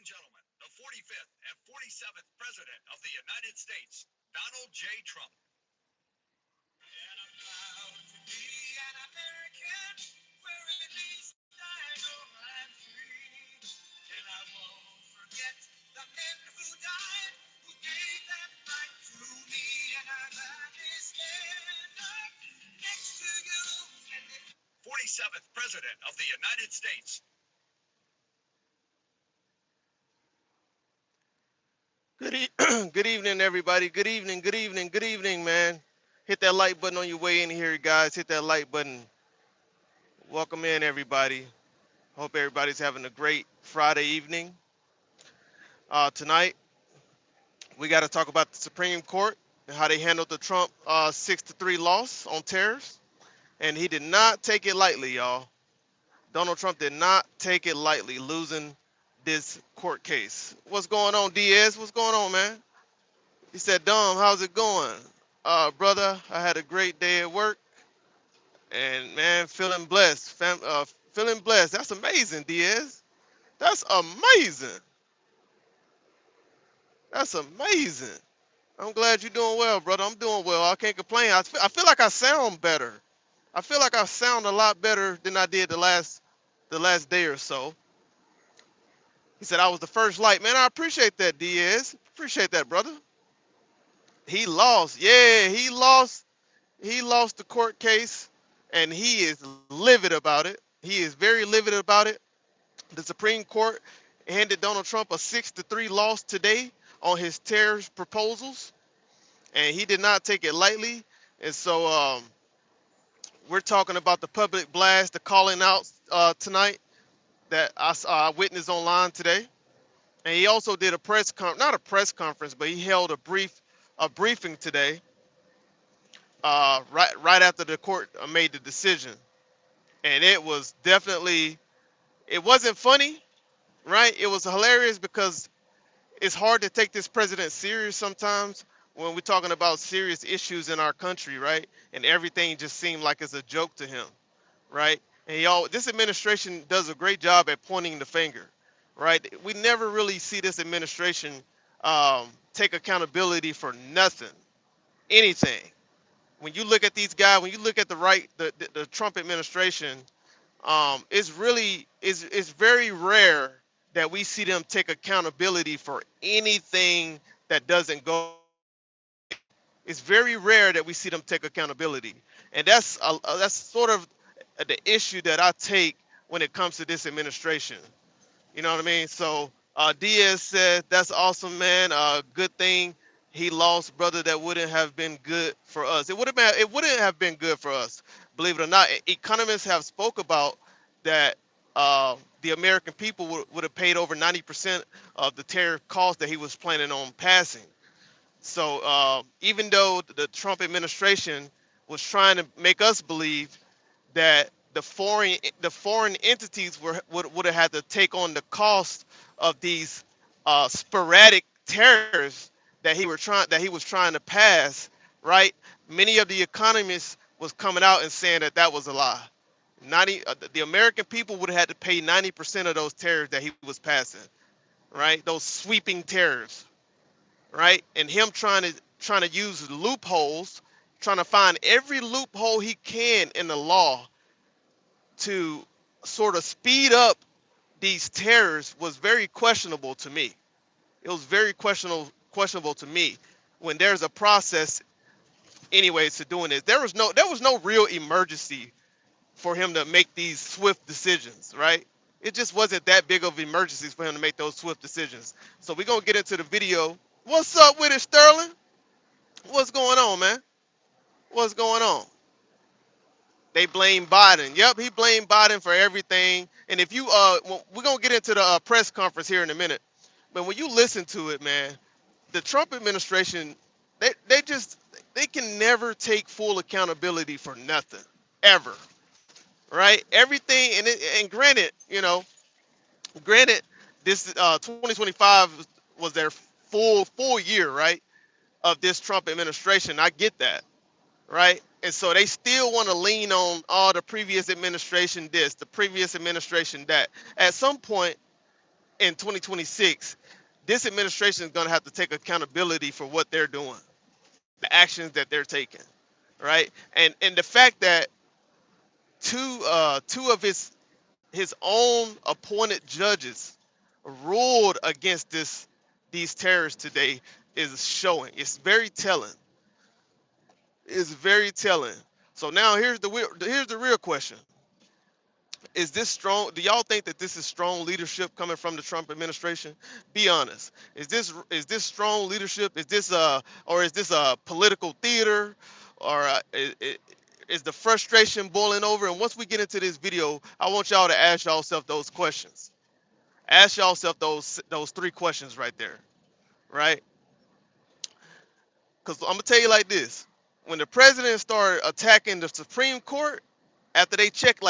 and gentlemen, the 45th and 47th President of the United States, Donald J. Trump. And I'm proud to be an American, where at least I know I'm free. And I won't forget the men who died, who gave that right to me. And I'd gladly stand up next to you. 47th President of the United States. Good evening, everybody. Good evening, man. Hit that like button on your way in here, guys. Hit that like button. Welcome in, everybody. Hope everybody's having a great Friday evening. Tonight, we got to talk about the Supreme Court and how they handled the Trump 6-3 loss on tariffs. And he did not take it lightly, y'all. Donald Trump did not take it lightly, losing this court case. What's going on, Diaz? What's going on, man? He said, Dom, how's it going? Brother, I had a great day at work and man, feeling blessed. Feeling blessed. That's amazing, Diaz. That's amazing. That's amazing. I'm glad you're doing well, brother. I'm doing well. I can't complain. I feel like I sound better. I feel like I sound a lot better than I did the last day or so. He said I was the first light. Man, I appreciate that, Diaz. Appreciate that, brother. He lost. Yeah, he lost. He lost the court case, and he is livid about it. He is very livid about it. The Supreme Court handed Donald Trump a 6-3 loss today on his tariff proposals, and he did not take it lightly. And so we're talking about the public blast, the calling out tonight that I witnessed online today. And he also did not a press conference, but he held a briefing today, right after the court made the decision. And it was definitely, it wasn't funny, right? It was hilarious because it's hard to take this president serious sometimes when we're talking about serious issues in our country, right? And everything just seemed like it's a joke to him, right? And this administration does a great job at pointing the finger, right? We never really see this administration take accountability for nothing, anything. When you look at these guys, when you look at the Trump administration, it's very rare that we see them take accountability for anything that doesn't go. It's very rare that we see them take accountability, and that's sort of the issue that I take when it comes to this administration. You know what I mean? So Diaz said, "That's awesome, man. Good thing he lost, brother. That wouldn't have been good for us. It wouldn't have been good for us. Believe it or not, economists have spoke about that. The American people would have paid over 90% of the tariff cost that he was planning on passing. So even though the Trump administration was trying to make us believe that the foreign entities would have had to take on the cost of these sporadic tariffs that he was trying to pass, right? Many of the economists was coming out and saying that that was a lie. The American people would have had to pay 90% of those tariffs that he was passing, right? Those sweeping tariffs, right? And him trying to use loopholes, trying to find every loophole he can in the law to sort of speed up these tariffs was very questionable to me. It was very questionable to me when there's a process anyways to doing this. There was no real emergency for him to make these swift decisions, right? It just wasn't that big of emergencies for him to make those swift decisions. So we're gonna get into the video. What's up with it, Sterling? What's going on, man? What's going on? They blame Biden. Yep, he blamed Biden for everything. And if you we're gonna get into the press conference here in a minute. But when you listen to it, man, the Trump administration, they can never take full accountability for nothing, ever, right? Everything, and granted, granted, this 2025 was their full year, right, of this Trump administration. I get that, right? And so they still want to lean on all the previous administration this, the previous administration that. At some point, in 2026, this administration is going to have to take accountability for what they're doing, the actions that they're taking, right? And the fact that two of his own appointed judges ruled against these terrorists today is showing. It's very telling. It's very telling. So now here's the real question: is this strong? Do y'all think that this is strong leadership coming from the Trump administration? Be honest. Is this strong leadership? Is this or is this a political theater, or is the frustration boiling over? And once we get into this video, I want y'all to ask yourself those questions. Ask yourself those three questions right there, right? Because I'm gonna tell you like this: when the president started attacking the Supreme Court after they check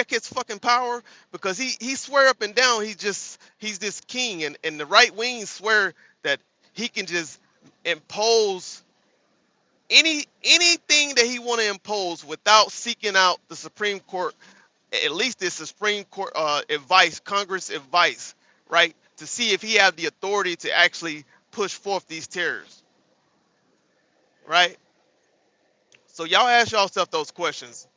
his fucking power, because he swear up and down he's this king, and the right wing swear that he can just impose anything that he want to impose without seeking out the Supreme Court, at least this Supreme Court advice, Congress advice, right, to see if he have the authority to actually push forth these terrors, right? So y'all ask yourself those questions.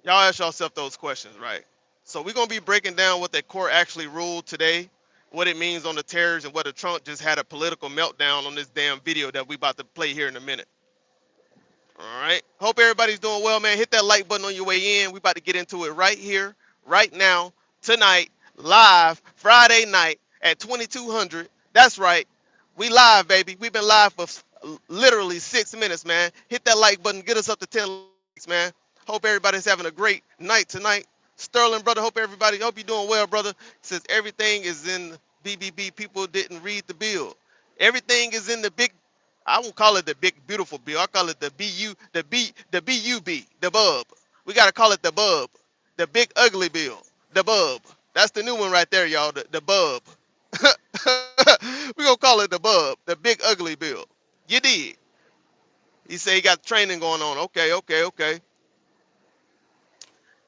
Y'all ask yourself those questions, right? So we're gonna be breaking down what that court actually ruled today, what it means on the terrors, and whether Trump just had a political meltdown on this damn video that we about to play here in a minute. All right. Hope everybody's doing well, man. Hit that like button on your way in. We about to get into it right here, right now, tonight, live, Friday night at 2200. That's right. We live, baby. We've been live for literally 6 minutes, man. Hit that like button. Get us up to 10 likes, man. Hope everybody's having a great night tonight. Sterling, brother. Hope you doing well, brother. Says everything is in BBB. People didn't read the bill. Everything is in the big. I won't call it the big beautiful bill. I call it the BU, the BUB, the bub. We gotta call it the bub, the big ugly bill, the bub. That's the new one right there, y'all. The bub. We gonna call it the bub, the big ugly bill. You did. He said he got training going on. Okay, okay, okay.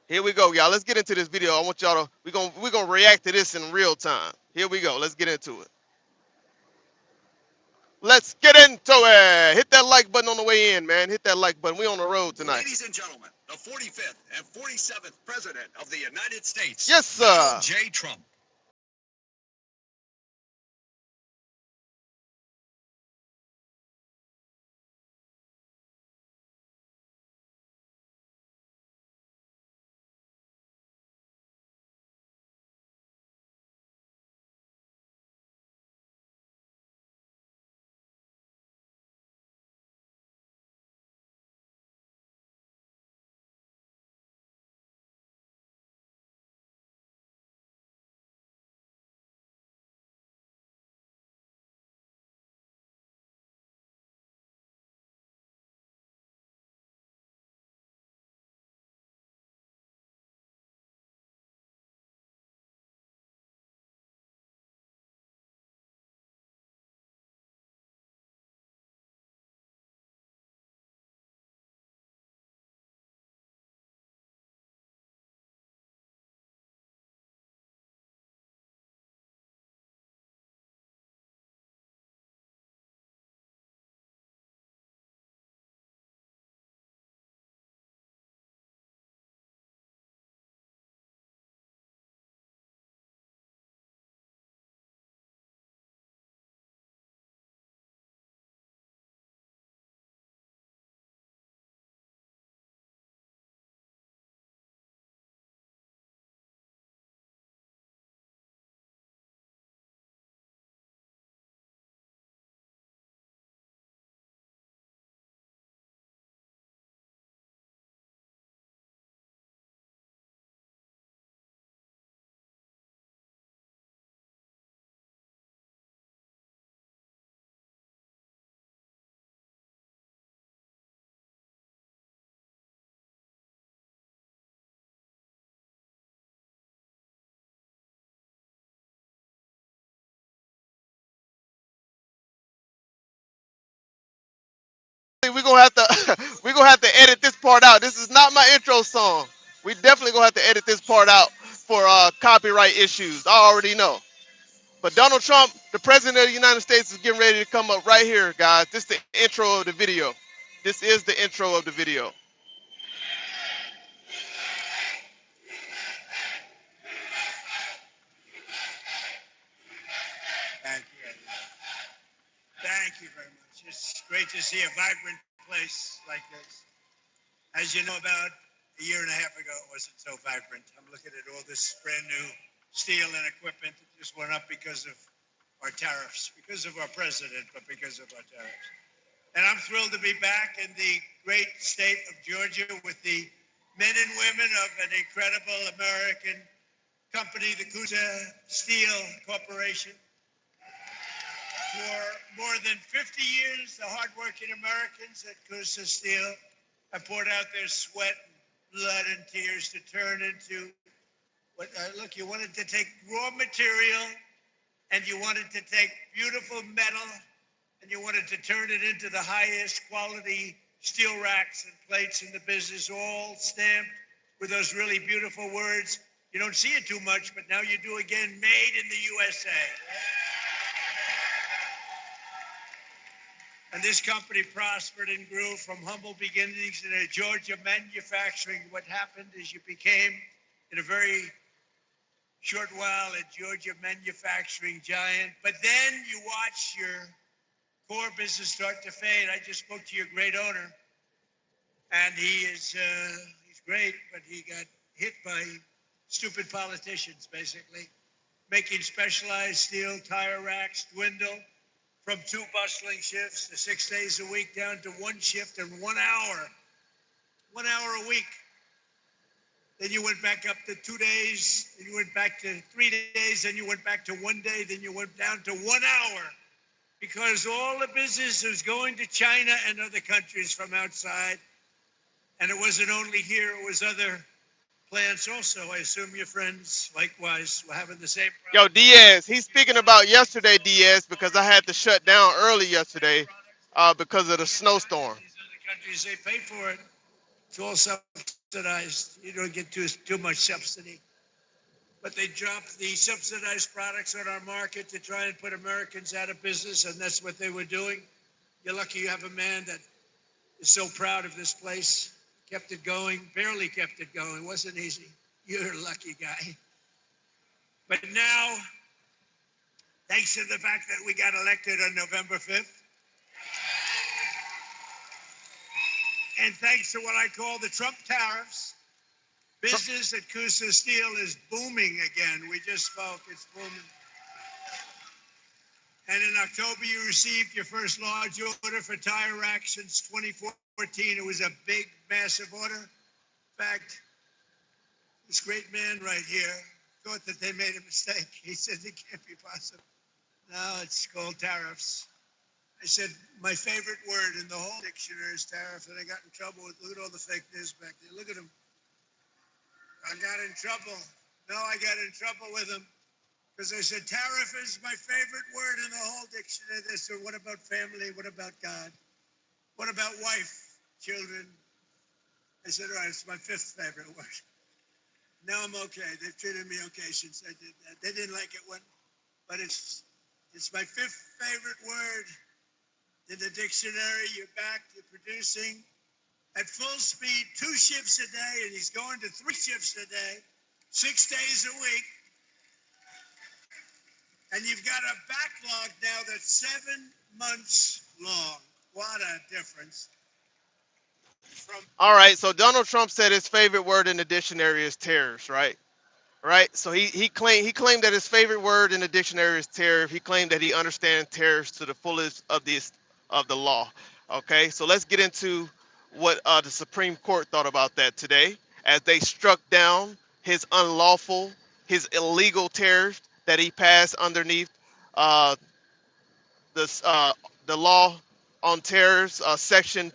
Here we go, y'all. Let's get into this video. I want y'all to we gonna react to this in real time. Here we go. Let's get into it. Let's get into it. Hit that like button on the way in, man. Hit that like button. We on the road tonight. Ladies and gentlemen, the 45th and 47th President of the United States, Yes, sir. Donald J. Trump. We're gonna have to we're gonna have to edit this part out. This is not my intro song. We definitely gonna have to edit this part out for copyright issues. I already know. But Donald Trump, the president of the United States, is getting ready to come up right here, guys. This is the intro of the video. This is the intro of the video. Thank you, everyone. Thank you very much. It's great to see a vibrant place like this. As you know, about a year and a half ago, it wasn't so vibrant. I'm looking at all this brand new steel and equipment that just went up because of our tariffs, because of our president, but because of our tariffs. And I'm thrilled to be back in the great state of Georgia with the men and women of an incredible American company, the Coosa Steel Corporation. For more than 50 years, the hardworking Americans at Coosa Steel have poured out their sweat, blood, and tears to turn into what, look, you wanted to take raw material and you wanted to take beautiful metal and you wanted to turn it into the highest quality steel racks and plates in the business, all stamped with those really beautiful words. You don't see it too much, but now you do again, made in the USA. And this company prospered and grew from humble beginnings in a Georgia manufacturing. What happened is you became, in a very short while, a Georgia manufacturing giant. But then you watch your core business start to fade. I just spoke to your great owner, and he's great, but he got hit by stupid politicians, basically, making specialized steel tire racks dwindle from 2 bustling shifts to 6 days a week down to 1 shift and 1 hour, 1 hour a week. Then you went back up to 2 days, then you went back to 3 days, then you went back to 1 day, then you went down to 1 hour. Because all the business was going to China and other countries from outside. And it wasn't only here, it was other plants also. I assume your friends likewise were having the same Yo, problem. Diaz, he's speaking about yesterday, Diaz, because I had to shut down early yesterday because of the snowstorm. These other countries, they pay for it. It's all subsidized. You don't get too much subsidy. But they drop the subsidized products on our market to try and put Americans out of business, and that's what they were doing. You're lucky you have a man that is so proud of this place, kept it going, barely kept it going. It wasn't easy. You're a lucky guy. But now, thanks to the fact that we got elected on November 5th, and thanks to what I call the Trump tariffs, business at Coosa Steel is booming again. We just spoke, it's booming. And in October, you received your first large order for tire racks since 2014. It was a big, massive order. In fact, this great man right here thought that they made a mistake. He said it can't be possible. No, it's called tariffs. I said my favorite word in the whole dictionary is tariff, and I got in trouble with, look at all the fake news back there. Look at them. I got in trouble. No, I got in trouble with them because I said tariff is my favorite word in the whole dictionary. They said, what about family? What about God? What about wife, children? I said, all right, it's my 5th favorite word. Now I'm okay. They've treated me okay since I did that. They didn't like it when, but it's my 5th favorite word in the dictionary. You're back. You're producing at full speed, 2 shifts a day, and he's going to 3 shifts a day, 6 days a week. And you've got a backlog now that's 7 months long. What a difference. From All right, so Donald Trump said his favorite word in the dictionary is tariffs, right? Right. So he claimed that his favorite word in the dictionary is tariff. He claimed that he understands tariffs to the fullest of the law. Okay, so let's get into what the Supreme Court thought about that today, as they struck down his unlawful, his illegal tariff that he passed underneath uh, this the law on tariffs, section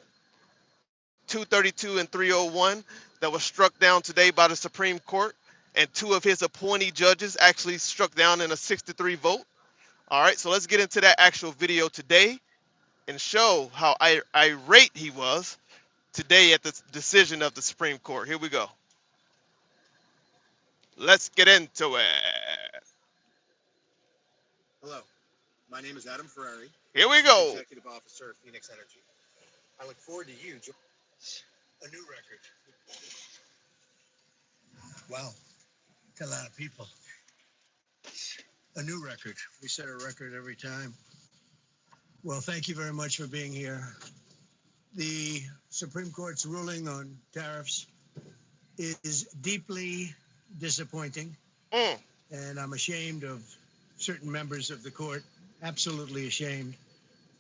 232 and 301, that was struck down today by the Supreme Court, and 2 of his appointee judges actually struck down in a 6-3 vote. All right, so let's get into that actual video today and show how irate he was today at the decision of the Supreme Court. Here we go. Let's get into it. My name is Adam Ferrari, Here we Chief go. Executive Officer of Phoenix Energy. I look forward to you joining a new record. Wow, that's a lot of people. A new record. We set a record every time. Well, thank you very much for being here. The Supreme Court's ruling on tariffs is deeply disappointing, Mm. and I'm ashamed of certain members of the court, absolutely ashamed,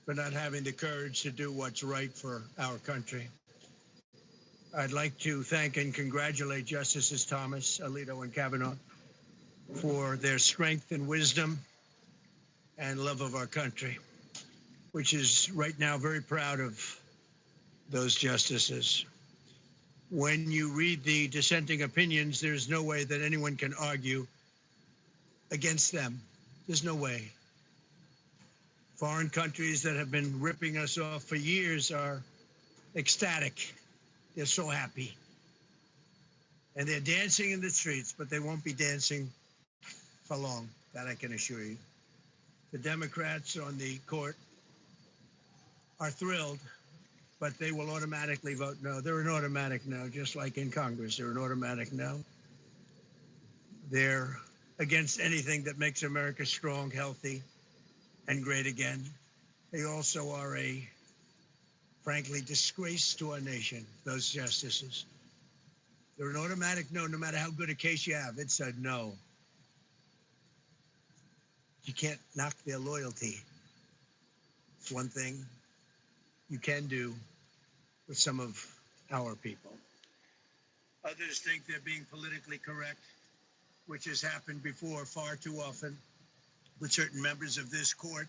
for not having the courage to do what's right for our country. I'd like to thank and congratulate Justices Thomas, Alito, and Kavanaugh for their strength and wisdom and love of our country, which is right now very proud of those justices. When you read the dissenting opinions, there's no way that anyone can argue against them. There's no way. Foreign countries that have been ripping us off for years are ecstatic. They're so happy. And they're dancing in the streets, but they won't be dancing for long. That I can assure you. The Democrats on the court are thrilled, but they will automatically vote no. They're an automatic no, just like in Congress. They're an automatic no. They're against anything that makes America strong, healthy, and great again. They also are a, frankly, disgrace to our nation, those justices. They're an automatic no, no matter how good a case you have. It's a no. You can't knock their loyalty. It's one thing you can do with some of our people. Others think they're being politically correct, which has happened before far too often with certain members of this court.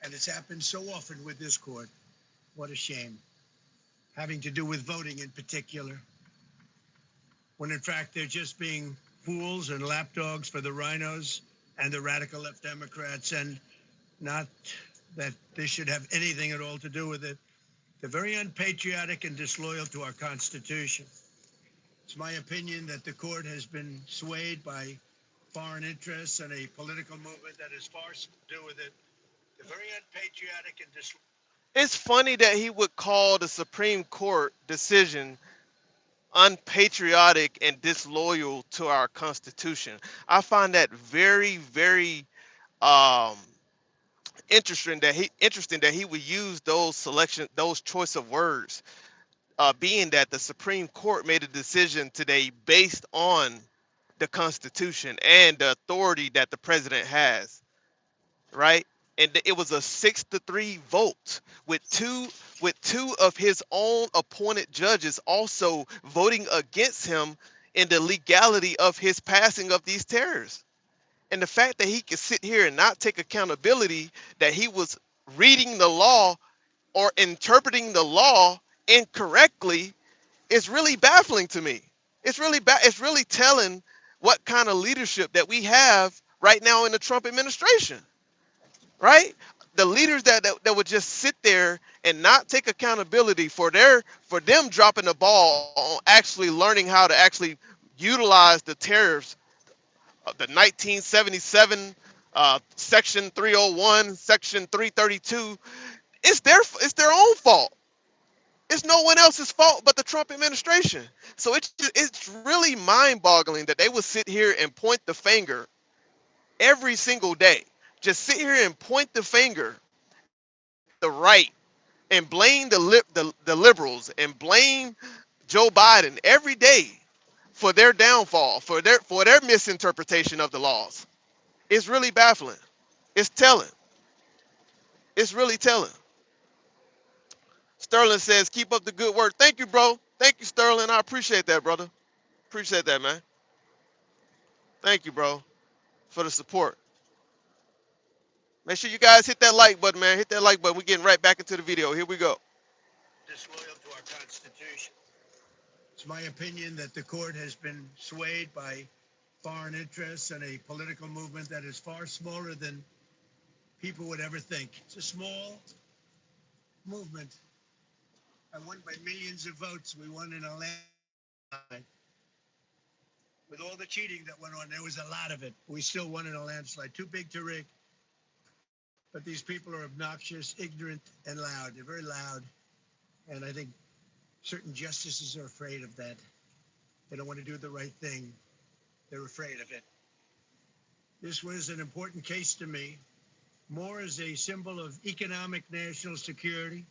And it's happened so often with this court. What a shame. Having to do with voting in particular, when in fact they're just being fools and lapdogs for the rhinos and the radical left Democrats, and not that this should have anything at all to do with it. They're very unpatriotic and disloyal to our Constitution. It's my opinion that the court has been swayed by foreign interests and a political movement that has far to do with it. They're very unpatriotic and disloyal. It's funny that he would call the Supreme Court decision unpatriotic and disloyal to our Constitution. I find that very, very um, interesting that he would use those choice of words, being that the Supreme Court made a decision today based on the Constitution and the authority that the president has, right? And it was a 6-3 vote with two of his own appointed judges also voting against him in the legality of his passing of these tariffs. And the fact that he could sit here and not take accountability that he was reading the law or interpreting the law incorrectly is really baffling to me. It's really telling what kind of leadership that we have right now in the Trump administration, right? The leaders that would just sit there and not take accountability for them dropping the ball on actually learning how to actually utilize the tariffs, the 1977 section 301, section 332. It's their own fault. It's no one else's fault but the Trump administration. So it's really mind-boggling that they would sit here and point the finger every single day. Just sit here and point the finger at the right and blame the liberals and blame Joe Biden every day for their downfall, for their misinterpretation of the laws. It's really baffling. It's telling. It's really telling. Sterling says, keep up the good work. Thank you, bro. Thank you, Sterling. I appreciate that, brother. Appreciate that, man. Thank you, bro, for the support. Make sure you guys hit that like button, man. Hit that like button. We're getting right back into the video. Here we go. Disloyal to our Constitution. It's my opinion that the court has been swayed by foreign interests and a political movement that is far smaller than people would ever think. It's a small movement. I won by millions of votes. We won in a landslide. With all the cheating that went on, there was a lot of it. We still won in a landslide. Too big to rig. but these people are obnoxious, ignorant, and loud. They're very loud. And I think certain justices are afraid of that. They don't want to do the right thing. They're afraid of it. This was an important case to me, more as a symbol of economic national security.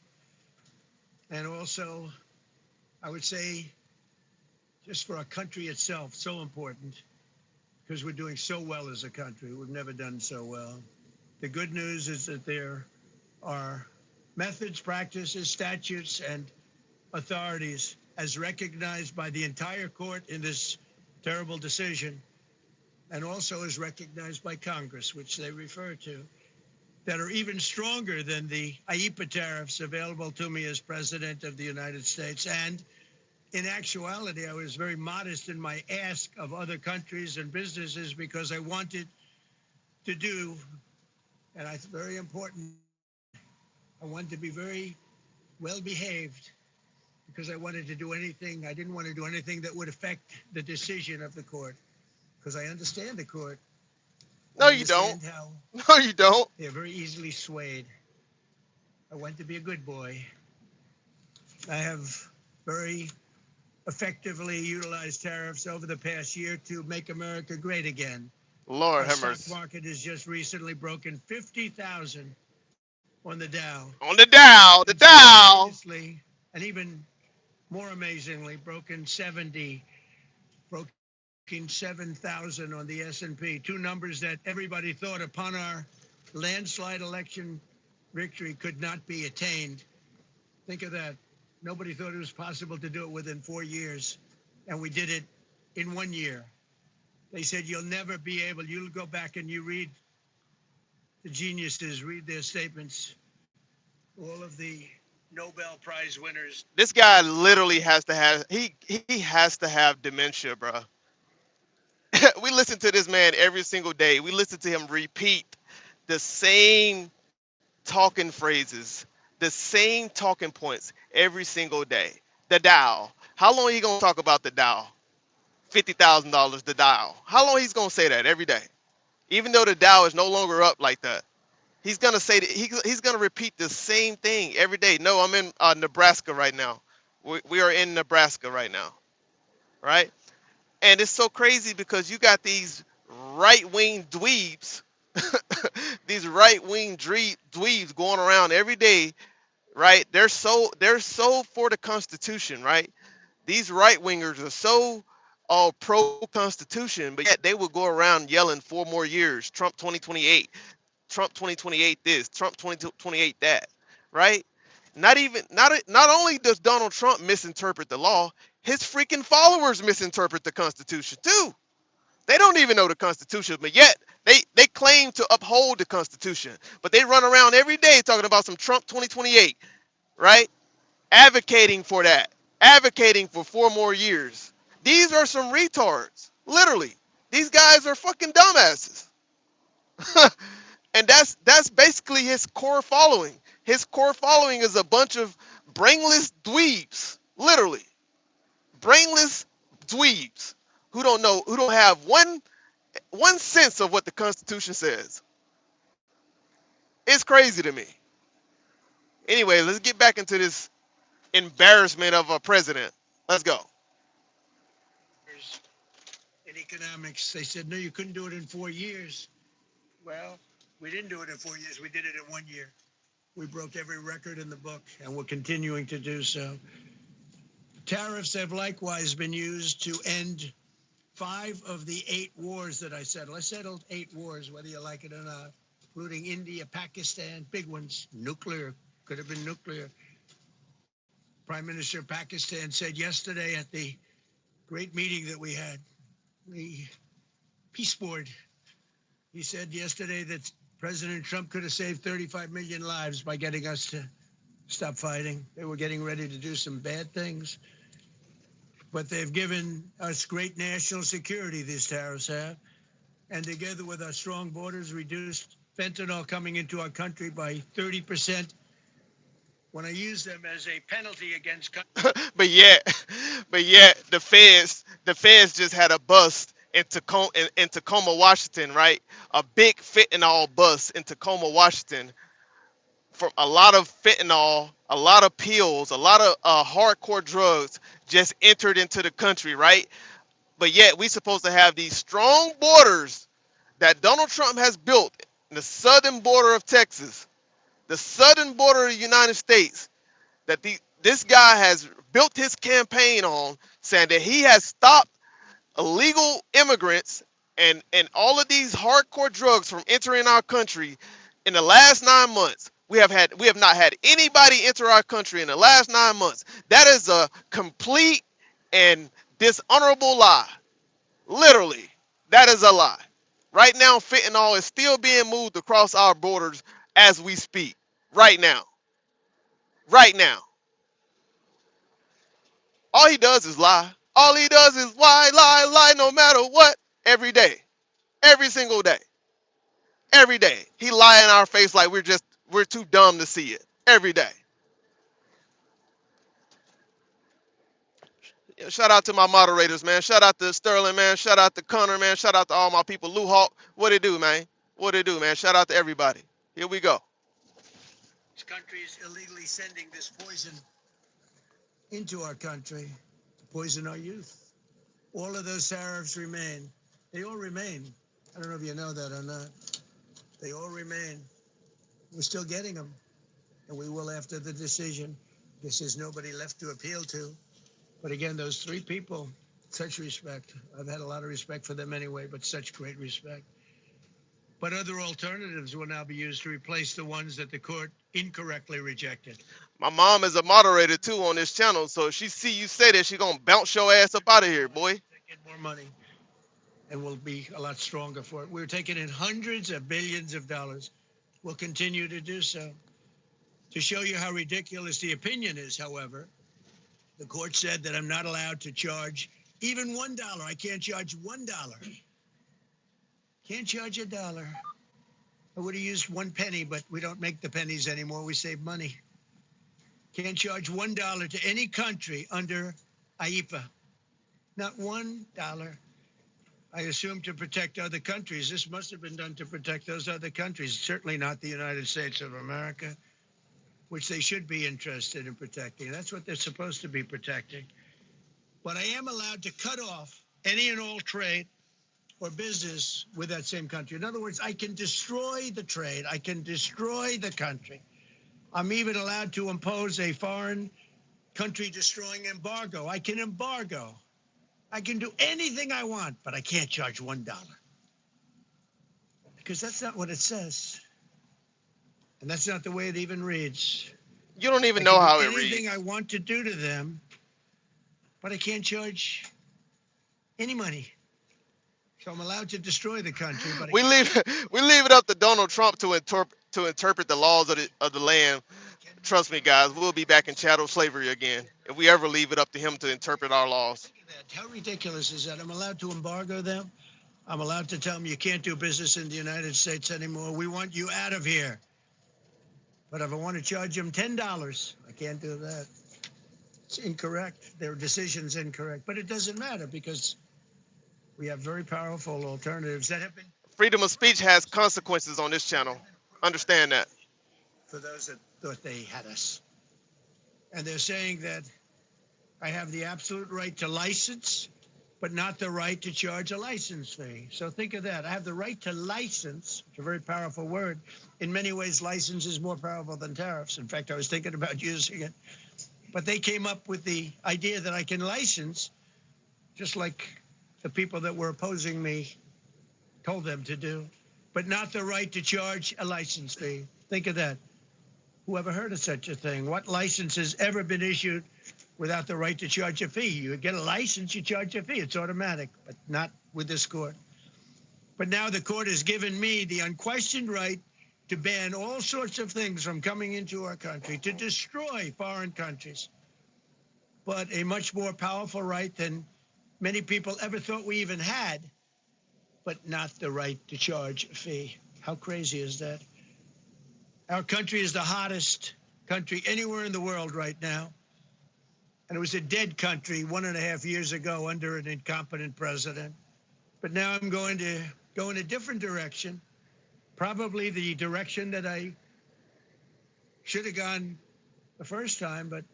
And also, I would say, just for our country itself, so important, because we're doing so well as a country. We've never done so well. The good news is that there are methods, practices, statutes, and authorities, as recognized by the entire court in this terrible decision, and also as recognized by Congress, which they refer to, that are even stronger than the IEEPA tariffs available to me as President of the United States. And in actuality, I was very modest in my ask of other countries and businesses because I wanted to do, and it's very important, I wanted to be very well behaved because I wanted to do anything, I didn't want to do anything that would affect the decision of the court, because I understand the court. No, you don't. How No, you don't. they're very easily swayed. I want to be a good boy. I have very effectively utilized tariffs over the past year to make America great again. Lord Our have stock mercy. market has just recently broken 50,000 on the Dow. On the Dow, the And Dow. simultaneously, and even more amazingly, broken 7,000 on the S&P. Two numbers that everybody thought upon our landslide election victory could not be attained. Think of that. Nobody thought it was possible to do it within 4 years, and we did it in 1 year. They said you'll never be able, you'll go back and you read the geniuses, read their statements, all of the Nobel Prize winners. This guy literally has to have he has to have dementia, bro. We listen to this man every single day. We listen to him repeat the same talking phrases, the same talking points every single day. The Dow. How long are you gonna talk about the Dow? $50,000, the Dow. How long he's gonna say that every day? Even though the Dow is no longer up like that, he's gonna say that he's gonna repeat the same thing every day. No, I'm in Nebraska right now. We are in Nebraska right now, right? And it's so crazy because you got these right wing dweebs, these right wing dweebs going around every day, right? They're so for the Constitution, right? These right wingers are so all pro Constitution, but yet they will go around yelling 4 more years, Trump 2028, Trump 2028 this, Trump 2028 that, right? Not only does Donald Trump misinterpret the law, his freaking followers misinterpret the Constitution too. They don't even know the Constitution, but yet they claim to uphold the Constitution. But they run around every day talking about some Trump 2028, right? Advocating for that, advocating for 4 more years. These are some retards, literally. These guys are fucking dumbasses. And that's basically his core following. His core following is a bunch of brainless dweebs, literally brainless dweebs who don't have one sense of what the Constitution says. It's crazy to me. Anyway, let's get back into this embarrassment of a president. Let's go. In economics, they said, no, you couldn't do it in 4 years. Well, we didn't do it in 4 years. We did it in 1 year. We broke every record in the book, and we're continuing to do so. Tariffs have likewise been used to end 5 of the 8 wars that I settled. I settled 8 wars, whether you like it or not, including India, Pakistan, big ones, nuclear, could have been nuclear. Prime Minister of Pakistan said yesterday at the great meeting that we had, the Peace Board, he said yesterday that President Trump could have saved 35 million lives by getting us to stop fighting. They were getting ready to do some bad things. But they've given us great national security, these tariffs have. And together with our strong borders, reduced fentanyl coming into our country by 30%. When I use them as a penalty against but yet, the feds just had a bust in Tacoma, Washington, right? A big fentanyl bust in Tacoma, Washington, from a lot of fentanyl, a lot of pills, a lot of hardcore drugs just entered into the country, right? But yet we supposed to have these strong borders that Donald Trump has built in the southern border of Texas, the southern border of the United States, that this guy has built his campaign on, saying that he has stopped illegal immigrants and all of these hardcore drugs from entering our country in the last 9 months. We have not had anybody enter our country in the last 9 months. That is a complete and dishonorable lie. Literally, that is a lie. Right now, fentanyl is still being moved across our borders as we speak. Right now. Right now. All he does is lie. All he does is lie, no matter what, every day. Every single day. Every day. He lie in our face like we're too dumb to see it. Every day. Yeah, shout out to my moderators, man. Shout out to Sterling, man. Shout out to Connor, man. Shout out to all my people. Lou Hawk. What it do, man? What it do, man? Shout out to everybody. Here we go. This country is illegally sending this poison into our country to poison our youth. All of those tariffs remain. They all remain. I don't know if you know that or not. They all remain. We're still getting them, and we will after the decision. Guess there's nobody left to appeal to. But again, those three people, such respect. I've had a lot of respect for them anyway, but such great respect. But other alternatives will now be used to replace the ones that the court incorrectly rejected. My mom is a moderator too on this channel, so if she see you say that, she gonna bounce your ass up out of here, boy. Get more money, and we'll be a lot stronger for it. We're taking in hundreds of billions of dollars. We'll continue to do so. To show you how ridiculous the opinion is, however, the court said that I'm not allowed to charge even $1. I can't charge $1. Can't charge $1. I would have used 1 penny, but we don't make the pennies anymore. We save money. Can't charge $1 to any country under IEPA. Not $1. I assume to protect other countries. This must have been done to protect those other countries, certainly not the United States of America, which they should be interested in protecting. That's what they're supposed to be protecting. But I am allowed to cut off any and all trade or business with that same country. In other words, I can destroy the trade. I can destroy the country. I'm even allowed to impose a foreign country destroying embargo. I can embargo. I can do anything I want, but I can't charge $1. Because that's not what it says. And that's not the way it even reads. You don't even know how it reads. Anything I want to do to them, but I can't charge any money. So I'm allowed to destroy the country, but we leave it up to Donald Trump to interpret the laws of the land. Trust me, guys, we'll be back in chattel slavery again if we ever leave it up to him to interpret our laws. How ridiculous is that? I'm allowed to embargo them. I'm allowed to tell them you can't do business in the United States anymore. We want you out of here. But if I want to charge them $10, I can't do that. It's incorrect. Their decision's incorrect. But it doesn't matter because we have very powerful alternatives that have been. Freedom of speech has consequences on this channel. Understand that. For those that thought they had us. And they're saying that I have the absolute right to license, but not the right to charge a license fee. So think of that. I have the right to license. It's a very powerful word. In many ways, license is more powerful than tariffs. In fact, I was thinking about using it. But they came up with the idea that I can license, just like the people that were opposing me told them to do, but not the right to charge a license fee. Think of that. Who ever heard of such a thing? What license has ever been issued without the right to charge a fee? You get a license, you charge a fee. It's automatic, but not with this court. But now the court has given me the unquestioned right to ban all sorts of things from coming into our country, to destroy foreign countries. But a much more powerful right than many people ever thought we even had, but not the right to charge a fee. How crazy is that? Our country is the hottest country anywhere in the world right now. And it was a dead country 1.5 years ago under an incompetent president. But now I'm going to go in a different direction, probably the direction that I should have gone the first time, but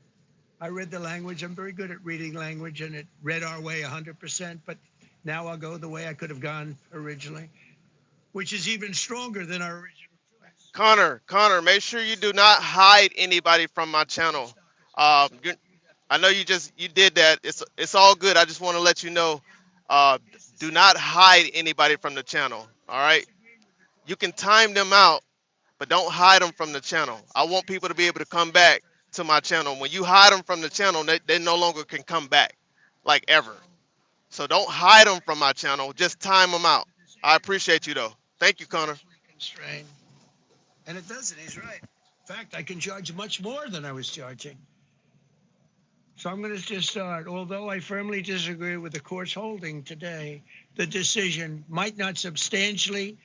I read the language. I'm very good at reading language, and it read our way 100%. But now I'll go the way I could have gone originally, which is even stronger than our original choice. Connor, make sure you do not hide anybody from my channel. You, I know you did that. It's all good. I just want to let you know. Uh, do not hide anybody from the channel. All right. You can time them out, but don't hide them from the channel. I want people to be able to come back to my channel. When you hide them from the channel, they no longer can come back, like ever. So don't hide them from my channel. Just time them out. I appreciate you though. Thank you, Connor. Constrained. And it doesn't. He's right. In fact, I can charge much more than I was charging. So I'm going to just start. Although I firmly disagree with the court's holding today, the decision might not substantially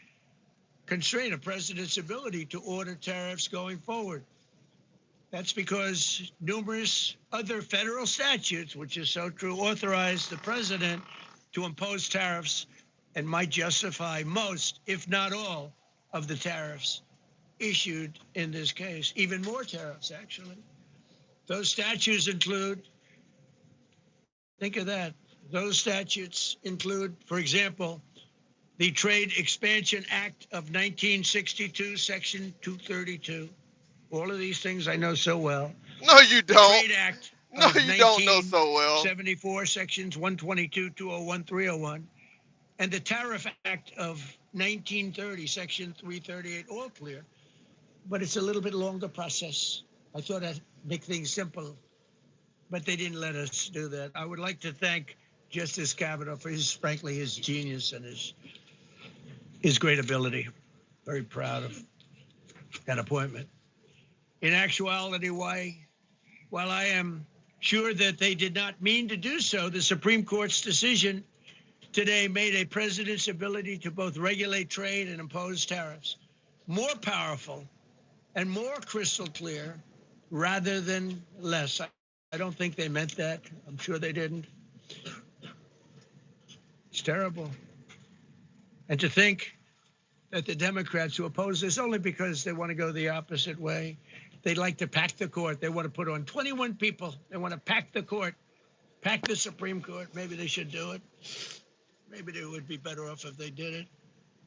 constrain a president's ability to order tariffs going forward. That's because numerous other federal statutes, which is so true, authorize the president to impose tariffs and might justify most, if not all, of the tariffs issued in this case. Even more tariffs, actually. Those statutes include, think of that, those statutes include, for example, the Trade Expansion Act of 1962, Section 232. All of these things I know so well. No, you The don't. Trade Act No, of you don't know so well. 1974, Sections 122, 201, 301, and the Tariff Act of 1930, Section 338, all clear. But it's a little bit longer process. I thought I'd make things simple, but they didn't let us do that. I would like to thank Justice Kavanaugh for frankly, his genius and his great ability. Very proud of that appointment. In actuality, while I am sure that they did not mean to do so, the Supreme Court's decision today made a president's ability to both regulate trade and impose tariffs more powerful and more crystal clear rather than less. I don't think they meant that. I'm sure they didn't. It's terrible. And to think that the Democrats who oppose this only because they want to go the opposite way, they like to pack the court. They want to put on 21 people. They want to pack the court, pack the Supreme Court. Maybe they should do it. Maybe they would be better off if they did it.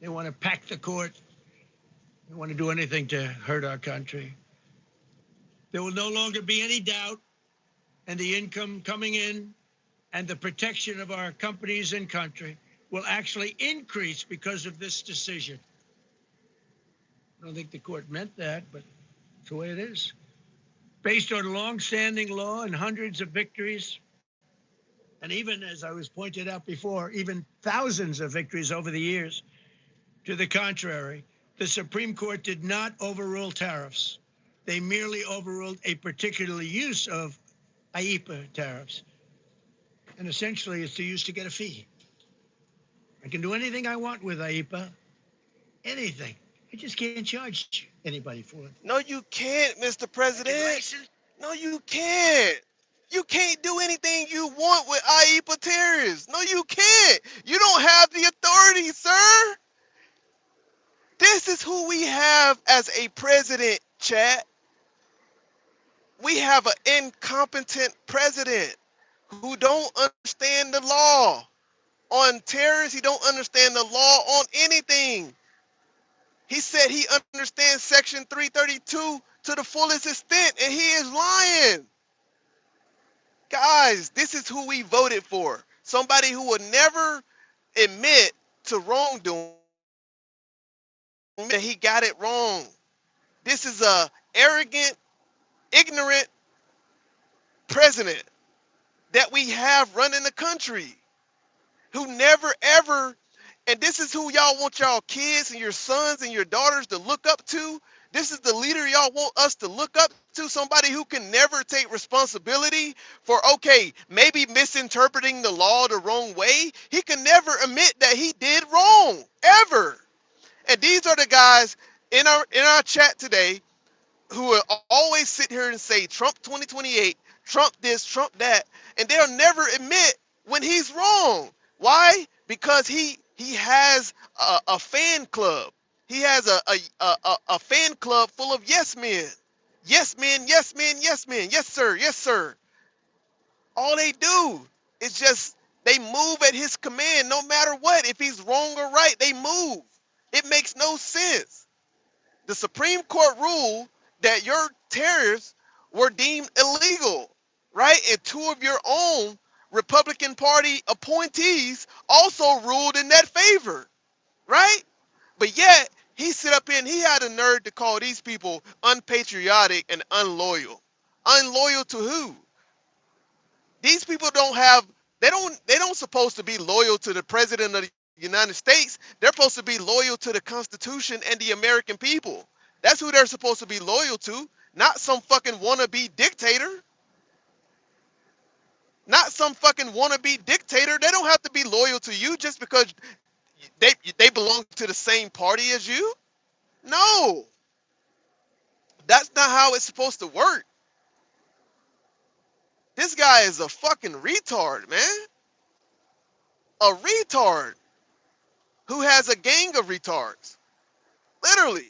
They want to pack the court. They want to do anything to hurt our country. There will no longer be any doubt, and the income coming in and the protection of our companies and country will actually increase because of this decision. I don't think the court meant that, but it's the way it is. Based on long-standing law and hundreds of victories, and even, as I was pointed out before, even thousands of victories over the years, to the contrary, the Supreme Court did not overrule tariffs. They merely overruled a particular use of IEEPA tariffs. And essentially, it's used to get a fee. I can do anything I want with IEEPA, anything. I just can't charge anybody for it. No, you can't, Mr. President. No, you can't. You can't do anything you want with IEPA tariffs. No, you can't. You don't have the authority, sir. This is who we have as a president, chat. We have an incompetent president who don't understand the law. On tariffs, he don't understand the law on anything. He said he understands Section 332 to the fullest extent, and he is lying. Guys, this is who we voted for. Somebody who would never admit to wrongdoing, that he got it wrong. This is a arrogant, ignorant president that we have running the country who never ever, and this is who y'all want y'all kids and your sons and your daughters to look up to. This is the leader y'all want us to look up to, somebody who can never take responsibility for, okay, maybe misinterpreting the law the wrong way. He can never admit that he did wrong, ever. And these are the guys in our chat today who will always sit here and say Trump 2028, Trump this, Trump that, and they'll never admit when he's wrong. Why? Because he He has a fan club. He has a fan club full of yes men. Yes men, yes men, yes men. Yes, sir, yes, sir. All they do is just they move at his command no matter what. If he's wrong or right, they move. It makes no sense. The Supreme Court ruled that your tariffs were deemed illegal, right? And two of your own Republican Party appointees also ruled in that favor, right? But yet, he sit up here and he had a nerve to call these people unpatriotic and unloyal. Unloyal to who? These people don't have they don't supposed to be loyal to the president of the United States. They're supposed to be loyal to the Constitution and the American people. That's who they're supposed to be loyal to, not some fucking wannabe dictator. Not some fucking wannabe dictator. They don't have to be loyal to you just because they belong to the same party as you. No, that's not how it's supposed to work. This guy is a fucking retard, man. A retard who has a gang of retards. Literally.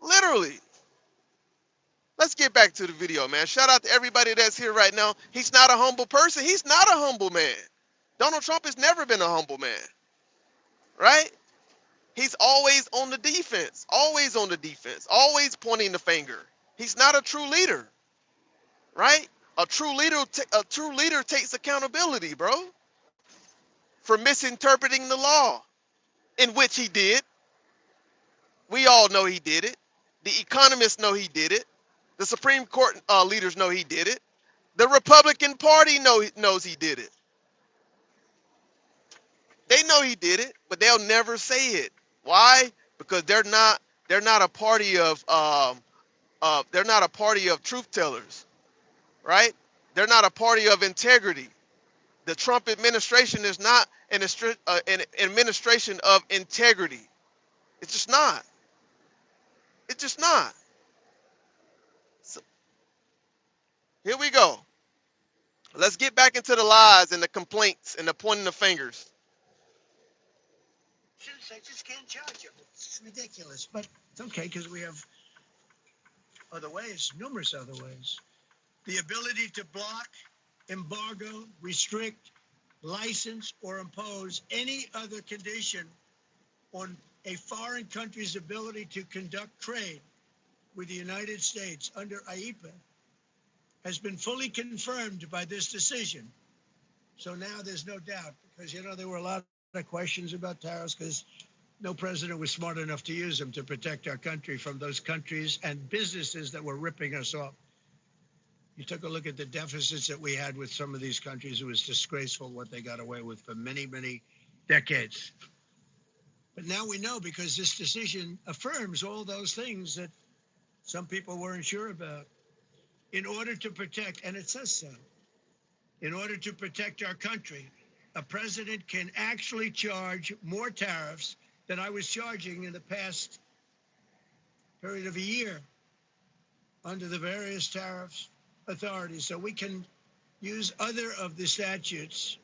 Literally. Let's get back to the video, man. Shout out to everybody that's here right now. He's not a humble person. He's not a humble man. Donald Trump has never been a humble man, right? He's always on the defense, always on the defense, always pointing the finger. He's not a true leader, right? A true leader takes accountability, bro, for misinterpreting the law, in which he did. We all know he did it. The economists know he did it. The Supreme Court leaders know he did it. The Republican Party knows he did it. They know he did it, but they'll never say it. Why? Because they're not a party of they're not a party of truth tellers, right? They're not a party of integrity. The Trump administration is not an administration of integrity. It's just not. It's just not. So, here we go. Let's get back into the lies and the complaints and the pointing the fingers. I just can't charge them. It's ridiculous, but it's okay because we have other ways, numerous other ways. The ability to block, embargo, restrict, license, or impose any other condition on a foreign country's ability to conduct trade with the United States under IEPA has been fully confirmed by this decision. So now there's no doubt, because, there were a lot of questions about tariffs because no president was smart enough to use them to protect our country from those countries and businesses that were ripping us off. You took a look at the deficits that we had with some of these countries. It was disgraceful what they got away with for many, many decades. But now we know, because this decision affirms all those things that some people weren't sure about. In order to protect, and it says so, in order to protect our country, a president can actually charge more tariffs than I was charging in the past period of a year under the various tariff authorities. So we can use other of the statutes,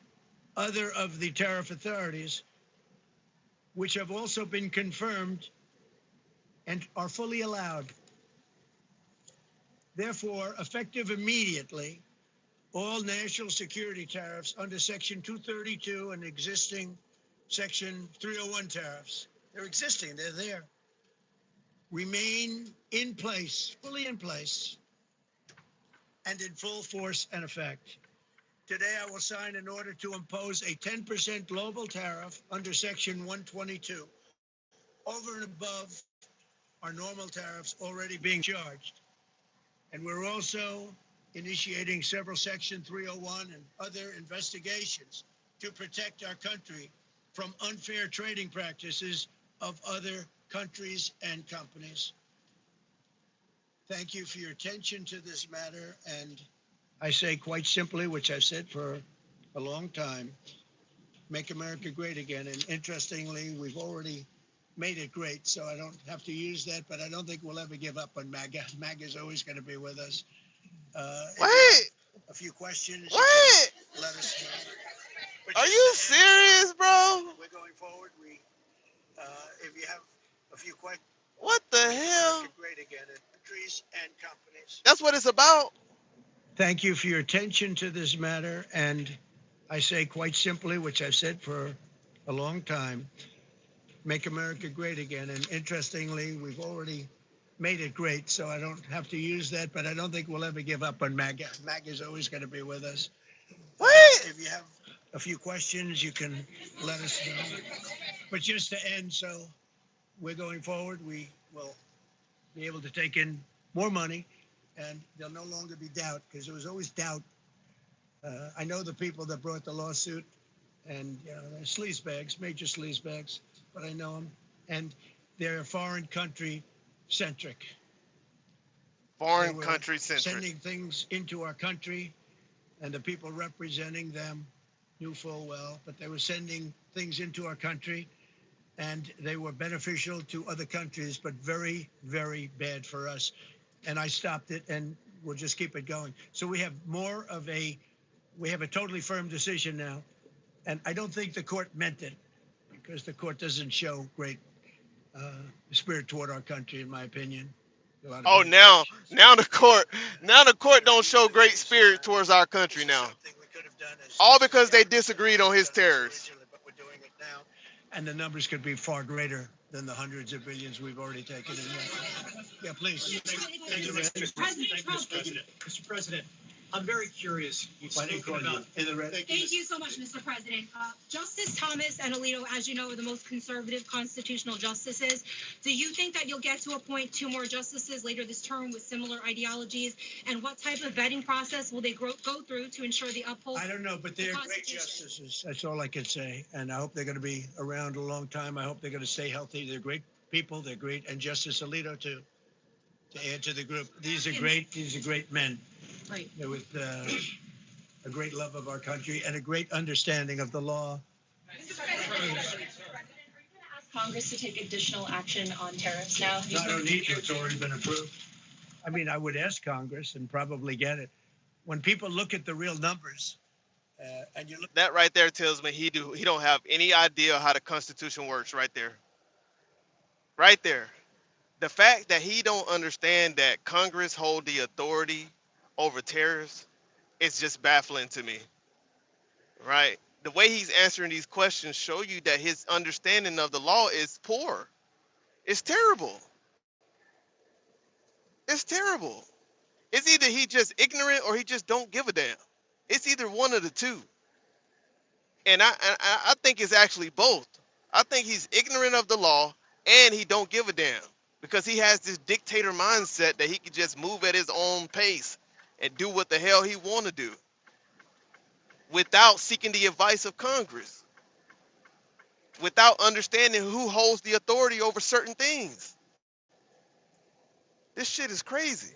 other of the tariff authorities, which have also been confirmed and are fully allowed. Therefore, effective immediately, all national security tariffs under Section 232 and existing Section 301 tariffs, they're existing, they're there, remain in place, fully in place, and in full force and effect. Today, I will sign an order to impose a 10% global tariff under Section 122, over and above our normal tariffs already being charged. And we're also initiating several Section 301 and other investigations to protect our country from unfair trading practices of other countries and companies. Thank you for your attention to this matter. And I say quite simply, which I've said for a long time, make America great again. And interestingly, we've already made it great, so I don't have to use that, but I don't think we'll ever give up on MAGA. MAGA is always going to be with us. Wait. A few questions, Wait. let us know. Are you serious, bro? We're going forward. If you have a few questions, What the hell? great again at countries and companies. That's what it's about. Thank you for your attention to this matter. And I say quite simply, which I've said for a long time, make America great again. And interestingly, we've already made it great, so I don't have to use that, but I don't think we'll ever give up on MAGA. MAGA is always going to be with us. What? If you have a few questions, you can let us know. But just to end, so we're going forward, we will be able to take in more money, and there'll no longer be doubt, because there was always doubt. I know the people that brought the lawsuit, and they're sleazebags, major sleazebags, but I know them, and they're foreign country centric. Foreign country centric. Sending things into our country, and the people representing them knew full well, but they were sending things into our country, and they were beneficial to other countries, but very, very bad for us. And I stopped it, and we'll just keep it going. So we have a totally firm decision now, and I don't think the court meant it, because the court doesn't show great spirit toward our country, in my opinion. Oh, now the court don't show great spirit towards our country now. All because they disagreed on his tariffs. But we're doing it now, and the numbers could be far greater than the hundreds of billions we've already taken in. Yeah, please. Thank you, Mr. President. Mr. President, I'm very curious. You've spoken about. Thank you so much, Mr. President. Justice Thomas and Alito, as you know, are the most conservative constitutional justices. Do you think that you'll get to appoint 2 more justices later this term with similar ideologies? And what type of vetting process will they go through to ensure the uphold? I don't know, but they're great justices. That's all I can say. And I hope they're going to be around a long time. I hope they're going to stay healthy. They're great people. They're great. And Justice Alito, too, to add to the group. These are great men. Right. With a great love of our country and a great understanding of the law. Mr. President, are you going to ask Congress to take additional action on tariffs now? No, I don't need to. It's already been approved. I mean, I would ask Congress and probably get it. When people look at the real numbers, and you look. That right there tells me he don't have any idea how the Constitution works. Right there. Right there. The fact that he don't understand that Congress hold the authority over tariffs is just baffling to me. Right? The way he's answering these questions show you that his understanding of the law is poor. It's terrible. It's terrible. It's either he just ignorant or he just don't give a damn. It's either one of the two. And I think it's actually both. I think he's ignorant of the law and he don't give a damn because he has this dictator mindset that he can just move at his own pace and do what the hell he want to do without seeking the advice of Congress, without understanding who holds the authority over certain things. This shit is crazy.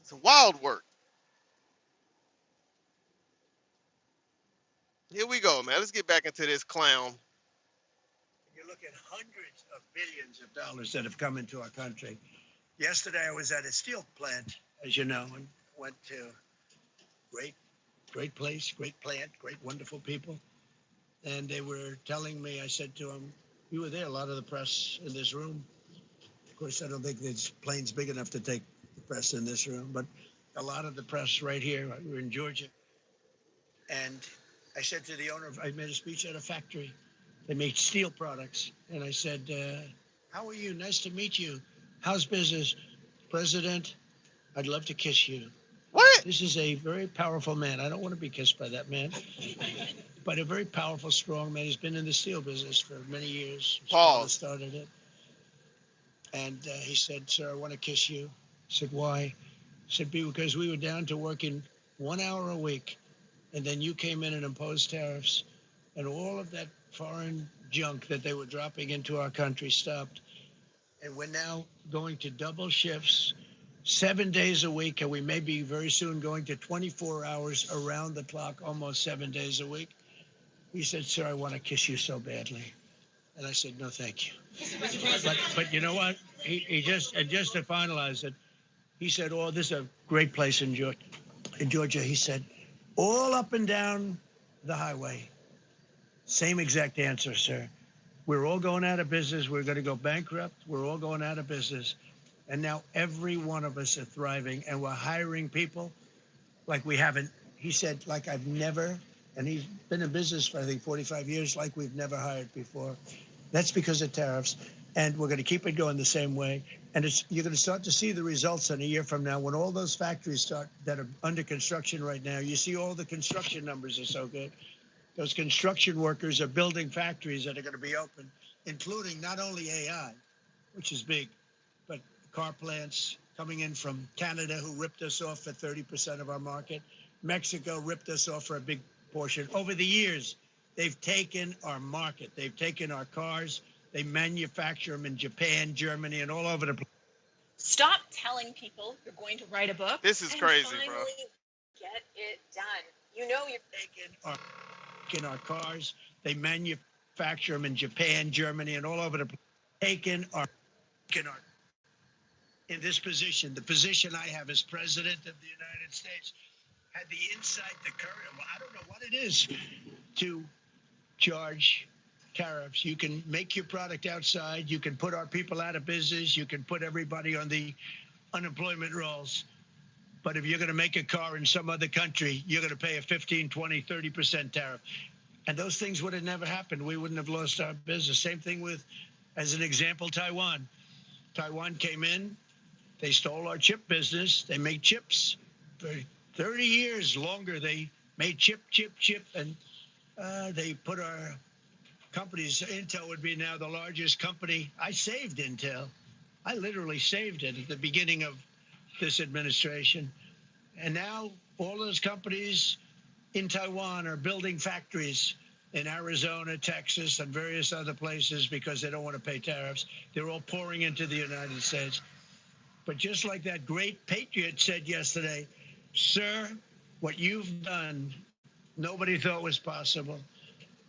It's a wild work. Here we go, man. Let's get back into this clown. You look at hundreds of billions of dollars that have come into our country. Yesterday, I was at a steel plant, as you know, and went to great place, great plant, great, wonderful people. And they were telling me, I said to them, you were there, a lot of the press in this room. Of course, I don't think this plane's big enough to take the press in this room, but a lot of the press right here, we're in Georgia. And I said to the owner, I made a speech at a factory. They make steel products. And I said, how are you? Nice to meet you. How's business? President, I'd love to kiss you. What? This is a very powerful man. I don't want to be kissed by that man. But a very powerful, strong man. He's been in the steel business for many years. His father started it. And he said, sir, I want to kiss you. I said, why? I said, because we were down to working 1 hour a week. And then you came in and imposed tariffs. And all of that foreign junk that they were dropping into our country stopped. And we're now going to double shifts, 7 days a week. And we may be very soon going to 24 hours around the clock, almost 7 days a week. He said, sir, I want to kiss you so badly. And I said, no, thank you. But you know what? He just to finalize it, he said, oh, this is a great place in Georgia. He said, all up and down the highway. Same exact answer, sir. We're all going out of business. We're going to go bankrupt. We're all going out of business. And now every one of us are thriving and we're hiring people like we haven't. He said, like I've never, and he's been in business for, I think, 45 years, like we've never hired before. That's because of tariffs. And we're going to keep it going the same way. And you're going to start to see the results in a year from now when all those factories start that are under construction right now. You see all the construction numbers are so good. Those construction workers are building factories that are going to be open, including not only AI, which is big, but car plants coming in from Canada, who ripped us off for 30% of our market. Mexico ripped us off for a big portion. Over the years, they've taken our market. They've taken our cars. They manufacture them in Japan, Germany, and all over the place. Stop telling people you're going to write a book. This is and crazy, finally bro. Get it done. You know you're taking our cars. They manufacture them in Japan, Germany, and all over the place. Taking our in this position, the position I have as president of the United States, had the insight, the courage. Well, I don't know what it is to charge tariffs. You can make your product outside. You can put our people out of business. You can put everybody on the unemployment rolls. But if you're going to make a car in some other country, you're going to pay a 15, 20, 30% tariff. And those things would have never happened. We wouldn't have lost our business. Same thing with, as an example, Taiwan. Taiwan came in. They stole our chip business. They make chips. For 30 years longer, they made chip. And they put our companies. Intel would be now the largest company. I saved Intel. I literally saved it at the beginning of this administration. And now all those companies in Taiwan are building factories in Arizona, Texas, and various other places because they don't want to pay tariffs. They're all pouring into the United States. But just like that great patriot said yesterday, sir, what you've done, nobody thought was possible.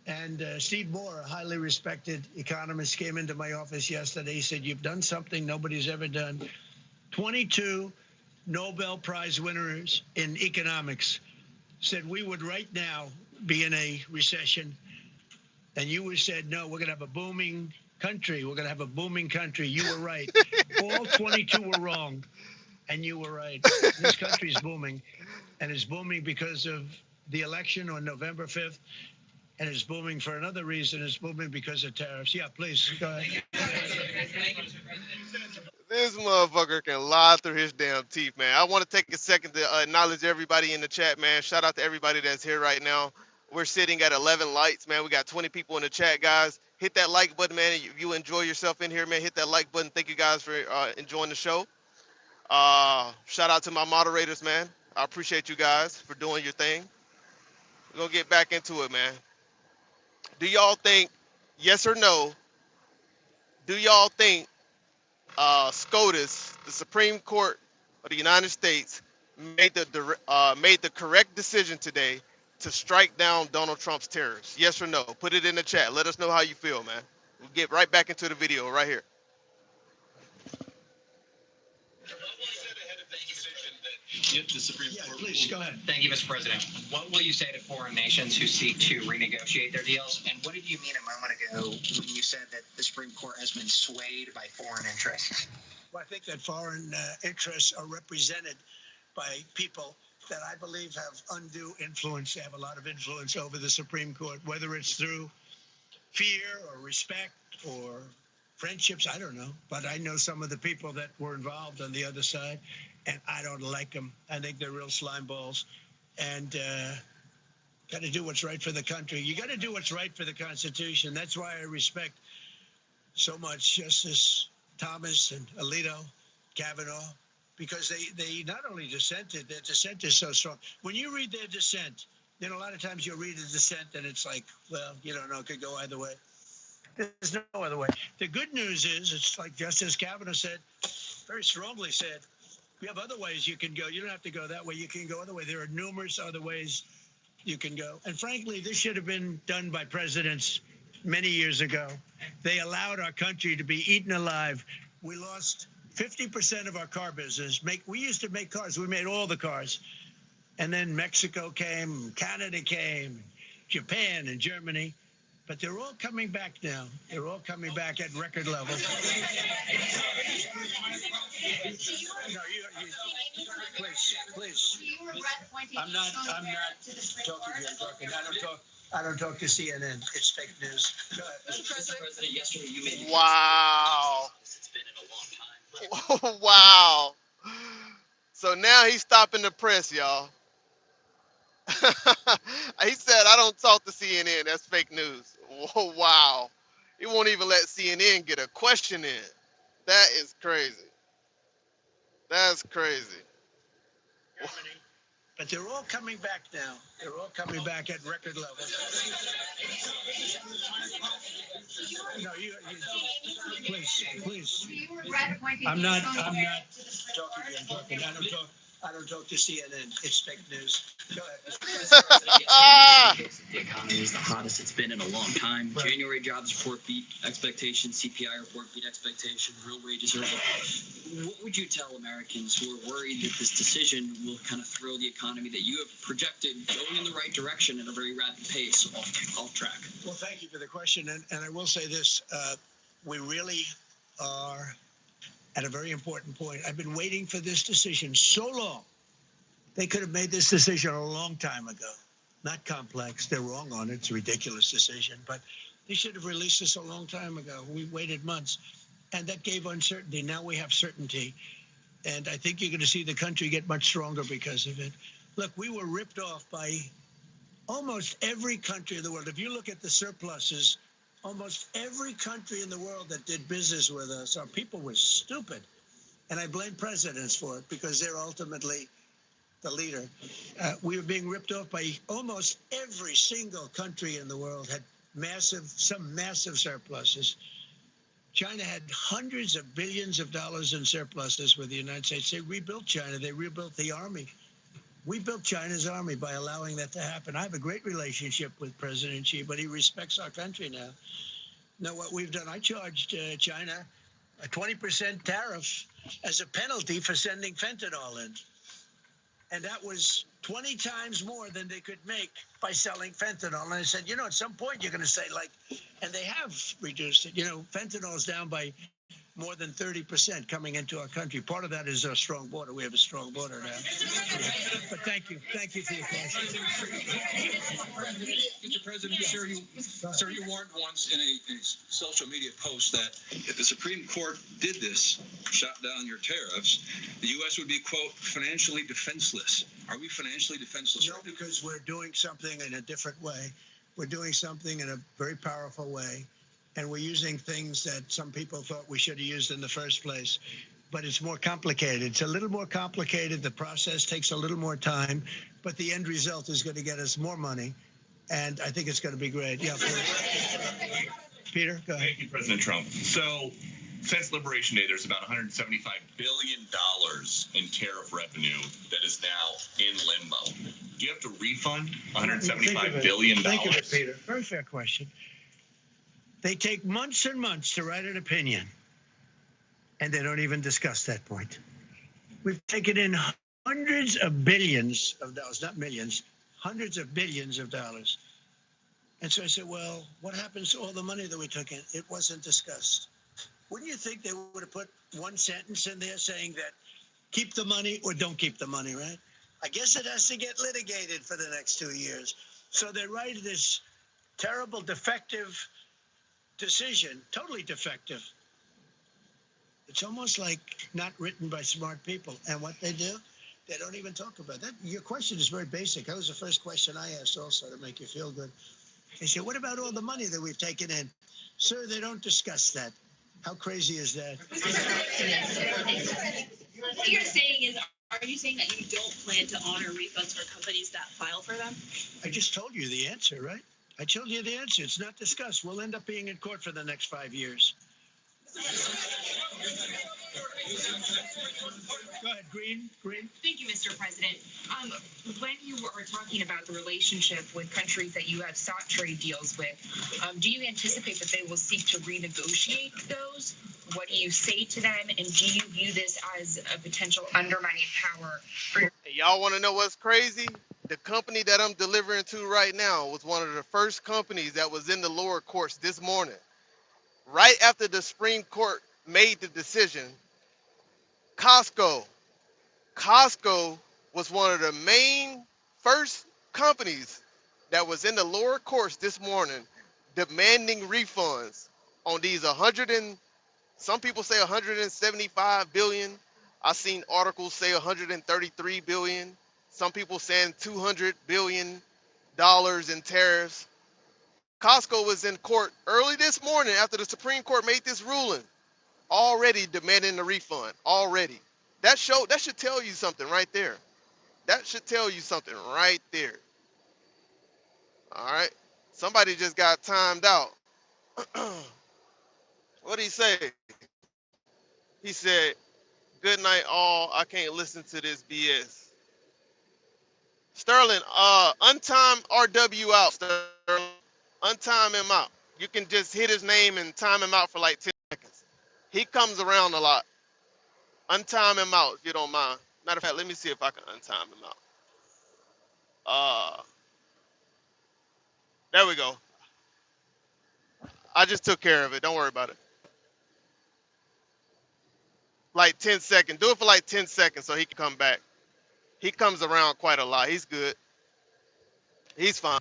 And Steve Moore, a highly respected economist, came into my office yesterday. He said, you've done something nobody's ever done. 22 Nobel Prize winners in economics said we would right now be in a recession. And you said, no, we're going to have a booming country. We're going to have a booming country. You were right. All 22 were wrong. And you were right. This country's booming. And it's booming because of the election on November 5th. And it's booming for another reason. It's booming because of tariffs. Yeah, please, go ahead. This motherfucker can lie through his damn teeth, man. I want to take a second to acknowledge everybody in the chat, man. Shout out to everybody that's here right now. We're sitting at 11 likes, man. We got 20 people in the chat, guys. Hit that like button, man. If you enjoy yourself in here, man, hit that like button. Thank you guys for enjoying the show. Shout out to my moderators, man. I appreciate you guys for doing your thing. We're going to get back into it, man. Do y'all think, yes or no, do y'all think SCOTUS, the Supreme Court of the United States, made the correct decision today to strike down Donald Trump's tariffs? Yes or no? Put it in the chat. Let us know how you feel, man. We'll get right back into the video right here. If the Supreme Court please go ahead. Thank you, Mr. President. What will you say to foreign nations who seek to renegotiate their deals? And what did you mean a moment ago when you said that the Supreme Court has been swayed by foreign interests? Well, I think that foreign interests are represented by people that I believe have undue influence. They have a lot of influence over the Supreme Court, whether it's through fear or respect or friendships, I don't know. But I know some of the people that were involved on the other side, and I don't like them. I think they're real slime balls. And got to do what's right for the country. You got to do what's right for the Constitution. That's why I respect so much Justice Thomas and Alito, Kavanaugh, because they not only dissented, their dissent is so strong. When you read their dissent, a lot of times you'll read a dissent and it's like, well, you don't know, it could go either way. There's no other way. The good news is, it's like Justice Kavanaugh said, very strongly said, you have other ways you can go. You don't have to go that way. You can go other way. There are numerous other ways you can go. And frankly, this should have been done by presidents many years ago. They allowed our country to be eaten alive. We lost 50% of our car business. We used to make cars. We made all the cars. And then Mexico came, Canada came, Japan and Germany, but they're all coming back now. They're all coming back at record levels. No, please. I'm not talking to you. I don't talk to CNN. It's fake news. Go ahead. Mr. President, yesterday you made Wow. it's been in a long time. Wow. So now he's stopping the press, y'all. He said, I don't talk to CNN. That's fake news. Whoa, wow. He won't even let CNN get a question in. That is crazy. That's crazy. Germany, but they're all coming back now. They're all coming back at record levels. No, please. I'm not talking to you. I don't talk to CNN. It's fake news. Go ahead. The economy is the hottest it's been in a long time. Right. January jobs report beat expectations. CPI report beat expectations. Real wages are up. What would you tell Americans who are worried that this decision will kind of throw the economy that you have projected going in the right direction at a very rapid pace off track? Well, thank you for the question. And I will say this. We really are at a very important point. I've been waiting for this decision so long. They could have made this decision a long time ago. Not complex. They're wrong on it. It's a ridiculous decision. But they should have released this a long time ago. We waited months. And that gave uncertainty. Now we have certainty. And I think you're going to see the country get much stronger because of it. Look, we were ripped off by almost every country in the world. If you look at the surpluses, almost every country in the world that did business with us, our people were stupid. And I blame presidents for it because they're ultimately the leader. We were being ripped off by almost every single country in the world had some massive surpluses. China had hundreds of billions of dollars in surpluses with the United States. They rebuilt China. They rebuilt the army. We built China's army by allowing that to happen. I have a great relationship with President Xi, but he respects our country now. Now, what we've done, I charged China a 20% tariff as a penalty for sending fentanyl in. And that was 20 times more than they could make by selling fentanyl. And I said, at some point you're going to say, and they have reduced it. Fentanyl is down by more than 30% coming into our country. Part of that is our strong border. We have a strong border now. But thank you. Thank you for your question. Mr. President, sir, you warned once in a social media post that if the Supreme Court did this, shot down your tariffs, the U.S. would be, quote, financially defenseless. Are we financially defenseless? No, because we're doing something in a different way. We're doing something in a very powerful way. And we're using things that some people thought we should have used in the first place. But it's more complicated. It's a little more complicated. The process takes a little more time. But the end result is going to get us more money. And I think it's going to be great. Yeah, please. Peter, go ahead. Thank you, President Trump. So since Liberation Day, there's about $175 billion in tariff revenue that is now in limbo. Do you have to refund $175 billion? Think of it, Peter. Very fair question. They take months and months to write an opinion, and they don't even discuss that point. We've taken in hundreds of billions of dollars, not millions, hundreds of billions of dollars. And so I said, well, what happens to all the money that we took in? It wasn't discussed. Wouldn't you think they would have put one sentence in there saying that keep the money or don't keep the money, right? I guess it has to get litigated for the next 2 years. So they write this terrible, defective decision, totally defective. It's almost like not written by smart people. And what they do, they don't even talk about that. Your question is very basic. That was the first question I asked also to make you feel good. They say, what about all the money that we've taken in? Sir, they don't discuss that. How crazy is that? What you're saying is, are you saying that you don't plan to honor refunds for companies that file for them? I just told you the answer, right? I told you the answer. It's not discussed. We'll end up being in court for the next 5 years. Go ahead, Green. Thank you, Mr. President. When you were talking about the relationship with countries that you have sought trade deals with, do you anticipate that they will seek to renegotiate those? What do you say to them? And do you view this as a potential undermining power? Hey, y'all want to know what's crazy? The company that I'm delivering to right now was one of the first companies that was in the lower courts this morning. Right after the Supreme Court made the decision, Costco, Costco was one of the main first companies that was in the lower courts this morning demanding refunds on these 100 and some people say 175 billion. I've seen articles say 133 billion. Some people saying 200 billion dollars in tariffs. Costco was in court early this morning after the Supreme Court made this ruling, already demanding the refund. Already. That should tell you something right there. That should tell you something right there. All right. Somebody just got timed out. What did he say? He said, "Good night, all. I can't listen to this BS." Sterling, untime RW out, Sterling. Untime him out. You can just hit his name and time him out for like 10 seconds. He comes around a lot. Untime him out if you don't mind. Matter of fact, let me see if I can untime him out. There we go. I just took care of it. Don't worry about it. Like 10 seconds. Do it for like 10 seconds so he can come back. He comes around quite a lot. He's good. He's fine.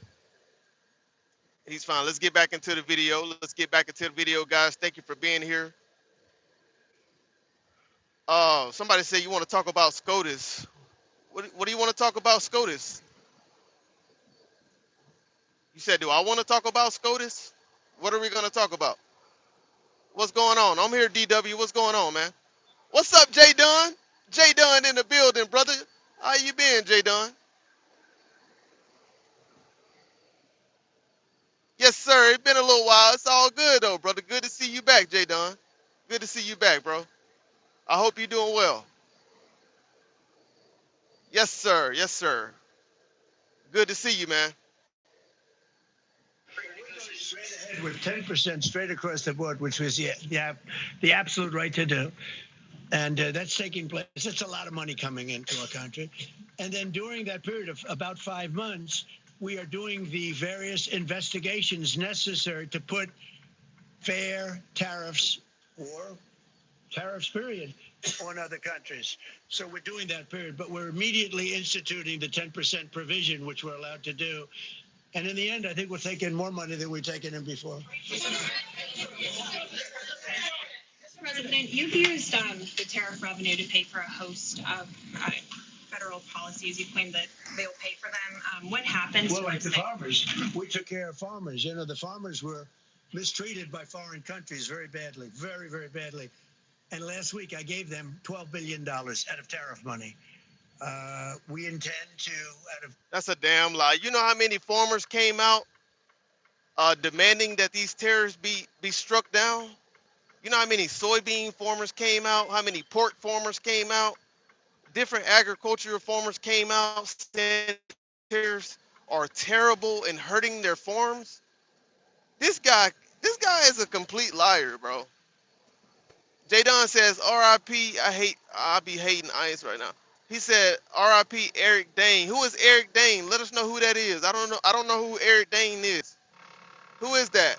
He's fine. Let's get back into the video. Let's get back into the video, guys. Thank you for being here. Somebody said you want to talk about SCOTUS. What do you want to talk about SCOTUS? You said, do I want to talk about SCOTUS? What are we going to talk about? What's going on? I'm here, DW. What's going on, man? What's up, J Dunn? J Dunn in the building, brother. How you been, J Dunn? Yes, sir. It's been a little while. It's all good, though, brother. Good to see you back, J Dunn. Good to see you back, bro. I hope you're doing well. Yes, sir. Yes, sir. Good to see you, man. With 10% straight across the board, which was the absolute right to do. And that's taking place. It's a lot of money coming into our country. And then during that period of about 5 months, we are doing the various investigations necessary to put fair tariffs or tariffs, period, on other countries. So we're doing that period, but we're immediately instituting the 10% provision, which we're allowed to do. And in the end, I think we're taking more money than we've taken in before. President, you've used the tariff revenue to pay for a host of federal policies. You claim that they'll pay for them. What happens? Well, like the farmers, we took care of farmers. You know, the farmers were mistreated by foreign countries very badly, very, very badly. And last week, I gave them $12 billion out of tariff money. We intend to, That's a damn lie. You know how many farmers came out demanding that these tariffs be struck down? You know how many soybean farmers came out? How many pork farmers came out? Different agricultural farmers came out saying tariffs are terrible and hurting their farms. This guy is a complete liar, bro. J Don says, R.I.P. I'll be hating ICE right now. He said, R.I.P. Eric Dane. Who is Eric Dane? Let us know who that is. I don't know who Eric Dane is. Who is that?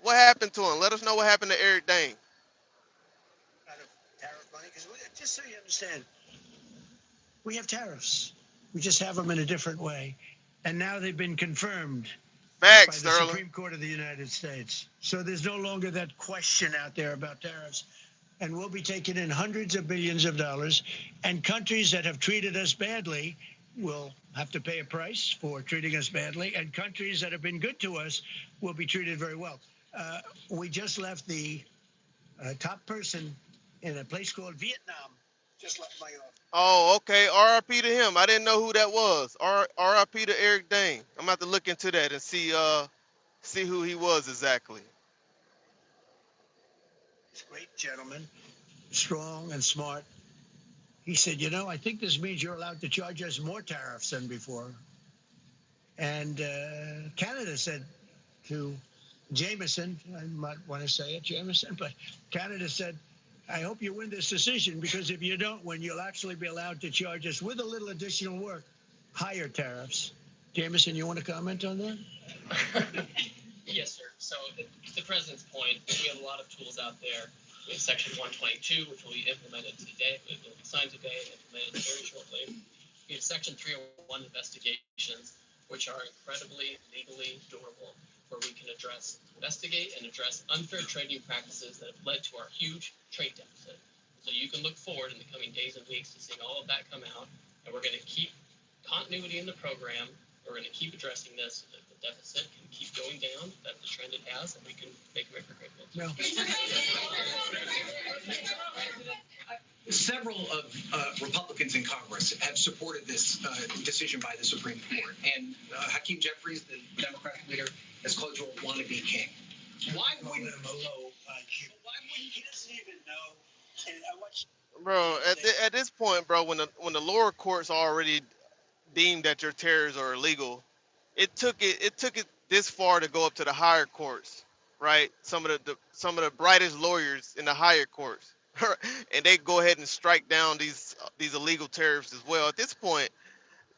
What happened to him? Let us know what happened to Eric Dane. out of tariff money, because just so you understand, we have tariffs. We just have them in a different way. And now they've been confirmed Facts, by the Sterling. Supreme Court of the United States. So there's no longer that question out there about tariffs. And we'll be taking in hundreds of billions of dollars. And countries that have treated us badly will have to pay a price for treating us badly. And countries that have been good to us will be treated very well. We just left the top person in a place called Vietnam. Just left my office. Oh, okay. R.I.P. to him. I didn't know who that was. R.I.P. to Eric Dane. I'm gonna have to look into that and see who he was exactly. This great gentleman, strong and smart. He said, you know, I think this means you're allowed to charge us more tariffs than before. And Canada said to Jameson, I might want to say it, Jameson, but Canada said, I hope you win this decision, because if you don't win, you'll actually be allowed to charge us with a little additional work higher tariffs. Jameson, you want to comment on that? Yes, sir. So, to the president's point, we have a lot of tools out there. We have Section 122, which will be implemented today. It will be signed today and implemented very shortly. We have Section 301 investigations, which are incredibly legally durable, where we can investigate and address unfair trading practices that have led to our huge trade deficit. So you can look forward in the coming days and weeks to seeing all of that come out, and we're going to keep continuity in the program. We're going to keep addressing this so that the deficit can keep going down. That's the trend it has, and we can make America great again. No. Several of Republicans in Congress have supported this decision by the Supreme Court, and Hakeem Jeffries, the Democratic leader, has called you a wannabe king. Why wouldn't him a low IQ? Why wouldn't he doesn't even know? And I watched. Bro, at this point, bro, when the lower courts already deemed that your tariffs are illegal, it took it this far to go up to the higher courts, right? Some of the brightest lawyers in the higher courts, and they go ahead and strike down these illegal tariffs as well. At this point,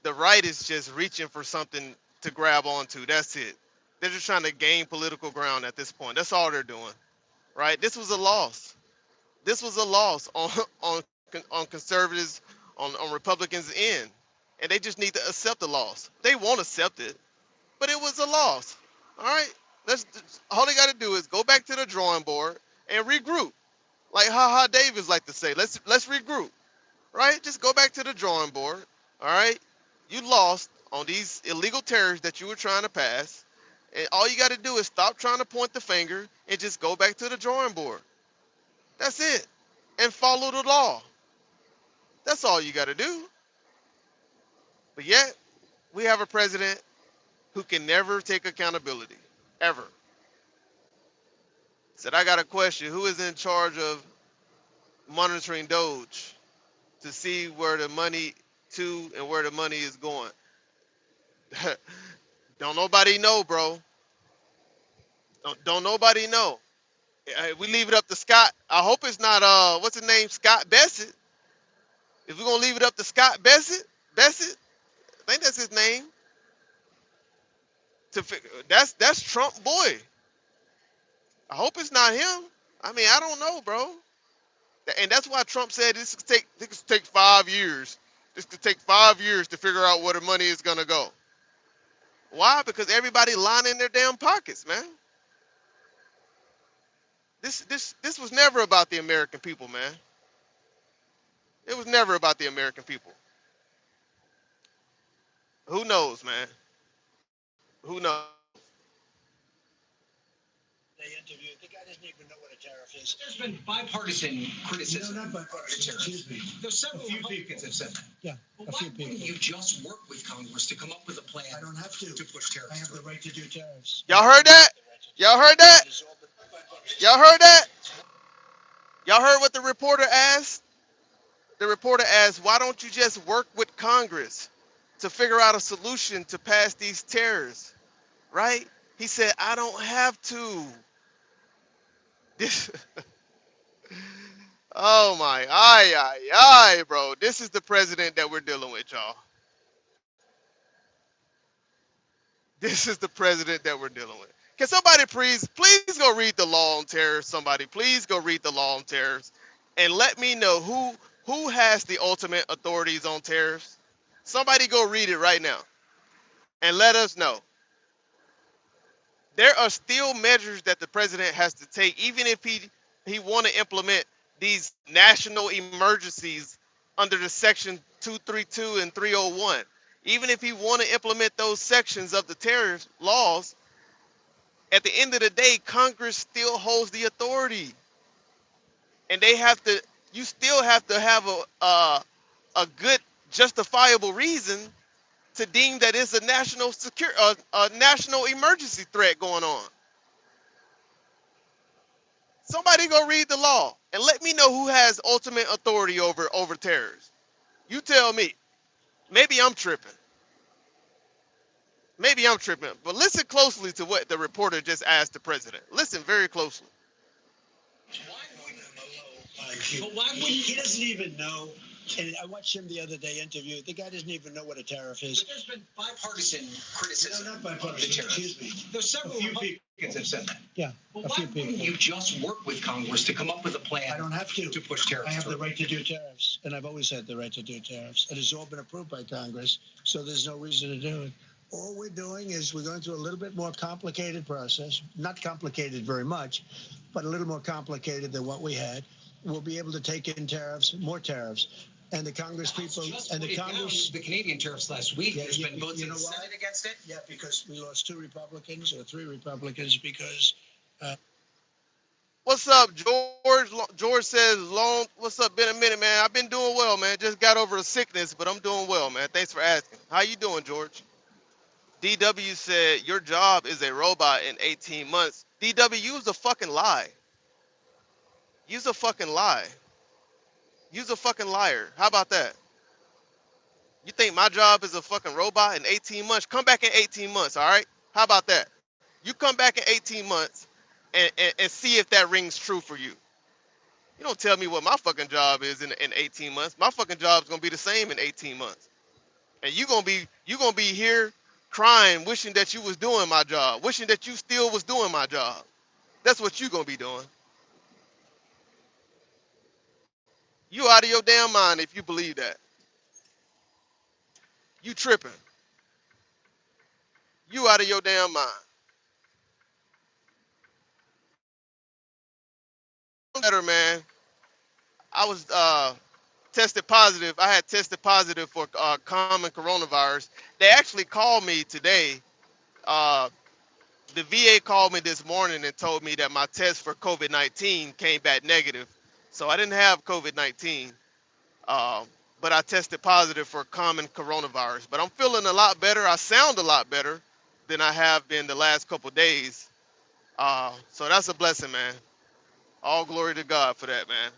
the right is just reaching for something to grab onto. That's it. They're just trying to gain political ground at this point. That's all they're doing, right? This was a loss. This was a loss on conservatives, on Republicans' end, and they just need to accept the loss. They won't accept it, but it was a loss. All right, all they got to do is go back to the drawing board and regroup. Like Ha Davis like to say, let's regroup. Right? Just go back to the drawing board. All right, you lost on these illegal tariffs that you were trying to pass, and all you got to do is stop trying to point the finger and just go back to the drawing board. That's it, and follow the law. That's all you got to do. But yet, we have a president who can never take accountability, ever. Said, I got a question. Who is in charge of monitoring Doge to see where the money to and where the money is going? Don't nobody know, bro. Don't nobody know. We leave it up to Scott. I hope it's not what's his name, Scott Bassett. If we're gonna leave it up to Scott Bassett, I think that's his name. That's Trump boy. I hope it's not him. I mean, I don't know, bro. And that's why Trump said this could take 5 years. This could take 5 years to figure out where the money is gonna go. Why? Because everybody lining their damn pockets, man. This was never about the American people, man. It was never about the American people. Who knows, man? Who knows? They interviewed. The guy doesn't even know what a tariff is. There's been bipartisan criticism. No, not bipartisan. Excuse me. There's several A few Republicans have said that. Yeah, Well, a why few wouldn't people. you just work with Congress to come up with a plan I don't have to push tariffs I have through? the right to do tariffs. Y'all heard that? Y'all heard that? Y'all heard that? Y'all heard what the reporter asked? The reporter asked, why don't you just work with Congress to figure out a solution to pass these tariffs? Right? He said, I don't have to. This, oh my, bro. This is the president that we're dealing with, y'all. This is the president that we're dealing with. Can somebody please go read the law on tariffs? Somebody, please go read the law on tariffs and let me know who has the ultimate authorities on tariffs. Somebody go read it right now and let us know. There are still measures that the president has to take, even if he want to implement these national emergencies under the section 232 and 301. Even if he want to implement those sections of the tariff laws, at the end of the day, Congress still holds the authority, and you still have to have a good justifiable reason to deem that it's a national emergency threat going on. Somebody go read the law and let me know who has ultimate authority over terrorists. You tell me. Maybe I'm tripping. But listen closely to what the reporter just asked the president. Listen very closely. But why wouldn't he doesn't even know And I watched him the other day interview. The guy doesn't even know what a tariff is. But there's been bipartisan criticism. No, not bipartisan. Excuse me. There's several A few Republicans have said that. Yeah, Well, a why few wouldn't people. you just work with Congress to come up with a plan? I don't have to. To push tariffs. I have the through? right to do tariffs, and I've always had the right to do tariffs. And it's all been approved by Congress, so there's no reason to do it. All we're doing is we're going through a little bit more complicated process. Not complicated very much, but a little more complicated than what we had. We'll be able to take in tariffs, more tariffs. And the Congress people, and the Congress, the Canadian tariffs last week. Yeah, There's you- been votes you in the know why? Senate against it. yeah, because we lost 2 Republicans or 3 Republicans because What's up, George? George says, "Long. What's up? Been a minute, man. I've been doing well, man. Just got over a sickness, but I'm doing well, man. Thanks for asking. How you doing, George?" DW said, "Your job is a robot in 18 months." DW, use a fucking lie. Use a fucking lie. Use a fucking liar. How about that? You think my job is a fucking robot in 18 months? Come back in 18 months, all right? How about that? You come back in 18 months and see if that rings true for you. You don't tell me what my fucking job is in 18 months. My fucking job's gonna be the same in 18 months. And you gonna be here crying, wishing that you was doing my job, wishing that you still was doing my job. That's what you gonna be doing. You out of your damn mind if you believe that. You tripping. You out of your damn mind. Better, man. I was tested positive. I had tested positive for common coronavirus. They actually called me today. Uh, the VA called me this morning and told me that my test for COVID-19 came back negative. So I didn't have COVID-19, uh, but I tested positive for common coronavirus. But I'm feeling a lot better. I sound a lot better than I have been the last couple days. So that's a blessing, man. All glory to God for that, man.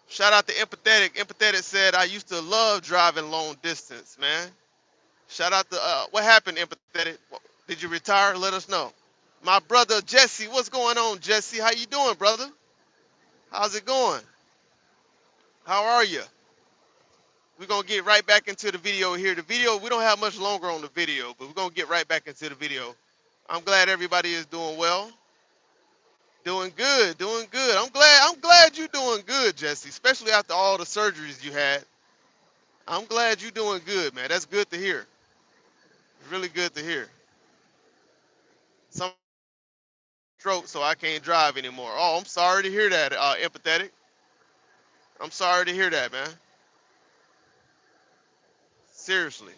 Shout out to Empathetic. Empathetic said, "I used to love driving long distance, man." Shout out to, what happened, Empathetic? Did you retire? Let us know. My brother Jesse, what's going on, Jesse? How you doing, brother? How's it going? How are you? We're going to get right back into the video here. The video, we don't have much longer on the video, but we're going to get right back into the video. I'm glad everybody is doing well. Doing good, doing good. I'm glad you're doing good, Jesse, especially after all the surgeries you had. I'm glad you're doing good, man. That's good to hear. It's really good to hear. Some stroke, so I can't drive anymore. Oh, I'm sorry to hear that, Empathetic. I'm sorry to hear that, man. Seriously.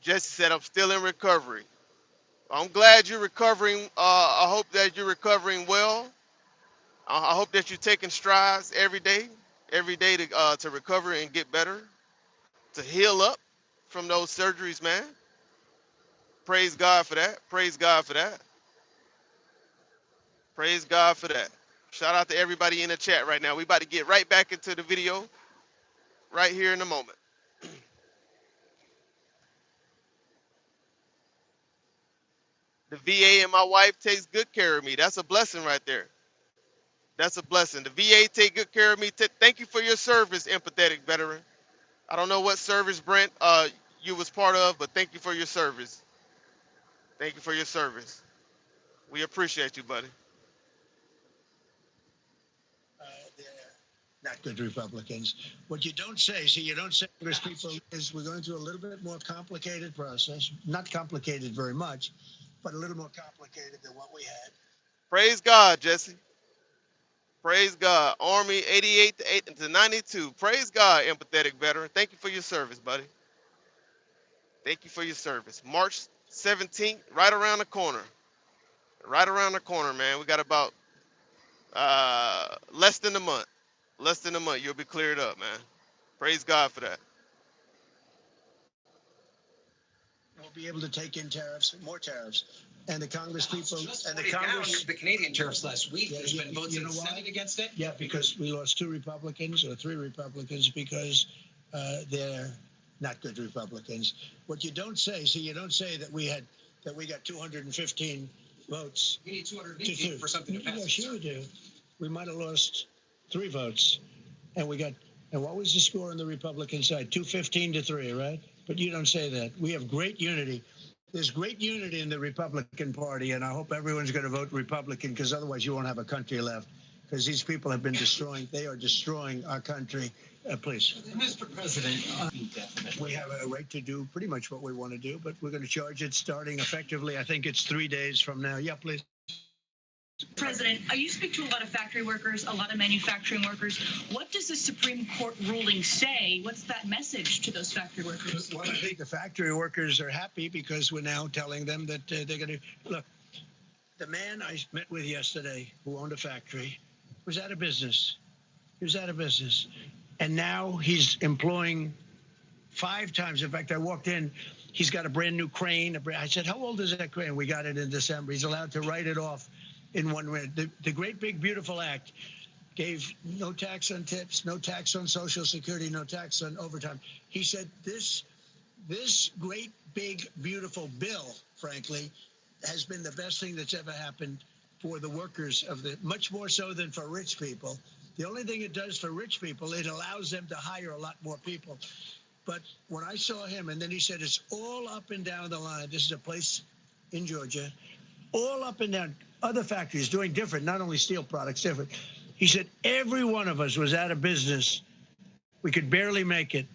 Jesse said, "I'm still in recovery." I'm glad you're recovering. I hope that you're recovering well. I hope that you're taking strides every day to recover and get better, to heal up from those surgeries, man. Praise God for that. Praise God for that. Praise God for that. Shout out to everybody in the chat right now. We about to get right back into the video right here in a moment. The VA and my wife takes good care of me. That's a blessing right there. That's a blessing. The VA take good care of me. Thank you for your service, empathetic veteran. I don't know what service, Brent, you was part of, but thank you for your service. Thank you for your service. We appreciate you, buddy. they're not good Republicans. What you don't say, see, you don't say, Congress people, is we're going through a little bit more complicated process. Not complicated very much, but a little more complicated than what we had. Praise God, Jesse. Praise God. Army 88 to 8 to 92. Praise God, empathetic veteran. Thank you for your service, buddy. Thank you for your service. March 17th, right around the corner. Right around the corner, man. We got about less than a month. Less than a month. You'll be cleared up, man. Praise God for that. We'll be able to take in tariffs, more tariffs. And the Congress people, and the Voted down Congress, the Canadian tariffs last week. Yeah, There's been votes you in the know why? Senate against it. yeah, because we lost 2 Republicans or 3 Republicans because they're not good Republicans. What you don't say, see, you don't say that we got 215 votes. You need 218 for something to pass. Yeah, sure we do. We might have lost 3 votes. And what was the score on the Republican side? 215-3, right? But you don't say that. We have great unity. There's great unity in the Republican Party, and I hope everyone's going to vote Republican, because otherwise you won't have a country left. Because these people have been they are destroying our country. Please. Mr. President, We have a right to do pretty much what we want to do, but we're going to charge it starting effectively. I think it's 3 days from now. Yeah, please. President, you speak to a lot of factory workers, a lot of manufacturing workers. What does the Supreme Court ruling say? What's that message to those factory workers? Well, I think the factory workers are happy because we're now telling them that they're going to look. The man I met with yesterday, who owned a factory, was out of business. He was out of business, and now he's employing 5 times. In fact, I walked in. He's got a brand new crane. I said, "How old is that crane?" We got it in December. He's allowed to write it off in 1 minute. The great big beautiful act gave no tax on tips, no tax on Social Security, no tax on overtime. He said this great big beautiful bill, frankly, has been the best thing that's ever happened for the workers much more so than for rich people. The only thing it does for rich people, it allows them to hire a lot more people. But when I saw him, and then he said, it's all up and down the line. This is a place in Georgia, all up and down. Other factories doing different, not only steel products, different. He said, every one of us was out of business. We could barely make it.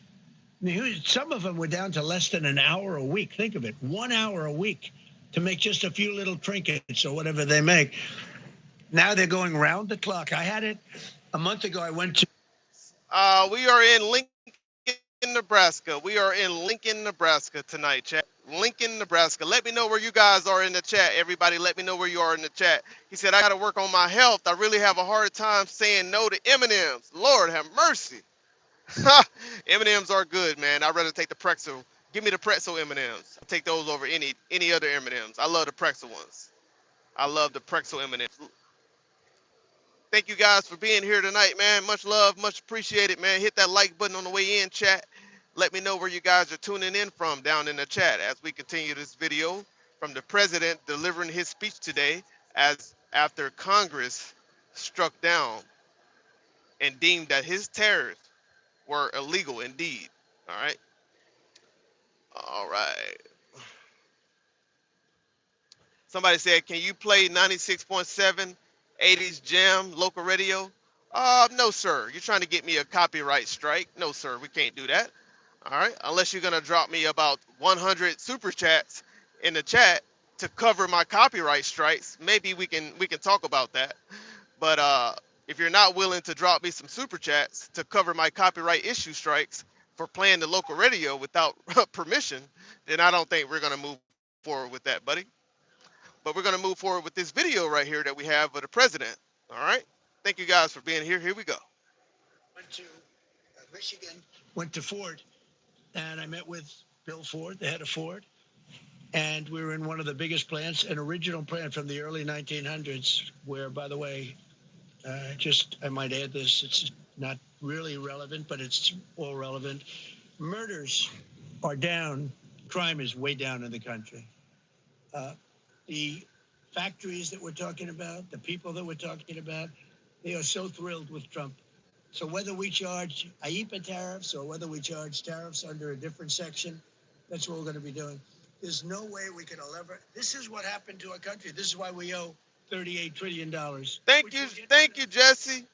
Some of them were down to less than an hour a week. Think of it, 1 hour a week to make just a few little trinkets or whatever they make. Now they're going round the clock. I had it a month ago. I went to. We are in Lincoln, Nebraska. We are in Lincoln, Nebraska tonight, chat. Lincoln, Nebraska. Let me know where you guys are in the chat. Everybody, let me know where you are in the chat. He said, I got to work on my health. I really have a hard time saying no to M&Ms. Lord have mercy. M&Ms are good, man. I'd rather take the pretzel. Give me the pretzel M&Ms. I'll take those over any other M&Ms. I love the pretzel ones. I love the pretzel M&Ms. Thank you guys for being here tonight, man. Much love, much appreciated, man. Hit that like button on the way in, chat. Let me know where you guys are tuning in from down in the chat as we continue this video from the president delivering his speech today as after Congress struck down and deemed that his tariffs were illegal indeed. All right. All right. Somebody said, can you play 96.7 80s Jam local radio? No, sir. You're trying to get me a copyright strike. No, sir. We can't do that. All right. Unless you're going to drop me about 100 super chats in the chat to cover my copyright strikes, maybe we can talk about that. But if you're not willing to drop me some super chats to cover my copyright issue strikes for playing the local radio without permission, then I don't think we're going to move forward with that, buddy. But we're going to move forward with this video right here that we have of the president. All right. Thank you guys for being here. Here we go. Went to Michigan, went to Ford, and I met with Bill Ford, the head of Ford. And we were in one of the biggest plants, an original plant from the early 1900s, where, by the way, I might add this, it's not really relevant, but it's all relevant. Murders are down. Crime is way down in the country. The factories that we're talking about, the people that we're talking about, they are so thrilled with Trump. So whether we charge IEPA tariffs or whether we charge tariffs under a different section, that's what we're going to be doing. There's no way we can ever. This is what happened to our country. This is why we owe $38 trillion. Thank you, Jesse.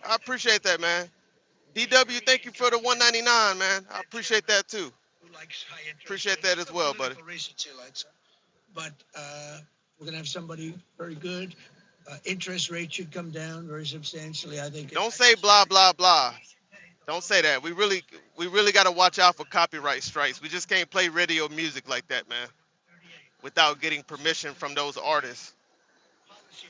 I appreciate that, man. DW, thank you for the $1.99, man. I appreciate that too. Appreciate that as well, buddy. But we're going to have somebody very good. Interest rates should come down very substantially, I think. Don't say blah, blah, blah. Don't say that. We really got to watch out for copyright strikes. We just can't play radio music like that, man, without getting permission from those artists.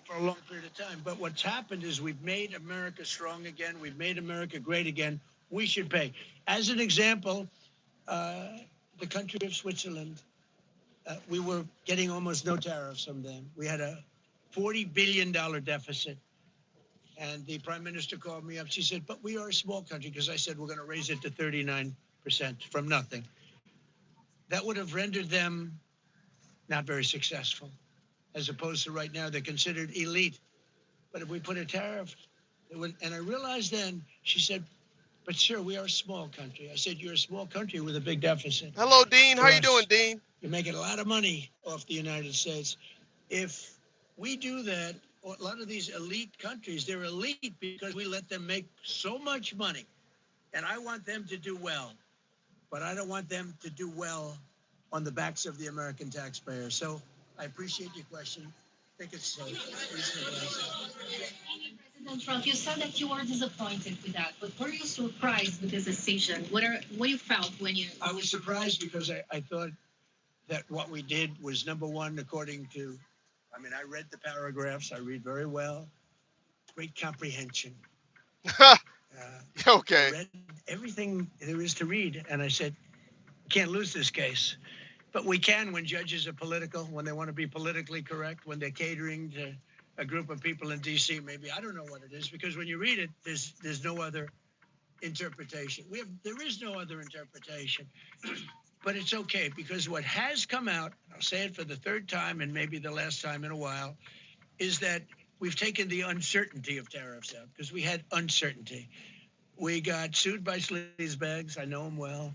For a long period of time. But what's happened is we've made America strong again. We've made America great again. We should pay. As an example, the country of Switzerland, we were getting almost no tariffs from them. We had a $40 billion deficit. And the prime minister called me up. She said, but we are a small country, because I said we're going to raise it to 39% from nothing. That would have rendered them not very successful, as opposed to right now, they're considered elite. But if we put a tariff, And I realized then, she said, but sir, we are a small country. I said, you're a small country with a big deficit. Hello, Dean. How For you doing, us, Dean? you're making a lot of money off the United States. If we do that, a lot of these elite countries, they're elite because we let them make so much money. And I want them to do well, but I don't want them to do well on the backs of the American taxpayer. So I appreciate your question. I think it's reasonable. President Trump, you said that you were disappointed with that, but were you surprised with this decision? What you felt when you? I was surprised because I thought that what we did was number one, according to, I mean, I read the paragraphs. I read very well. Great comprehension. Okay. I read everything there is to read, and I said, can't lose this case. But we can when judges are political, when they want to be politically correct, when they're catering to a group of people in D.C. Maybe I don't know what it is, because when you read it, there's no other interpretation. There is no other interpretation. But it's okay, because what has come out, I'll say it for the third time and maybe the last time in a while, is that we've taken the uncertainty of tariffs out, because we had uncertainty. We got sued by sleazebags. I know them well.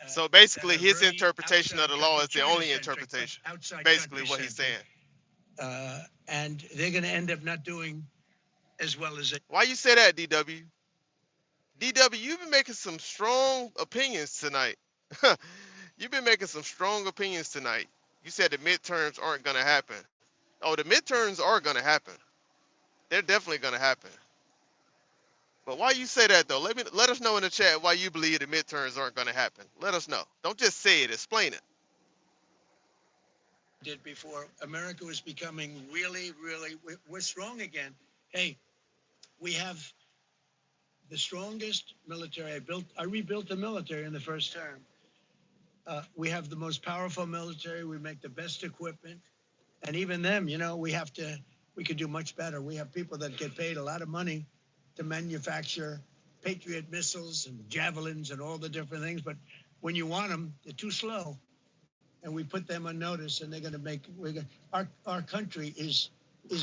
So basically, his interpretation of the law is the only interpretation. Basically, what he's saying. And they're going to end up not doing as well as they. Why you say that, DW? DW, you've been making some strong opinions tonight. You've been making some strong opinions tonight. You said the midterms aren't going to happen. Oh, the midterms are going to happen. They're definitely going to happen. But why you say that, though? Let us know in the chat why you believe the midterms aren't going to happen. Let us know. Don't just say it. Explain it. Did before. America was becoming really, we're strong again. Hey, we have the strongest military. I rebuilt the military in the first term. We have the most powerful military. We make the best equipment. And even them, we could do much better. We have people that get paid a lot of money to manufacture Patriot missiles and javelins and all the different things. But when you want them, they're too slow. And we put them on notice, and they're going to make. Our country is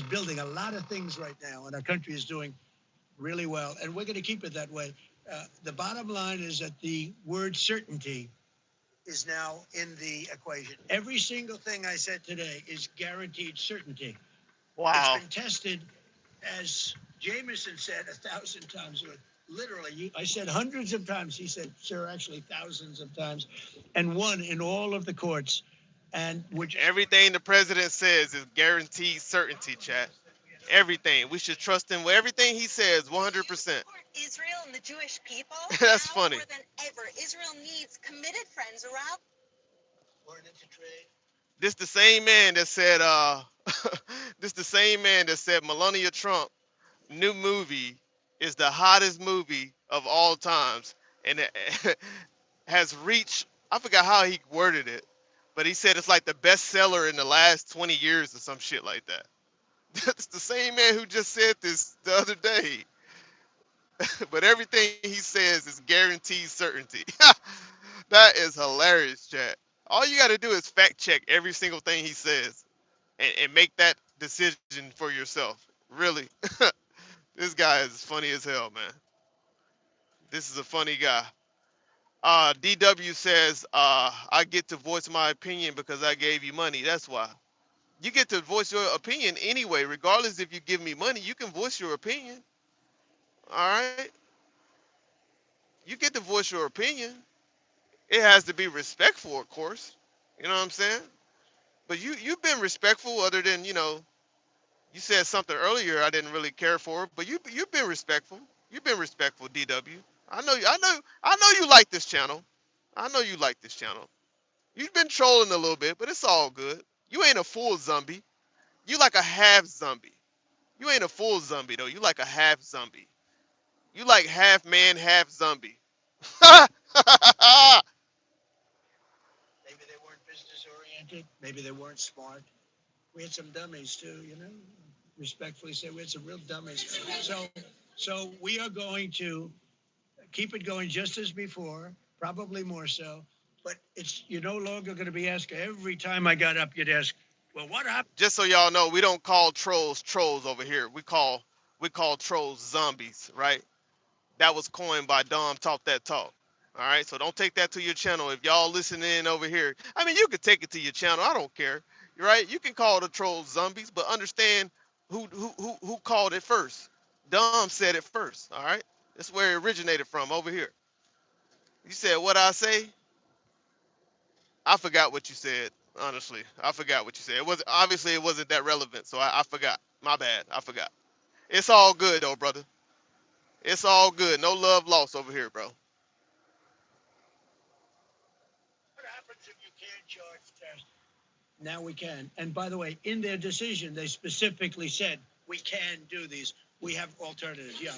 building a lot of things right now, and our country is doing really well, and we're going to keep it that way. The bottom line is that the word certainty is now in the equation. Every single thing I said today is guaranteed certainty. Wow. It's been tested, as Jameson said 1,000 times. Literally, I said hundreds of times. He said, sir, actually thousands of times, and won in all of the courts. And which everything the president says is guaranteed certainty, chat. Everything. We should trust him with everything he says, 100%. Israel and the Jewish people. That's now funny. More than ever, Israel needs committed friends around. This the same man that said, this the same man that said Melania Trump new movie is the hottest movie of all times, and it has reached, I forgot how he worded it, but he said it's like the best seller in the last 20 years or some shit like that. That's the same man who just said this the other day. But everything he says is guaranteed certainty. That is hilarious, chat. All you got to do is fact check every single thing he says and make that decision for yourself. Really. This guy is funny as hell, man. This is a funny guy. DW says, I get to voice my opinion because I gave you money. That's why. You get to voice your opinion anyway, regardless if you give me money, you can voice your opinion. All right? You get to voice your opinion. It has to be respectful, of course. You know what I'm saying? But you've been respectful other than, you said something earlier I didn't really care for, but you've been respectful. You've been respectful, DW. I know you like this channel. I know you like this channel. You've been trolling a little bit, but it's all good. You ain't a full zombie. You like a half zombie. You ain't a full zombie though. You like a half zombie. You like half man, half zombie. maybe they weren't business oriented. Maybe they weren't smart. We had some dummies too, respectfully say we had some real dummies. So we are going to keep it going just as before, probably more so. But you're no longer going to be asked every time I got up, you'd ask, well, what happened? Just so y'all know, we don't call trolls over here. We call We call trolls zombies, right? That was coined by Dom Talk That Talk. All right, so don't take that to your channel. If y'all listening over here, I mean, you can take it to your channel. I don't care, right? You can call the trolls zombies, but understand who called it first. Dom said it first. All right, that's where it originated from over here. You said what I say? I forgot what you said. Honestly, I forgot what you said. It was obviously it wasn't that relevant, so I forgot. My bad. I forgot. It's all good though, brother. It's all good. No love lost over here, bro. What happens if you can't charge tariffs? Now we can. And by the way, in their decision, they specifically said we can do these. We have alternatives. Yeah.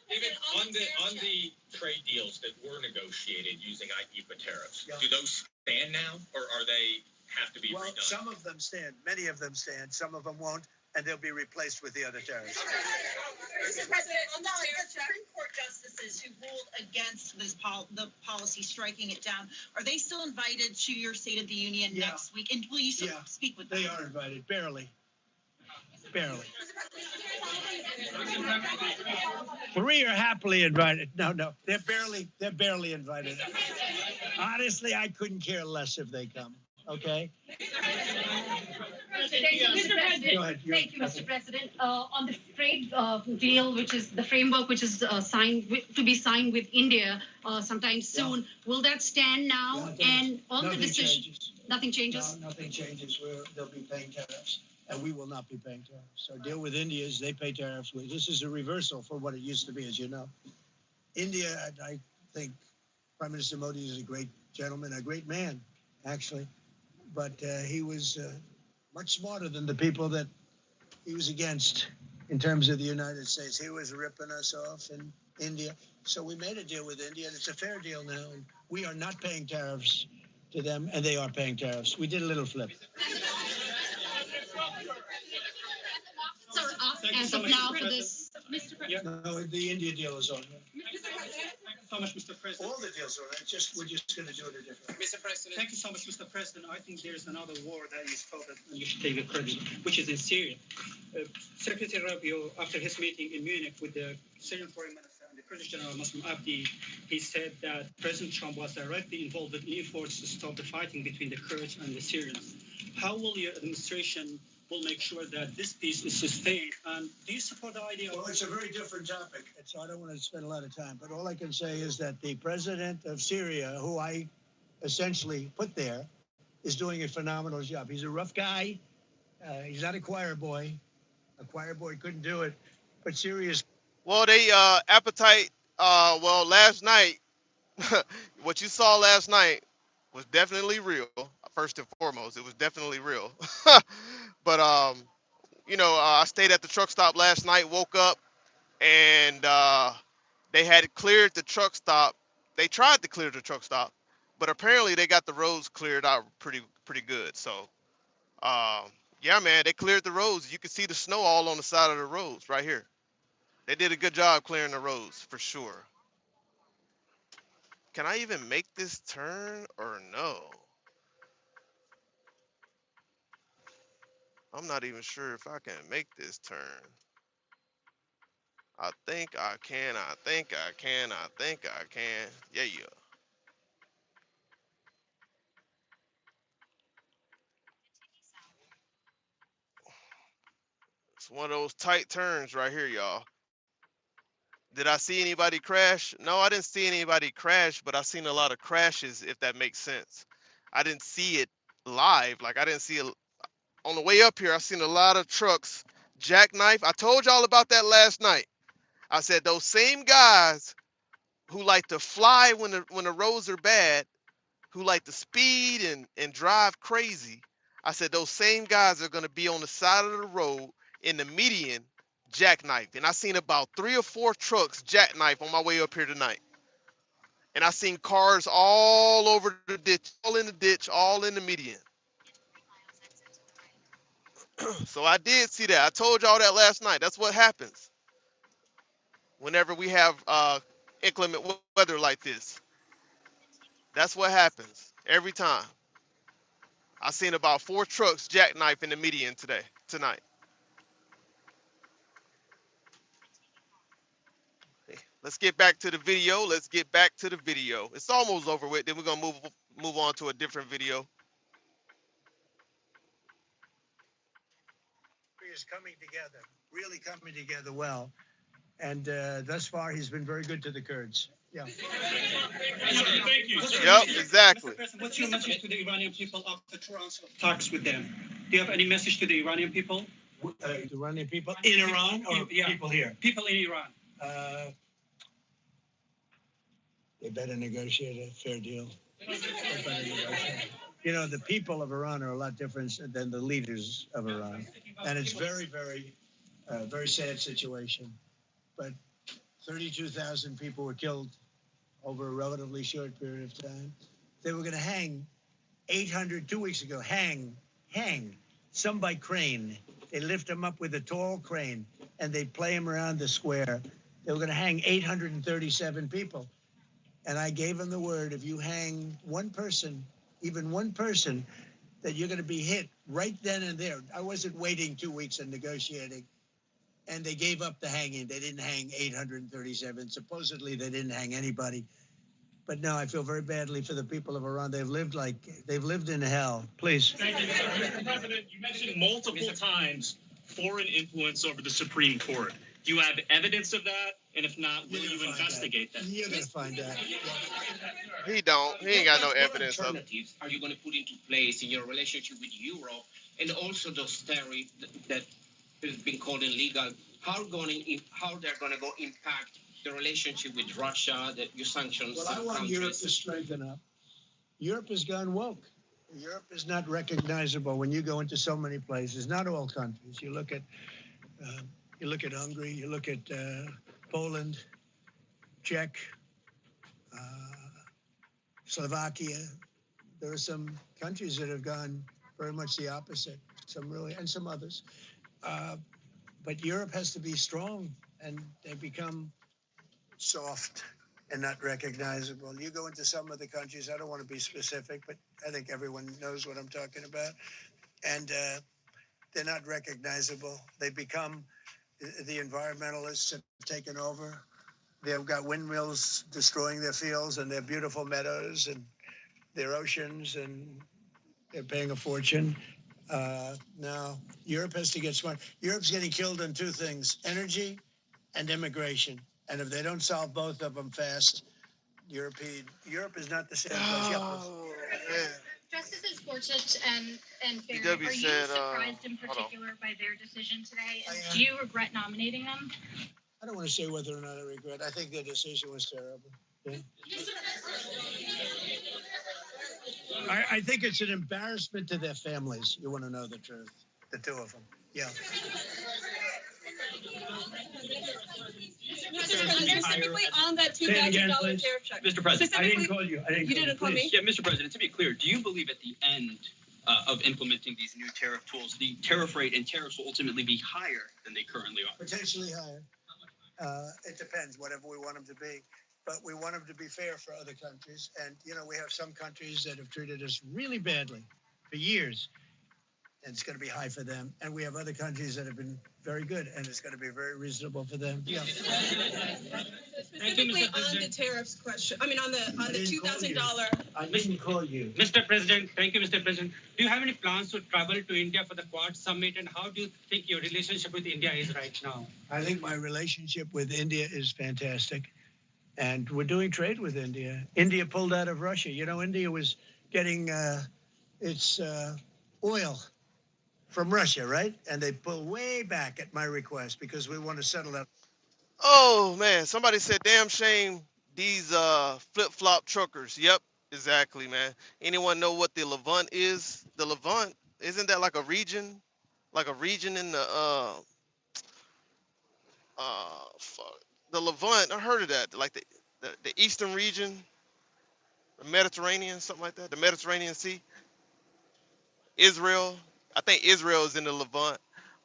Even on the trade deals that were negotiated using IEEPA tariffs, Yeah. do those stand now, or are they have to be Well, redone? some of them stand. Many of them stand. Some of them won't, and they'll be replaced with the other tariffs. Mr. President, on the Supreme Court justices who ruled against this the policy, striking it down, are they still invited to your State of the Union Yeah. next week? And will you Yeah. speak with them? They are invited, barely. Barely. 3 are happily invited. No, they're barely invited. Honestly, I couldn't care less if they come. Okay. Mr. President, Go ahead. thank you, Mr. President. On the trade deal, which is the framework, which is to be signed with India sometime soon, will that stand now? And on the decision, nothing changes. No, nothing changes. They'll be paying tariffs, and we will not be paying tariffs. Our deal with India is they pay tariffs. This is a reversal from what it used to be, as you know. India, I think Prime Minister Modi is a great gentleman, a great man, actually, but he was much smarter than the people that he was against in terms of the United States. He was ripping us off in India. So we made a deal with India, and it's a fair deal now. And we are not paying tariffs to them, and they are paying tariffs. We did a little flip. So as of now for this, Mr. President. No, the India deal is on. So much, Mr. President. All the deals are on. We're just going to do it different. Mr. President. Thank you so much, Mr. President. I think there's another war that is fought and you should take the credit, which is in Syria. Secretary Rubio, after his meeting in Munich with the Syrian Foreign Minister and the Kurdish General Muslim Abdi, he said that President Trump was directly involved with efforts to stop the fighting between the Kurds and the Syrians. How will your administration will make sure that this peace is sustained? And do you support the idea? Well, it's a very different topic, so I don't want to spend a lot of time. But all I can say is that the president of Syria, who I essentially put there, is doing a phenomenal job. He's a rough guy. He's not a choir boy. A choir boy couldn't do it. But Syria's. Well, they appetite. Well, last night, what you saw last night was definitely real. First and foremost, it was definitely real. But I stayed at the truck stop last night. Woke up and they had cleared the truck stop. They tried to clear the truck stop, but apparently they got the roads cleared out pretty good. So, yeah, man, they cleared the roads. You can see the snow all on the side of the roads right here. They did a good job clearing the roads for sure. Can I even make this turn or no? I'm not even sure if I can make this turn. I think I can. I think I can. I think I can. Yeah, yeah. It's one of those tight turns right here, y'all. Did I see anybody crash? No, I didn't see anybody crash, but I seen a lot of crashes, if that makes sense. I didn't see it live. Like, I didn't see it on the way up here. I seen a lot of trucks jackknife. I told y'all about that last night. I said those same guys who like to fly when the roads are bad, who like to speed and drive crazy. I said those same guys are gonna be on the side of the road in the median jackknife. And I seen about 3 or 4 trucks jackknife on my way up here tonight. And I seen cars all over the ditch, all in the ditch, all in the median. So I did see that. I told y'all that last night. That's what happens whenever we have inclement weather like this. That's what happens every time. I seen about 4 trucks jackknife in the median tonight. Let's get back to the video. Let's get back to the video. It's almost over with. Then we're gonna move on to a different video. Is coming together, really coming together well. And thus far, he's been very good to the Kurds. Yeah. Thank you. Yep, exactly. Mr. President, what's your message to the Iranian people after Trump's talks with them? Do you have any message to the Iranian people? The Iranian people in Iran or people here? People in Iran. They better negotiate a fair deal. You know, the people of Iran are a lot different than the leaders of Iran. And it's very, very sad situation. But 32,000 people were killed over a relatively short period of time. They were going to hang 800, 2 weeks ago, hang, some by crane. They lift them up with a tall crane and they play them around the square. They were going to hang 837 people. And I gave them the word, if you hang one person, even one person, that you're going to be hit right then and there. I wasn't waiting 2 weeks and negotiating. And they gave up the hanging. They didn't hang 837. Supposedly, they didn't hang anybody. But no, I feel very badly for the people of Iran. They've lived in hell. Please. Thank you. Mr. President, you mentioned multiple times foreign influence over the Supreme Court. Do you have evidence of that? And if not, will you investigate that? You're going to find out. He don't. He ain't got no What evidence of it. alternatives are you going to put into place in your relationship with Europe and also those tariffs that has been called illegal? How they're going to go impact the relationship with Russia, your sanctions? Well, I want Europe to strengthen up. Europe has gone woke. Europe is not recognizable when you go into so many places. Not all countries. You look at Hungary. You look at Poland, Czech, Slovakia. There are some countries that have gone very much the opposite. Some really, and some others. But Europe has to be strong, and they become soft and not recognizable. You go into some of the countries, I don't want to be specific, but I think everyone knows what I'm talking about. And they're not recognizable. They become, the environmentalists have taken over. They've got windmills destroying their fields and their beautiful meadows and their oceans, and they're paying a fortune. Now, Europe has to get smart. Europe's getting killed on two things, energy and immigration. And if they don't solve both of them fast, Europe is not the same place. Oh, man. Justices Gorsuch and Barrett, DW are you said, surprised in hold on. particular by their decision today? And do you regret nominating them? I don't want to say whether or not I regret. I think their decision was terrible. Yeah. I think it's an embarrassment to their families. You want to know the truth. The two of them. Yeah. Specifically on that $2,000 tariff check. Mr. President, I didn't call you. You didn't call me? Yeah, Mr. President, to be clear, do you believe at the end of implementing these new tariff tools, the tariff rate and tariffs will ultimately be higher than they currently are? Potentially higher. It depends, whatever we want them to be. But we want them to be fair for other countries. And, you know, we have some countries that have treated us really badly for years. And it's going to be high for them. And we have other countries that have been very good, and it's going to be very reasonable for them. Yeah. Specifically on the tariffs question, on the $2,000. I didn't call you. Mr. President, thank you, Mr. President. Do you have any plans to travel to India for the Quad Summit, and how do you think your relationship with India is right now? I think my relationship with India is fantastic. And we're doing trade with India. India pulled out of Russia. You know, India was getting its oil from Russia, right? And they pulled way back at my request because we want to settle that. Oh man, somebody said, "Damn shame these flip-flop truckers." Yep, exactly, man. Anyone know what the Levant is? The Levant, isn't that like a region? Like a region in the fuck. The Levant, I heard of that. Like the eastern region, the Mediterranean, something like that. The Mediterranean Sea. Israel. I think Israel is in the Levant.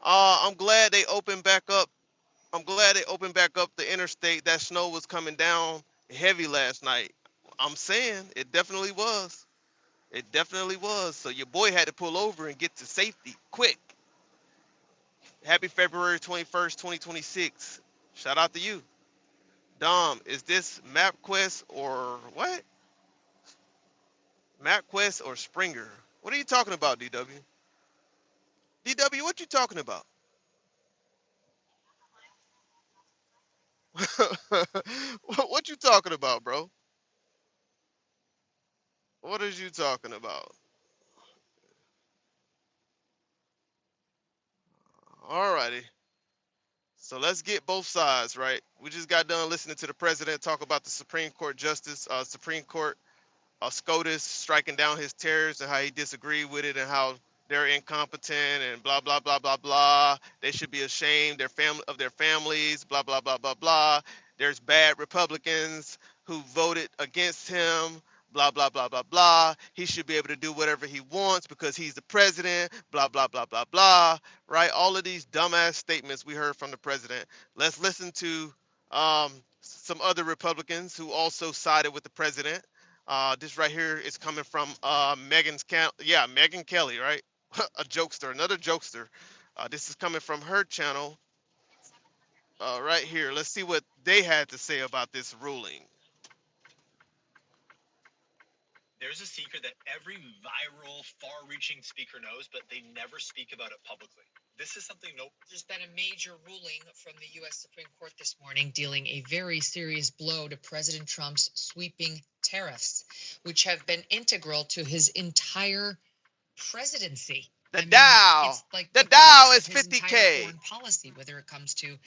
I'm glad they opened back up. I'm glad they opened back up the interstate. That snow was coming down heavy last night. I'm saying it definitely was. It definitely was. So your boy had to pull over and get to safety quick. Happy February 21st, 2026. Shout out to you. Dom, is this MapQuest or what? MapQuest or Springer? What are you talking about, DW? DW, what you talking about? What you talking about, bro? What is you talking about? Alrighty. So let's get both sides, right? We just got done listening to the president talk about the Supreme Court justice, Supreme Court SCOTUS striking down his tariffs and how he disagreed with it and how they're incompetent and blah blah blah blah blah. They should be ashamed their families. Blah blah blah blah blah. There's bad Republicans who voted against him. Blah blah blah blah blah. He should be able to do whatever he wants because he's the president. Blah blah blah blah blah. Right? All of these dumbass statements we heard from the president. Let's listen to some other Republicans who also sided with the president. This right here is coming from Megan Kelly, right? A jokester, another jokester. This is coming from her channel right here. Let's see what they had to say about this ruling. There's a secret that every viral, far-reaching speaker knows, but they never speak about it publicly. This is something There's been a major ruling from the U.S. Supreme Court this morning dealing a very serious blow to President Trump's sweeping tariffs, which have been integral to his entire presidency. The Dow is 50K. Foreign policy, whether it comes to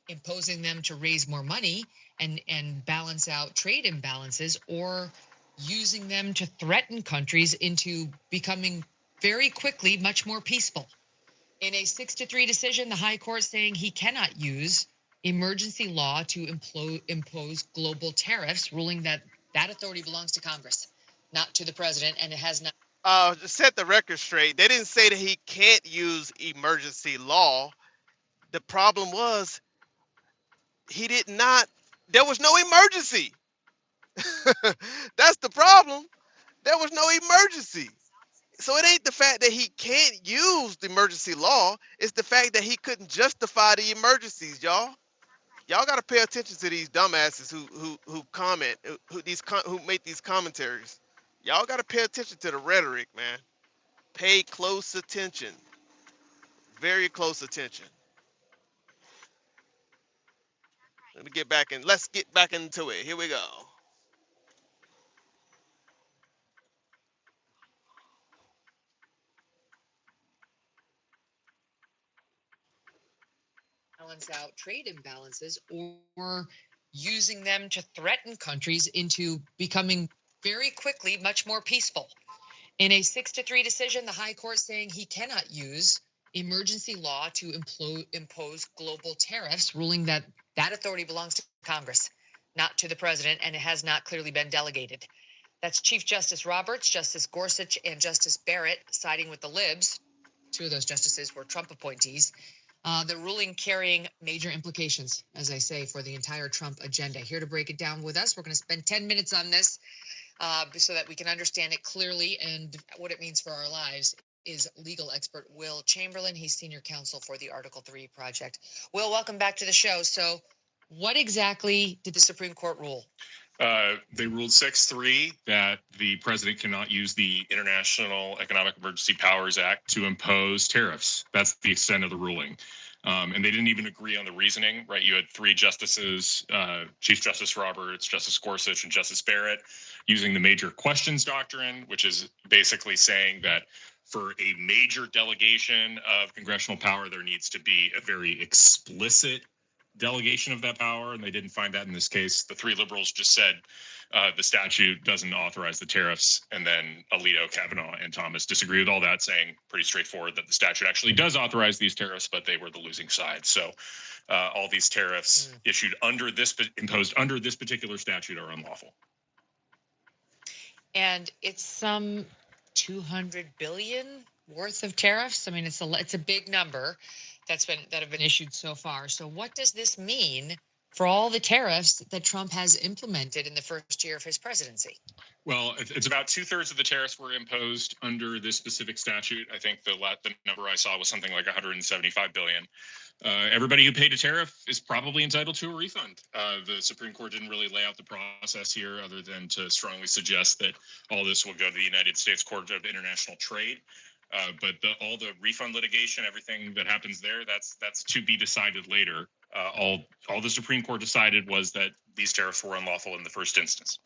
imposing them to raise more money and balance out trade imbalances, or using them to threaten countries into becoming very quickly much more peaceful. In a 6-3 decision, the High Court saying he cannot use emergency law to impose global tariffs, ruling that authority belongs to Congress, not to the president, and it has not. To set the record straight, they didn't say that he can't use emergency law. The problem was there was no emergency. That's the problem. There was no emergency. So it ain't the fact that he can't use the emergency law. It's the fact that he couldn't justify the emergencies, y'all. Y'all got to pay attention to these dumbasses who comment, who make these commentaries. Y'all got to pay attention to the rhetoric, man. Pay close attention. Very close attention. Let's get back into it. Here we go. Balance out trade imbalances, or using them to threaten countries into becoming very quickly much more peaceful. In a 6-3 decision, the High Court saying he cannot use emergency law to impose global tariffs, ruling that authority belongs to Congress, not to the president, and it has not clearly been delegated. That's Chief Justice Roberts, Justice Gorsuch, and Justice Barrett siding with the libs. Two of those justices were Trump appointees. The ruling carrying major implications, as I say, for the entire Trump agenda. Here to break it down with us, we're going to spend 10 minutes on this so that we can understand it clearly and what it means for our lives, is legal expert Will Chamberlain. He's senior counsel for the Article 3 Project. Will, welcome back to the show. So what exactly did the Supreme Court rule? They ruled 6-3 that the president cannot use the International Economic Emergency Powers Act to impose tariffs. That's the extent of the ruling. And they didn't even agree on the reasoning, right? You had three justices, Chief Justice Roberts, Justice Gorsuch, and Justice Barrett, using the major questions doctrine, which is basically saying that for a major delegation of congressional power, there needs to be a very explicit delegation of that power, and they didn't find that in this case. The three liberals just said the statute doesn't authorize the tariffs, and then Alito, Kavanaugh, and Thomas disagree with all that, saying pretty straightforward that the statute actually does authorize these tariffs, but they were the losing side. So all these tariffs imposed under this particular statute are unlawful. And it's some 200 billion worth of tariffs. I mean, it's a big number that have been issued so far. So what does this mean for all the tariffs that Trump has implemented in the first year of his presidency? Well, it's about 2/3 of the tariffs were imposed under this specific statute. I think the number I saw was something like 175 billion. Everybody who paid a tariff is probably entitled to a refund. The Supreme Court didn't really lay out the process here other than to strongly suggest that all this will go to the United States Court of International Trade. But all the refund litigation, everything that happens there, that's to be decided later. All the Supreme Court decided was that these tariffs were unlawful in the first instance.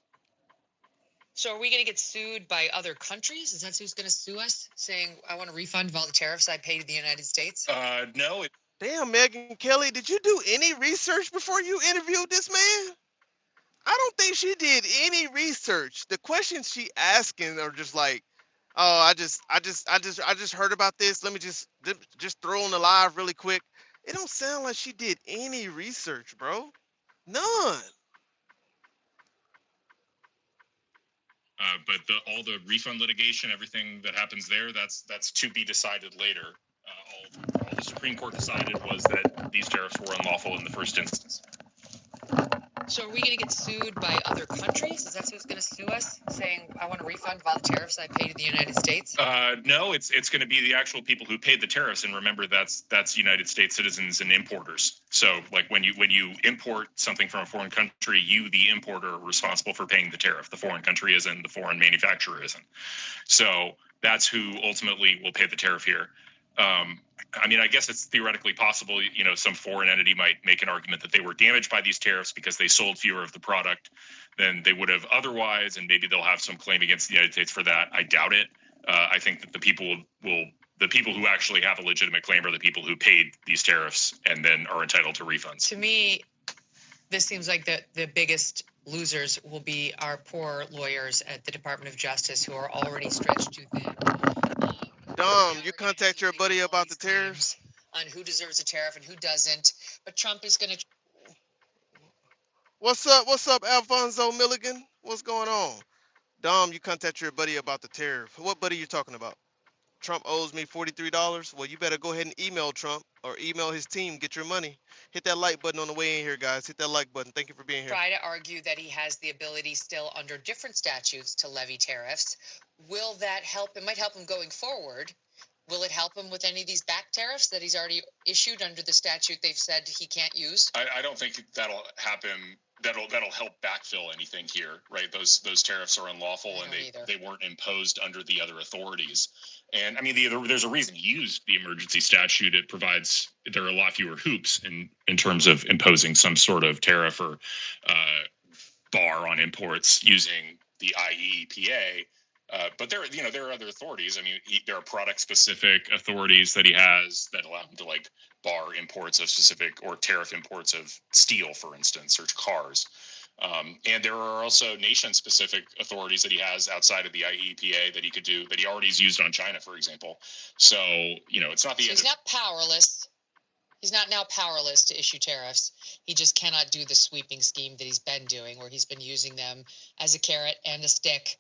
So are we going to get sued by other countries? Is that who's going to sue us, saying, I want a refund of all the tariffs I paid to the United States? No. Damn, Megyn Kelly, did you do any research before you interviewed this man? I don't think she did any research. The questions she asking are just like, oh, I just heard about this. Let me just throw on the live really quick. It don't sound like she did any research, bro. None. But all the refund litigation, everything that happens there, that's to be decided later. All the Supreme Court decided was that these tariffs were unlawful in the first instance. So are we going to get sued by other countries? Is that who's going to sue us, saying, I want a refund of all the tariffs I paid to the United States? No, it's going to be the actual people who paid the tariffs, and remember that's United States citizens and importers. So like when you import something from a foreign country, you, the importer, are responsible for paying the tariff. The foreign country isn't, the foreign manufacturer isn't. So that's who ultimately will pay the tariff here. I mean, I guess it's theoretically possible, some foreign entity might make an argument that they were damaged by these tariffs because they sold fewer of the product than they would have otherwise, and maybe they'll have some claim against the United States for that. I doubt it. I think that the people who actually have a legitimate claim are the people who paid these tariffs and then are entitled to refunds. To me, this seems like the biggest losers will be our poor lawyers at the Department of Justice who are already stretched too thin. Dom, you contact your buddy about the tariffs? On who deserves a tariff and who doesn't. But Trump is going to... What's up, Alfonso Milligan? What's going on? Dom, you contact your buddy about the tariff. What buddy you talking about? Trump owes me $43? Well, you better go ahead and email Trump or email his team. Get your money. Hit that like button on the way in here, guys. Hit that like button. Thank you for being here. Try to argue that he has the ability still under different statutes to levy tariffs. Will that help? It might help him going forward. Will it help him with any of these back tariffs that he's already issued under the statute they've said he can't use? I don't think that'll happen. That'll help backfill anything here, right? Those tariffs are unlawful and they weren't imposed under the other authorities. And I mean, there's a reason he used the emergency statute. There are a lot fewer hoops in terms of imposing some sort of tariff or bar on imports using the IEEPA. But there are other authorities. I mean, there are product-specific authorities that he has that allow him to bar imports of specific or tariff imports of steel, for instance, or cars. And there are also nation-specific authorities that he has outside of the IEEPA that he could do that he already has used on China, for example. So it's not the end. He's not powerless. He's not now powerless to issue tariffs. He just cannot do the sweeping scheme that he's been doing, where he's been using them as a carrot and a stick.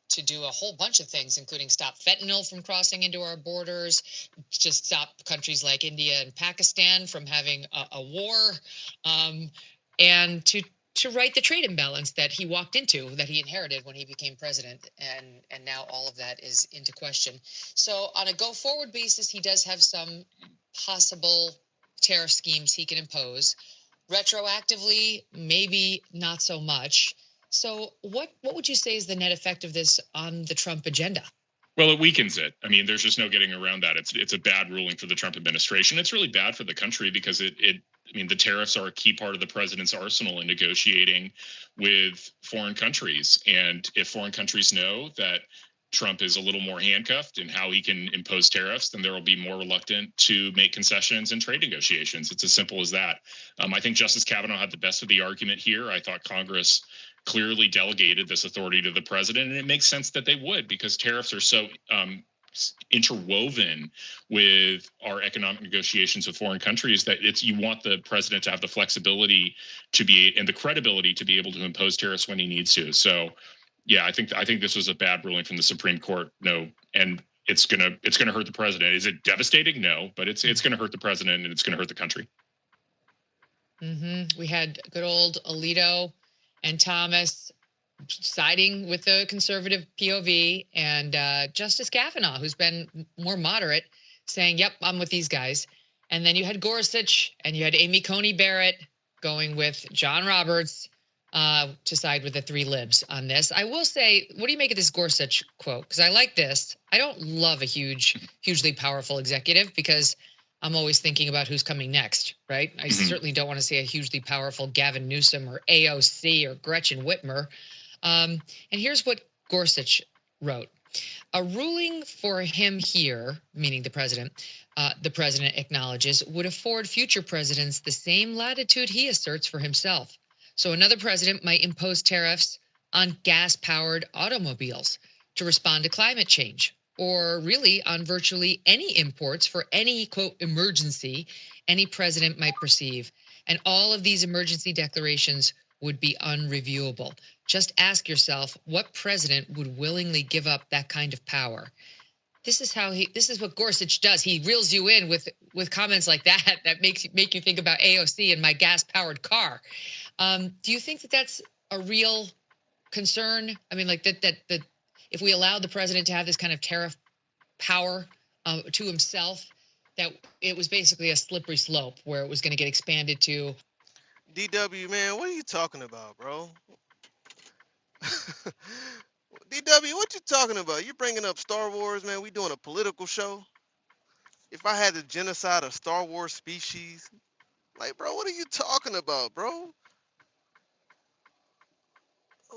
To do a whole bunch of things, including stop fentanyl from crossing into our borders, just stop countries like India and Pakistan from having a war, and to right the trade imbalance that he walked into, that he inherited when he became president, and now all of that is into question. So on a go-forward basis, he does have some possible tariff schemes he can impose. Retroactively, maybe not so much. So what would you say is the net effect of this on the Trump agenda? Well, it weakens it. I mean, there's just no getting around that. It's a bad ruling for the Trump administration. It's really bad for the country because the tariffs are a key part of the president's arsenal in negotiating with foreign countries. And if foreign countries know that Trump is a little more handcuffed in how he can impose tariffs, then there will be more reluctant to make concessions in trade negotiations. It's as simple as that. I think Justice Kavanaugh had the best of the argument here. I thought Congress clearly delegated this authority to the president, and it makes sense that they would, because tariffs are so interwoven with our economic negotiations with foreign countries that you want the president to have the flexibility and the credibility to be able to impose tariffs when he needs to. So yeah, I think this was a bad ruling from the Supreme Court. No, and it's gonna hurt the president. Is it devastating? No, but it's gonna hurt the president and it's gonna hurt the country. We had good old Alito and Thomas siding with the conservative POV, and Justice Kavanaugh, who's been more moderate, saying, yep, I'm with these guys. And then you had Gorsuch and you had Amy Coney Barrett going with John Roberts to side with the three libs on this. I will say, what do you make of this Gorsuch quote? Because I like this. I don't love a hugely powerful executive because I'm always thinking about who's coming next, right? I certainly don't want to see a hugely powerful Gavin Newsom or AOC or Gretchen Whitmer. And here's what Gorsuch wrote. A ruling for him here, meaning the president acknowledges, would afford future presidents the same latitude he asserts for himself. So another president might impose tariffs on gas-powered automobiles to respond to climate change, or really on virtually any imports for any, quote, emergency any president might perceive. And all of these emergency declarations would be unreviewable. Just ask yourself, what president would willingly give up that kind of power? This is what Gorsuch does. He reels you in with comments like that make you think about AOC and my gas-powered car. Do you think that that's a real concern? I mean, like that if we allowed the president to have this kind of tariff power to himself, that it was basically a slippery slope where it was going to get expanded to. DW, man, what are you talking about, bro? DW, what you talking about? You bringing up Star Wars, man? We doing a political show? If I had to genocide a Star Wars species, like, bro, what are you talking about, bro?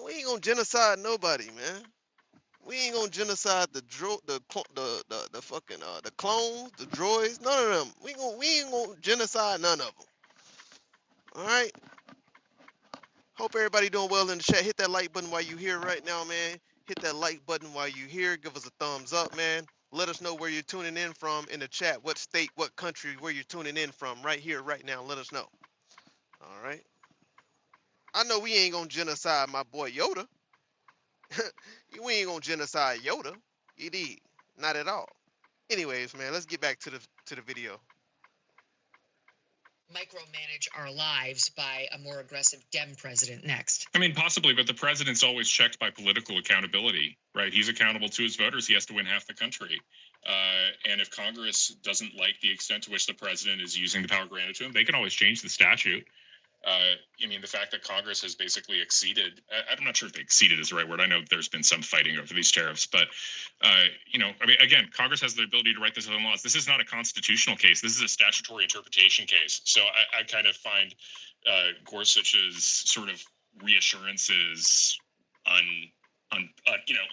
We ain't gonna genocide nobody, man. We ain't gonna genocide the fucking the clones, the droids, none of them. We ain't gonna genocide none of them. All right. Hope everybody doing well in the chat. Hit that like button while you here right now, man. Hit that like button while you here. Give us a thumbs up, man. Let us know where you're tuning in from in the chat. What state, what country, where you're tuning in from right here, right now. Let us know. All right. I know we ain't gonna genocide my boy Yoda. We ain't gonna genocide Yoda. Indeed, not at all. Anyways, man, let's get back to the video. Micromanage our lives by a more aggressive Dem president next. I mean, possibly, but the president's always checked by political accountability, right? He's accountable to his voters. He has to win half the country. And if Congress doesn't like the extent to which the president is using the power granted to him, they can always change the statute. I mean, the fact that Congress has basically exceeded, I'm not sure if exceeded is the right word. I know there's been some fighting over these tariffs, but, you know, I mean, again, Congress has the ability to write this own laws. This is not a constitutional case. This is a statutory interpretation case. So I kind of find Gorsuch's sort of reassurances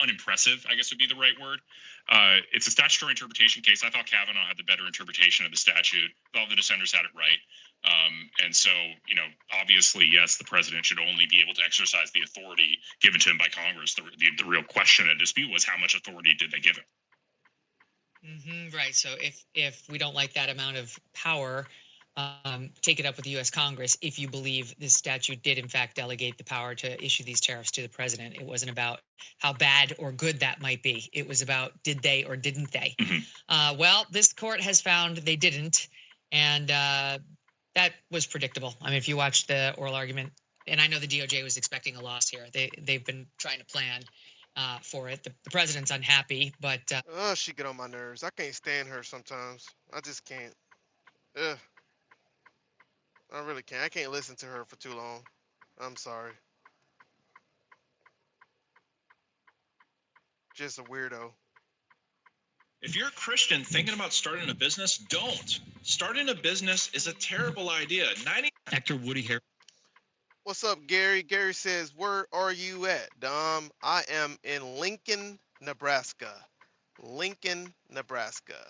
unimpressive, I guess would be the right word. It's a statutory interpretation case. I thought Kavanaugh had the better interpretation of the statute. All the dissenters had it right. And so, you know, obviously, yes, the president should only be able to exercise the authority given to him by Congress. The real question and dispute was how much authority did they give him? Right. So if we don't like that amount of power, take it up with the U.S. Congress. If you believe this statute did, in fact, delegate the power to issue these tariffs to the president, it wasn't about how bad or good that might be. It was about did they or didn't they? Well, this court has found they didn't. And that was predictable. I mean, if you watch the oral argument, and I know the DOJ was expecting a loss here. They've been trying to plan for it. The president's unhappy, but she get on my nerves. I can't stand her sometimes. I just can't. Ugh. I really can't. I can't listen to her for too long. I'm sorry. Just a weirdo. If you're a Christian thinking about starting a business, don't. Starting a business is a terrible idea. Actor Woody Harrelson. What's up, Gary? Gary says, where are you at, Dom? I am in Lincoln, Nebraska. Lincoln, Nebraska.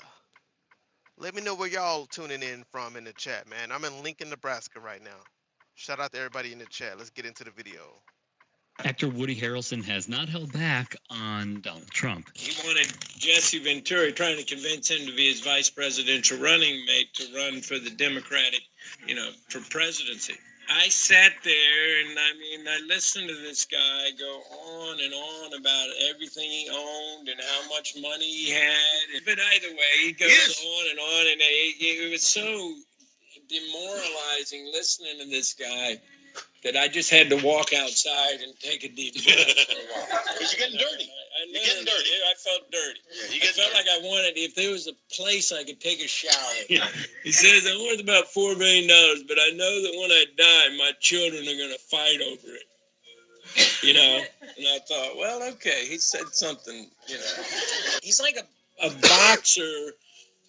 Let me know where y'all tuning in from in the chat, man. I'm in Lincoln, Nebraska right now. Shout out to everybody in the chat. Let's get into the video. Actor Woody Harrelson has not held back on Donald Trump. He wanted Jesse Ventura, trying to convince him to be his vice presidential running mate to run for the Democratic, for presidency. I sat there and I listened to this guy go on and on about everything he owned and how much money he had. But either way, he goes on and it was so demoralizing listening to this guy that I just had to walk outside and take a deep breath for a while. Because you're getting dirty. You're getting dirty. I felt dirty. Yeah, I felt like I wanted, if there was a place I could take a shower. Yeah. He says, I'm worth about $4 million, but I know that when I die, my children are going to fight over it. You know? And I thought, well, okay, he said something, you know. He's like a boxer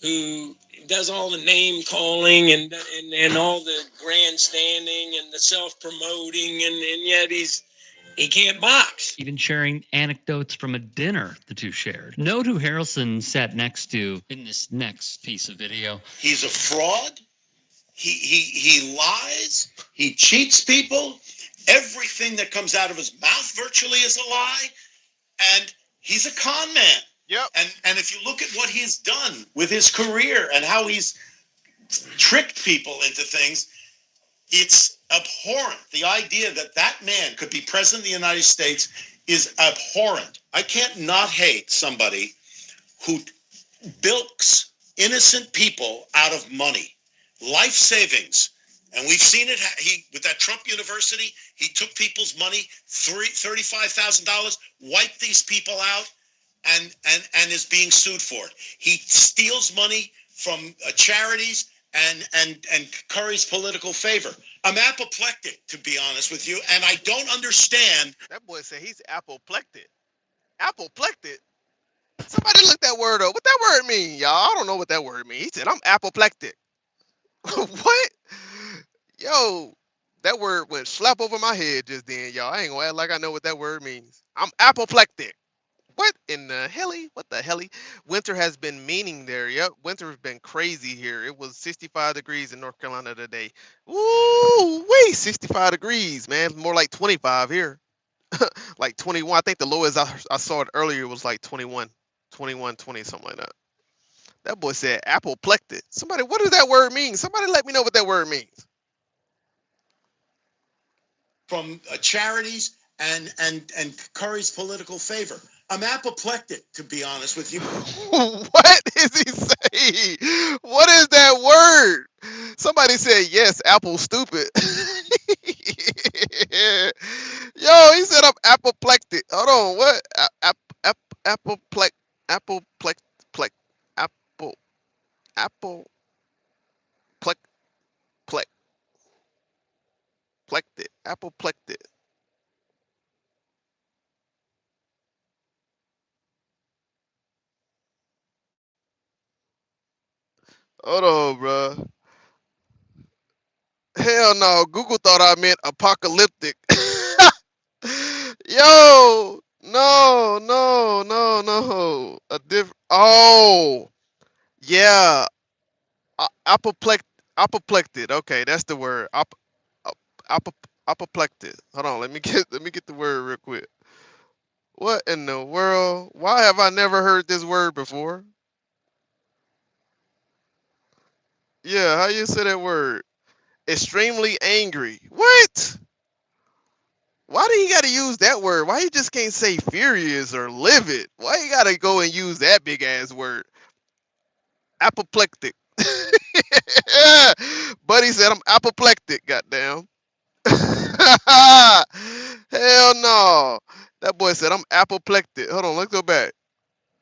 who does all the name calling and all the grandstanding and the self-promoting, and yet he can't box. Even sharing anecdotes from a dinner the two shared. Note who Harrelson sat next to in this next piece of video. He's a fraud. He lies. He cheats people. Everything that comes out of his mouth virtually is a lie. And he's a con man. Yep. And if you look at what he's done with his career and how he's tricked people into things, it's abhorrent. The idea that that man could be president of the United States is abhorrent. I can't not hate somebody who bilks innocent people out of money, life savings. And we've seen it. With that Trump University, he took people's money, $35,000, wiped these people out, and is being sued for it. He steals money from charities and curries political favor. I'm apoplectic, to be honest with you, and I don't understand. That boy said he's apoplectic. Apoplectic? Somebody look that word up. What that word mean, y'all? I don't know what that word means. He said, I'm apoplectic. What? Yo, that word went slap over my head just then, y'all. I ain't gonna act like I know what that word means. I'm apoplectic. What in the helly? What the helly? Winter has been meaning there. Yep, winter has been crazy here. It was 65 degrees in North Carolina today. Ooh, wait, 65 degrees, man. More like 25 here. Like 21. I think the lowest I saw it earlier was like 21, 20, something like that. That boy said apoplectic. Somebody, what does that word mean? Somebody let me know what that word means. From charities and curries political favor. I'm apoplectic, to be honest with you. What is he saying? What is that word? Somebody said yes, Apple stupid. Yo, he said I'm apoplectic. Hold on, what? Apoplectic. Apoplectic. Hold on, bro. Hell no, Google thought I meant apocalyptic. Yo, no. A different. Oh, yeah. Apoplected. Okay, that's the word. Apoplected. Hold on, let me get the word real quick. What in the world? Why have I never heard this word before? Yeah, how you say that word? Extremely angry. What? Why do you gotta use that word? Why you just can't say furious or livid? Why you gotta go and use that big ass word? Apoplectic. Buddy said I'm apoplectic, goddamn. Hell no. That boy said I'm apoplectic. Hold on, let's go back.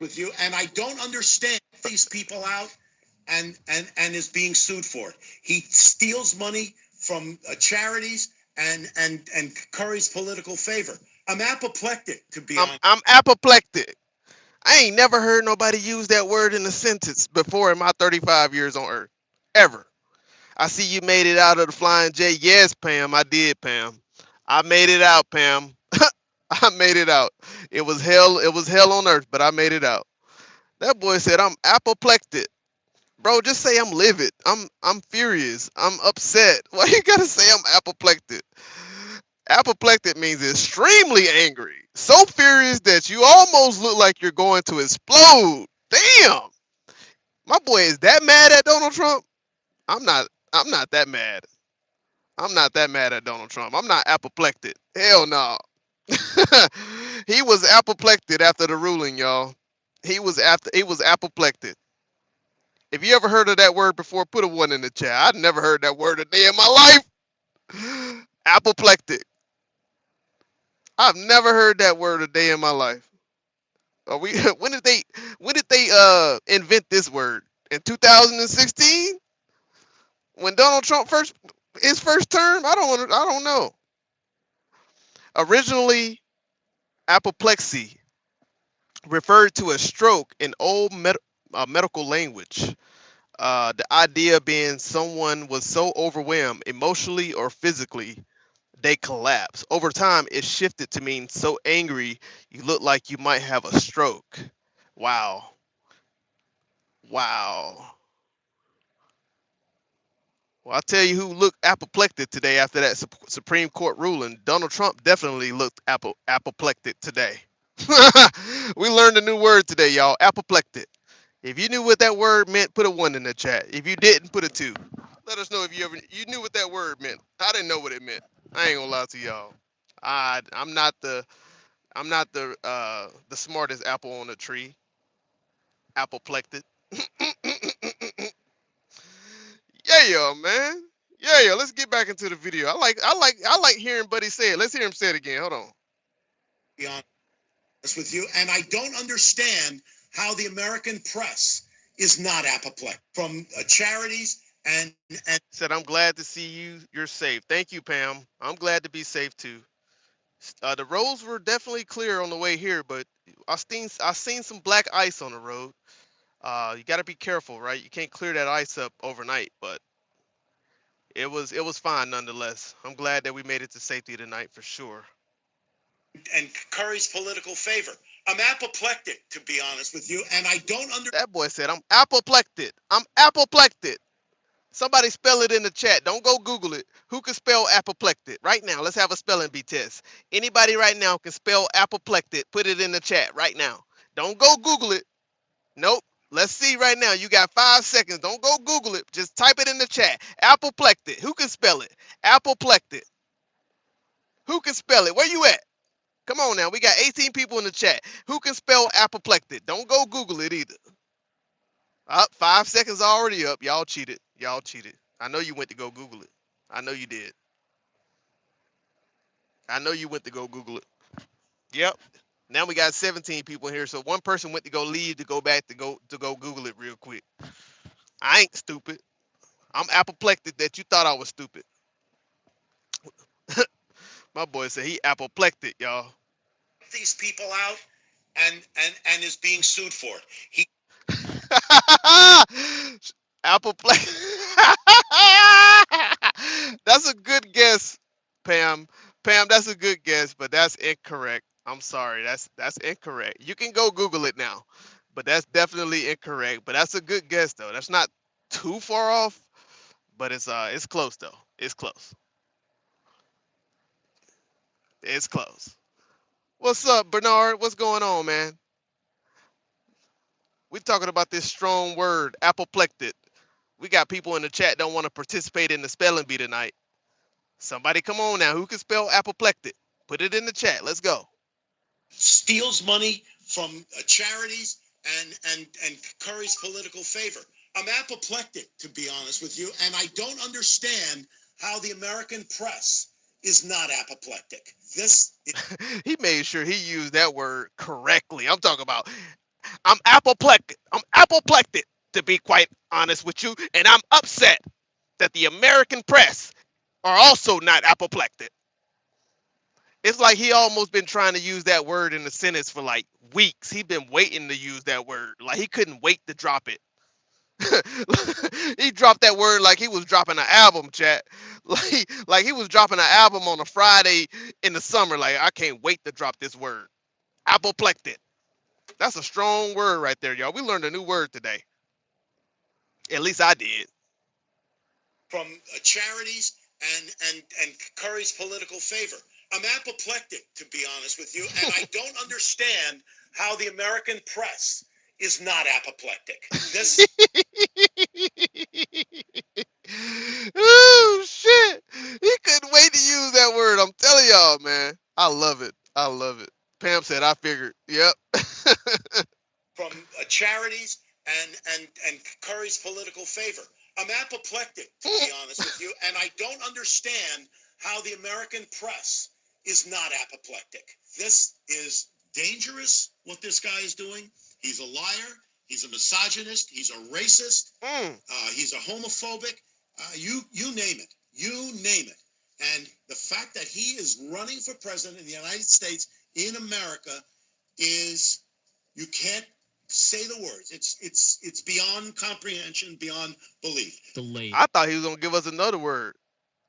With you, and I don't understand these people out and is being sued for it. He steals money from charities and curries political favor. I'm apoplectic, to be honest. I'm apoplectic. I ain't never heard nobody use that word in a sentence before in my 35 years on Earth. Ever. I see you made it out of the Flying J. Yes, Pam, I did, Pam. I made it out, Pam. I made it out. It was hell on earth, but I made it out. That boy said I'm apoplectic. Bro, just say I'm livid. I'm furious. I'm upset. Why you gotta say I'm apoplectic? Apoplectic means extremely angry. So furious that you almost look like you're going to explode. Damn. My boy is that mad at Donald Trump? I'm not that mad. I'm not that mad at Donald Trump. I'm not apoplectic. Hell no. He was apoplectic after the ruling, y'all. He was apoplectic. If you ever heard of that word before, put a one in the chat. I've never heard that word a day in my life. Apoplectic. I've never heard that word a day in my life. Are we? When did they invent this word? In 2016? When Donald Trump his first term? I don't know. Originally, apoplexy referred to a stroke in old medical language. The idea being someone was so overwhelmed emotionally or physically they collapse. Over time, it shifted to mean so angry you look like you might have a stroke. Wow. Wow. Well, I'll tell you who looked apoplectic today after that Supreme Court ruling. Donald Trump definitely looked apoplectic today. We learned a new word today, y'all. Apoplectic. If you knew what that word meant, put a one in the chat. If you didn't, put a two. Let us know if you knew what that word meant. I didn't know what it meant. I ain't gonna lie to y'all. I'm not the smartest apple on the tree. Apoplectic. Yeah, man. Yeah. Let's get back into the video. I like hearing Buddy say it. Let's hear him say it again. Hold on. Be honest with you, and I don't understand how the American press is not apoplectic from charities and Said I'm glad to see you're safe. Thank you, Pam. I'm glad to be safe too. The roads were definitely clear on the way here, but I seen some black ice on the road. You got to be careful, right? You can't clear that ice up overnight, but it was fine nonetheless. I'm glad that we made it to safety tonight for sure. Curry's political favor. I'm apoplectic, to be honest with you, and I don't understand. That boy said I'm apoplectic. I'm apoplectic. Somebody spell it in the chat. Don't go Google it. Who can spell apoplectic right now? Let's have a spelling bee test. Anybody right now can spell apoplectic. Put it in the chat right now. Don't go Google it. Nope. Let's see right now. You got 5 seconds. Don't go Google it. Just type it in the chat. Apoplectic. Who can spell it? Apoplectic. Who can spell it? Where you at? Come on now. We got 18 people in the chat. Who can spell apoplectic? Don't go Google it either. Up, 5 seconds already up. Y'all cheated. Y'all cheated. I know you went to go Google it. I know you did. I know you went to go Google it. Yep. Now we got 17 people in here, so one person went to go leave to go back to go Google it real quick. I ain't stupid. I'm apoplectic that you thought I was stupid. My boy said he apoplectic, y'all. These people out and is being sued for it. He Apoplectic. That's a good guess, Pam. Pam, that's a good guess, but that's incorrect. I'm sorry. That's incorrect. You can go Google it now, but that's definitely incorrect. But that's a good guess though. That's not too far off, but it's close though. It's close. It's close. What's up, Bernard? What's going on, man? We talking about this strong word, apoplectic. We got people in the chat don't want to participate in the spelling bee tonight. Somebody come on now. Who can spell apoplectic? Put it in the chat. Let's go. steals money from charities and Curry's political favor. I'm apoplectic, to be honest with you, and I don't understand how the American press is not apoplectic. He made sure he used that word correctly. I'm talking about I'm apoplectic. I'm apoplectic, to be quite honest with you, and I'm upset that the American press are also not apoplectic. It's like he almost been trying to use that word in the sentence for like weeks. He been waiting to use that word. Like he couldn't wait to drop it. He dropped that word like he was dropping an album, chat. Like he was dropping an album on a Friday in the summer. Like, I can't wait to drop this word. Apoplectic. That's a strong word right there, y'all. We learned a new word today. At least I did. From charities and Curry's political favor. I'm apoplectic, to be honest with you, and I don't understand how the American press is not apoplectic. This Oh shit. He couldn't wait to use that word. I'm telling y'all, man. I love it. I love it. Pam said I figured. Yep. from charities and curries political favor. I'm apoplectic, to be honest with you, and I don't understand how the American press is not apoplectic. This is dangerous, what this guy is doing. He's a liar. He's a misogynist. He's a racist. He's a homophobic. You name it. You name it. And the fact that he is running for president of the United States in America is, you can't say the words. It's beyond comprehension, beyond belief. Delayed. I thought he was gonna give us another word.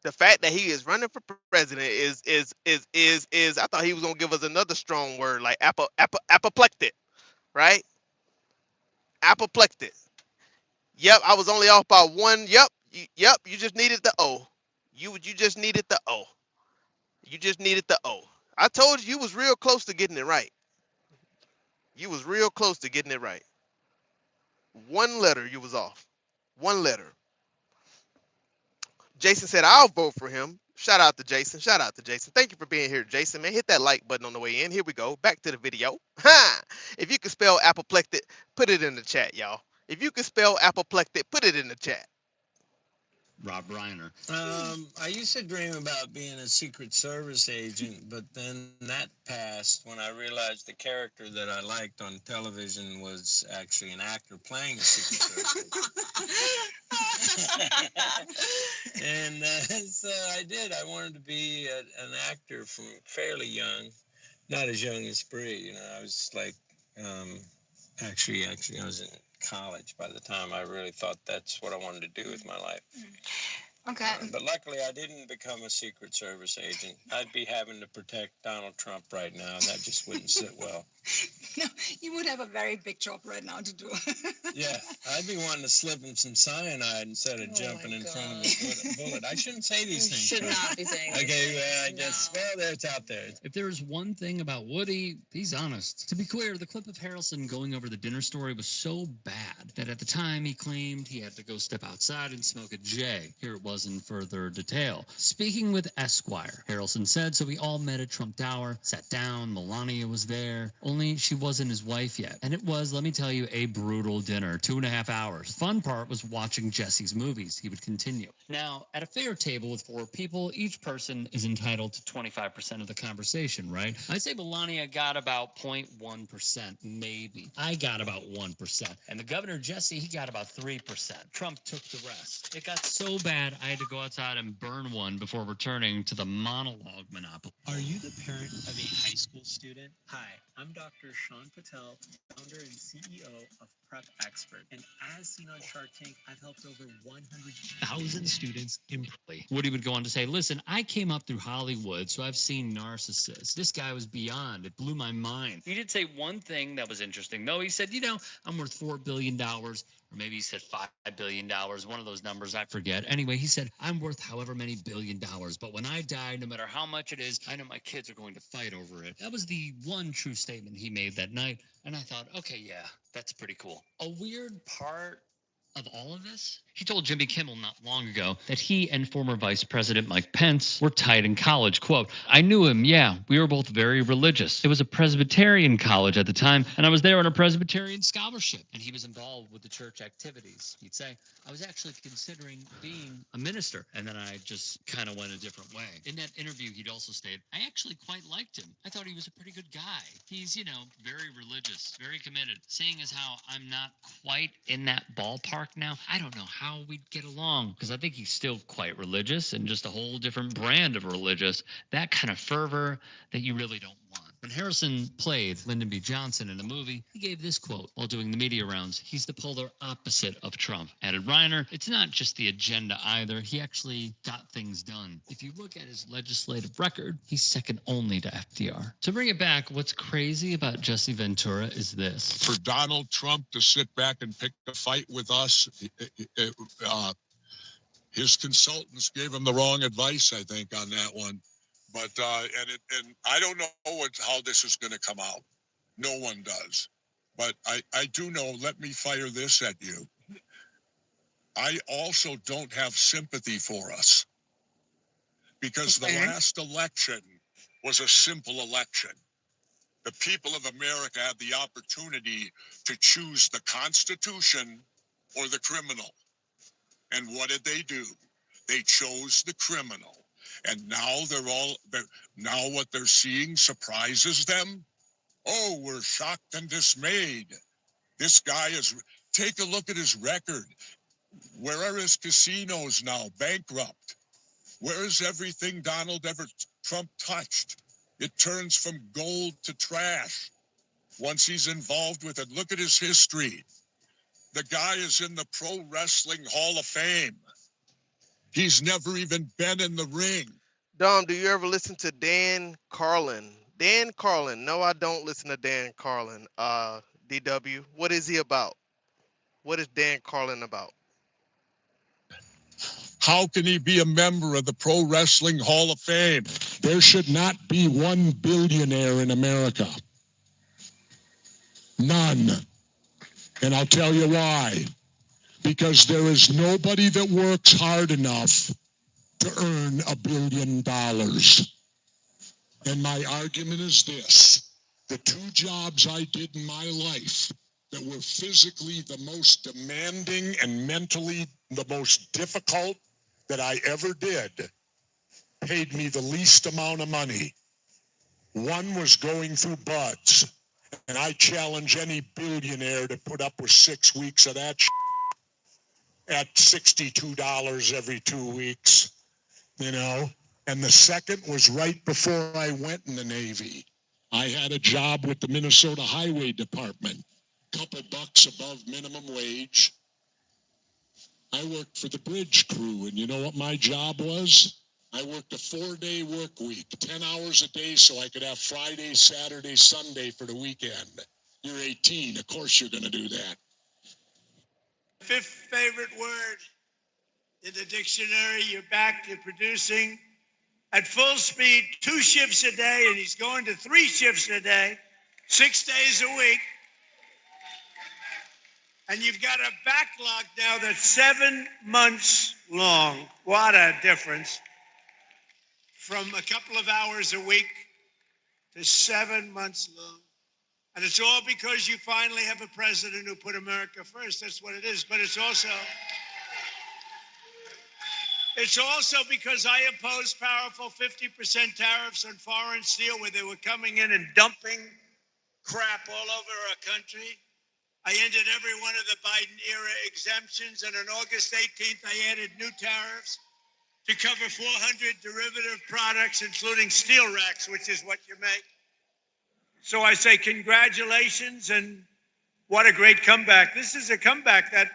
The fact that he is running for president is I thought he was gonna give us another strong word like apoplectic, right? Apoplectic. Yep, I was only off by one. Yep, you just needed the O. You just needed the O. You just needed the O. I told you was real close to getting it right. You was real close to getting it right. One letter you was off. One letter. Jason said, I'll vote for him. Shout out to Jason. Shout out to Jason. Thank you for being here, Jason, man. Hit that like button on the way in. Here we go. Back to the video. Ha! If you can spell apoplectic, put it in the chat, y'all. If you can spell apoplectic, put it in the chat. Rob Reiner. I used to dream about being a Secret Service agent, but then that passed when I realized the character that I liked on television was actually an actor playing a Secret Service agent. And so I did. I wanted to be an actor from fairly young, not as young as Bree. You know, I was like, actually, I was in college by the time I really thought that's what I wanted to do with my life. Okay. But luckily, I didn't become a Secret Service agent. I'd be having to protect Donald Trump right now, and that just wouldn't sit well. No, you would have a very big job right now to do. Yeah, I'd be wanting to slip him some cyanide instead of jumping in front of a bullet. I shouldn't say these things. Should not be saying these Okay, things. well, I guess, well, it's out there. If there's one thing about Woody, he's honest. To be clear, the clip of Harrelson going over the dinner story was so bad that at the time he claimed he had to go step outside and smoke a J. Here it was in further detail. Speaking with Esquire, Harrelson said, so we all met at Trump Tower, sat down, Melania was there, only she wasn't his wife yet. And it was, let me tell you, a brutal dinner, 2.5 hours. Fun part was watching Jesse's movies, he would continue. Now, at a fair table with 4 people, each person is entitled to 25% of the conversation, right? I'd say Melania got about 0.1%, maybe. I got about 1%. And the governor, Jesse, he got about 3%. Trump took the rest. It got so bad, I had to go outside and burn one before returning to the monologue monopoly. Are you the parent of a high school student? Hi, I'm Dr. Sean Patel, founder and CEO of Prep Expert. And as seen on Shark Tank, I've helped over 100,000 students improve. Woody would go on to say, listen, I came up through Hollywood, so I've seen narcissists. This guy was beyond. It blew my mind. He did say one thing that was interesting, though. He said, you know, I'm worth $4 billion. Or maybe he said $5 billion, one of those numbers, I forget. Anyway, he said, I'm worth however many $1 billion. But when I die, no matter how much it is, I know my kids are going to fight over it. That was the one true statement he made that night. And I thought, okay, yeah, that's pretty cool. A weird part of all of this? He told Jimmy Kimmel not long ago that he and former Vice President Mike Pence were tight in college. Quote, I knew him, yeah, we were both very religious. It was a Presbyterian college at the time, and I was there on a Presbyterian scholarship, and he was involved with the church activities. He'd say, I was actually considering being a minister, and then I just kind of went a different way. In that interview, he'd also stated, I actually quite liked him. I thought he was a pretty good guy. He's, you know, very religious, very committed. Seeing as how I'm not quite in that ballpark now, I don't know how we'd get along, because I think he's still quite religious and just a whole different brand of religious, that kind of fervor that you really don't want. When Harrison played Lyndon B. Johnson in a movie, he gave this quote while doing the media rounds. He's the polar opposite of Trump. Added Reiner, it's not just the agenda either. He actually got things done. If you look at his legislative record, he's second only to FDR. To bring it back, what's crazy about Jesse Ventura is this. For Donald Trump to sit back and pick a fight with us, his consultants gave him the wrong advice, I think, on that one. But and I don't know how this is going to come out. No one does. But I do know, let me fire this at you. I also don't have sympathy for us, because the last election was a simple election. The people of America have the opportunity to choose the Constitution or the criminal. And what did they do? They chose the criminal. And now now what they're seeing surprises them. Oh, we're shocked and dismayed. This guy take a look at his record. Where are his casinos now? Bankrupt. Where is everything Donald Trump touched? It turns from gold to trash once he's involved with it. Look at his history. The guy is in the Pro Wrestling Hall of Fame. He's never even been in the ring. Dom, do you ever listen to Dan Carlin? Dan Carlin. No, I don't listen to Dan Carlin. DW. What is he about? What is Dan Carlin about? How can he be a member of the Pro Wrestling Hall of Fame? There should not be one billionaire in America. None. And I'll tell you why. Because there is nobody that works hard enough to earn $1 billion. And my argument is this. The 2 jobs I did in my life that were physically the most demanding and mentally the most difficult that I ever did paid me the least amount of money. One was going through buds, and I challenge any billionaire to put up with 6 weeks of that at $62 every 2 weeks, you know. And the second was right before I went in the Navy. I had a job with the Minnesota Highway Department, couple bucks above minimum wage. I worked for the bridge crew, and you know what my job was? I worked a 4-day work week, 10 hours a day, so I could have Friday, Saturday, Sunday for the weekend. You're 18, of course you're going to do that. 5th favorite word in the dictionary. You're back, you're producing at full speed, 2 shifts a day, and he's going to 3 shifts a day, 6 days a week. And you've got a backlog now that's 7 months long. What a difference. From a couple of hours a week to 7 months long. And it's all because you finally have a president who put America first. That's what it is. But it's also because I opposed powerful 50% tariffs on foreign steel where they were coming in and dumping crap all over our country. I ended every one of the Biden-era exemptions, and on August 18th, I added new tariffs to cover 400 derivative products, including steel racks, which is what you make. So I say congratulations, and what a great comeback. This is a comeback that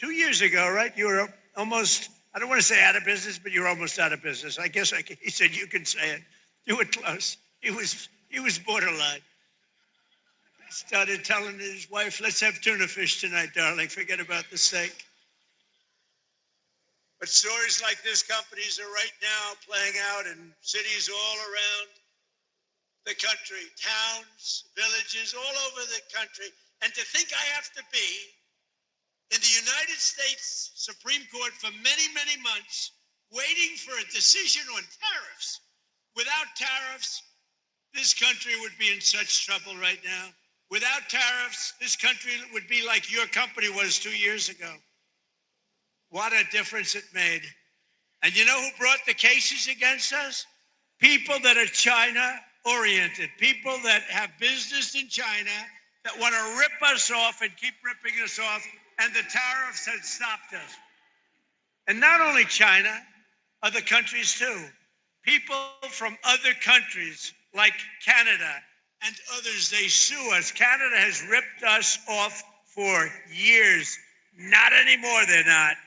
2 years ago, right, you were almost, I don't want to say out of business, but you were almost out of business. I guess he said you can say it. You were close. He was borderline. Started telling his wife, let's have tuna fish tonight, darling. Forget about the steak. But stories like this companies are right now playing out in cities all around the country, towns, villages, all over the country. And to think I have to be in the United States Supreme Court for many, many months, waiting for a decision on tariffs. Without tariffs, this country would be in such trouble right now. Without tariffs, this country would be like your company was 2 years ago. What a difference it made. And you know who brought the cases against us? People that are China-oriented, people that have business in China, that want to rip us off and keep ripping us off, and the tariffs had stopped us. And not only China, other countries too. People from other countries like Canada and others, they sue us. Canada has ripped us off for years. Not anymore, they're not.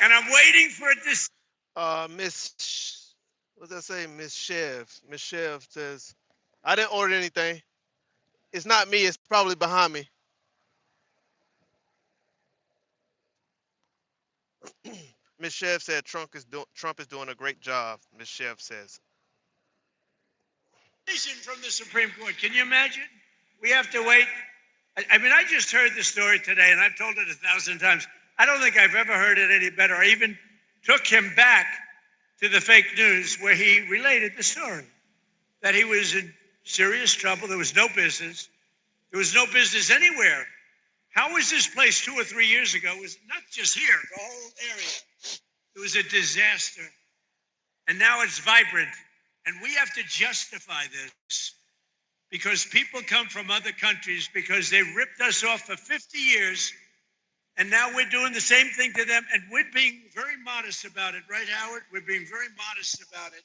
And I'm waiting for it to... What does that say? Miss Chev says, I didn't order anything. It's not me, it's probably behind me. Miss Chev said Trump is doing a great job, Miss Chev says. From the Supreme Court. Can you imagine? We have to wait. I mean, I just heard the story today, and I've told it 1,000 times. I don't think I've ever heard it any better. I even took him back to the fake news where he related the story, that he was in serious trouble. There was no business. There was no business anywhere. How was this place 2 or 3 years ago? It was not just here, the whole area. It was a disaster. And now it's vibrant. And we have to justify this because people come from other countries because they ripped us off for 50 years. And now we're doing the same thing to them. And we're being very modest about it, right, Howard? We're being very modest about it.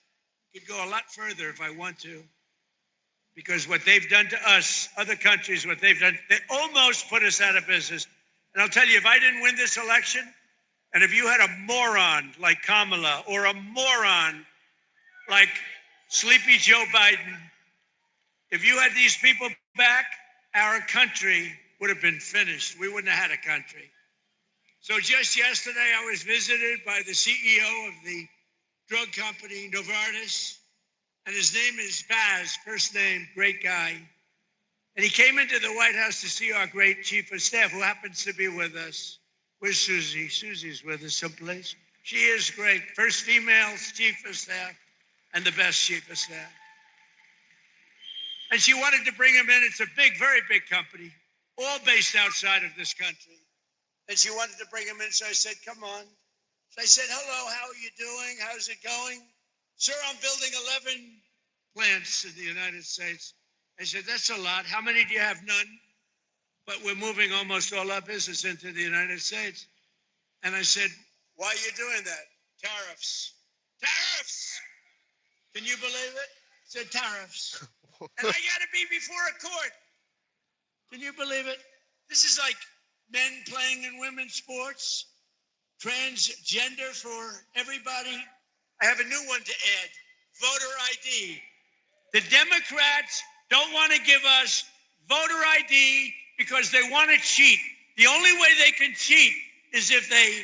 Could go a lot further if I want to. Because what they've done to us, other countries, what they've done, they almost put us out of business. And I'll tell you, if I didn't win this election, and if you had a moron like Kamala or a moron like Sleepy Joe Biden, if you had these people back, our country would have been finished. We wouldn't have had a country. So just yesterday, I was visited by the CEO of the drug company, Novartis, and his name is Baz, first name, great guy. And he came into the White House to see our great chief of staff, who happens to be with us. Where's Susie? Susie's with us someplace. She is great. First female chief of staff and the best chief of staff. And she wanted to bring him in. It's a big, very big company, all based outside of this country. And she wanted to bring him in, so I said, come on. So I said, hello, how are you doing? How's it going? Sir, I'm building 11 plants in the United States. I said, that's a lot. How many do you have? None. But we're moving almost all our business into the United States. And I said, why are you doing that? Tariffs. Tariffs! Can you believe it? I said tariffs. And I got to be before a court. Can you believe it? This is like men playing in women's sports, transgender for everybody. I have a new one to add, voter ID. The Democrats don't want to give us voter ID because they want to cheat. The only way they can cheat is if they,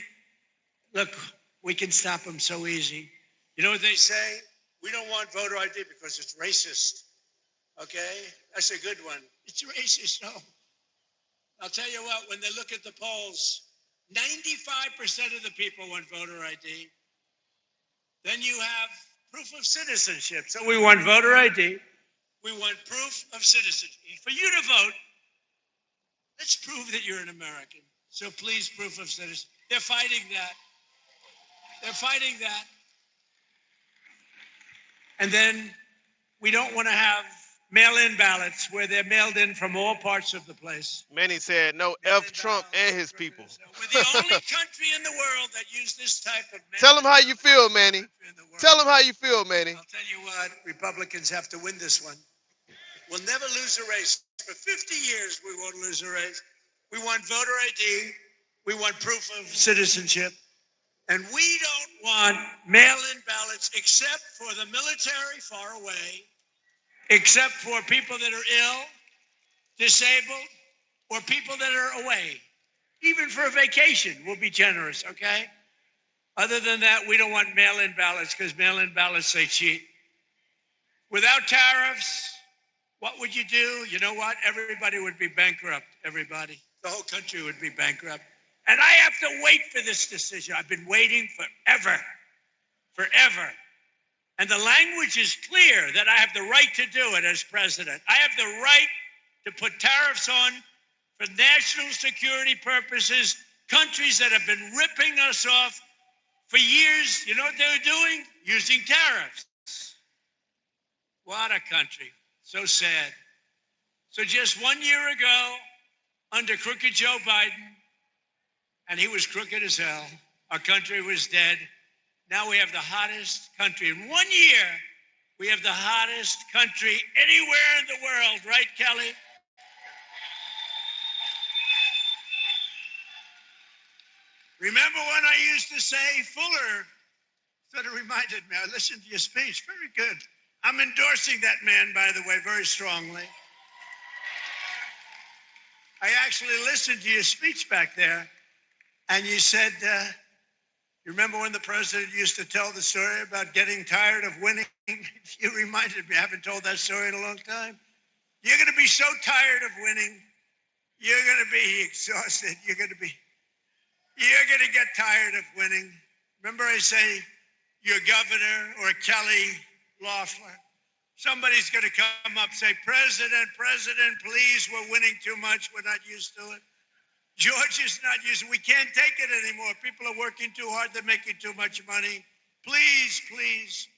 look, we can stop them so easy. You know what they say? We don't want voter ID because it's racist. Okay? That's a good one. It's racist, no. I'll tell you what, when they look at the polls, 95% of the people want voter ID. Then you have proof of citizenship. So we want voter ID. We want proof of citizenship. For you to vote, let's prove that you're an American. So please, proof of citizenship. They're fighting that. They're fighting that. And then we don't want to have mail-in ballots where they're mailed in from all parts of the place. Manny said, no, F Trump and his people. We're the only country in the world that use this type of Tell them how you feel, Manny. Tell them how you feel, Manny. I'll tell you what, Republicans have to win this one. We'll never lose a race. For 50 years, we won't lose a race. We want voter ID. We want proof of citizenship. And we don't want mail-in ballots except for the military far away, except for people that are ill, disabled, or people that are away. Even for a vacation, we'll be generous, okay? Other than that, we don't want mail-in ballots because mail-in ballots say cheat. Without tariffs, what would you do? You know what? Everybody would be bankrupt, everybody. The whole country would be bankrupt. And I have to wait for this decision. I've been waiting forever. And the language is clear that I have the right to do it as president. I have the right to put tariffs on for national security purposes, countries that have been ripping us off for years. You know what they were doing? Using tariffs. What a country. So sad. So just 1 year ago, under crooked Joe Biden, and he was crooked as hell, our country was dead. Now we have the hottest country. In 1 year, we have the hottest country anywhere in the world, right, Kelly? Remember when I used to say, Fuller sort of reminded me, I listened to your speech, very good. I'm endorsing that man, by the way, very strongly. I actually listened to your speech back there, and you said, you remember when the president used to tell the story about getting tired of winning? You reminded me, I haven't told that story in a long time. You're going to be so tired of winning, you're going to be exhausted, you're going to get tired of winning. Remember I say, your governor or Kelly Loeffler Somebody's going to come up and say, President, please, we're winning too much. We're not used to it. Georgia's not used to it. We can't take it anymore. People are working too hard. They're making too much money. Please, please.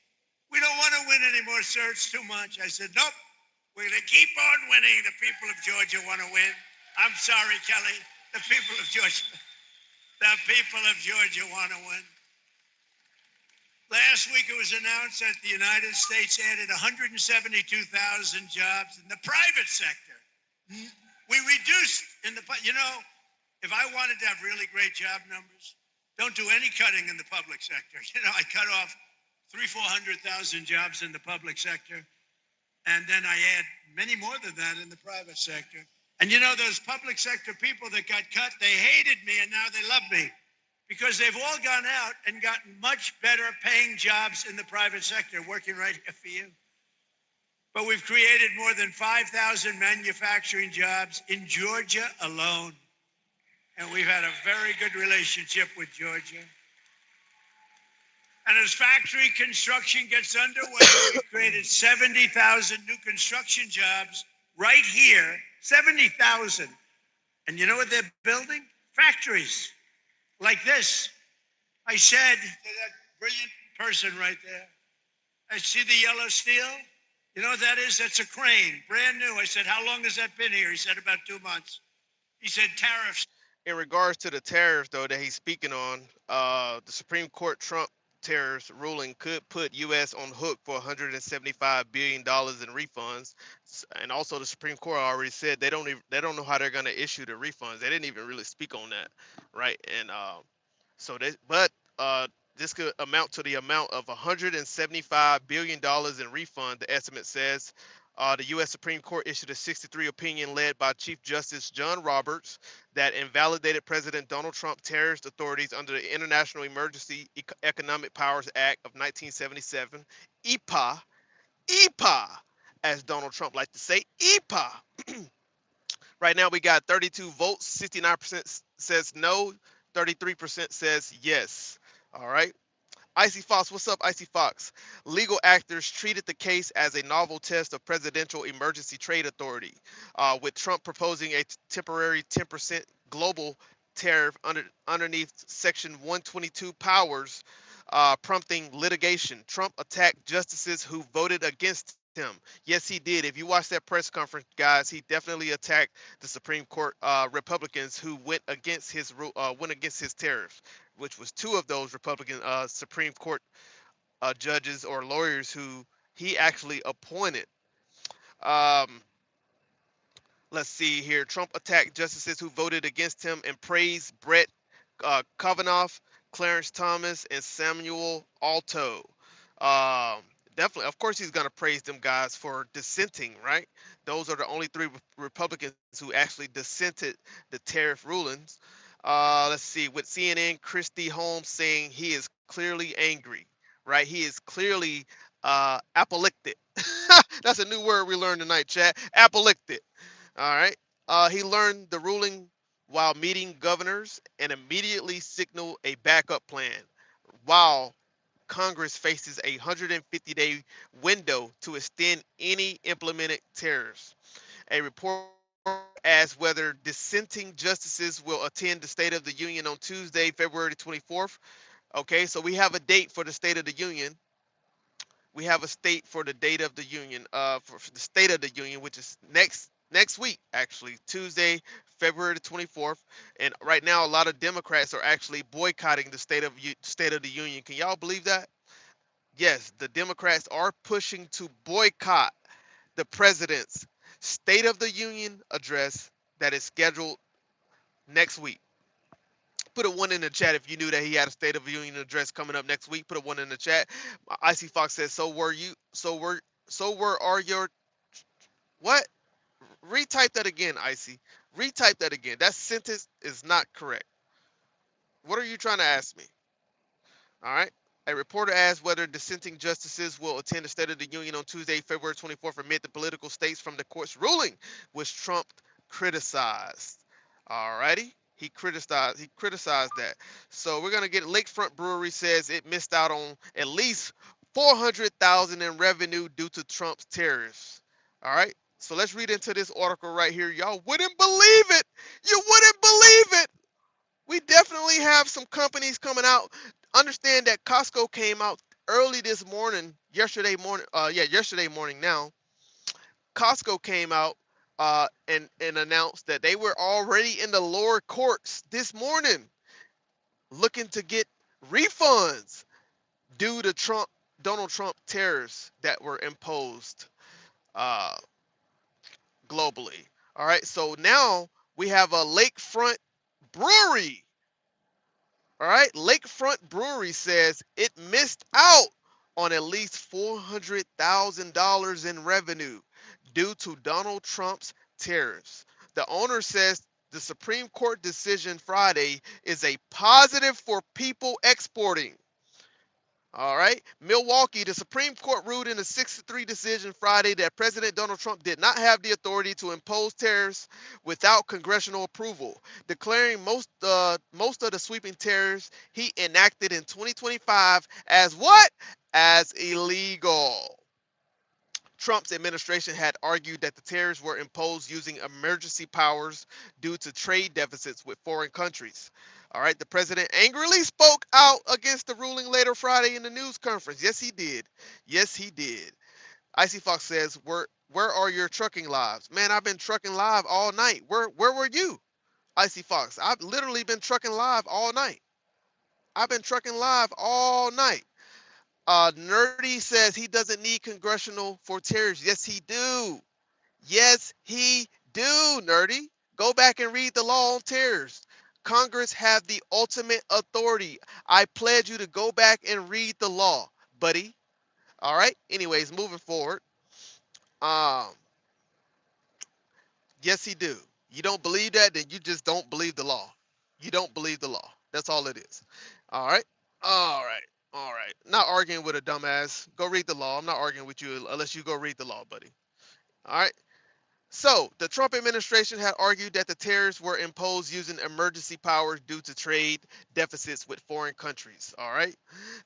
We don't want to win anymore, sir. It's too much. I said, nope. We're going to keep on winning. The people of Georgia want to win. I'm sorry, Kelly. The people of Georgia want to win. Last week it was announced that the United States added 172,000 jobs in the private sector. We reduced if I wanted to have really great job numbers, don't do any cutting in the public sector. I cut off 400,000 jobs in the public sector, and then I add many more than that in the private sector. And those public sector people that got cut, they hated me, and now they love me. Because they've all gone out and gotten much better paying jobs in the private sector, working right here for you. But we've created more than 5,000 manufacturing jobs in Georgia alone. And we've had a very good relationship with Georgia. And as factory construction gets underway, we've created 70,000 new construction jobs right here, 70,000. And you know what they're building? Factories. Like this. I said to that brilliant person right there, I see the yellow steel. You know what that is? That's a crane, brand new. I said, how long has that been here? He said, about 2 months. He said, tariffs. In regards to the tariffs, though, that he's speaking on, the Supreme Court Trump tariffs ruling could put U.S. on hook for $175 billion in refunds. And also, the Supreme Court already said they don't know how they're going to issue the refunds. They didn't even really speak on that, right? And this could amount to the amount of $175 billion in refund, the estimate says. The U.S. Supreme Court issued a 63 opinion led by Chief Justice John Roberts that invalidated President Donald Trump terrorist authorities under the International Emergency Economic Powers Act of 1977, EPA, as Donald Trump liked to say, EPA. Right now we got 32 votes, 69% says no, 33% says yes. All right. Icy Fox, what's up, Icy Fox? Legal actors treated the case as a novel test of presidential emergency trade authority, with Trump proposing a temporary 10% global tariff underneath Section 122 powers, prompting litigation. Trump attacked justices who voted against him. Yes, he did. If you watch that press conference, guys, he definitely attacked the Supreme Court Republicans who went against his tariffs, which was 2 of those Republican Supreme Court judges or lawyers who he actually appointed. Let's see here. Trump attacked justices who voted against him and praised Brett Kavanaugh, Clarence Thomas, and Samuel Alito. Definitely, of course, he's going to praise them guys for dissenting, right? Those are the only 3 Republicans who actually dissented the tariff rulings. Let's see, with CNN, Christy Holmes saying he is clearly angry, right? He is clearly apoplectic. That's a new word we learned tonight, chat. Apoplectic. All right. He learned the ruling while meeting governors and immediately signaled a backup plan while Congress faces a 150-day window to extend any implemented tariffs. A report asks whether dissenting justices will attend the State of the Union on Tuesday, February 24th. Okay, so we have a date for the State of the Union. We have a state for the date of the Union, for the State of the Union, which is next week, actually, Tuesday, February the 24th. And right now, a lot of Democrats are actually boycotting the State of the Union. Can y'all believe that? Yes, the Democrats are pushing to boycott the president's State of the Union address that is scheduled next week. Put a 1 in the chat if you knew that he had a State of the Union address coming up next week. Put a 1 in the chat. Icy Fox says, so were are your what? Retype that again, Icy. Retype that again. That sentence is not correct. What are you trying to ask me? All right. A reporter asked whether dissenting justices will attend the State of the Union on Tuesday, February 24th, amid the political stakes from the court's ruling, which Trump criticized. All righty. He criticized that. So we're gonna get Lakefront Brewery says it missed out on at least 400,000 in revenue due to Trump's tariffs. All right. So let's read into this article right here. Y'all wouldn't believe it. You wouldn't believe it. We definitely have some companies coming out. Understand that Costco came out early this morning, yesterday morning. Yesterday morning now. Costco came out and announced that they were already in the lower courts this morning looking to get refunds due to Donald Trump tariffs that were imposed uh, globally. All right, so now we have a lakefront brewery. All right, Lakefront Brewery says it missed out on at least $400,000 in revenue due to Donald Trump's tariffs. The owner says the Supreme Court decision Friday is a positive for people exporting. All right. Milwaukee, the Supreme Court ruled in a 6-3 decision Friday that President Donald Trump did not have the authority to impose tariffs without congressional approval, declaring most of the sweeping tariffs he enacted in 2025 as what? As illegal. Trump's administration had argued that the tariffs were imposed using emergency powers due to trade deficits with foreign countries. All right, the president angrily spoke out against the ruling later Friday in the news conference. Yes, he did. Yes, he did. Icy Fox says, where are your trucking lives? Man, I've been trucking live all night. Where were you? Icy Fox, I've literally been trucking live all night. I've been trucking live all night. Nerdy says he doesn't need congressional for tariffs. Yes, he do. Yes, he do, Nerdy. Go back and read the law on tariffs. Congress have the ultimate authority. I pledge you to go back and read the law, buddy. All right. Anyways, moving forward. Um, yes, he do. You don't believe that, then you just don't believe the law. You don't believe the law. That's all it is. All right. All right. All right. Not arguing with a dumbass. Go read the law. I'm not arguing with you unless you go read the law, buddy. All right. So, the Trump administration had argued that the tariffs were imposed using emergency powers due to trade deficits with foreign countries. All right.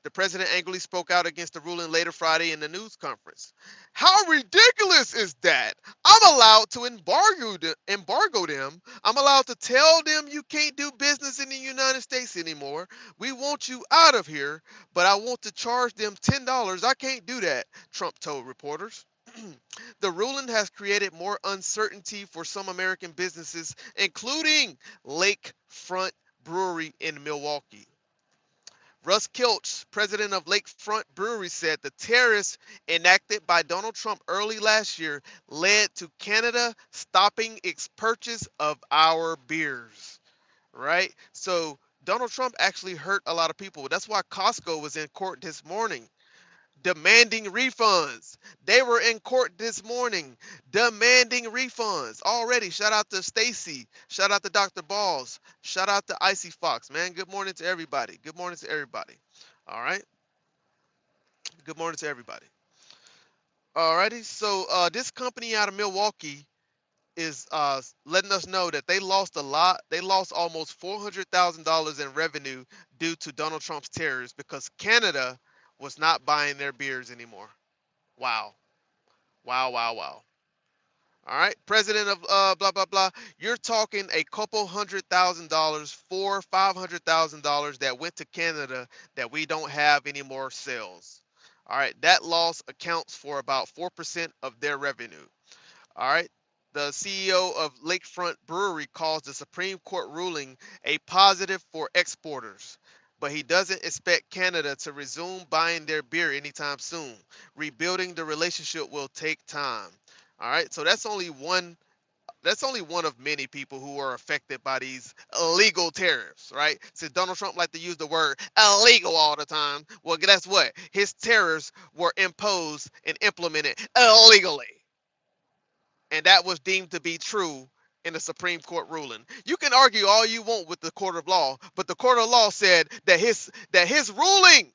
The president angrily spoke out against the ruling later Friday in the news conference. How ridiculous is that? I'm allowed to embargo them. I'm allowed to tell them you can't do business in the United States anymore. We want you out of here, but I want to charge them $10. I can't do that, Trump told reporters. The ruling has created more uncertainty for some American businesses, including Lakefront Brewery in Milwaukee. Russ Kilch, president of Lakefront Brewery, said the tariffs enacted by Donald Trump early last year led to Canada stopping its purchase of our beers. Right? So Donald Trump actually hurt a lot of people. That's why Costco was in court this morning demanding refunds. They were in court this morning demanding refunds already. Shout out to Stacy. Shout out to Dr. Balls. Shout out to Icy Fox, man. Good morning to everybody. Good morning to everybody. All right. Good morning to everybody. Alrighty. So this company out of Milwaukee is letting us know that they lost a lot. They lost almost $400,000 in revenue due to Donald Trump's tariffs because Canada was not buying their beers anymore. Wow. Wow, wow, wow. All right, president of blah blah blah. You're talking a couple $100,000, $500,000 that went to Canada that we don't have any more sales. All right, that loss accounts for about 4% of their revenue. All right. The CEO of Lakefront Brewery calls the Supreme Court ruling a positive for exporters, but he doesn't expect Canada to resume buying their beer anytime soon. Rebuilding the relationship will take time. All right, so that's only one. That's only one of many people who are affected by these illegal tariffs, right? Since Donald Trump liked to use the word illegal all the time, well, guess what? His tariffs were imposed and implemented illegally, and that was deemed to be true in the Supreme Court ruling. You can argue all you want with the court of law, but the court of law said that his ruling,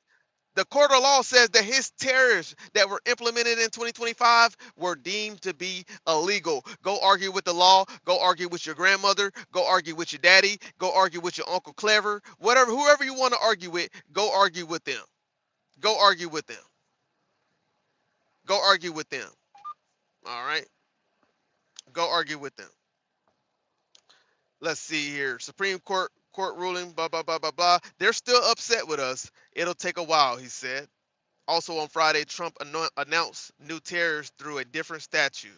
the court of law says that his tariffs that were implemented in 2025 were deemed to be illegal. Go argue with the law, go argue with your grandmother, go argue with your daddy, go argue with your Uncle Clever, whatever, whoever you want to argue with, go argue with them. Go argue with them. Go argue with them. All right, go argue with them. Let's see here. Supreme Court ruling. Blah blah blah blah blah. They're still upset with us. It'll take a while, he said. Also on Friday, Trump announced new tariffs through a different statute.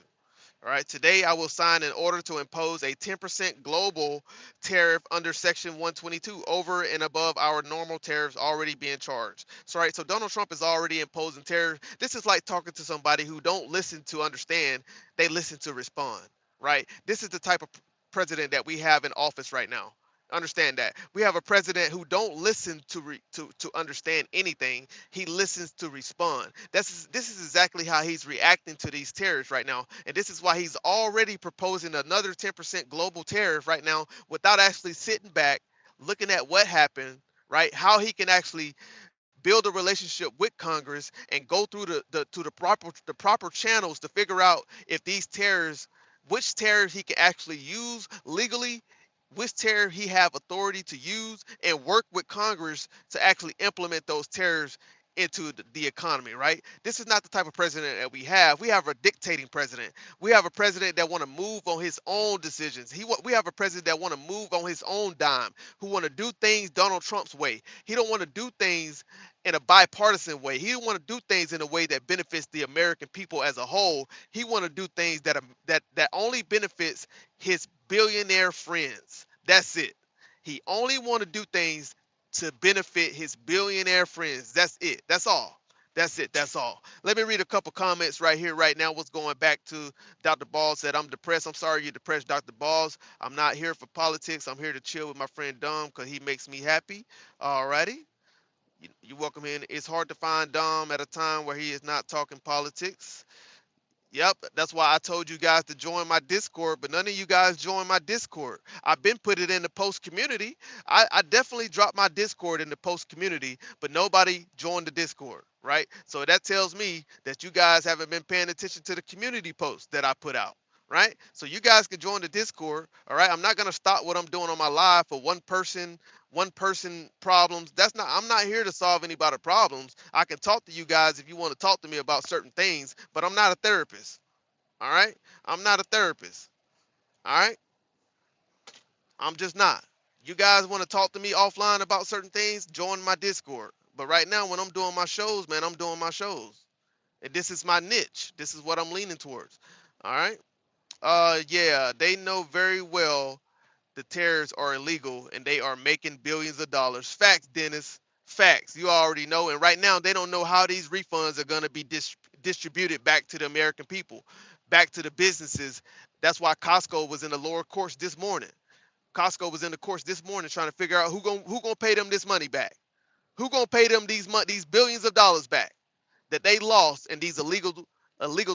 All right, today I will sign an order to impose a 10% global tariff under Section 122 over and above our normal tariffs already being charged. So, right, so Donald Trump is already imposing tariffs. This is like talking to somebody who don't listen to understand, they listen to respond, right? This is the type of president that we have in office right now. Understand that we have a president who don't listen to understand anything. He listens to respond. This is exactly how he's reacting to these tariffs right now, and this is why he's already proposing another 10% global tariff right now without actually sitting back, looking at what happened, right? How he can actually build a relationship with Congress and go through the proper channels to figure out if these tariffs, which tariffs he can actually use legally, which tariff he have authority to use, and work with Congress to actually implement those tariffs into the economy, right? This is not the type of president that we have. We have a dictating president. We have a president that want to move on his own decisions. We have a president that want to move on his own dime, who want to do things Donald Trump's way. He don't want to do things in a bipartisan way. He don't want to do things in a way that benefits the American people as a whole. He want to do things that only benefits his billionaire friends. That's it. He only want to do things to benefit his billionaire friends. That's it. That's all. That's it. That's all. Let me read a couple comments right here, right now. What's going back to Dr. Balls said, I'm depressed. I'm sorry you're depressed, Dr. Balls. I'm not here for politics. I'm here to chill with my friend Dom because he makes me happy. Alrighty. You welcome in. It's hard to find Dom at a time where he is not talking politics. Yep, that's why I told you guys to join my Discord, but none of you guys join my Discord. I've been put it in the post community. I definitely dropped my Discord in the post community, but nobody joined the Discord, right? So that tells me that you guys haven't been paying attention to the community posts that I put out, right? So you guys can join the Discord, all right? I'm not gonna stop what I'm doing on my live for one person problems. I'm not here to solve anybody's problems. I can talk to you guys if you want to talk to me about certain things, but I'm not a therapist. All right? I'm not a therapist. All right? I'm just not. You guys want to talk to me offline about certain things, join my Discord. But right now when I'm doing my shows, man, I'm doing my shows. And this is my niche. This is what I'm leaning towards. All right? Yeah, they know very well the tariffs are illegal and they are making billions of dollars. Facts, Dennis. Facts. You already know. And right now, they don't know how these refunds are going to be distributed back to the American people, back to the businesses. That's why Costco was in the lower courts this morning. Costco was in the courts this morning trying to figure out who gonna pay them this money back. Who gonna pay them these billions of dollars back that they lost in these illegal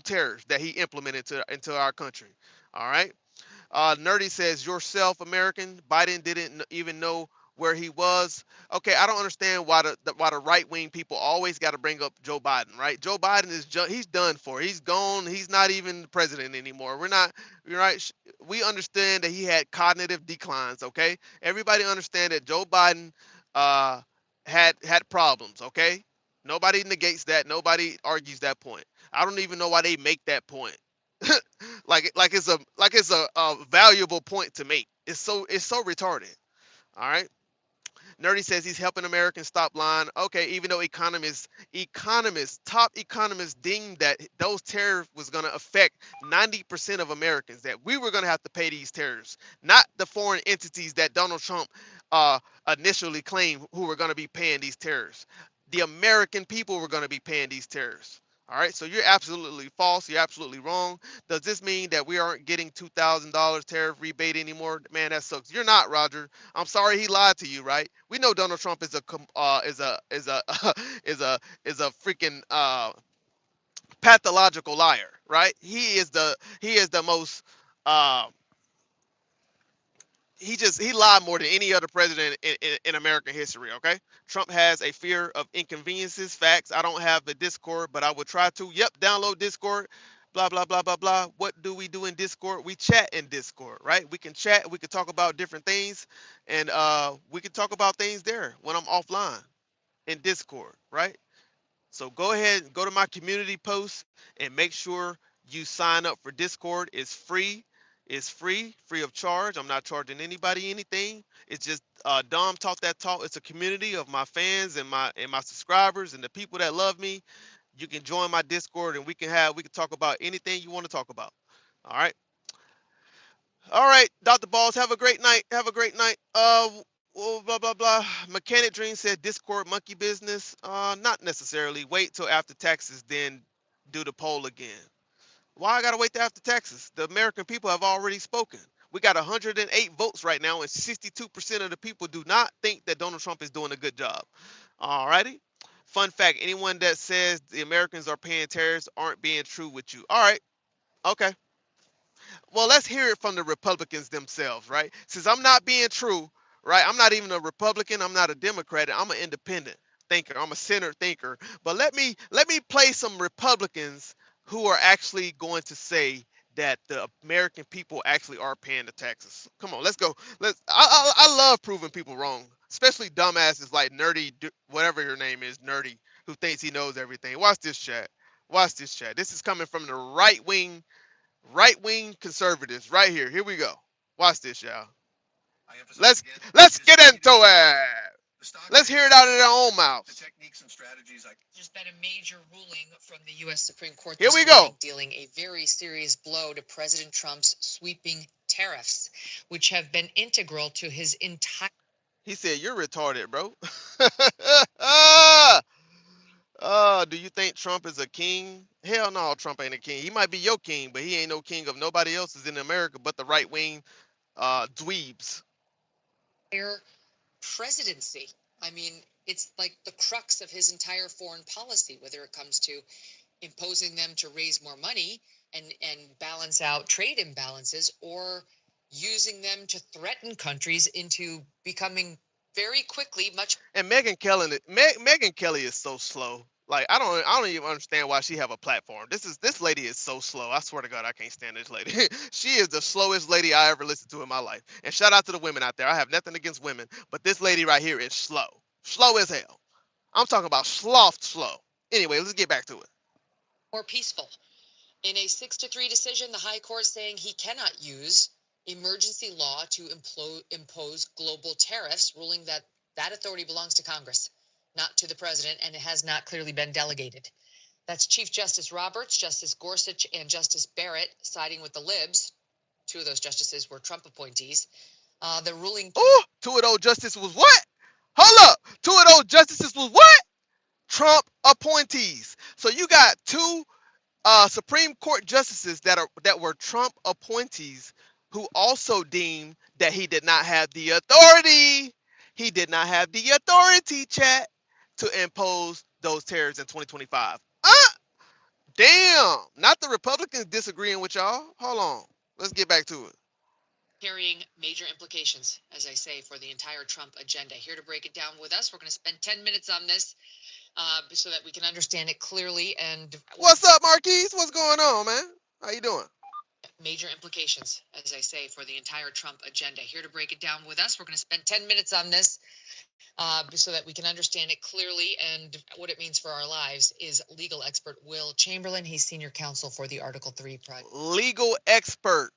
tariffs that he implemented into our country. All right. Nerdy says, yourself, American. Biden didn't even know where he was. Okay, I don't understand why the right wing people always got to bring up Joe Biden, right? Joe Biden he's done for. He's gone. He's not even the president anymore. You're right. We understand that he had cognitive declines. Okay, everybody understand that Joe Biden uh, had problems. Okay, nobody negates that. Nobody argues that point. I don't even know why they make that point. like it's a valuable point to make. It's so retarded. All right. Nerdy says he's helping Americans stop lying. Okay, even though top economists deemed that those tariffs was going to affect 90% of Americans, that we were going to have to pay these tariffs, not the foreign entities that Donald Trump uh, initially claimed who were going to be paying these tariffs. The American people were going to be paying these tariffs. All right, so you're absolutely false. You're absolutely wrong. Does this mean that we aren't getting $2,000 tariff rebate anymore? Man, that sucks. You're not, Roger. I'm sorry he lied to you, right? We know Donald Trump is a freaking pathological liar, right? He is the most uh, he lied more than any other president in American history. Okay, Trump has a fear of inconveniences. Facts. I don't have the Discord, but I would try to. Yep, download Discord. Blah blah blah blah blah. What do we do in Discord? We chat in Discord, right? We can chat. We can talk about different things, and we can talk about things there when I'm offline in Discord, right? So go ahead and go to my community post and make sure you sign up for Discord. It's free. It's free of charge. I'm not charging anybody anything. It's just Dom Talk That Talk. It's a community of my fans and my subscribers and the people that love me. You can join my Discord and we can talk about anything you want to talk about. All right. All right, Dr. Balls, have a great night. Have a great night. Blah blah blah. Mechanic Dream said Discord monkey business. Not necessarily. Wait till after taxes, then do the poll again. Why I gotta wait till after taxes? The American people have already spoken. We got 108 votes right now, and 62% of the people do not think that Donald Trump is doing a good job. All righty. Fun fact: anyone that says the Americans are paying tariffs aren't being true with you. All right. Okay. Well, let's hear it from the Republicans themselves, right? Since I'm not being true, right? I'm not even a Republican. I'm not a Democrat. I'm an independent thinker. I'm a center thinker. But let me play some Republicans who are actually going to say that the American people actually are paying the taxes. Come on, let's go. I love proving people wrong, especially dumbasses like Nerdy, whatever your name is, Nerdy, who thinks he knows everything. Watch this chat. Watch this chat. This is coming from the right wing conservatives right here. Here we go. Watch this, y'all. Let's get into it. Let's hear it out of their own mouths. There's been a major ruling from the U.S. Supreme Court Here this we go. morning dealing a very serious blow to President Trump's sweeping tariffs, which have been integral to his entire. He said, "You're retarded, bro." Do you think Trump is a king? Hell no, Trump ain't a king. He might be your king, but he ain't no king of nobody else's in America but the right wing dweebs. Presidency. I mean, it's like the crux of his entire foreign policy, whether it comes to imposing them to raise more money and balance out trade imbalances, or using them to threaten countries into becoming very quickly much. And Megyn Kelly is so slow. Like I don't even understand why she have a platform. This lady is so slow. I swear to God, I can't stand this lady. She is the slowest lady I ever listened to in my life. And shout out to the women out there. I have nothing against women, but this lady right here is slow. Slow as hell. I'm talking about slow. Anyway, let's get back to it. More peaceful. In a 6-3 decision, the High Court saying he cannot use emergency law to impose global tariffs, ruling that that authority belongs to Congress, not to the president, and it has not clearly been delegated. That's Chief Justice Roberts, Justice Gorsuch, and Justice Barrett siding with the libs. Two of those justices were Trump appointees. The ruling. Oh, two of those justices was what? Hold up. Two of those justices was what? Trump appointees. So you got two Supreme Court justices that were Trump appointees who also deemed that he did not have the authority. He did not have the authority, chat, to impose those tariffs in 2025. Damn. Not the Republicans disagreeing with y'all. Hold on. Let's get back to it. Carrying major implications, as I say, for the entire Trump agenda. Here to break it down with us, we're going to spend 10 minutes on this so that we can understand it clearly. And what's up, Marquise? What's going on, man? How you doing? Major implications, as I say, for the entire Trump agenda. Here to break it down with us, we're going to spend 10 minutes on this so that we can understand it clearly and what it means for our lives, is legal expert Will Chamberlain. He's senior counsel for the Article 3 project. Legal expert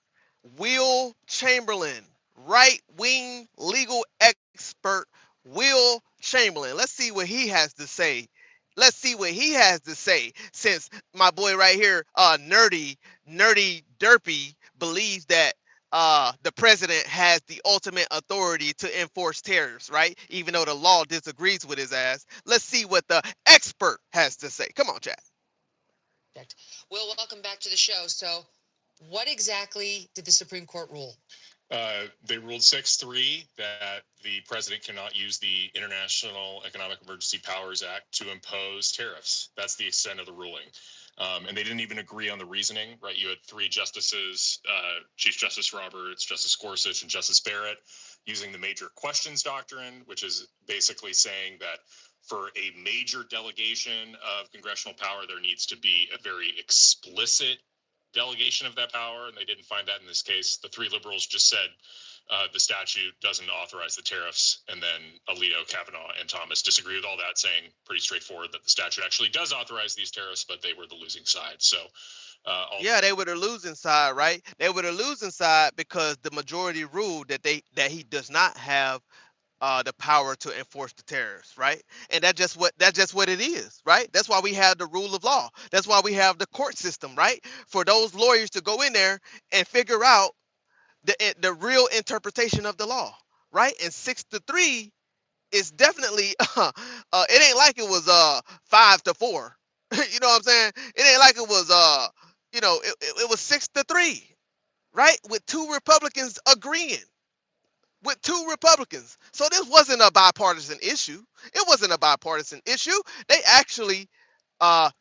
Will Chamberlain, right-wing legal expert Will Chamberlain. Let's see what he has to say. Let's see what he has to say, since my boy right here, nerdy derpy, believes that the president has the ultimate authority to enforce tariffs, right? Even though the law disagrees with his ass. Let's see what the expert has to say. Come on, chat. Will, welcome back to the show. So what exactly did the Supreme Court rule? They ruled 6-3 that the president cannot use the International Economic Emergency Powers Act to impose tariffs. That's the extent of the ruling. And they didn't even agree on the reasoning, right? You had three justices, Chief Justice Roberts, Justice Gorsuch, and Justice Barrett, using the major questions doctrine, which is basically saying that for a major delegation of congressional power, there needs to be a very explicit delegation of that power, and they didn't find that in this case. The three liberals just said the statute doesn't authorize the tariffs, and then Alito, Kavanaugh, and Thomas disagree with all that, saying pretty straightforward that the statute actually does authorize these tariffs, but they were the losing side. So, Yeah, they were the losing side, right? They were the losing side because the majority ruled that he does not have the power to enforce the tariffs, right? And that's just what it is, right? That's why we have the rule of law. That's why we have the court system, right? For those lawyers to go in there and figure out the real interpretation of the law, right? And 6-3 is definitely it ain't like it was 5-4. You know what I'm saying? It ain't like it was it was 6-3, right? With two Republicans agreeing. With two Republicans. So this wasn't a bipartisan issue. It wasn't a bipartisan issue. They actually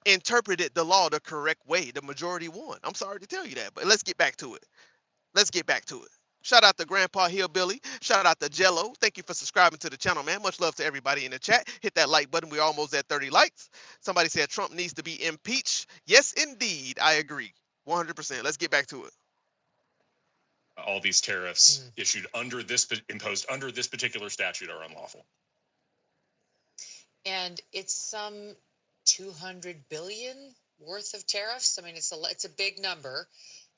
interpreted the law the correct way. The majority won. I'm sorry to tell you that, but let's get back to it. Let's get back to it. Shout out to Grandpa Hillbilly. Shout out to Jello. Thank you for subscribing to the channel, man. Much love to everybody in the chat. Hit that like button. We're almost at 30 likes. Somebody said Trump needs to be impeached. Yes, indeed. I agree. 100%. Let's get back to it. all these tariffs issued under this imposed under this particular statute are unlawful. And it's some 200 billion worth of tariffs. I mean, it's a big number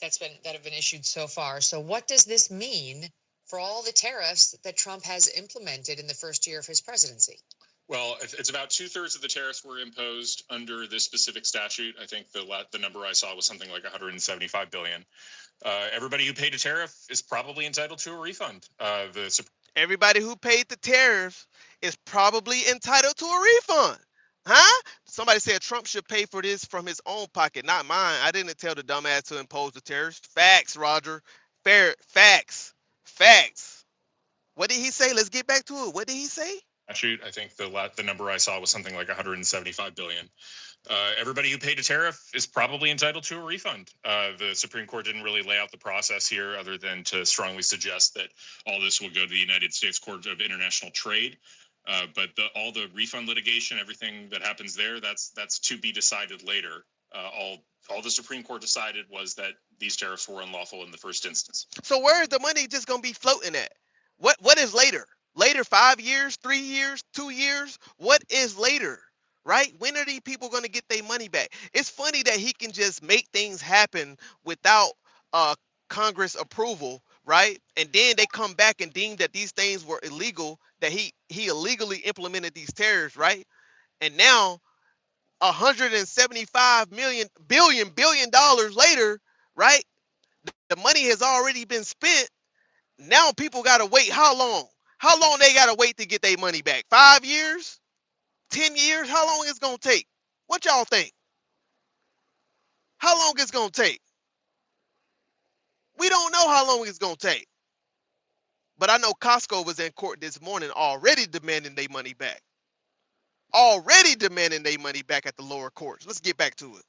that have been issued so far. So what does this mean for all the tariffs that Trump has implemented in the first year of his presidency? Well, it's about 2/3 of the tariffs were imposed under this specific statute. I think the number I saw was something like 175 billion. Everybody who paid a tariff is probably entitled to a refund. Everybody who paid the tariff is probably entitled to a refund. Huh? Somebody said Trump should pay for this from his own pocket, not mine. I didn't tell the dumbass to impose the tariffs. Facts, Roger. Facts. What did he say? Let's get back to it. What did he say? Statute. I think the number I saw was something like 175 billion. Everybody who paid a tariff is probably entitled to a refund. The Supreme Court didn't really lay out the process here other than to strongly suggest that all this will go to the United States Court of International Trade. But all the refund litigation, everything that happens there, that's to be decided later. All the Supreme Court decided was that these tariffs were unlawful in the first instance. So where is the money just going to be floating at? What is later? Later, 5 years, 3 years, 2 years? What is later? Right? When are these people going to get their money back? It's funny that he can just make things happen without Congress approval, right? And then they come back and deem that these things were illegal, that he illegally implemented these tariffs, right? And now 175 billion dollars later, right? The money has already been spent. Now people got to wait how long? How long they got to wait to get their money back? 5 years? 10 years? How long it's going to take? What y'all think? How long it's going to take? We don't know how long it's going to take. But I know Costco was in court this morning already demanding their money back. Already demanding their money back at the lower courts. Let's get back to it.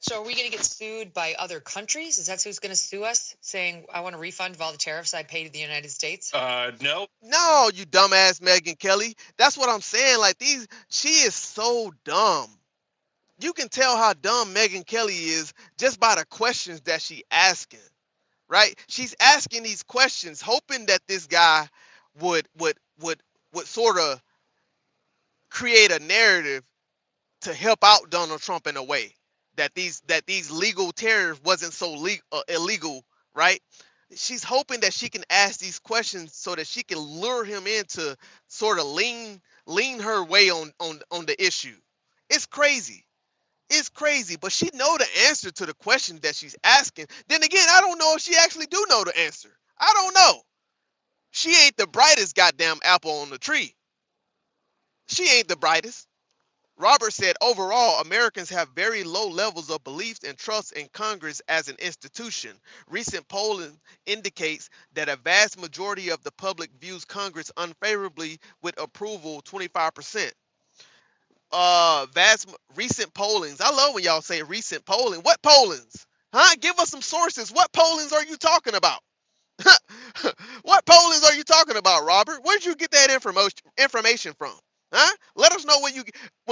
So are we going to get sued by other countries? Is that who's going to sue us, saying, I want a refund of all the tariffs I paid to the United States? No. No, you dumbass Megyn Kelly. That's what I'm saying. Like she is so dumb. You can tell how dumb Megyn Kelly is just by the questions that she asking, right? She's asking these questions, hoping that this guy would sort of create a narrative to help out Donald Trump in a way. That these legal tariffs wasn't so illegal, right? She's hoping that she can ask these questions so that she can lure him into sort of lean her way on the issue. It's crazy. It's crazy, but she know the answer to the question that she's asking. Then again, I don't know if she actually do know the answer. I don't know. She ain't the brightest goddamn apple on the tree. She ain't the brightest. Robert said, overall, Americans have very low levels of belief and trust in Congress as an institution. Recent polling indicates that a vast majority of the public views Congress unfavorably with approval, 25%. Recent pollings. I love when y'all say recent polling. What pollings? Huh? Give us some sources. What pollings are you talking about? What pollings are you talking about, Robert? Where'd you get that information from? Huh? Let us know when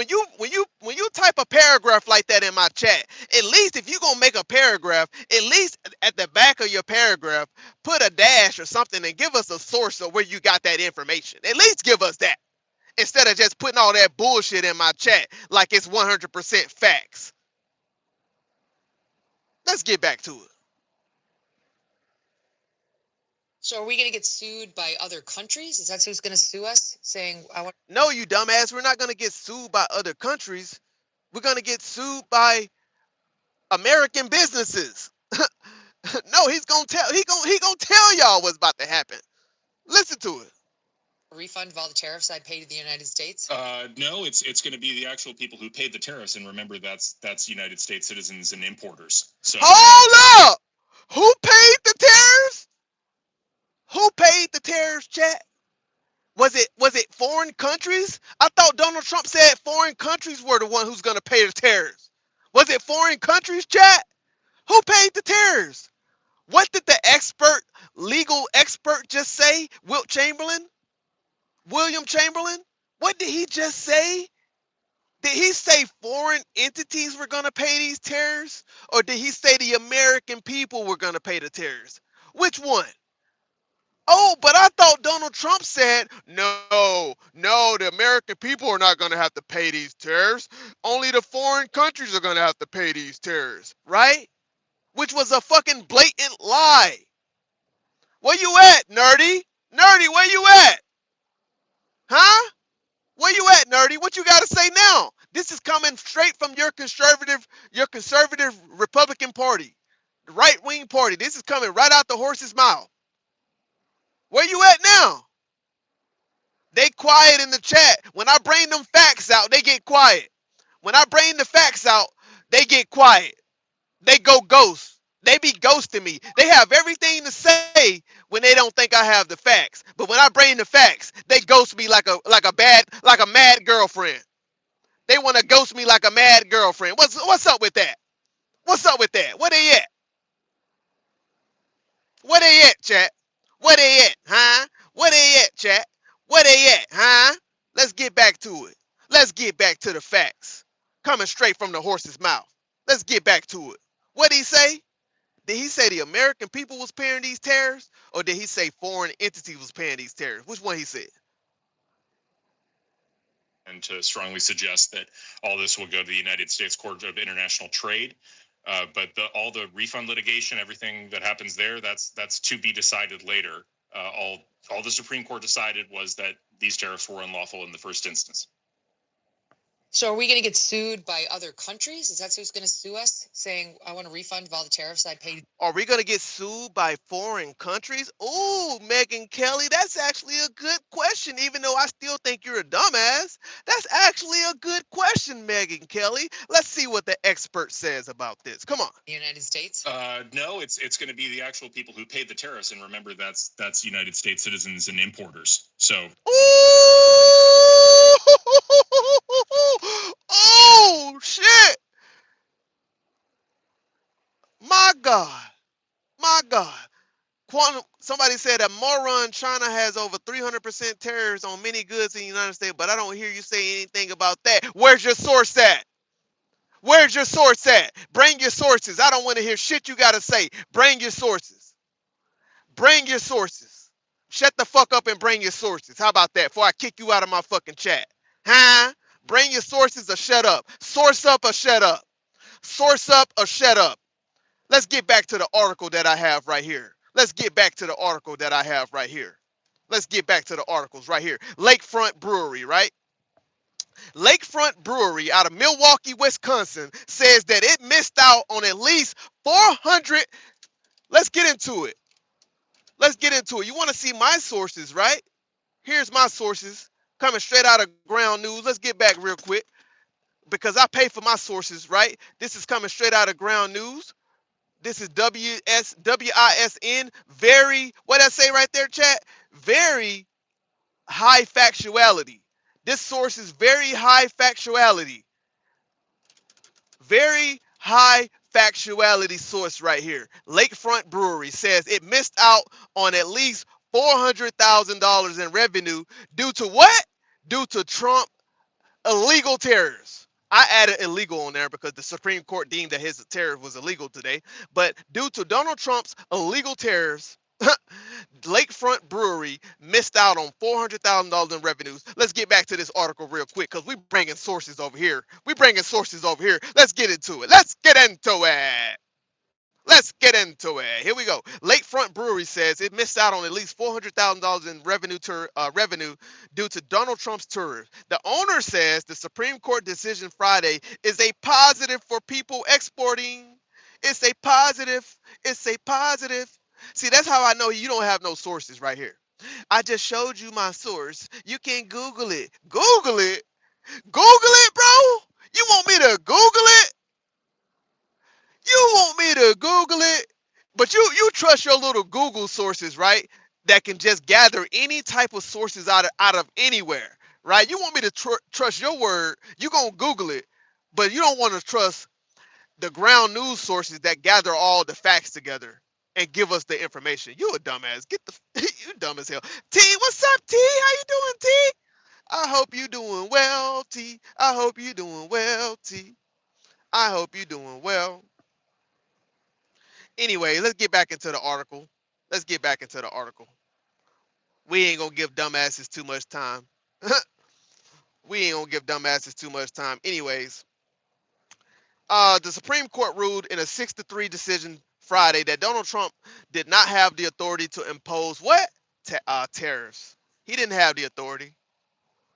you type a paragraph paragraph like that in my chat. At least if you're gonna make a paragraph, at least at the back of your paragraph, put a dash or something and give us a source of where you got that information. At least give us that. Instead of just putting all that bullshit in my chat like it's 100% facts. Let's get back to it. So are we going to get sued by other countries? Is that who's going to sue us? Saying, I want. No, you dumbass. We're not going to get sued by other countries. We're going to get sued by American businesses. No, he's going to tell tell y'all what's about to happen. Listen to it. A refund of all the tariffs I paid to the United States? No, it's going to be the actual people who paid the tariffs, and remember that's United States citizens and importers. So hold up. Who paid the tariffs? Who paid the tariffs, chat? Was it foreign countries? I thought Donald Trump said foreign countries were the one who's going to pay the tariffs. Was it foreign countries, chat? Who paid the tariffs? What did the legal expert just say? William Chamberlain? What did he just say? Did he say foreign entities were going to pay these tariffs? Or did he say the American people were going to pay the tariffs? Which one? Oh, but I thought Donald Trump said, no, the American people are not going to have to pay these tariffs. Only the foreign countries are going to have to pay these tariffs, right? Which was a fucking blatant lie. Where you at, nerdy? Nerdy, where you at? Huh? Where you at, nerdy? What you got to say now? This is coming straight from your conservative Republican Party, the right-wing party. This is coming right out the horse's mouth. Where you at now? They quiet in the chat. When I bring them facts out, they get quiet. When I bring the facts out, they get quiet. They go ghost. They be ghosting me. They have everything to say when they don't think I have the facts. But when I bring the facts, they ghost me like a mad girlfriend. They want to ghost me like a mad girlfriend. What's up with that? What's up with that? Where they at? Where they at, chat? Where they at, huh? Where they at, chat? Where they at, huh? Let's get back to it. Let's get back to the facts. Coming straight from the horse's mouth. Let's get back to it. What did he say? Did he say the American people was paying these tariffs? Or did he say foreign entities was paying these tariffs? Which one he said? and to strongly suggest that all this will go to the United States Court of International Trade. But all the refund litigation, everything that happens there, that's to be decided later. All the Supreme Court decided was that these tariffs were unlawful in the first instance. So are we going to get sued by other countries? Is that who's going to sue us, saying, I want a refund of all the tariffs I paid? Are we going to get sued by foreign countries? Ooh, Megan Kelly, that's actually a good question, even though I still think you're a dumbass. That's actually a good question, Megan Kelly. Let's see what the expert says about this. Come on. The United States? No, it's going to be the actual people who paid the tariffs. And remember, that's United States citizens and importers. So. Ooh! Oh, shit. My God. My God. Somebody said that moron China has over 300% tariffs on many goods in the United States, but I don't hear you say anything about that. Where's your source at? Where's your source at? Bring your sources. I don't want to hear shit you got to say. Bring your sources. Bring your sources. Shut the fuck up and bring your sources. How about that? Before I kick you out of my fucking chat. Huh? Bring your sources or shut up. Source up or shut up. Source up or shut up. Let's get back to the article that I have right here. Let's get back to the article that I have right here. Let's get back to the articles right here. Lakefront Brewery, right? Lakefront Brewery out of Milwaukee, Wisconsin says that it missed out on at least 400. Let's get into it. Let's get into it. You want to see my sources, right? Here's my sources coming straight out of Ground News. Let's get back real quick because I pay for my sources, right? This is coming straight out of Ground News. This is WISN. Very, what I say right there, chat? Very high factuality. This source is very high factuality. Very high factuality source right here. Lakefront Brewery says it missed out on at least $400,000 in revenue due to what? Due to Trump illegal tariffs. I added illegal on there because the Supreme Court deemed that his tariff was illegal today. But due to Donald Trump's illegal tariffs, Lakefront Brewery missed out on $400,000 in revenues. Let's get back to this article real quick because we bringing sources over here. We bringing sources over here. Let's get into it. Let's get into it. Let's get into it. Here we go. Lakefront Brewery says it missed out on at least $400,000 in revenue due to Donald Trump's tariff. The owner says the Supreme Court decision Friday is a positive for people exporting. It's a positive. It's a positive. See, that's how I know you don't have no sources right here. I just showed you my source. You can Google it. Google it? Google it, bro? You want me to Google it? You want me to Google it? But you trust your little Google sources, right? That can just gather any type of sources out of anywhere, right? You want me to trust your word? You gonna Google it, but you don't want to trust the ground news sources that gather all the facts together and give us the information. You a dumbass. Get the you dumb as hell. T, what's up, T? How you doing, T? I hope you doing well, T. I hope you doing well, T. I hope you doing well. Anyway, let's get back into the article. Let's get back into the article. We ain't gonna give dumbasses too much time. We ain't gonna give dumbasses too much time. Anyways, the Supreme Court ruled in a 6-3 decision Friday that Donald Trump did not have the authority to impose what? Tariffs. He didn't have the authority.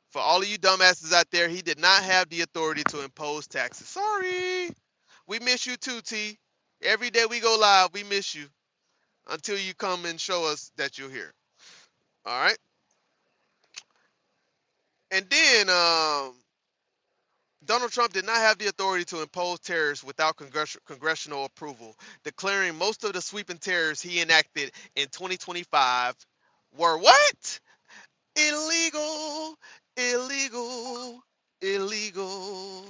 For all of you dumbasses out there, he did not have the authority to impose taxes. Sorry. We miss you too, T. Every day we go live, we miss you until you come and show us that you're here. All right. And then Donald Trump did not have the authority to impose tariffs without congressional approval, declaring most of the sweeping tariffs he enacted in 2025 were what? Illegal, illegal, illegal.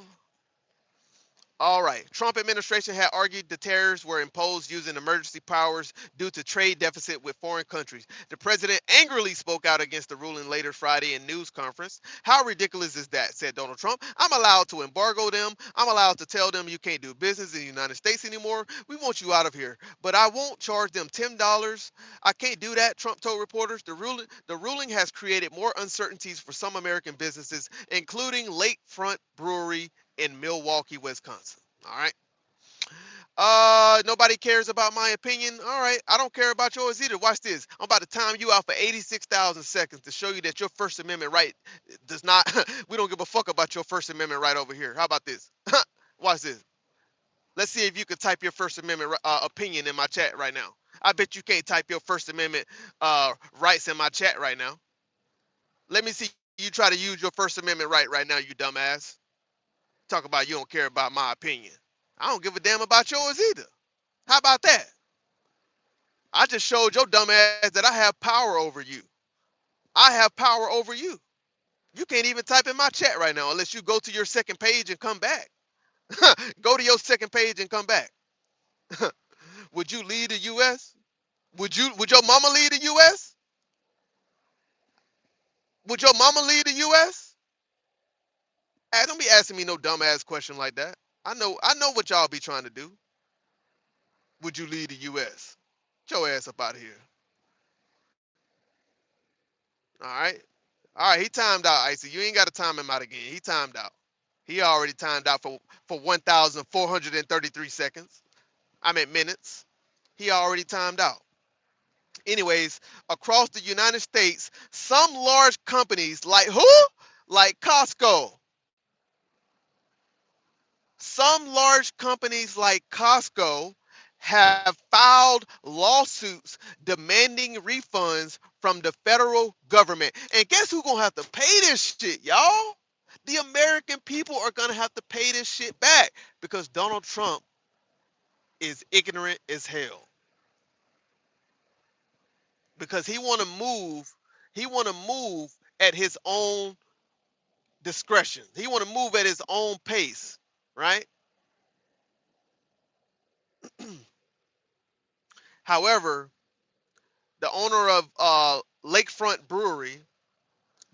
All right. Trump administration had argued the tariffs were imposed using emergency powers due to trade deficit with foreign countries. The president angrily spoke out against the ruling later Friday in news conference. How ridiculous is that, said Donald Trump. I'm allowed to embargo them. I'm allowed to tell them you can't do business in the United States anymore. We want you out of here. But I won't charge them $10. I can't do that, Trump told reporters. The ruling has created more uncertainties for some American businesses, including Lakefront Brewery in Milwaukee, Wisconsin. All right. Nobody cares about my opinion. All right. I don't care about yours either. Watch this. I'm about to time you out for 86,000 seconds to show you that your First Amendment right does not, we don't give a fuck about your First Amendment right over here. How about this? Watch this. Let's see if you can type your First Amendment opinion in my chat right now. I bet you can't type your First Amendment rights in my chat right now. Let me see you try to use your First Amendment right now, you dumbass. Talk about you don't care about my opinion. I don't give a damn about yours either. How about that? I just showed your dumb ass that I have power over you. I have power over you. You can't even type in my chat right now unless you go to your second page and come back. Go to your second page and come back. Would you lead the U.S.? Would your mama lead the U.S.? Would your mama lead the U.S.? Hey, don't be asking me no dumbass question like that. I know what y'all be trying to do. Would you lead the U.S.? Get your ass up out of here. All right. All right, he timed out, Icy. You ain't got to time him out again. He timed out. He already timed out for 1,433 seconds. I meant minutes. He already timed out. Anyways, across the United States, some large companies like who? Like Costco. Some large companies like Costco have filed lawsuits demanding refunds from the federal government. And guess who's gonna have to pay this shit, y'all? The American people are gonna have to pay this shit back because Donald Trump is ignorant as hell. Because he wanna move at his own discretion. He wanna move at his own pace, right? However, the owner of Lakefront Brewery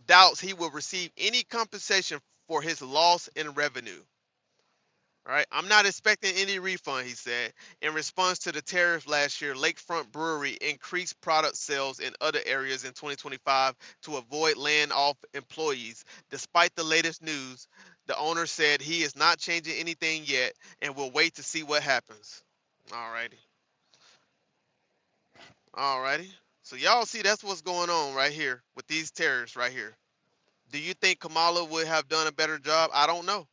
doubts he will receive any compensation for his loss in revenue. All right, I'm not expecting any refund, he said. In response to the tariff last year, Lakefront Brewery increased product sales in other areas in 2025 to avoid laying off employees. Despite the latest news, the owner said he is not changing anything yet and will wait to see what happens. All righty. All righty. So y'all see that's what's going on right here with these tariffs right here. Do you think Kamala would have done a better job? I don't know.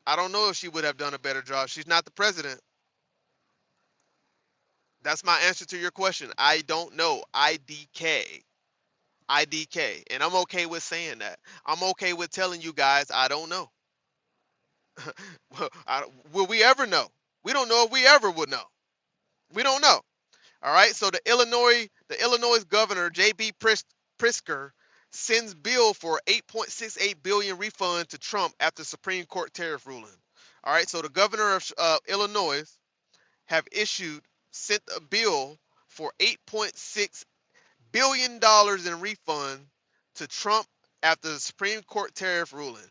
I don't know if she would have done a better job. She's not the president. That's my answer to your question. I don't know. IDK. IDK. And I'm okay with saying that. I'm okay with telling you guys I don't know. Will we ever know? We don't know if we ever would know. We don't know. All right. So the Illinois governor, J.B. Prisker, sends bill for 8.68 billion refund to Trump after Supreme Court tariff ruling. All right. So the governor of Illinois have sent a bill for $8.6 billion in refund to Trump after the Supreme Court tariff ruling.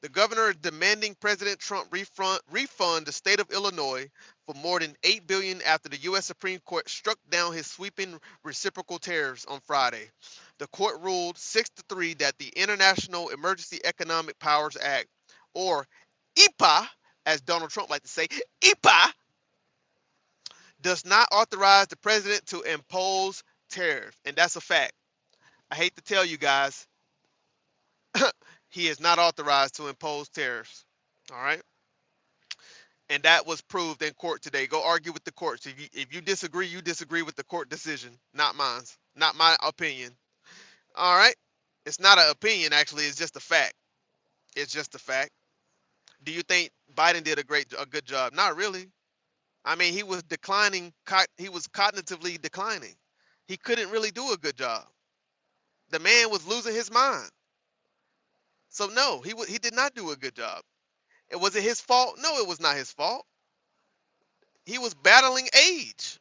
The governor is demanding President Trump refund the state of Illinois for more than $8 billion after the U.S. Supreme Court struck down his sweeping reciprocal tariffs on Friday. The court ruled 6-3 that the International Emergency Economic Powers Act, or EPA, as Donald Trump likes to say, EPA, does not authorize the president to impose tariff, and that's a fact. I hate to tell you guys, he is not authorized to impose tariffs. All right, and that was proved in court today. Go argue with the courts. If you disagree, you disagree with the court decision, not mine, not my opinion. All right, it's not an opinion actually. It's just a fact. It's just a fact. Do you think Biden did a good job? Not really. I mean, he was declining. He was cognitively declining. He couldn't really do a good job. The man was losing his mind. So no, he did not do a good job. Was it his fault? No, it was not his fault. He was battling age.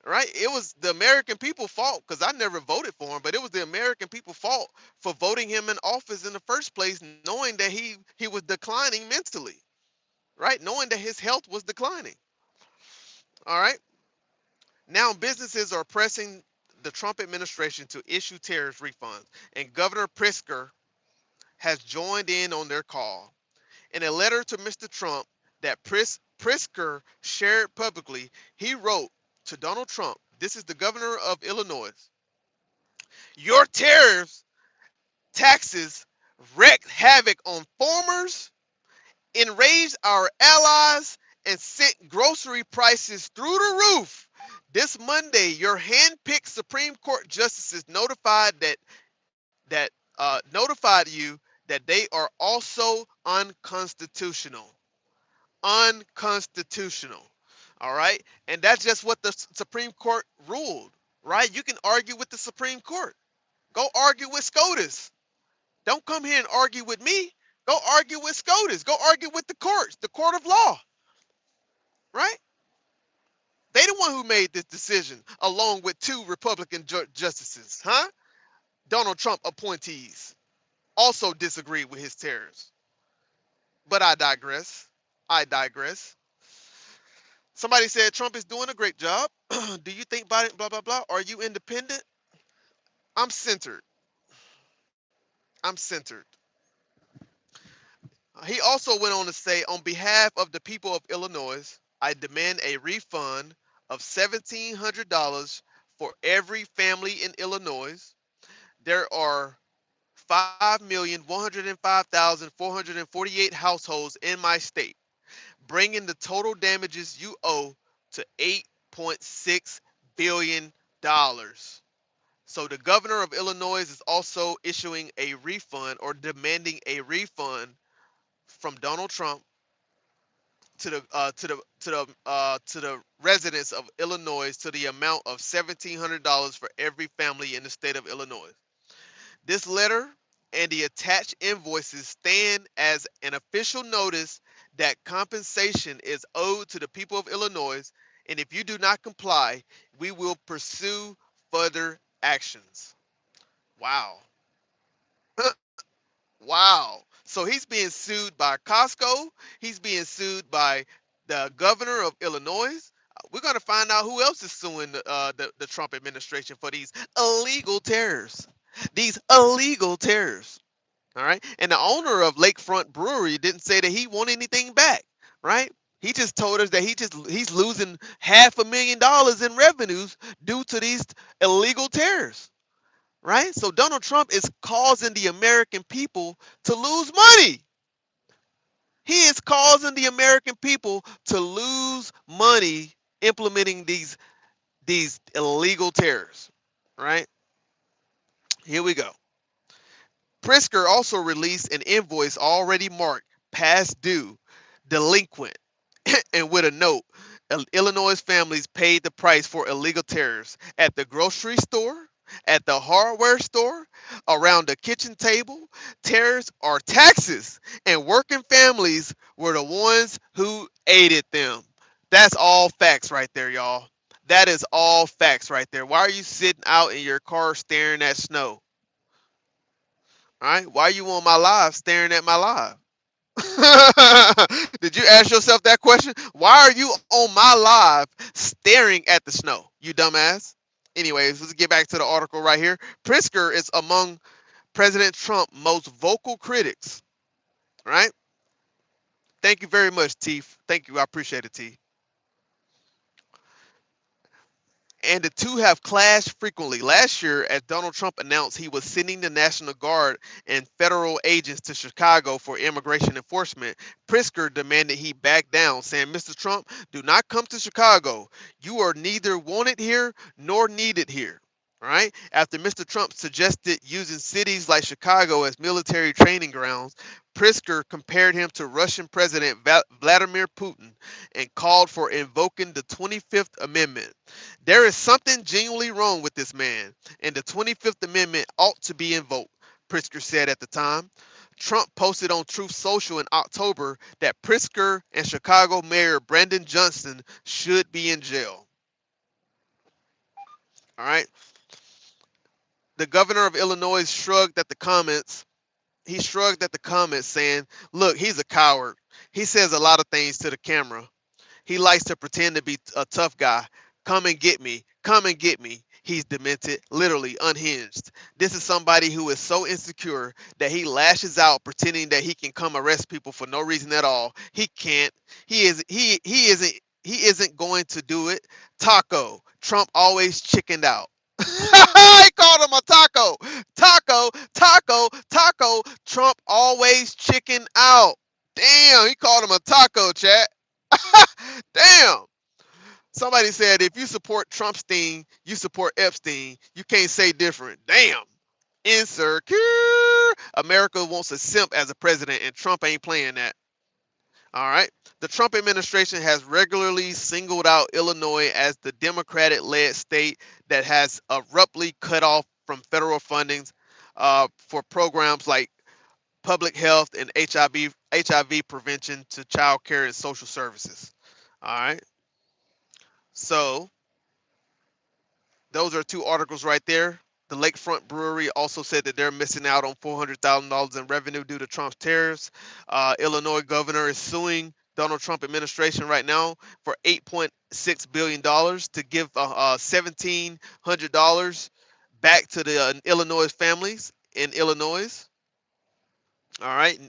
Right? It was the American people fault because I never voted for him, but it was the American people fault for voting him in office in the first place, knowing that he was declining mentally, right? Knowing that his health was declining. All right. Now businesses are pressing the Trump administration to issue tariff refunds, and Governor Pritzker has joined in on their call. In a letter to Mr. Trump that Pritzker shared publicly, he wrote to Donald Trump, this is the governor of Illinois, your tariffs, taxes wreaked havoc on farmers, enraged our allies, and sent grocery prices through the roof. This Monday, your hand-picked Supreme Court justices notified you that they are also unconstitutional. Unconstitutional. All right, and that's just what the Supreme Court ruled. Right? You can argue with the Supreme Court. Go argue with SCOTUS. Don't come here and argue with me. Go argue with SCOTUS. Go argue with the courts, the court of law. Right? They the one who made this decision, along with two Republican justices, huh? Donald Trump appointees also disagreed with his tariffs. But I digress. I digress. Somebody said Trump is doing a great job. Do you think Biden, blah, blah, blah? Are you independent? I'm centered. I'm centered. He also went on to say, on behalf of the people of Illinois, I demand a refund of $1,700 for every family in Illinois. There are 5,105,448 households in my state, bringing the total damages you owe to $8.6 billion. So the governor of Illinois is also issuing a refund or demanding a refund from Donald Trump to the residents of Illinois to the amount of $1,700 for every family in the state of Illinois. This letter and the attached invoices stand as an official notice that compensation is owed to the people of Illinois, and if you do not comply, we will pursue further actions. Wow. Wow. So he's being sued by Costco. He's being sued by the governor of Illinois. We're going to find out who else is suing the Trump administration for these illegal tariffs. These illegal tariffs. All right. And the owner of Lakefront Brewery didn't say that he want anything back. Right. He just told us that he's losing $500,000 in revenues due to these illegal tariffs. Right. So Donald Trump is causing the American people to lose money. He is causing the American people to lose money implementing these illegal tariffs. Right? Here we go. Pritzker also released an invoice already marked past due, delinquent, and with a note. Illinois families paid the price for illegal tariffs at the grocery store, at the hardware store, around the kitchen table. Tariffs are taxes, and working families were the ones who aided them. That's all facts right there, y'all. That is all facts right there. Why are you sitting out in your car staring at snow? All right. Why are you on my live staring at my live? Did you ask yourself that question? Why are you on my live staring at the snow? You dumbass. Anyways, let's get back to the article right here. Pritzker is among President Trump's most vocal critics. Right? Thank you very much, T. Thank you. I appreciate it, T. And the two have clashed frequently. Last year, as Donald Trump announced he was sending the National Guard and federal agents to Chicago for immigration enforcement, Pritzker demanded he back down, saying, "Mr. Trump, do not come to Chicago. You are neither wanted here nor needed here." All right. After Mr. Trump suggested using cities like Chicago as military training grounds, Pritzker compared him to Russian President Vladimir Putin and called for invoking the 25th Amendment. There is something genuinely wrong with this man, and the 25th Amendment ought to be invoked, Pritzker said at the time. Trump posted on Truth Social in October that Pritzker and Chicago Mayor Brandon Johnson should be in jail. All right. The governor of Illinois shrugged at the comments. He shrugged at the comments, saying, "Look, he's a coward. He says a lot of things to the camera. He likes to pretend to be a tough guy. Come and get me. Come and get me." He's demented, literally unhinged. This is somebody who is so insecure that he lashes out pretending that he can come arrest people for no reason at all. He can't. He isn't going to do it. Taco. Trump always chickened out. He called him a taco. Taco, taco, taco. Trump always chicken out. Damn, he called him a taco, chat. Damn. Somebody said if you support Trumpstein, you support Epstein. You can't say different. Damn. Insecure. America wants a simp as a president, and Trump ain't playing that. All right. The Trump administration has regularly singled out Illinois as the Democratic-led state that has abruptly cut off from federal fundings for programs like public health and HIV prevention to child care and social services. All right. So those are two articles right there. The Lakefront Brewery also said that they're missing out on $400,000 in revenue due to Trump's tariffs. Illinois governor is suing Donald Trump administration right now for $8.6 billion to give $1,700 back to the Illinois families in Illinois. All right.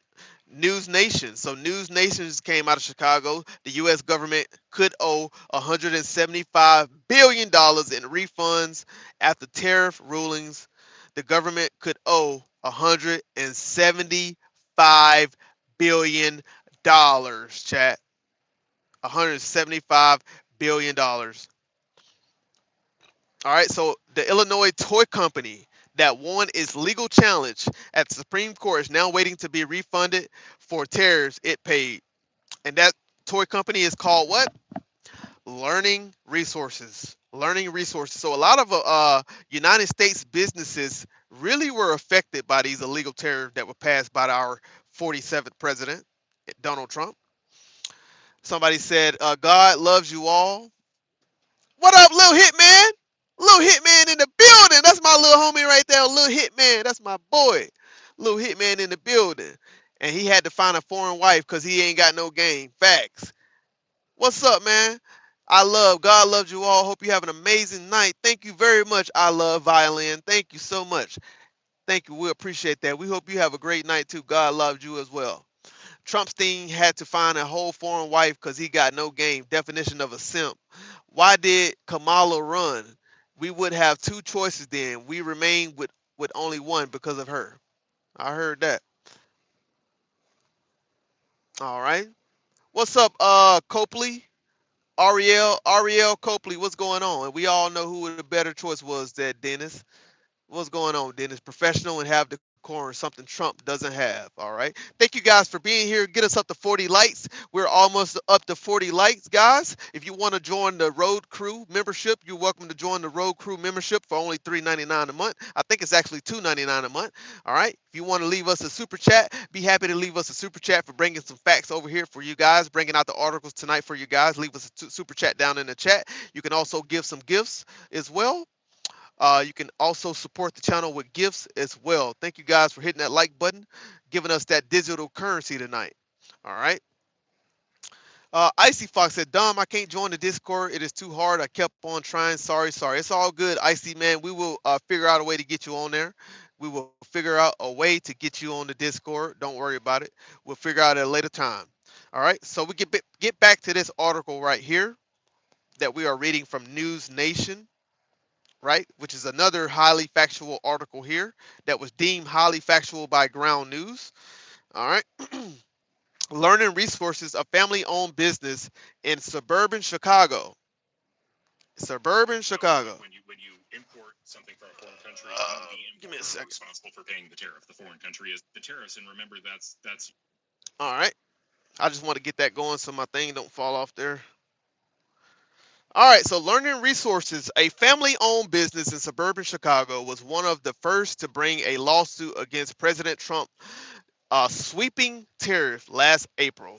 News Nation. So News Nations came out of Chicago. The U.S. government could owe $175 billion in refunds after tariff rulings. The government could owe $175 billion, chat. $175 billion. All right, so the Illinois toy company that won its legal challenge at the Supreme Court is now waiting to be refunded for tariffs it paid. And that toy company is called what? Learning Resources. Learning Resources. So a lot of United States businesses really were affected by these illegal tariffs that were passed by our 47th president, Donald Trump. Somebody said, God loves you all. What up, little Hitman? Little Hitman in the building. That's my little homie right there, little Hitman. That's my boy. Little Hitman in the building. and he had to find a foreign wife because he ain't got no game. Facts. What's up, man? God loves you all. Hope you have an amazing night. Thank you very much. I love violin. Thank you so much. Thank you. We appreciate that. We hope you have a great night too. God loves you as well. Trumpstein had to find a whole foreign wife because he got no game. Definition of a simp. Why did Kamala run? We would have two choices then. We remain with only one because of her. I heard that. All right. What's up, Copley? Ariel Copley, what's going on? And we all know who the better choice was, that Dennis. What's going on, Dennis? Professional and have decorum, something Trump doesn't have. All right. Thank you guys for being here. Get us up to 40 likes. We're almost up to 40 likes, guys. If you want to join the Road Crew membership, you're welcome to join the Road Crew membership for only $3.99 a month. I think it's actually $2.99 a month. All right. If you want to leave us a super chat, be happy to leave us a super chat for bringing some facts over here for you guys, bringing out the articles tonight for you guys. Leave us a super chat down in the chat. You can also give some gifts as well. You can also support the channel with gifts as well. Thank you guys for hitting that like button, giving us that digital currency tonight. All right. Icy Fox said, Dom, I can't join the Discord. It is too hard. I kept on trying. Sorry. It's all good, Icy, man. We will figure out a way to get you on there. We will figure out a way to get you on the Discord. Don't worry about it. We'll figure out at a later time. All right. So we get back to this article right here that we are reading from News Nation, right? Which is another highly factual article here that was deemed highly factual by Ground News. All right. Learning Resources, a family-owned business in suburban Chicago. Suburban Chicago. When you import something from a foreign country, give me a second. Responsible for paying the tariff. The foreign country is the tariffs, and remember that's. All right. I just want to get that going so my thing don't fall off there. All right, so Learning Resources, a family-owned business in suburban Chicago, was one of the first to bring a lawsuit against President Trump, sweeping tariff last April.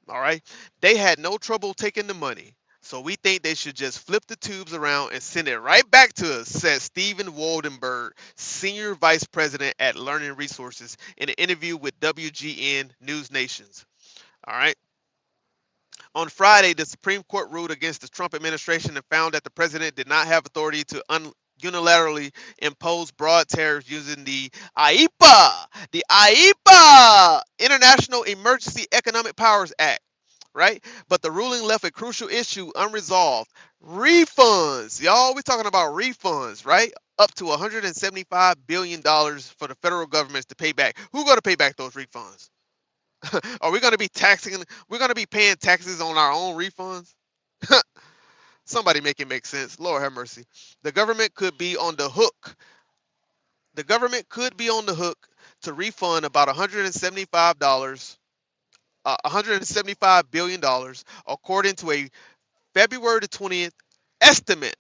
All right, they had no trouble taking the money, so we think they should just flip the tubes around and send it right back to us, said Stephen Waldenberg, senior vice president at Learning Resources, in an interview with WGN News Nations. All right. On Friday, the Supreme Court ruled against the Trump administration and found that the president did not have authority to unilaterally impose broad tariffs using the IEPA, International Emergency Economic Powers Act, right? But the ruling left a crucial issue unresolved. Refunds. Y'all, we're talking about refunds, right? Up to $175 billion for the federal governments to pay back. Who's going to pay back those refunds? Are we going to be taxing? We're going to be paying taxes on our own refunds? Somebody make it make sense. Lord have mercy. The government could be on the hook. The government could be on the hook to refund about $175 billion, according to a February the 20th estimate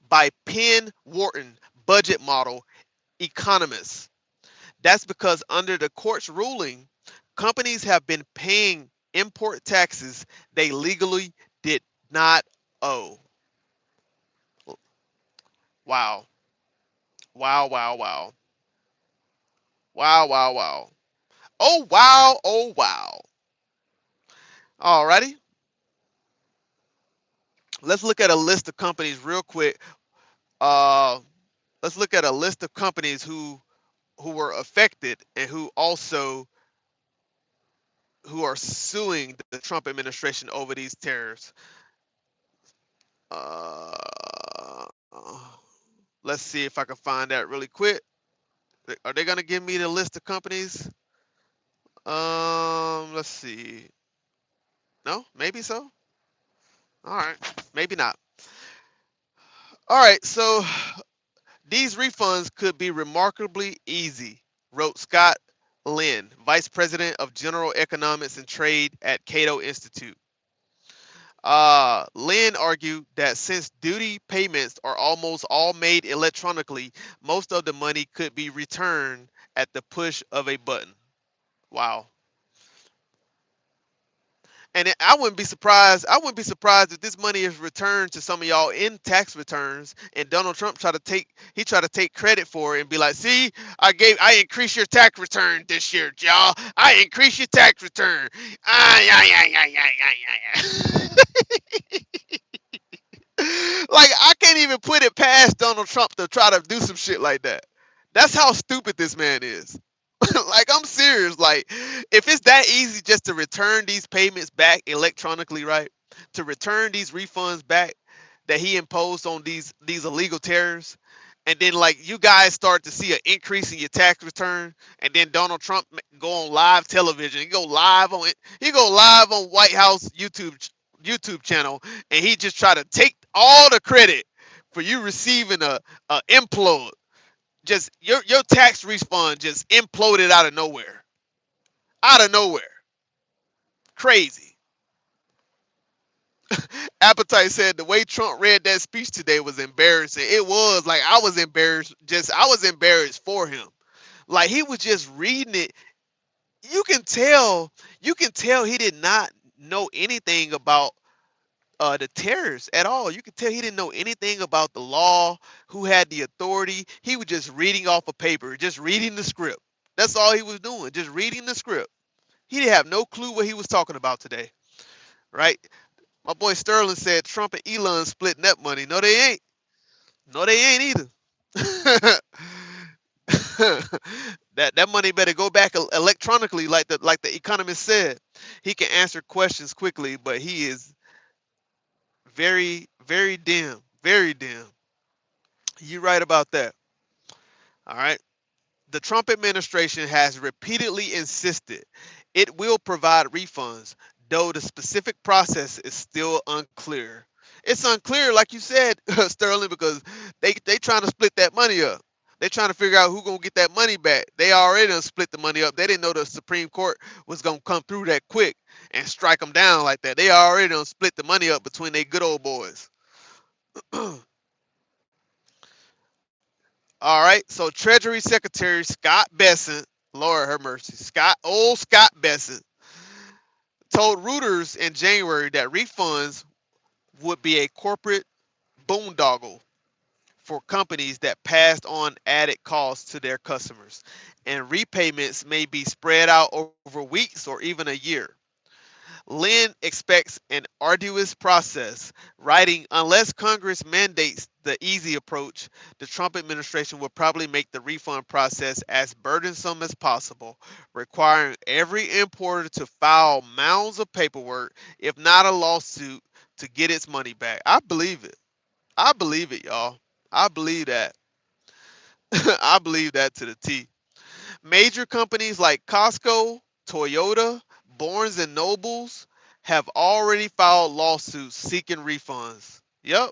by Penn Wharton budget model economists. That's because under the court's ruling, companies have been paying import taxes they legally did not owe. Wow. Wow, wow, wow. Wow, wow, wow. Oh, wow, oh, wow. Alrighty. Let's look at a list of companies real quick. Let's look at a list of companies who were affected and who are suing the Trump administration over these tariffs. Let's see if I can find that really quick. Are they gonna give me the list of companies? Let's see. No, maybe so. All right, maybe not. All right, so these refunds could be remarkably easy, wrote Scott Lynn, Vice President of General Economics and Trade at Cato Institute. Lynn argued that since duty payments are almost all made electronically, most of the money could be returned at the push of a button. Wow. I wouldn't be surprised. I wouldn't be surprised if this money is returned to some of y'all in tax returns, and Donald Trump try to take credit for it and be like, "See, I increased your tax return this year, y'all. I increased your tax return." Ah, yeah, yeah, yeah, yeah, yeah, yeah, yeah. Like I can't even put it past Donald Trump to try to do some shit like that. That's how stupid this man is. Like I'm serious. Like if it's that easy just to return these payments back electronically, right? To return these refunds back that he imposed on these illegal tariffs, and then like you guys start to see an increase in your tax return, and then Donald Trump go on live television. He go live on White House YouTube channel, and he just try to take all the credit for you receiving a implode, just your tax refund just imploded out of nowhere. Out of nowhere. Crazy. Appetite said the way Trump read that speech today was embarrassing. It was like I was embarrassed. I was embarrassed for him. Like he was just reading it. You can tell. You can tell he did not know anything about the tariffs at all. You could tell he didn't know anything about the law, who had the authority. He was just reading off a paper, just reading the script. That's all he was doing, just reading the script. He didn't have no clue what he was talking about today, right? My boy Sterling said Trump and Elon splitting that money. No, they ain't. No, they ain't either. That money better go back electronically, like the economist said. He can answer questions quickly, but he is very, very dim. Very dim. You right about that. All right. The Trump administration has repeatedly insisted it will provide refunds, though the specific process is still unclear. It's unclear, like you said, Sterling, because they trying to split that money up. They trying to figure out who gonna get that money back. They already done split the money up. They didn't know the Supreme Court was gonna come through that quick and strike them down like that. They already done split the money up between they good old boys. All right. So Treasury Secretary Scott Bessent, Lord have mercy, Scott Bessent, told Reuters in January that refunds would be a corporate boondoggle for companies that passed on added costs to their customers, and repayments may be spread out over weeks or even a year. Lynn expects an arduous process, writing, unless Congress mandates the easy approach, the Trump administration will probably make the refund process as burdensome as possible, requiring every importer to file mounds of paperwork, if not a lawsuit, to get its money back. I believe it. I believe it, y'all. I believe that. I believe that to the T. Major companies like Costco, Toyota, Barnes and Nobles have already filed lawsuits seeking refunds. Yep.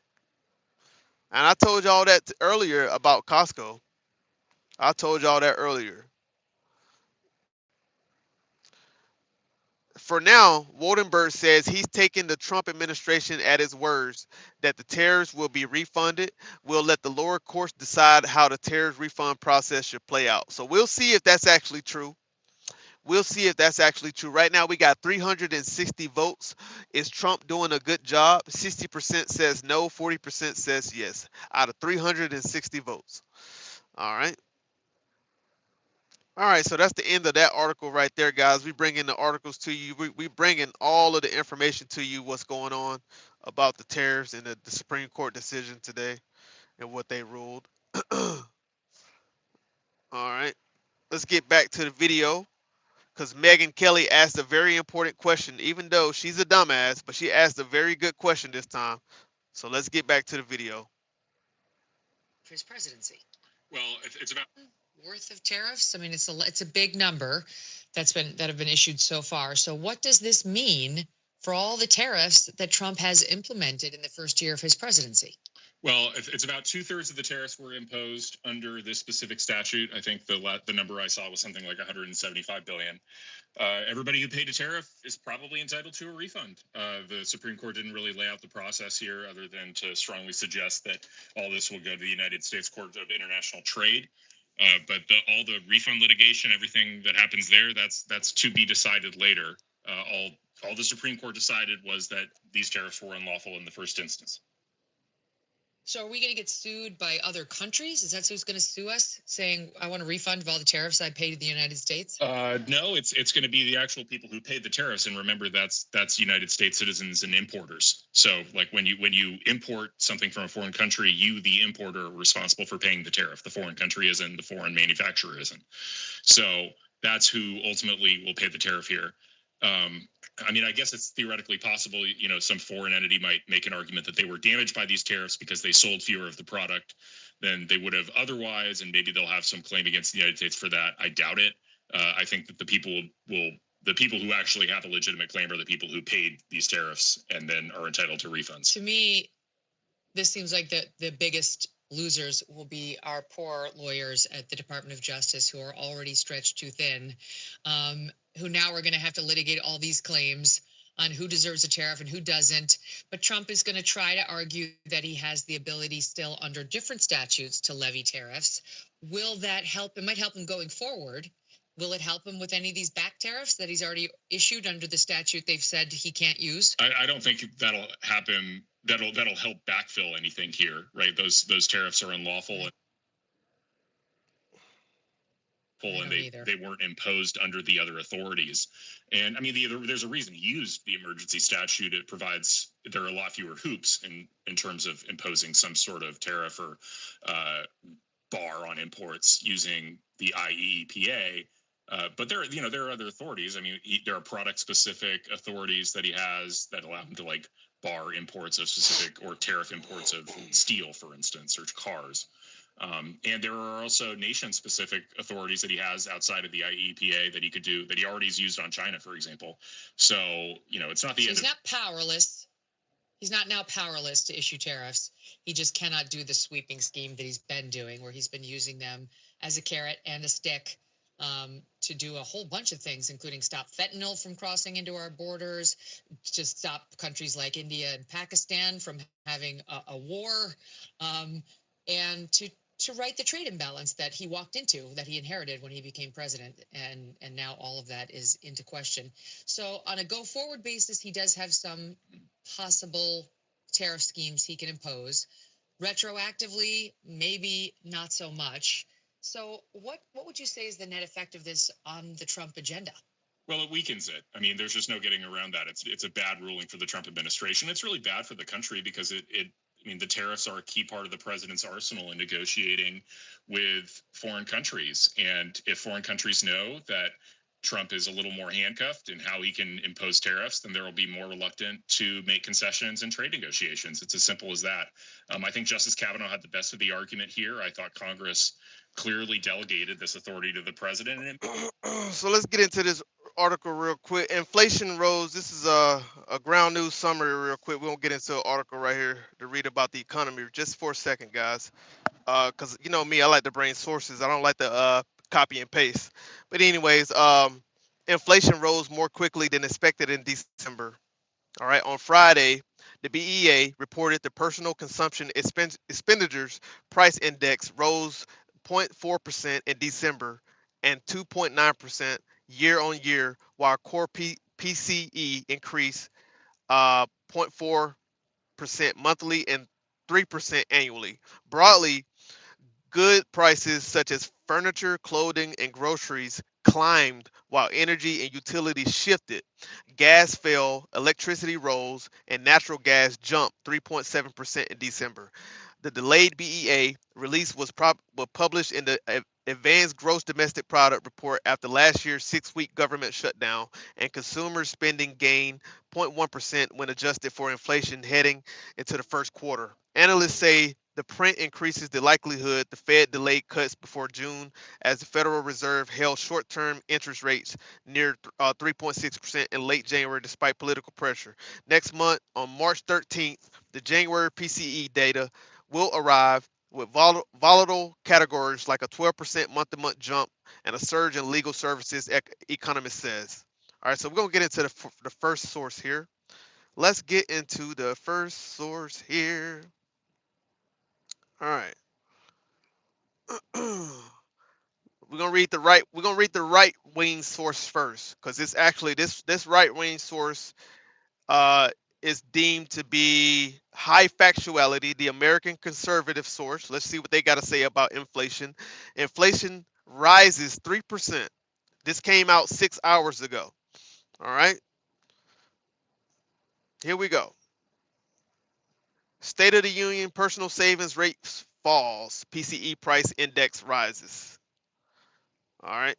And I told y'all that earlier about Costco. I told y'all that earlier. For now, Woldenberg says he's taking the Trump administration at his words that the tariffs will be refunded. We'll let the lower courts decide how the tariff refund process should play out. So we'll see if that's actually true. We'll see if that's actually true. Right now, we got 360 votes. Is Trump doing a good job? 60% says no, 40% says yes, out of 360 votes. All right. All right, so that's the end of that article right there, guys. We bring in the articles to you. We bring in all of the information to you, what's going on about the tariffs and the Supreme Court decision today and what they ruled. All right, let's get back to the video, because Megyn Kelly asked a very important question, even though she's a dumbass, but she asked a very good question this time. So let's get back to the video. For his presidency. Well, it's about Worth of tariffs. I mean, it's a big number that have been issued so far. So what does this mean for all the tariffs that Trump has implemented in the first year of his presidency? Well, it's about 2/3 of the tariffs were imposed under this specific statute. I think the number I saw was something like 175 billion. Everybody who paid a tariff is probably entitled to a refund. The Supreme Court didn't really lay out the process here, other than to strongly suggest that all this will go to the United States Court of International Trade. But all the refund litigation, everything that happens there, that's to be decided later. All the Supreme Court decided was that these tariffs were unlawful in the first instance. So are we going to get sued by other countries? Is that who's going to sue us, saying, I want a refund of all the tariffs I paid to the United States? No, it's going to be the actual people who paid the tariffs, and remember that's United States citizens and importers. So like when you import something from a foreign country, you, the importer, are responsible for paying the tariff. The foreign country isn't, the foreign manufacturer isn't. So that's who ultimately will pay the tariff here. I mean, I guess it's theoretically possible, some foreign entity might make an argument that they were damaged by these tariffs because they sold fewer of the product than they would have otherwise, and maybe they'll have some claim against the United States for that. I doubt it. I think that the people who actually have a legitimate claim are the people who paid these tariffs and then are entitled to refunds. To me, this seems like the biggest losers will be our poor lawyers at the Department of Justice, who are already stretched too thin, who now are going to have to litigate all these claims on who deserves a tariff and who doesn't. But Trump is going to try to argue that he has the ability still under different statutes to levy tariffs. Will that help? It might help him going forward. Will it help him with any of these back tariffs that he's already issued under the statute they've said he can't use? I don't think that'll happen. That'll help backfill anything here, right? Those tariffs are unlawful. And they weren't imposed under the other authorities. And I mean, there's a reason he used the emergency statute. It provides, there are a lot fewer hoops in terms of imposing some sort of tariff or bar on imports using the IEEPA. But there are other authorities. I mean, there are product-specific authorities that he has that allow him to like bar imports of specific or tariff imports of steel, for instance, or cars. And there are also nation-specific authorities that he has outside of the IEPA that he could do, that he already has used on China, for example. So, it's not the end. He's not powerless. He's not now powerless to issue tariffs. He just cannot do the sweeping scheme that he's been doing, where he's been using them as a carrot and a stick to do a whole bunch of things, including stop fentanyl from crossing into our borders, to stop countries like India and Pakistan from having a war, and to right the trade imbalance that he walked into, that he inherited when he became president, and now all of that is into question. So on a go-forward basis, he does have some possible tariff schemes he can impose. Retroactively, maybe not so much. So what would you say is the net effect of this on the Trump agenda? Well, it weakens it. I mean, there's just no getting around that. It's a bad ruling for the Trump administration. It's really bad for the country because the tariffs are a key part of the president's arsenal in negotiating with foreign countries. And if foreign countries know that Trump is a little more handcuffed in how he can impose tariffs, then there will be more reluctant to make concessions in trade negotiations. It's as simple as that. I think Justice Kavanaugh had the best of the argument here. I thought Congress clearly delegated this authority to the president. So let's get into this article real quick. Inflation rose. This is a ground news summary real quick. We won't get into an article right here to read about the economy just for a second, guys. Because you know me, I like to bring sources. I don't like to copy and paste. But anyways, inflation rose more quickly than expected in December. All right, on Friday, the BEA reported the personal consumption expenditures price index rose 0.4% in December and 2.9% year on year, while core PCE increased 0.4% monthly and 3% annually. Broadly, good prices such as furniture, clothing, and groceries climbed while energy and utilities shifted. Gas fell, electricity rose, and natural gas jumped 3.7% in December. The delayed BEA release was published in the Advanced Gross Domestic Product report after last year's 6-week government shutdown, and consumer spending gained 0.1% when adjusted for inflation heading into the first quarter. Analysts say the print increases the likelihood the Fed delayed cuts before June, as the Federal Reserve held short-term interest rates near 3.6% in late January despite political pressure. Next month, on March 13th, the January PCE data will arrive with volatile categories like a 12% month-to-month jump and a surge in legal services, economist says. All right, so we're going to get into the first source here. Let's get into the first source here. All right. We're gonna read the right wing source first, because it's actually this right wing source uh, is deemed to be high factuality. The American conservative source. Let's see what they got to say about inflation. Inflation rises 3%. This came out 6 hours ago. All right, here we go. State of the Union personal savings rates falls. PCE price index rises. All right.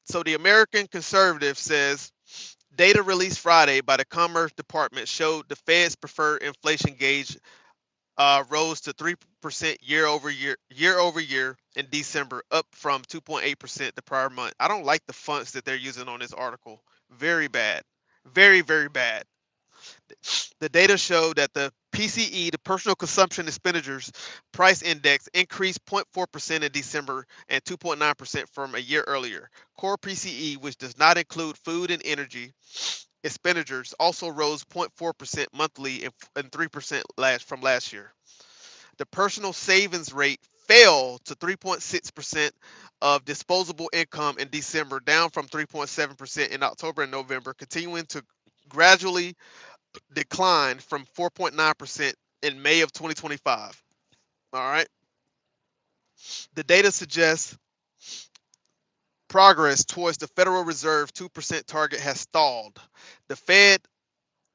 So the American conservative says data released Friday by the Commerce Department showed the Fed's preferred inflation gauge rose to 3% year over year in December, up from 2.8% the prior month. I don't like the fonts that they're using on this article. Very bad. Very, very bad. The data showed that the PCE, the personal consumption expenditures price index, increased 0.4% in December and 2.9% from a year earlier. Core PCE, which does not include food and energy expenditures, also rose 0.4% monthly and 3% from last year. The personal savings rate fell to 3.6% of disposable income in December, down from 3.7% in October and November, continuing to gradually decline from 4.9% in May of 2025. All right. The data suggests progress towards the Federal Reserve 2% target has stalled. The Fed,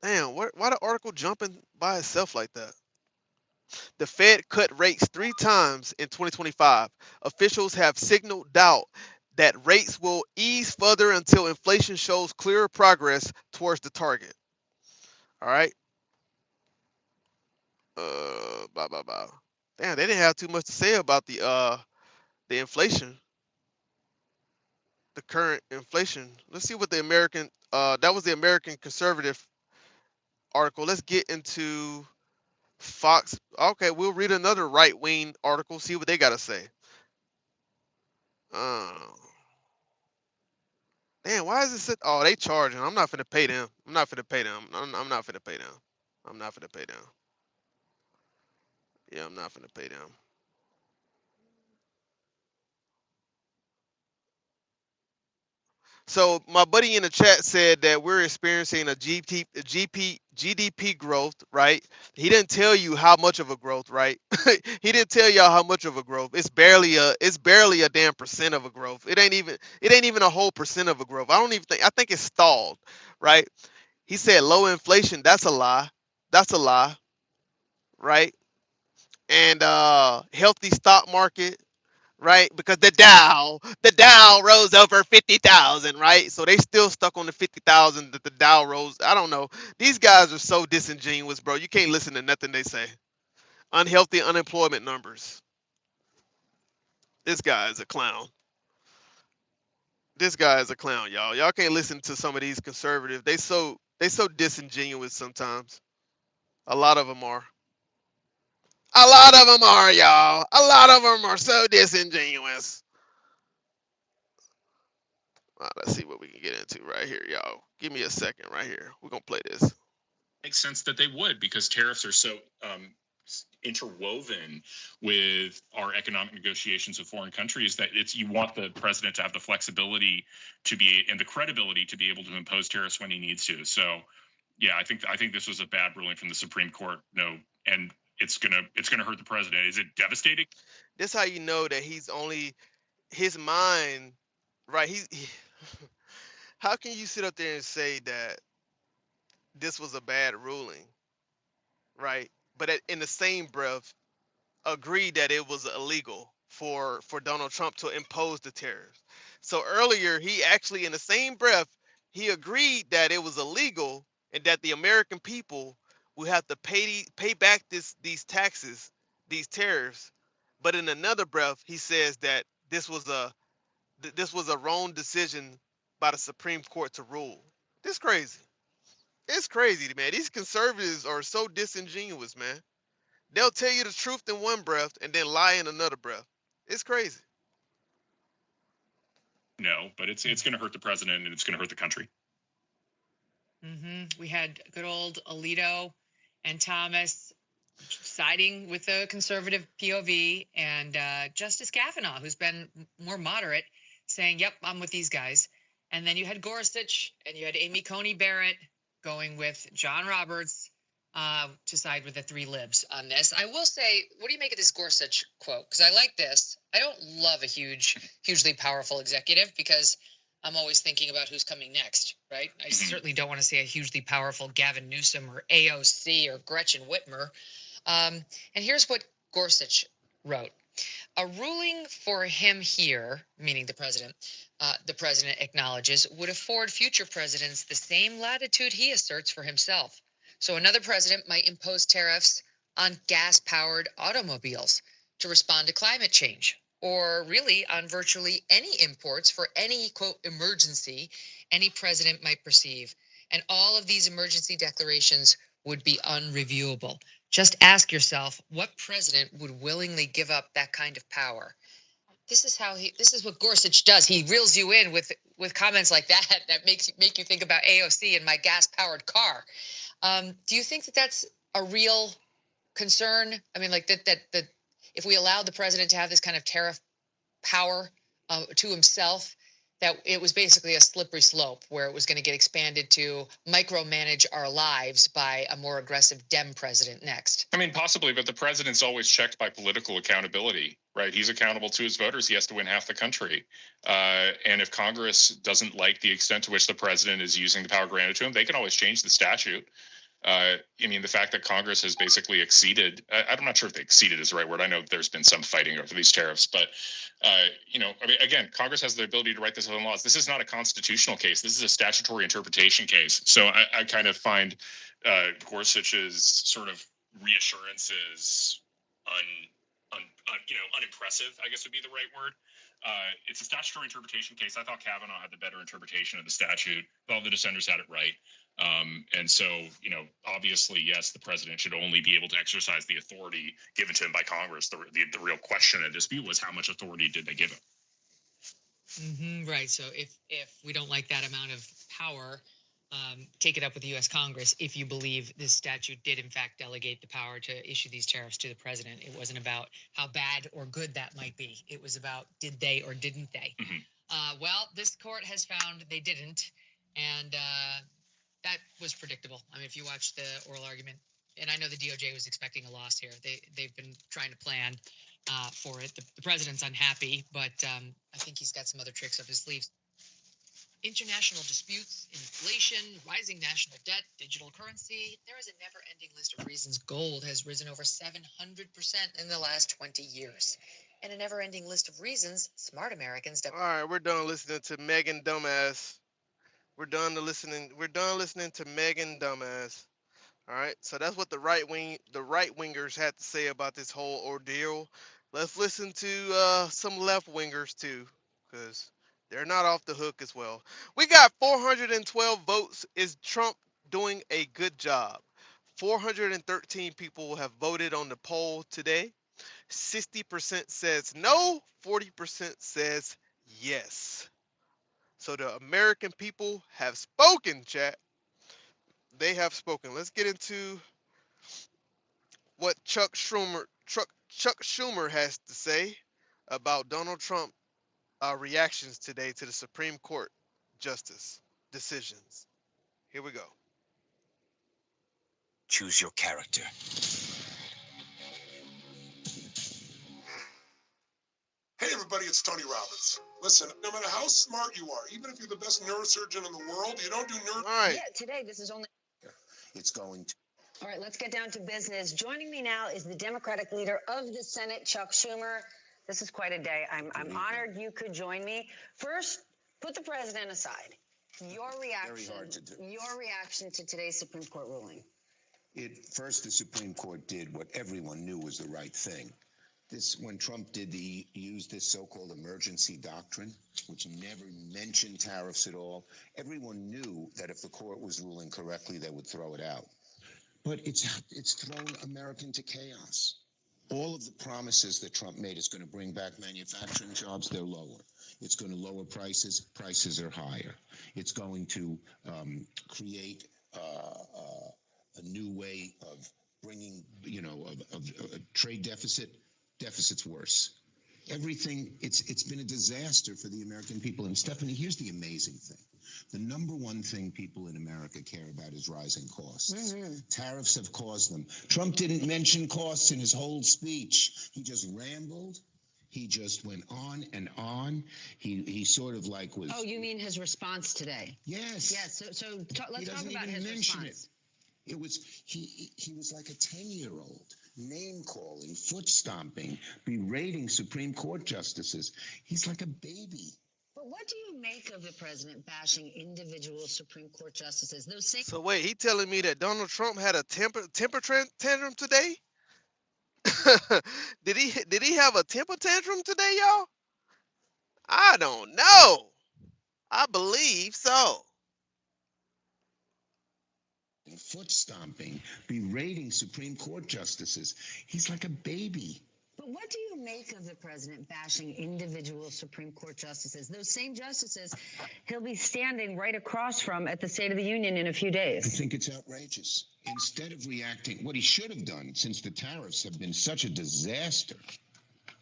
damn, why the article jumping by itself like that? The Fed cut rates 3 times in 2025. Officials have signaled doubt that rates will ease further until inflation shows clearer progress towards the target. All right. Blah blah blah. Damn, they didn't have too much to say about the inflation, the current inflation. Let's see what the American that was the American conservative article. Let's get into Fox. Okay, we'll read another right wing article, see what they got to say. Uh, Damn, why is it sit? Oh, they charging. I'm not finna pay them. I'm not finna pay them. I'm not finna pay them. I'm not finna pay them. Yeah, I'm not finna pay them. So my buddy in the chat said that we're experiencing a GDP growth, right? He didn't tell you how much of a growth, right? He didn't tell y'all how much of a growth. It's barely a damn percent of a growth. It ain't even a whole percent of a growth. I think it's stalled, right? He said low inflation, that's a lie. That's a lie, right? And healthy stock market, right? Because the Dow rose over 50,000, right? So they still stuck on the 50,000 that the Dow rose. I don't know. These guys are so disingenuous, bro. You can't listen to nothing they say. Unhealthy unemployment numbers. This guy is a clown. This guy is a clown, y'all. Y'all can't listen to some of these conservatives. They so disingenuous sometimes. A lot of them are. A lot of them are, y'all. A lot of them are so disingenuous. Let's see what we can get into right here, y'all. Give me a second right here. We're going to play this. Makes sense that they would, because tariffs are so interwoven with our economic negotiations with foreign countries that you want the president to have the flexibility to be and the credibility to be able to impose tariffs when he needs to. So yeah, I think this was a bad ruling from the Supreme Court. No, and it's gonna hurt the president. Is it devastating? This how you know that his mind, right? How can you sit up there and say that this was a bad ruling, right? But in the same breath, agree that it was illegal for Donald Trump to impose the tariffs. So earlier, he actually, in the same breath, he agreed that it was illegal and that the American people will have to pay back these taxes, these tariffs. But in another breath, he says that this was a wrong decision by the Supreme Court to rule. This crazy. It's crazy, man. These conservatives are so disingenuous, man. They'll tell you the truth in one breath and then lie in another breath. It's crazy. No, but it's going to hurt the president and it's going to hurt the country. We had good old Alito and Thomas siding with the conservative POV, and Justice Kavanaugh, who's been more moderate, saying, yep, I'm with these guys. And then you had Gorsuch and you had Amy Coney Barrett going with John Roberts to side with the three libs on this. I will say, what do you make of this Gorsuch quote? Because I like this. I don't love a hugely powerful executive because I'm always thinking about who's coming next, right? I certainly don't want to see a hugely powerful Gavin Newsom or AOC or Gretchen Whitmer. And here's what Gorsuch wrote. A ruling for him here, meaning the president acknowledges, would afford future presidents the same latitude he asserts for himself. So another president might impose tariffs on gas-powered automobiles to respond to climate change, or really on virtually any imports for any, quote, emergency any president might perceive. And all of these emergency declarations would be unreviewable. Just ask yourself, what president would willingly give up that kind of power? This is what Gorsuch does. He reels you in with comments like that make you think about AOC and my gas-powered car. Do you think that that's a real concern? I mean, like that if we allow the president to have this kind of tariff power to himself, that it was basically a slippery slope where it was going to get expanded to micromanage our lives by a more aggressive Dem president next. I mean, possibly, but the president's always checked by political accountability, right? He's accountable to his voters. He has to win half the country. And if Congress doesn't like the extent to which the president is using the power granted to him, they can always change the statute. I mean, the fact that Congress has basically exceeded, I'm not sure if exceeded is the right word. I know there's been some fighting over these tariffs, but, I mean, again, Congress has the ability to write this own laws. This is not a constitutional case. This is a statutory interpretation case. So I kind of find Gorsuch's sort of reassurances unimpressive, I guess would be the right word. It's a statutory interpretation case. I thought Kavanaugh had the better interpretation of the statute. All the dissenters had it right. And so, obviously, yes, the president should only be able to exercise the authority given to him by Congress. The real question at dispute was how much authority did they give him? Mm-hmm, right. So if we don't like that amount of power, take it up with the U.S. Congress. If you believe this statute did, in fact, delegate the power to issue these tariffs to the president, it wasn't about how bad or good that might be. It was about did they or didn't they? Mm-hmm. Well, this court has found they didn't, and that was predictable. I mean, if you watch the oral argument, and I know the DOJ was expecting a loss here. They've been trying to plan for it. The president's unhappy, but I think he's got some other tricks up his sleeves. International disputes, inflation, rising national debt, digital currency. There is a never-ending list of reasons gold has risen over 700% in the last 20 years. And a never-ending list of reasons smart Americans... All right, we're done listening to Megan Dumbass. We're done listening to Megan Dumbass. All right, so that's what the right wingers had to say about this whole ordeal. Let's listen to some left wingers too, because they're not off the hook as well. We got 412 votes. Is Trump doing a good job? 413 people have voted on the poll today. 60% says no, 40% says yes. So the American people have spoken, chat. They have spoken. Let's get into what Chuck Schumer has to say about Donald Trump reactions today to the Supreme Court justice decisions. Here we go. Choose your character. Hey everybody, it's Tony Robbins. Listen, no matter how smart you are, even if you're the best neurosurgeon in the world, you don't do All right. Yeah, today this is only... It's going to... All right, let's get down to business. Joining me now is the Democratic leader of the Senate, Chuck Schumer. This is quite a day. I'm honored you could join me. First, put the president aside. Your reaction to today's Supreme Court ruling. First, the Supreme Court did what everyone knew was the right thing. When Trump used this so-called emergency doctrine, which never mentioned tariffs at all, everyone knew that if the court was ruling correctly, they would throw it out. But it's thrown America into chaos. All of the promises that Trump made is going to bring back manufacturing jobs, they're lower. It's going to lower prices, prices are higher. It's going to create a new way of bringing, a trade deficit's worse. Everything, it's been a disaster for the American people. And Stephanie, here's the amazing thing. The number one thing people in America care about is rising costs. Tariffs have caused them. Trump didn't mention costs in his whole speech. He just rambled. He just went on and on. He sort of like was... Oh, you mean his response today? Yes. Yes, let's talk about his response. It was, he was like a 10-year-old, name-calling, foot-stomping, berating Supreme Court justices. He's like a baby. But what do you make of the president bashing individual Supreme Court justices? Those same... So wait, he telling me that Donald Trump had a temper tantrum today? Did he have a temper tantrum today, y'all? I don't know. I believe so. Foot stomping, berating Supreme Court justices. He's like a baby. But what do you make of the president bashing individual Supreme Court justices? Those same justices he'll be standing right across from at the State of the Union in a few days. I think it's outrageous. Instead of reacting, what he should have done, since the tariffs have been such a disaster,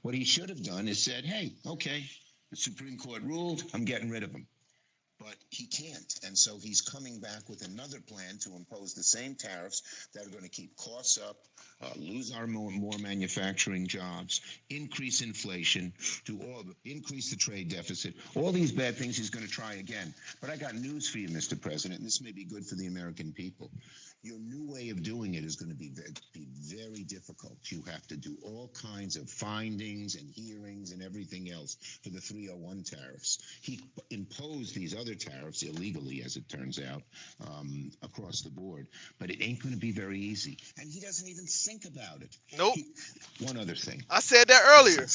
what he should have done is said, hey, okay, the Supreme Court ruled, I'm getting rid of them. But he can't, and so he's coming back with another plan to impose the same tariffs that are going to keep costs up, lose our more manufacturing jobs, increase inflation, increase the trade deficit. All these bad things he's going to try again. But I got news for you, Mr. President, and this may be good for the American people. Your new way of doing it is going to be very difficult. You have to do all kinds of findings and hearings and everything else for the 301 tariffs. He imposed these other tariffs illegally, as it turns out, across the board. But it ain't going to be very easy. And he doesn't even think about it. Nope. One other thing. I said that earlier.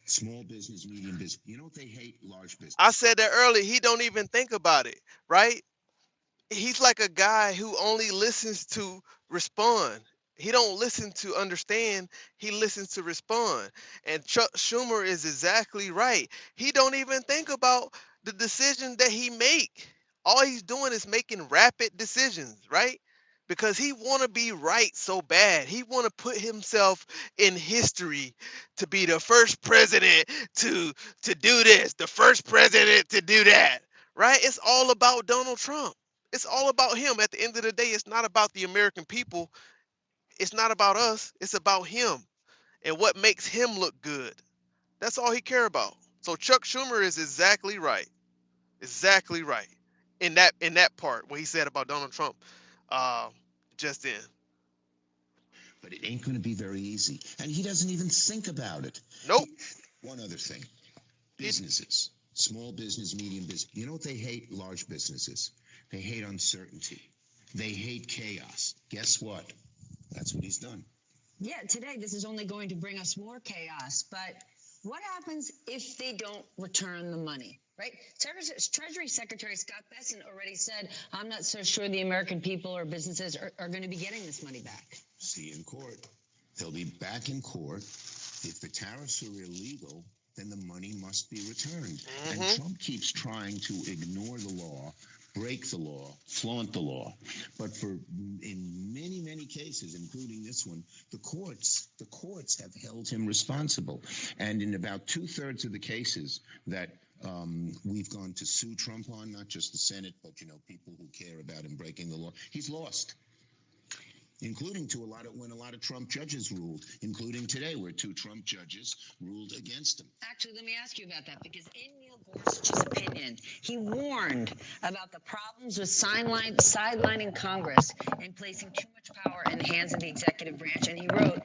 Small business, medium business. You know what they hate? Large business. I said that earlier. He don't even think about it, right? He's like a guy who only listens to respond. He don't listen to understand. He listens to respond. And Chuck Schumer is exactly right. He don't even think about the decision that he make. All he's doing is making rapid decisions, right? Because he want to be right so bad. He want to put himself in history to be the first president to do this, the first president to do that, right? It's all about Donald Trump. It's all about him. At the end of the day, it's not about the American people. It's not about us. It's about him and what makes him look good. That's all he care about. So Chuck Schumer is exactly right. Exactly right. In that part, what he said about Donald Trump just then. But it ain't going to be very easy. And he doesn't even think about it. Nope. One other thing. Businesses. Small business, medium business. You know what they hate? Large businesses. They hate uncertainty. They hate chaos. Guess what? That's what he's done. Yeah, today this is only going to bring us more chaos. But what happens if they don't return the money, right? Treasury Secretary Scott Bessent already said, I'm not so sure the American people or businesses are going to be getting this money back. See you in court. They'll be back in court. If the tariffs are illegal, then the money must be returned. And Trump keeps trying to ignore the law, break the law, flaunt the law. But in many, many cases, including this one, the courts have held him responsible. And in about 2/3 of the cases that we've gone to sue Trump on, not just the Senate, but, people who care about him breaking the law, he's lost. Including when a lot of Trump judges ruled, including today, where 2 Trump judges ruled against him. Actually, let me ask you about that, because in Neil Gorsuch's opinion, he warned about the problems with sidelining Congress and placing too much power in the hands of the executive branch. And he wrote,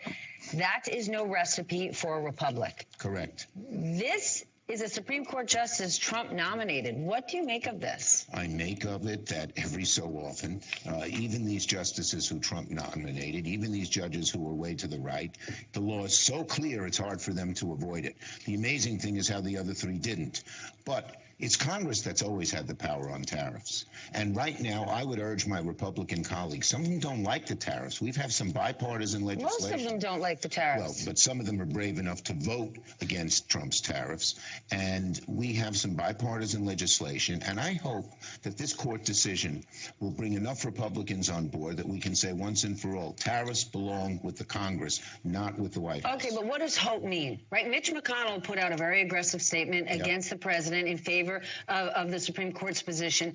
that is no recipe for a republic. Correct. This is a Supreme Court justice Trump nominated. What do you make of this? I make of it that every so often, even these justices who Trump nominated, even these judges who are way to the right, the law is so clear it's hard for them to avoid it. The amazing thing is how the other 3 didn't. But It's Congress that's always had the power on tariffs. And right now, I would urge my Republican colleagues, some of them don't like the tariffs. We've had some bipartisan legislation. Most of them don't like the Well, tariffs. but some of them are brave enough to vote against Trump's tariffs. And we have some bipartisan legislation. And I hope that this court decision will bring enough Republicans on board that we can say once and for all, tariffs belong with the Congress, not with the White House. Okay, but what does hope mean, right? Mitch McConnell put out a very aggressive statement against the president in favor of the Supreme Court's position.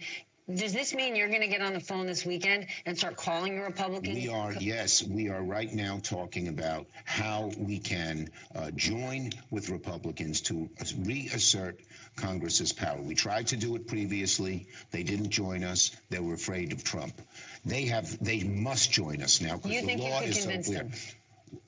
Does this mean you're going to get on the phone this weekend and start calling your Republicans? We are, yes, we are right now talking about how we can join with Republicans to reassert Congress's power. We tried to do it previously. They didn't join us. They were afraid of Trump. They must join us now because the law is so clear.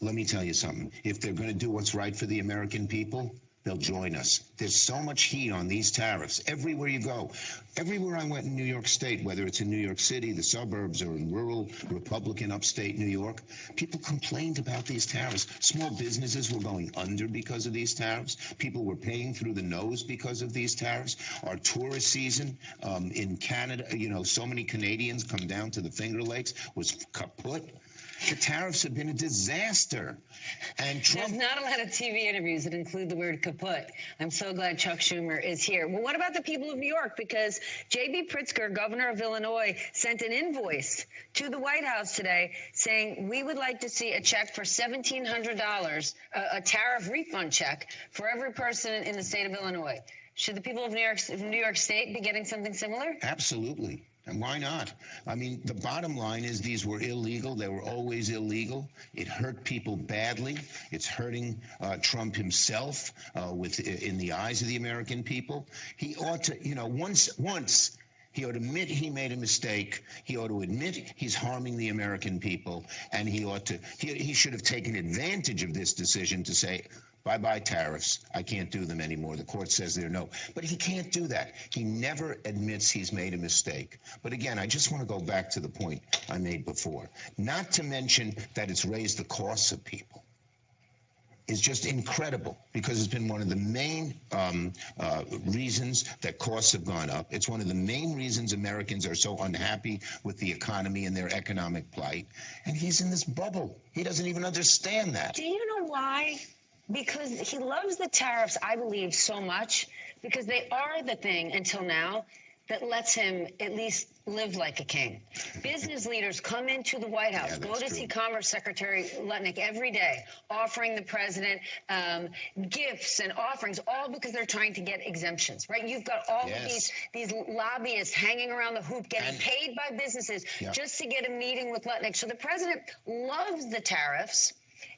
Let me tell you something. If they're going to do what's right for the American people, they'll join us. There's so much heat on these tariffs everywhere you go. Everywhere I went in New York State, whether it's in New York City, the suburbs, or in rural Republican upstate New York, people complained about these tariffs. Small businesses were going under because of these tariffs. People were paying through the nose because of these tariffs. Our tourist season in Canada, you know, so many Canadians come down to the Finger Lakes, was kaput. The tariffs have been a disaster. And Trump... There's not a lot of TV interviews that include the word kaput. I'm so glad Chuck Schumer is here. Well, what about the people of New York? Because J.B. Pritzker, governor of Illinois, sent an invoice to the White House today saying we would like to see a check for $1,700, a tariff refund check for every person in the state of Illinois. Should the people of New York State be getting something similar? Absolutely. And why not? I mean, the bottom line is these were illegal. They were always illegal. It hurt people badly. It's hurting Trump himself in the eyes of the American people. He ought to, you know, once he ought to admit he made a mistake. He ought to admit he's harming the American people. And he ought to, he should have taken advantage of this decision to say, bye-bye tariffs. I can't do them anymore. The court says they're no. But he can't do that. He never admits he's made a mistake. But again, I just want to go back to the point I made before. Not to mention that it's raised the costs of people. Is just incredible because it's been one of the main reasons that costs have gone up. It's one of the main reasons Americans are so unhappy with the economy and their economic plight. And he's in this bubble. He doesn't even understand that. Do you know why? Because he loves the tariffs, I believe, so much because they are the thing until now that lets him at least live like a king. Business leaders come into the White House, go to see Commerce Secretary Lutnick every day, offering the president gifts and offerings, all because they're trying to get exemptions, right? You've got all of these lobbyists hanging around the hoop, getting paid by businesses just to get a meeting with Lutnick. So the president loves the tariffs.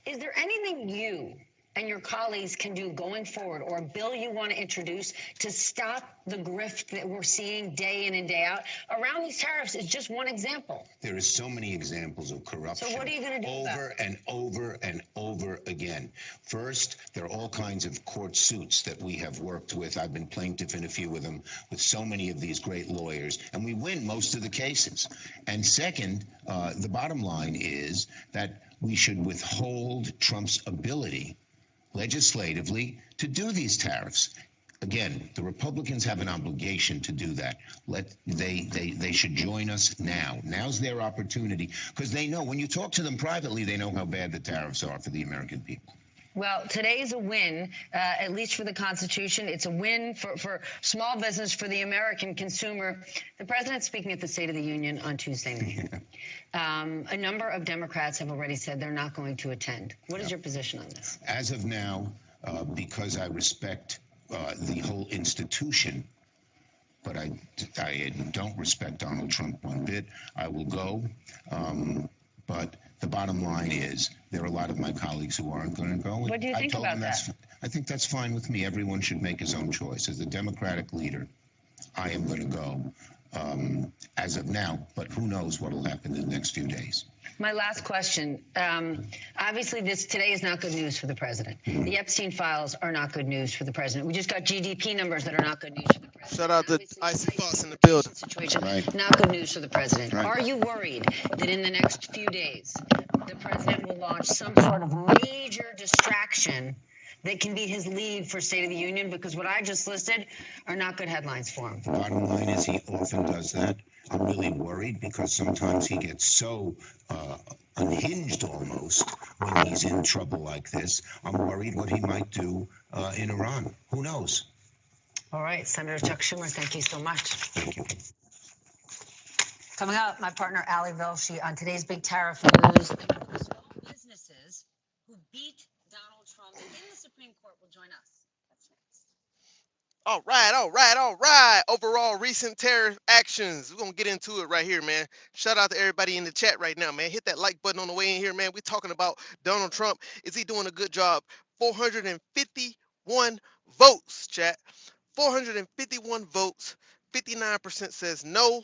Is there anything you and your colleagues can do going forward, or a bill you want to introduce to stop the grift that we're seeing day in and day out around these tariffs? Is just one example. There is so many examples of corruption. So what are you going to do over and over and over again? First, there are all kinds of court suits that we have worked with. I've been plaintiff in a few of them with so many of these great lawyers, and we win most of the cases. And second, the bottom line is that we should withhold Trump's ability legislatively to do these tariffs. Again, the Republicans have an obligation to do that. They should join us now. Now's their opportunity because they know when you talk to them privately, they know how bad the tariffs are for the American people. Well, today is a win, at least for the Constitution. It's a win for small business, for the American consumer. The president's speaking at the State of the Union on Tuesday night. A number of Democrats have already said they're not going to attend. What is your position on this? As of now, because I respect the whole institution, but I don't respect Donald Trump one bit, I will go. But the bottom line is there are a lot of my colleagues who aren't going to go. What do you think about that? I think that's fine with me. Everyone should make his own choice. As the Democratic leader, I am going to go as of now, but who knows what will happen in the next few days. My last question. Obviously, today is not good news for the president. The Epstein files are not good news for the president. We just got GDP numbers that are not good news for the president. Shout out to Icy Fox in the building. Situation, not good news for the president. Are you worried that in the next few days, the president will launch some sort of major distraction that can be his lead for State of the Union? Because what I just listed are not good headlines for him. The bottom line is he often does that. I'm really worried because sometimes he gets so unhinged almost when he's in trouble like this. I'm worried what he might do in Iran. Who knows? All right, Senator Chuck Schumer, thank you so much. Thank you. Coming up, my partner Ali Velshi on today's big tariff news. Small businesses who beat Donald Trump in the Supreme Court will join us. That's next. All right, all right, all right. Overall recent tariff actions. We're going to get into it right here, man. Shout out to everybody in the chat right now, man. Hit that like button on the way in here, man. We're talking about Donald Trump. Is he doing a good job? 451 votes, chat. 451 votes. 59% says no.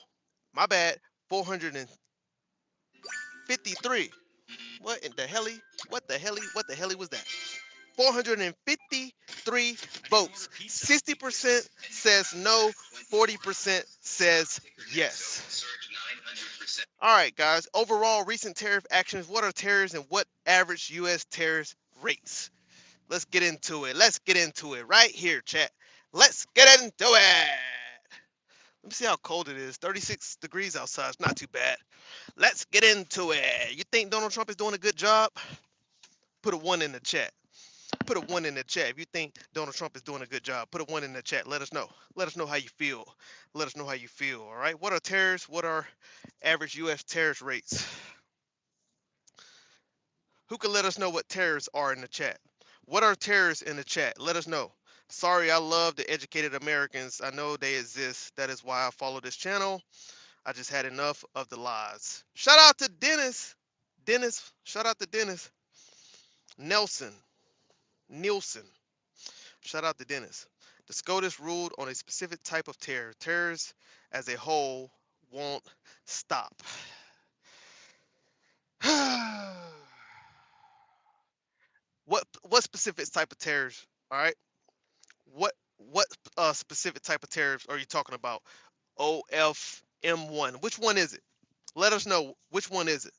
My bad. 453. What in the hell? What the hell? What the hell was that? 453 votes. 60% says no, 40% says yes. All right, guys. Overall, recent tariff actions. What are tariffs and what average U.S. tariff rates? Let's get into it. Let's get into it right here, chat. Let's get into it. Let me see how cold it is. 36 degrees outside. It's not too bad. Let's get into it. You think Donald Trump is doing a good job? Put a 1 in the chat. Put a 1 in the chat. If you think Donald Trump is doing a good job, put a 1 in the chat. Let us know. Let us know how you feel. Let us know how you feel. All right. What are tariffs? What are average U.S. tariff rates? Who can let us know what tariffs are in the chat? What are tariffs in the chat? Let us know. Sorry, I love the educated Americans. I know they exist. That is why I follow this channel. I just had enough of the lies. Shout out to Dennis. Dennis. Shout out to Dennis. Nielsen. Shout out to Dennis. The SCOTUS ruled on a specific type of terror. Terrors as a whole won't stop. what specific type of terrors? All right. What specific type of tariffs are you talking about? OFM1. Which one is it? Let us know which one is it.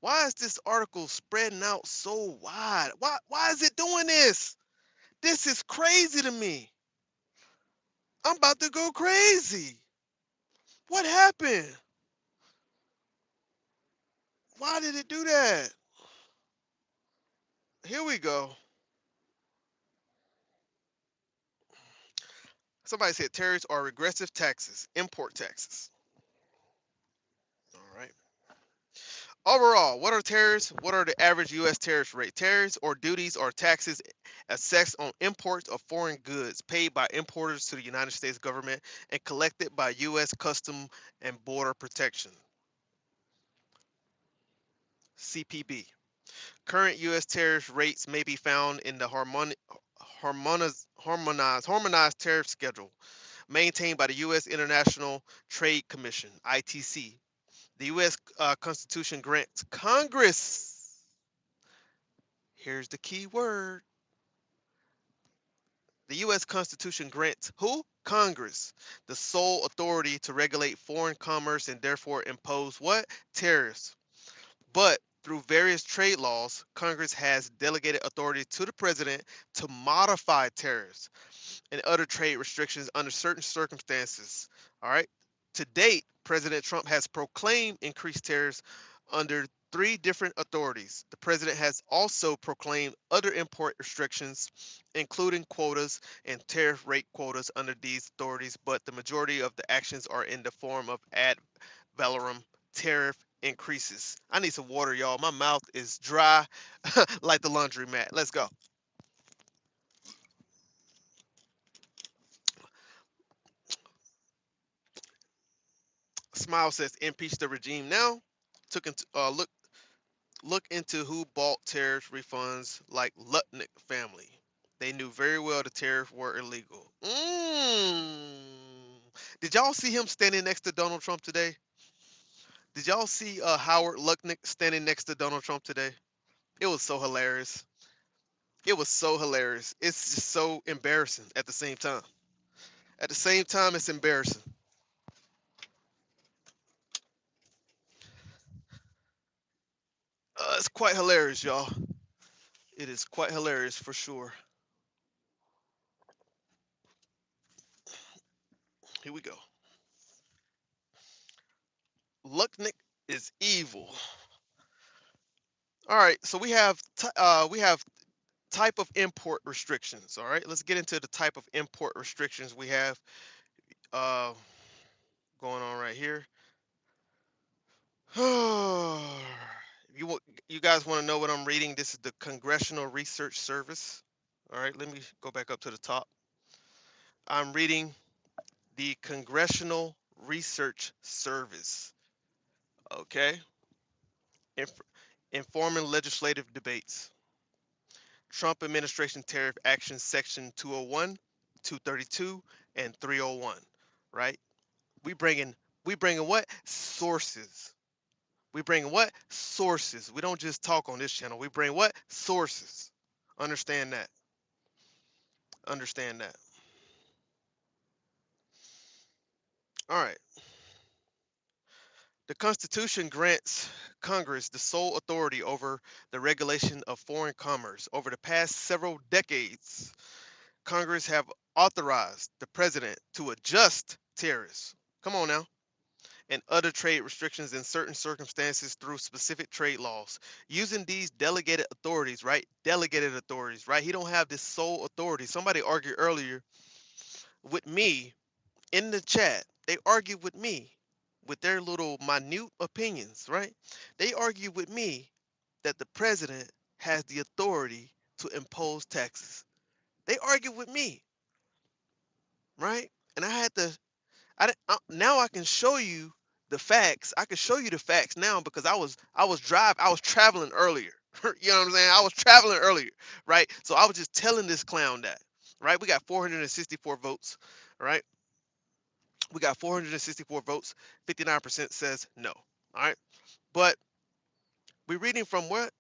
Why is this article spreading out so wide? Why is it doing this? This is crazy to me. I'm about to go crazy. What happened? Why did it do that? Here we go. Somebody said tariffs are regressive taxes, import taxes. All right. Overall, what are tariffs? What are the average U.S. tariff rate? Tariffs or duties or taxes assessed on imports of foreign goods paid by importers to the United States government and collected by U.S. Custom and Border Protection. CPB. Current U.S. tariff rates may be found in the harmonized tariff schedule maintained by the U.S. International Trade Commission, ITC. The U.S. Constitution grants Congress, here's the key word, the U.S. Constitution grants who? Congress, the sole authority to regulate foreign commerce and therefore impose what? Tariffs. But through various trade laws, Congress has delegated authority to the president to modify tariffs and other trade restrictions under certain circumstances. All right. To date, President Trump has proclaimed increased tariffs under 3 different authorities. The president has also proclaimed other import restrictions, including quotas and tariff rate quotas under these authorities, but the majority of the actions are in the form of ad valorem tariff increases. I need some water, y'all. My mouth is dry like the laundromat. Let's go. Smile says impeach the regime now. Took into look into who bought tariff refunds like Lutnick family. They knew very well the tariffs were illegal. Did y'all see him standing next to Donald Trump today? Did y'all see Howard Lutnick standing next to Donald Trump today? It was so hilarious. It was so hilarious. It's just so embarrassing at the same time. At the same time, it's embarrassing. It's quite hilarious, y'all. It is quite hilarious for sure. Here we go. Lucknick is evil. All right, so we have type of import restrictions. All right, let's get into the type of import restrictions we have uh, going on right here. you you guys want to know what I'm reading? This is the Congressional Research Service. All right, let me go back up to the top. I'm reading the Congressional Research Service. Okay, Inf- informing legislative debates. Trump administration tariff action section 201, 232, and 301. Right? We bringing we bringing what sources? We bring what sources? We don't just talk on this channel. We bring what sources? Understand that. Understand that. All right. The Constitution grants Congress the sole authority over the regulation of foreign commerce. Over the past several decades, Congress have authorized the president to adjust tariffs. Come on now. And other trade restrictions in certain circumstances through specific trade laws. Using these delegated authorities, right? Delegated authorities, right? He don't have this sole authority. Somebody argued earlier with me in the chat. They argued with me with their little minute opinions, right? They argue with me that the president has the authority to impose taxes. They argue with me, right? And I had to now I can show you the facts. I can show you the facts now because I was traveling earlier. You know what I'm saying? I was traveling earlier, right? So I was just telling this clown that, right? We got 464 votes, right? We got 464 votes. 59% says no. All right. But we're reading from what?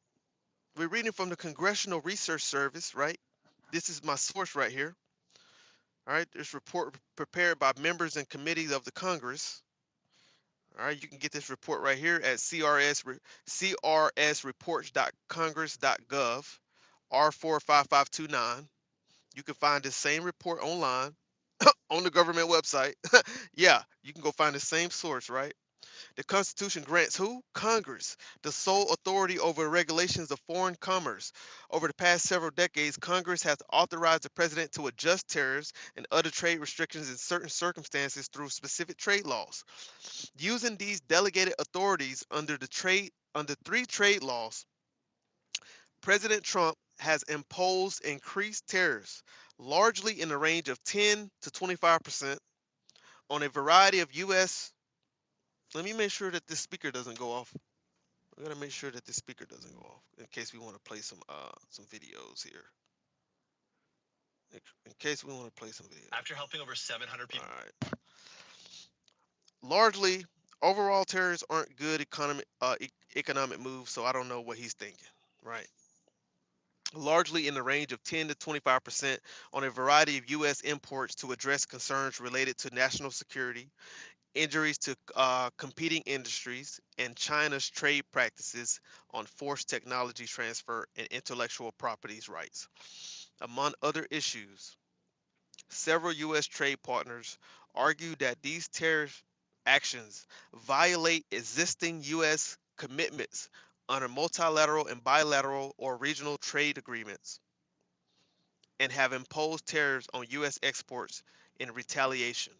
We're reading from the Congressional Research Service, right? This is my source right here. All right. This report prepared by members and committees of the Congress. All right, you can get this report right here at crsreports.congress.gov, R45529. You can find this same report online on the government website. Yeah, you can go find the same source, right? The Constitution grants who? Congress, the sole authority over regulations of foreign commerce. Over the past several decades, Congress has authorized the president to adjust tariffs and other trade restrictions in certain circumstances through specific trade laws. Using these delegated authorities under three trade laws, President Trump has imposed increased tariffs, largely in the range of 10 to 25%, on a variety of U.S. Let me make sure that this speaker doesn't go off. We gotta make sure that this speaker doesn't go off in case we want to play some videos here. In case we want to play some videos. After helping over 700 people. All right. Largely, overall tariffs aren't good economic moves, so I don't know what he's thinking. Right. Largely in the range of 10 to 25% on a variety of U.S. imports to address concerns related to national security, injuries to competing industries, and China's trade practices on forced technology transfer and intellectual properties rights. Among other issues, several U.S. trade partners argue that these tariff actions violate existing U.S. commitments under multilateral and bilateral or regional trade agreements and have imposed tariffs on U.S. exports in retaliation.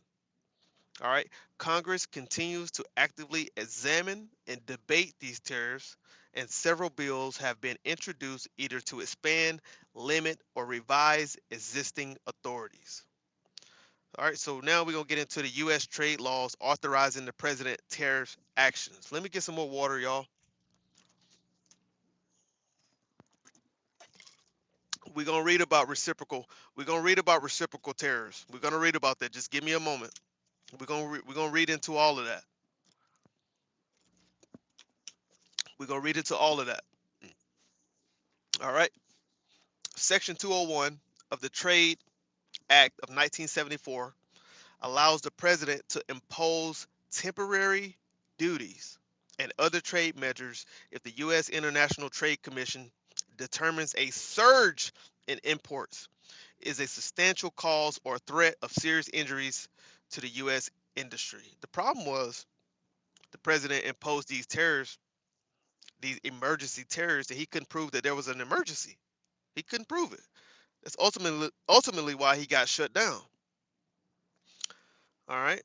All right. Congress continues to actively examine and debate these tariffs, and several bills have been introduced either to expand, limit, or revise existing authorities. All right, so now we're going to get into the U.S. trade laws authorizing the president tariff actions. Let me get some more water, y'all. We're going to read about reciprocal. We're going to read about reciprocal tariffs. We're going to read about that. Just give me a moment. We're going to read into all of that. We're going to read into all of that. All right. Section 201 of the Trade Act of 1974 allows the president to impose temporary duties and other trade measures if the U.S. International Trade Commission determines a surge in imports is a substantial cause or threat of serious injuries to the U.S. industry. The problem was the president imposed these tariffs, these emergency tariffs, and he couldn't prove that there was an emergency. He couldn't prove it. That's ultimately why he got shut down. All right.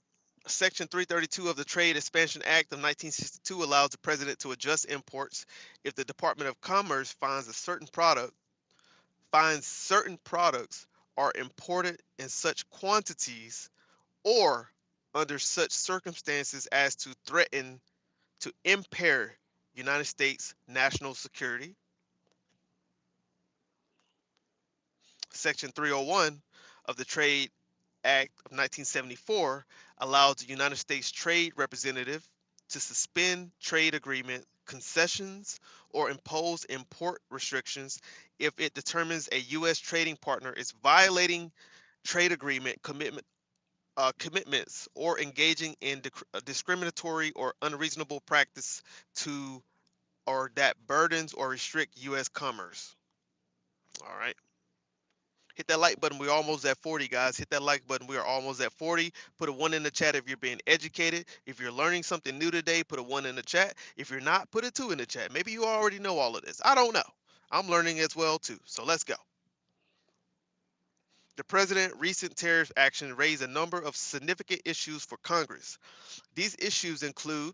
Section 332 of the Trade Expansion Act of 1962 allows the president to adjust imports if the Department of Commerce finds certain products are imported in such quantities or under such circumstances as to threaten to impair United States national security. Section 301 of the Trade Act of 1974 allows the United States Trade Representative to suspend trade agreement concessions or impose import restrictions if it determines a U.S. trading partner is violating trade agreement commitments or engaging in discriminatory or unreasonable practice to or that burdens or restrict U.S. commerce. All right. Hit that like button. We're almost at 40, guys. Hit that like button. We are almost at 40. Put a 1 in the chat if you're being educated. If you're learning something new today, put a 1 in the chat. If you're not, put a 2 in the chat. Maybe you already know all of this. I don't know. I'm learning as well, too. So let's go. The president's recent tariff action raised a number of significant issues for Congress. These issues include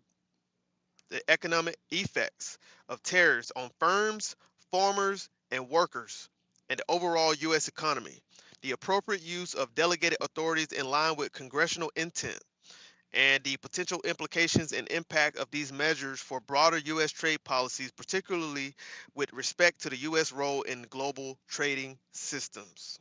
the economic effects of tariffs on firms, farmers, and workers, and the overall U.S. economy, the appropriate use of delegated authorities in line with congressional intent, and the potential implications and impact of these measures for broader U.S. trade policies, particularly with respect to the U.S. role in global trading systems.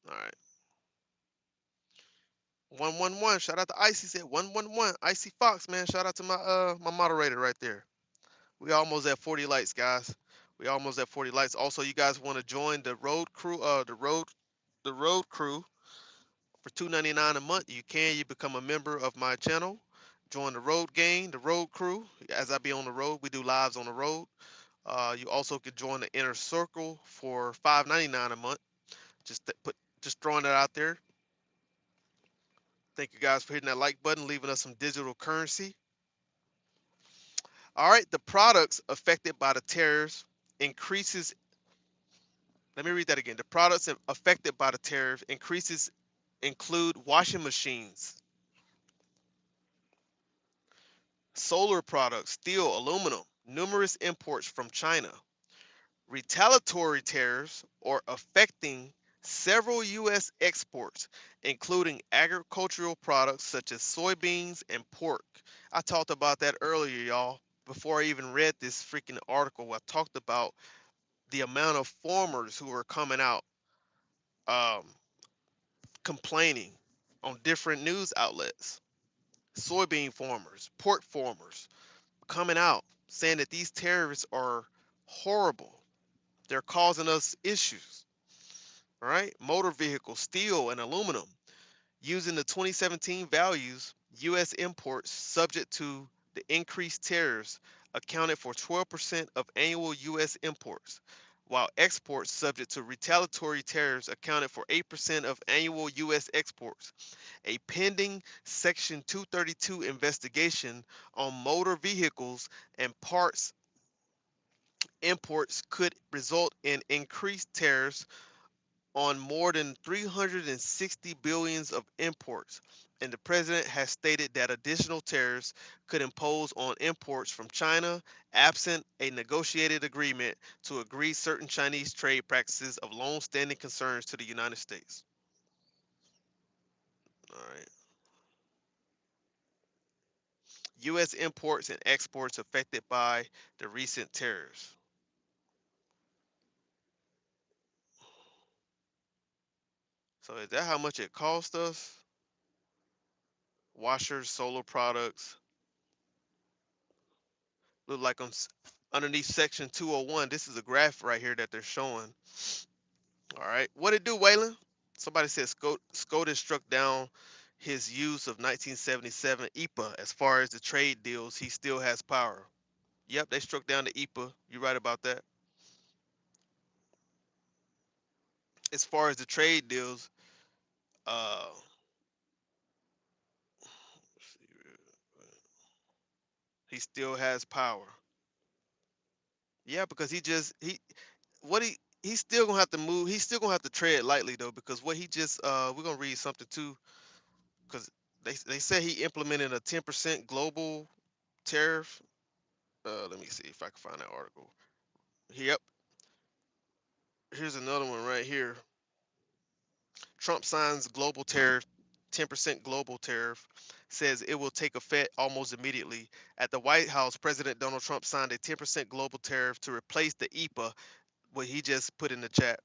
All right. 111. Shout out to Icy said 111. Icy Fox, man. Shout out to my moderator right there. We almost at 40 likes, guys. We almost at 40 likes. Also, you guys want to join the road crew, the road crew for $2.99 a month. You can. You become a member of my channel. Join the road gang, the road crew. As I be on the road, we do lives on the road. You also could join the inner circle for $5.99 a month. Just throwing that out there. Thank you guys for hitting that like button, leaving us some digital currency. All right, the products affected by the tariffs increases. Let me read that again. The products affected by the tariff increases include washing machines, solar products, steel, aluminum, numerous imports from China. Retaliatory tariffs are affecting several U.S. exports, including agricultural products such as soybeans and pork. I talked about that earlier, y'all. Before I even read this freaking article, I talked about the amount of farmers who are coming out um, complaining on different news outlets. Soybean farmers, pork farmers coming out saying that these tariffs are horrible. They're causing us issues. All right. Motor vehicles, steel, and aluminum. Using the 2017 values, U.S. imports subject to the increased tariffs accounted for 12% of annual U.S. imports, while exports subject to retaliatory tariffs accounted for 8% of annual U.S. exports. A pending Section 232 investigation on motor vehicles and parts imports could result in increased tariffs on more than 360 billions of imports, and the president has stated that additional tariffs could impose on imports from China absent a negotiated agreement to agree certain Chinese trade practices of long-standing concerns to the United States. All right. U.S. imports and exports affected by the recent tariffs. So is that how much it cost us? Washers, solar products. Look like underneath section 201. This is a graph right here that they're showing. All right. What it do, Waylon? Somebody said SCOTUS struck down his use of 1977 EPA. As far as the trade deals, he still has power. Yep, they struck down the EPA. You're right about that. As far as the trade deals, uh, he still has power. Yeah, because he what he's still gonna have to move. He's still gonna have to tread lightly though, because what he just we're gonna read something too, because they say he implemented a 10% global tariff. Let me see if I can find that article. Yep, here's another one right here. Trump signs global tariff, 10% global tariff, says it will take effect almost immediately. At the White House, President Donald Trump signed a 10% global tariff to replace the EPA, what he just put in the chat.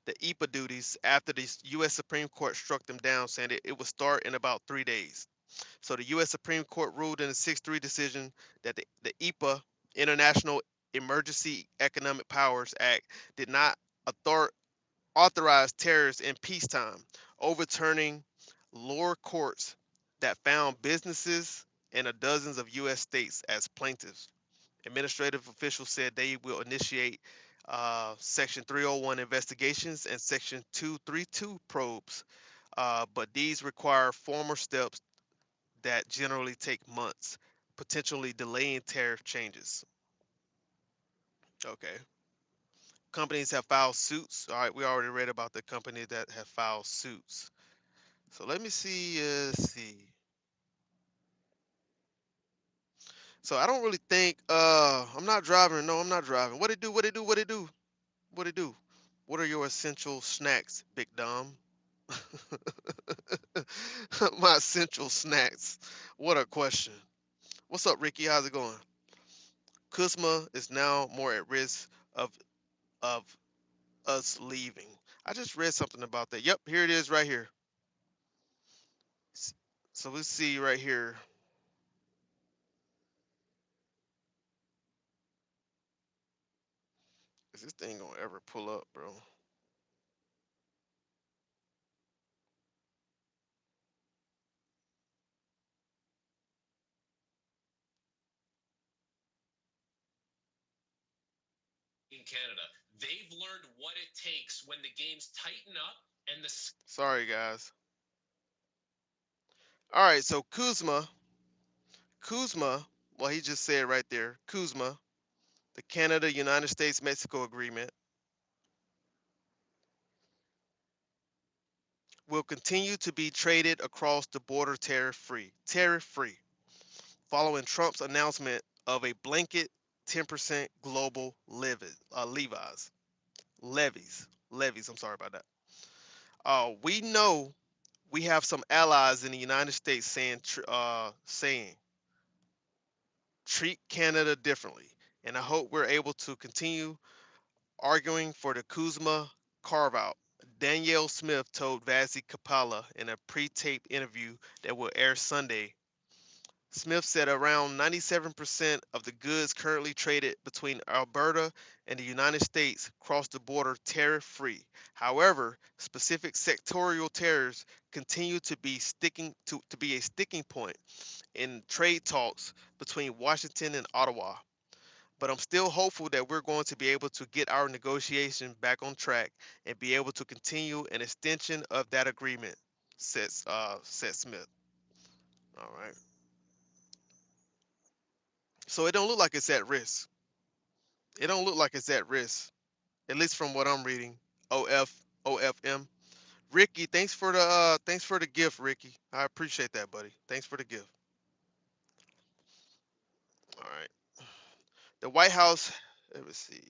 The EPA duties after the U.S. Supreme Court struck them down, saying it would start in about 3 days. So the U.S. Supreme Court ruled in a 6-3 decision that the EPA, International Emergency Economic Powers Act, did not author, authorize tariffs in peacetime, overturning lower courts that found businesses in a dozens of U.S. states as plaintiffs. Administrative officials said they will initiate Section 301 investigations and Section 232 probes, but these require formal steps that generally take months, potentially delaying tariff changes. Okay. Companies have filed suits. All right, we already read about the company that have filed suits. So let me see. See. So I don't really think. I'm not driving. No, I'm not driving. What it do? What it do? What it do? What it do? What are your essential snacks, Big Dom? My essential snacks. What a question. What's up, Ricky? How's it going? Kuzma is now more at risk of us leaving. I just read something about that. Yep, here it is right here. So let's see right here. Is this thing gonna ever pull up, bro? In Canada, they've learned what it takes when the games tighten up and the Sorry, guys. All right, so Kuzma, well, he just said right there, Kuzma, the Canada, United States, Mexico agreement will continue to be traded across the border tariff free, following Trump's announcement of a blanket 10% global levies. I'm sorry about that. We know we have some allies in the United States saying treat Canada differently, and I hope we're able to continue arguing for the Kuzma carve out. Danielle Smith told Vasi Kapala in a pre-taped interview that will air Sunday. Smith said around 97% of the goods currently traded between Alberta and the United States cross the border tariff free. However, specific sectorial tariffs continue to be a sticking point in trade talks between Washington and Ottawa. But I'm still hopeful that we're going to be able to get our negotiation back on track and be able to continue an extension of that agreement, said Smith. All right. So it don't look like it's at risk. It don't look like it's at risk, at least from what I'm reading. OFM. Ricky, thanks for the gift, Ricky. I appreciate that, buddy. Thanks for the gift. All right. The White House. Let me see.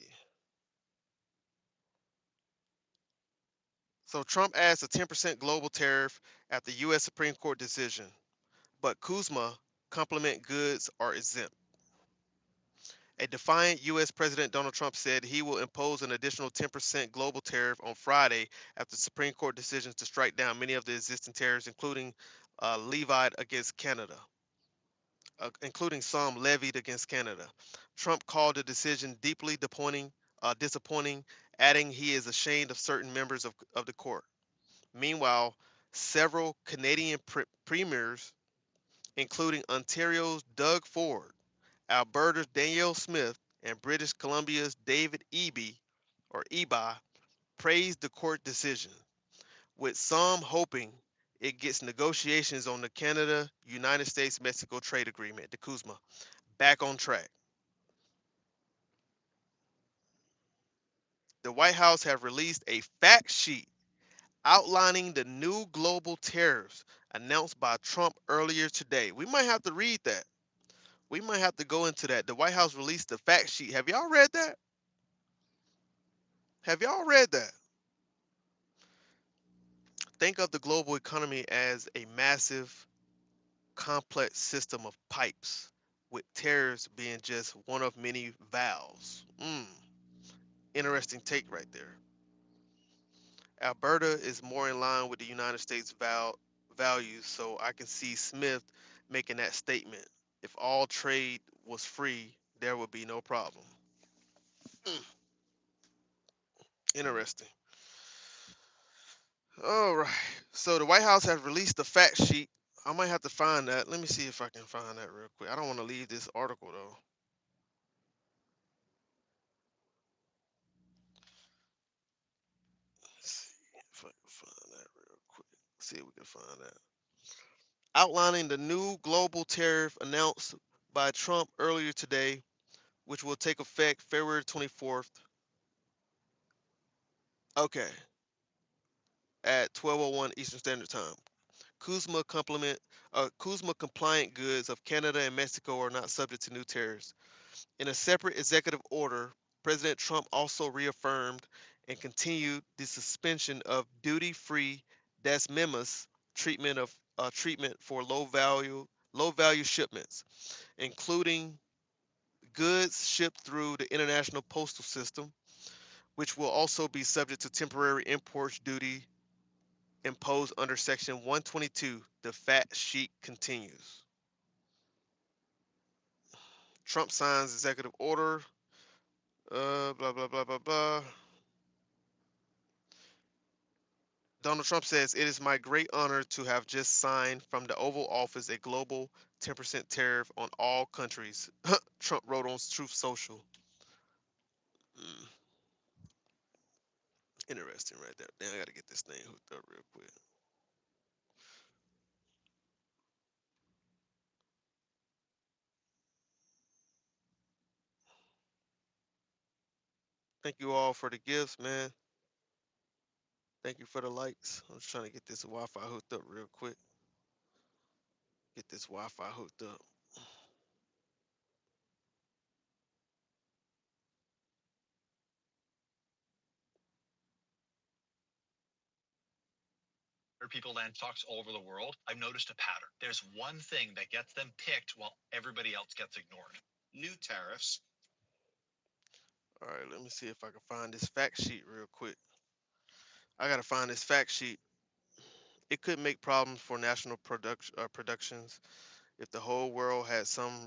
So Trump adds a 10% global tariff after U.S. Supreme Court decision, but Kuzma complement goods are exempt. A defiant U.S. President Donald Trump said he will impose an additional 10% global tariff on Friday after Supreme Court decisions to strike down many of the existing tariffs, including levied against Canada, including some levied against Canada. Trump called the decision deeply disappointing, adding he is ashamed of certain members of the court. Meanwhile, several Canadian premiers, including Ontario's Doug Ford, Alberta's Danielle Smith and British Columbia's David Eby praised the court decision, with some hoping it gets negotiations on the Canada-United States-Mexico trade agreement, the CUSMA, back on track. The White House have released a fact sheet outlining the new global tariffs announced by Trump earlier today. We might have to read that. We might have to go into that. The White House released the fact sheet. Have y'all read that? Have y'all read that? Think of the global economy as a massive, complex system of pipes, with tariffs being just one of many valves. Interesting take right there. Alberta is more in line with the United States values, so I can see Smith making that statement. If all trade was free, there would be no problem. Interesting. All right. So the White House has released the fact sheet. I might have to find that. Let me see if I can find that real quick. I don't want to leave this article though. Let's see if I can find that real quick. See if we can find that. Outlining the new global tariff announced by Trump earlier today, which will take effect February 24th. Okay, at 12:01 Eastern Standard Time. Kuzma compliant goods of Canada and Mexico are not subject to new tariffs. In a separate executive order, President Trump also reaffirmed and continued the suspension of duty-free de minimis treatment for low value shipments, including goods shipped through the international postal system, which will also be subject to temporary import duty imposed under Section 122. The fact sheet continues. Trump signs executive order. Blah blah blah blah blah. Donald Trump says, "It is my great honor to have just signed from the Oval Office a global 10% tariff on all countries." Trump wrote on Truth Social. Mm, interesting right there. Damn, I gotta get this thing hooked up real quick. Thank you all for the gifts, man. Thank you for the likes. I'm just trying to get this Wi-Fi hooked up real quick. Get this Wi-Fi hooked up. People land stocks all over the world, I've noticed a pattern. There's one thing that gets them picked while everybody else gets ignored. New tariffs. All right, let me see if I can find this fact sheet real quick. I gotta find this fact sheet. It could make problems for national productions if the whole world had some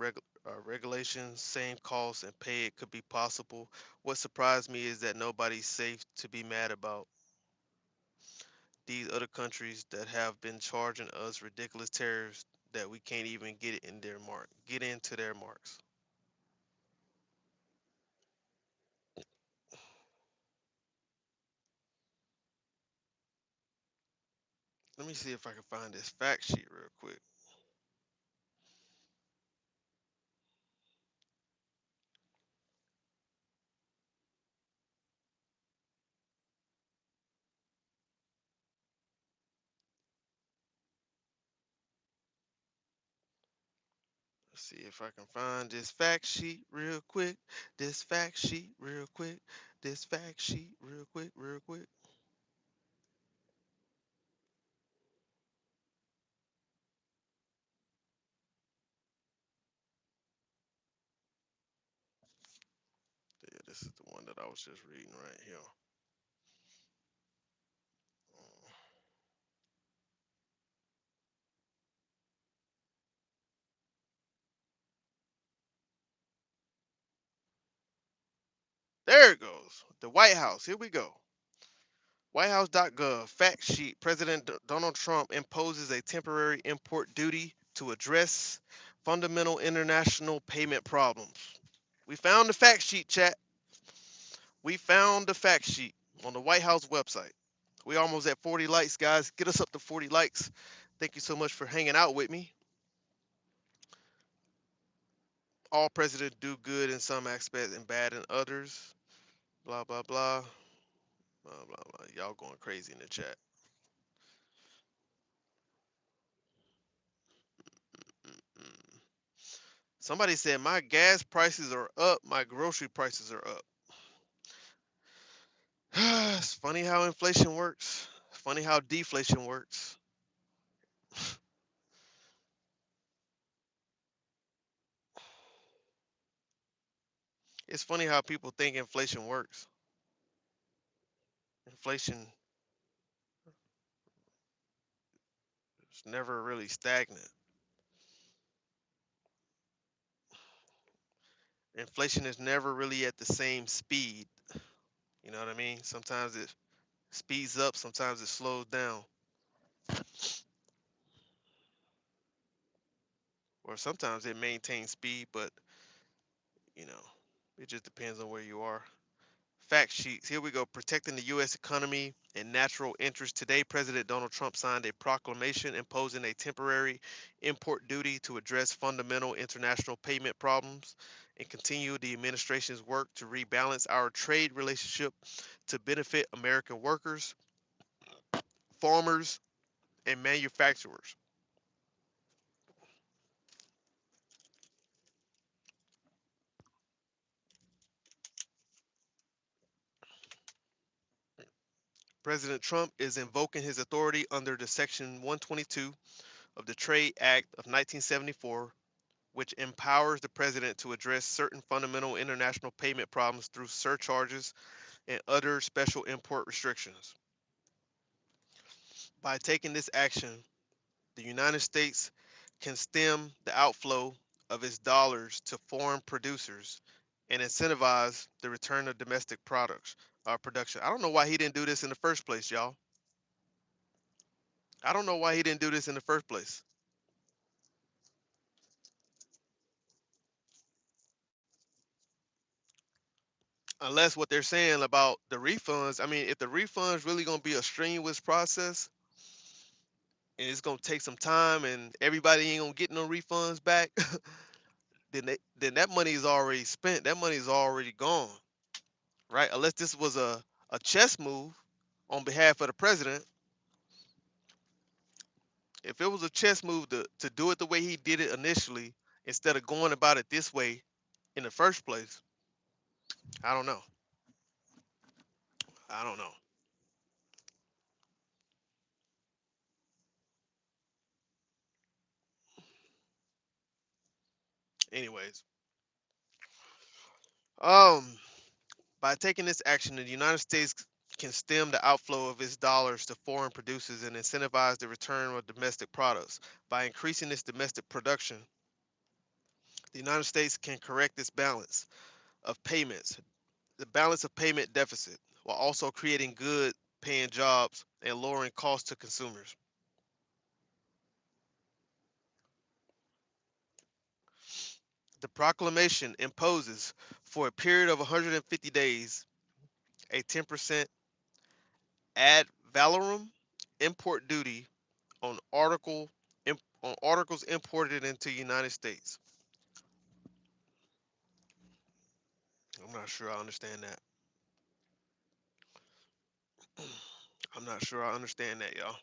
regulations, same costs, and pay. It could be possible. What surprised me is that nobody's safe to be mad about. These other countries that have been charging us ridiculous tariffs that we can't even get into their marks. Let me see if I can find this fact sheet real quick. Let's see if I can find this fact sheet real quick. This fact sheet real quick. This fact sheet real quick, real quick. Yeah, this is the one that I was just reading right here. There it goes. The White House. Here we go. WhiteHouse.gov fact sheet. President Donald Trump imposes a temporary import duty to address Fundamental international payment problems. We found the fact sheet, chat. We found the fact sheet on the White House website. We almost at 40 likes, guys. Get us up to 40 likes. Thank you so much for hanging out with me. All presidents do good in some aspects and bad in others. Blah, blah, blah. Blah, blah, blah. Y'all going crazy in the chat. Somebody said my gas prices are up, my grocery prices are up. It's funny how inflation works. It's funny how deflation works. It's funny how people think inflation works. Inflation is never really stagnant. Inflation is never really at the same speed. You know what I mean? Sometimes it speeds up, sometimes it slows down. Or sometimes it maintains speed, but you know, it just depends on where you are. Fact sheets. Here we go. Protecting the U.S. economy and natural interests. Today, President Donald Trump signed a proclamation imposing a temporary import duty to address fundamental international payment problems and continue the administration's work to rebalance our trade relationship to benefit American workers, farmers, and manufacturers. President Trump is invoking his authority under the Section 122 of the Trade Act of 1974, which empowers the president to address certain fundamental international payment problems through surcharges and other special import restrictions. By taking this action, the United States can stem the outflow of its dollars to foreign producers and incentivize the return of domestic products production. I don't know why he didn't do this in the first place, y'all. I don't know why he didn't do this in the first place. Unless what they're saying about the refunds, I mean, if the refunds really gonna be a strenuous process and it's gonna take some time and everybody ain't gonna get no refunds back, then that money is already spent. That money is already gone, right? Unless this was a chess move on behalf of the president. If it was a chess move to do it the way he did it initially, instead of going about it this way in the first place, I don't know. I don't know. Anyways, um, by taking this action, the United States can stem the outflow of its dollars to foreign producers and incentivize the return of domestic products. By increasing its domestic production, the United States can correct this balance of payments, the balance of payment deficit, while also creating good paying jobs and lowering costs to consumers. The proclamation imposes, for a period of 150 days, a 10% ad valorem import duty on on articles imported into the United States. I'm not sure I understand that. I'm not sure I understand that, y'all.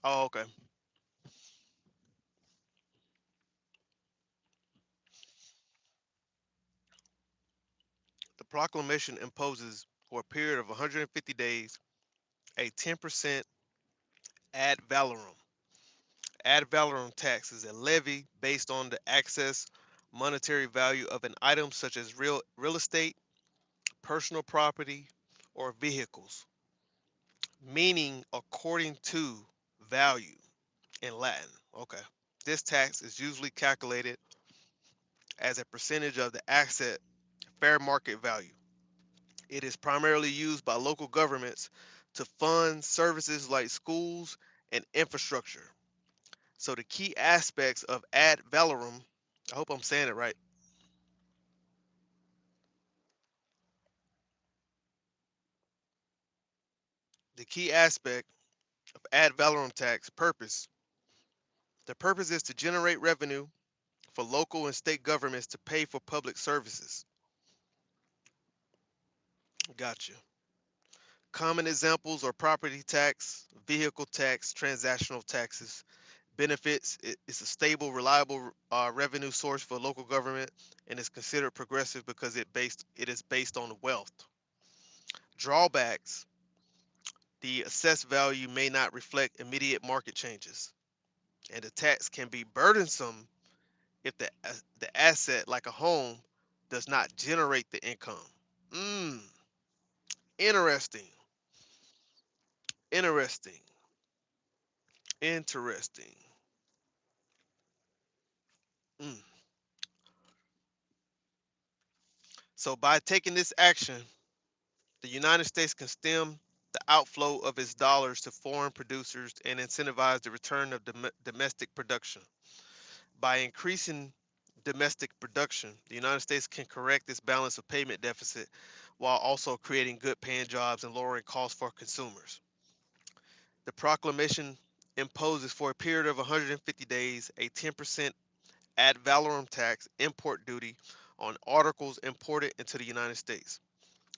Oh, okay. The proclamation imposes, for a period of 150 days, a 10% ad valorem. Ad valorem tax is a levy based on the excess monetary value of an item such as real estate, personal property, or vehicles, meaning according to value in Latin. Okay. This tax is usually calculated as a percentage of the asset fair market value. It is primarily used by local governments to fund services like schools and infrastructure. So the key aspects of ad valorem, I hope I'm saying it right. The key aspect of ad valorem tax purpose. The purpose is to generate revenue for local and state governments to pay for public services. Gotcha. Common examples are property tax, vehicle tax, transactional taxes. Benefits, it's a stable, reliable revenue source for local government and is considered progressive because it is based on wealth. Drawbacks, the assessed value may not reflect immediate market changes, and the tax can be burdensome if the asset, like a home, does not generate the income. Mm, interesting, interesting, interesting. Mm. So by taking this action, the United States can stem the outflow of its dollars to foreign producers and incentivize the return of domestic production. By increasing domestic production, the United States can correct its balance of payment deficit while also creating good paying jobs and lowering costs for consumers. The proclamation imposes for a period of 150 days a 10% ad valorem tax import duty on articles imported into the United States.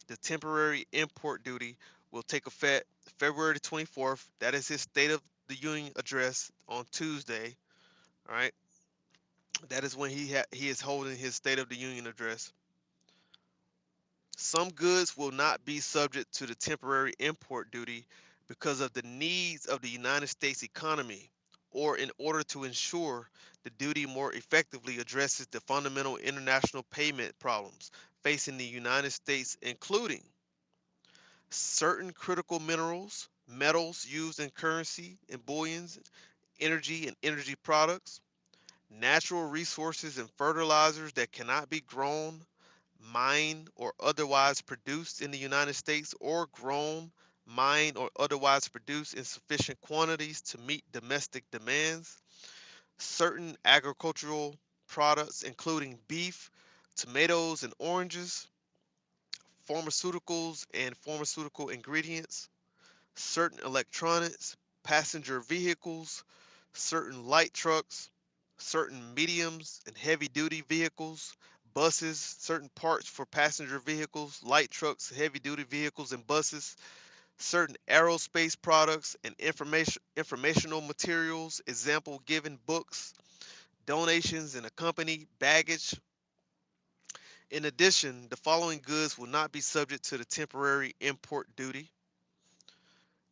The temporary import duty will take effect February 24th. That is his State of the Union address on Tuesday. All right. That is when he is holding his State of the Union address. Some goods will not be subject to the temporary import duty because of the needs of the United States economy, or in order to ensure the duty more effectively addresses the fundamental international payment problems facing the United States, including certain critical minerals, metals used in currency and bullions, energy and energy products, natural resources and fertilizers that cannot be grown, mined, or otherwise produced in the United States, or grown, mined, or otherwise produced in sufficient quantities to meet domestic demands, certain agricultural products, including beef, tomatoes, and oranges, pharmaceuticals and pharmaceutical ingredients, certain electronics, passenger vehicles, certain light trucks, certain mediums and heavy duty vehicles, buses, certain parts for passenger vehicles, light trucks, heavy duty vehicles, and buses, certain aerospace products and informational materials, example given books, donations, and accompanied baggage. In addition, the following goods will not be subject to the temporary import duty: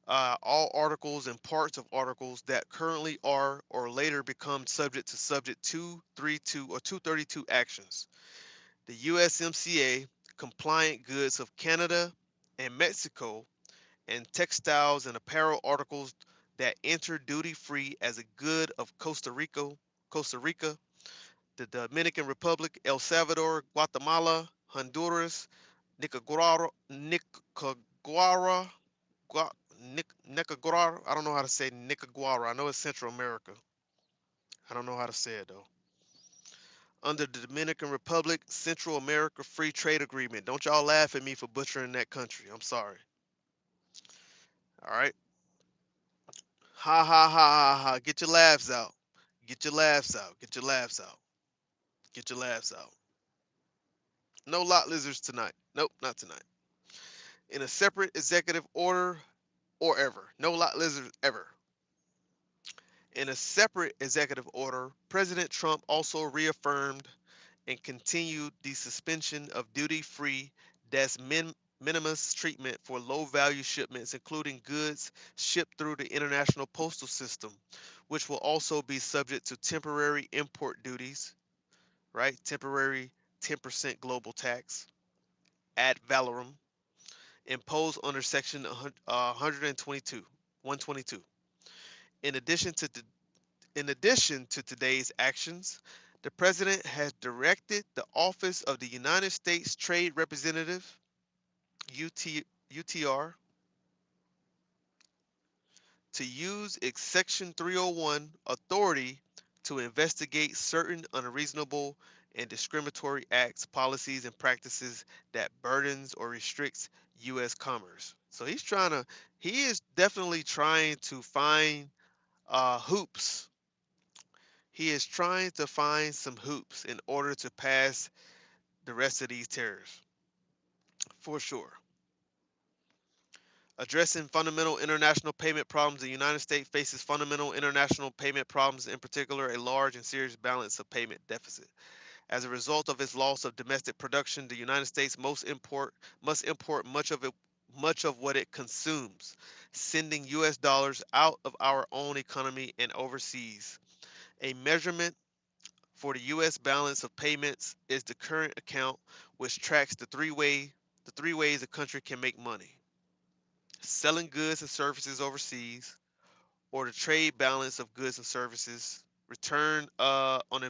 all articles and parts of articles that currently are or later become subject to subject 232 or 232 actions. The USMCA compliant goods of Canada and Mexico, and textiles and apparel articles that enter duty free as a good of Costa Rica, the Dominican Republic, El Salvador, Guatemala, Honduras, Nicaragua, Nicaragua, Nicaragua. I don't know how to say Nicaragua. I know it's Central America. I don't know how to say it though. Under the Dominican Republic, Central America Free Trade Agreement. Don't y'all laugh at me for butchering that country. I'm sorry. All right. Ha ha ha ha ha. Get your laughs out. Get your laughs out. Get your laughs out. Get your laughs out. No lot lizards tonight. Nope, not tonight. In a separate executive order or ever. No lot lizards ever. In a separate executive order, President Trump also reaffirmed and continued the suspension of duty-free des minimis treatment for low-value shipments, including goods shipped through the international postal system, which will also be subject to temporary import duties, right? Temporary 10% global tax ad valorem imposed under Section 122. In addition to In addition to today's actions, the President has directed the Office of the United States Trade Representative. UTR to use its Section 301 authority to investigate certain unreasonable and discriminatory acts, policies, and practices that burdens or restricts U.S. commerce. So he is definitely trying to find hoops. He is trying to find some hoops in order to pass the rest of these tariffs, for sure. Addressing fundamental international payment problems, the United States faces fundamental international payment problems, in particular, a large and serious balance of payment deficit. As a result of its loss of domestic production, the United States must import much of what it consumes, sending US dollars out of our own economy and overseas. A measurement for the US balance of payments is the current account, which tracks the three ways a country can make money: selling goods and services overseas, or the trade balance of goods and services, return on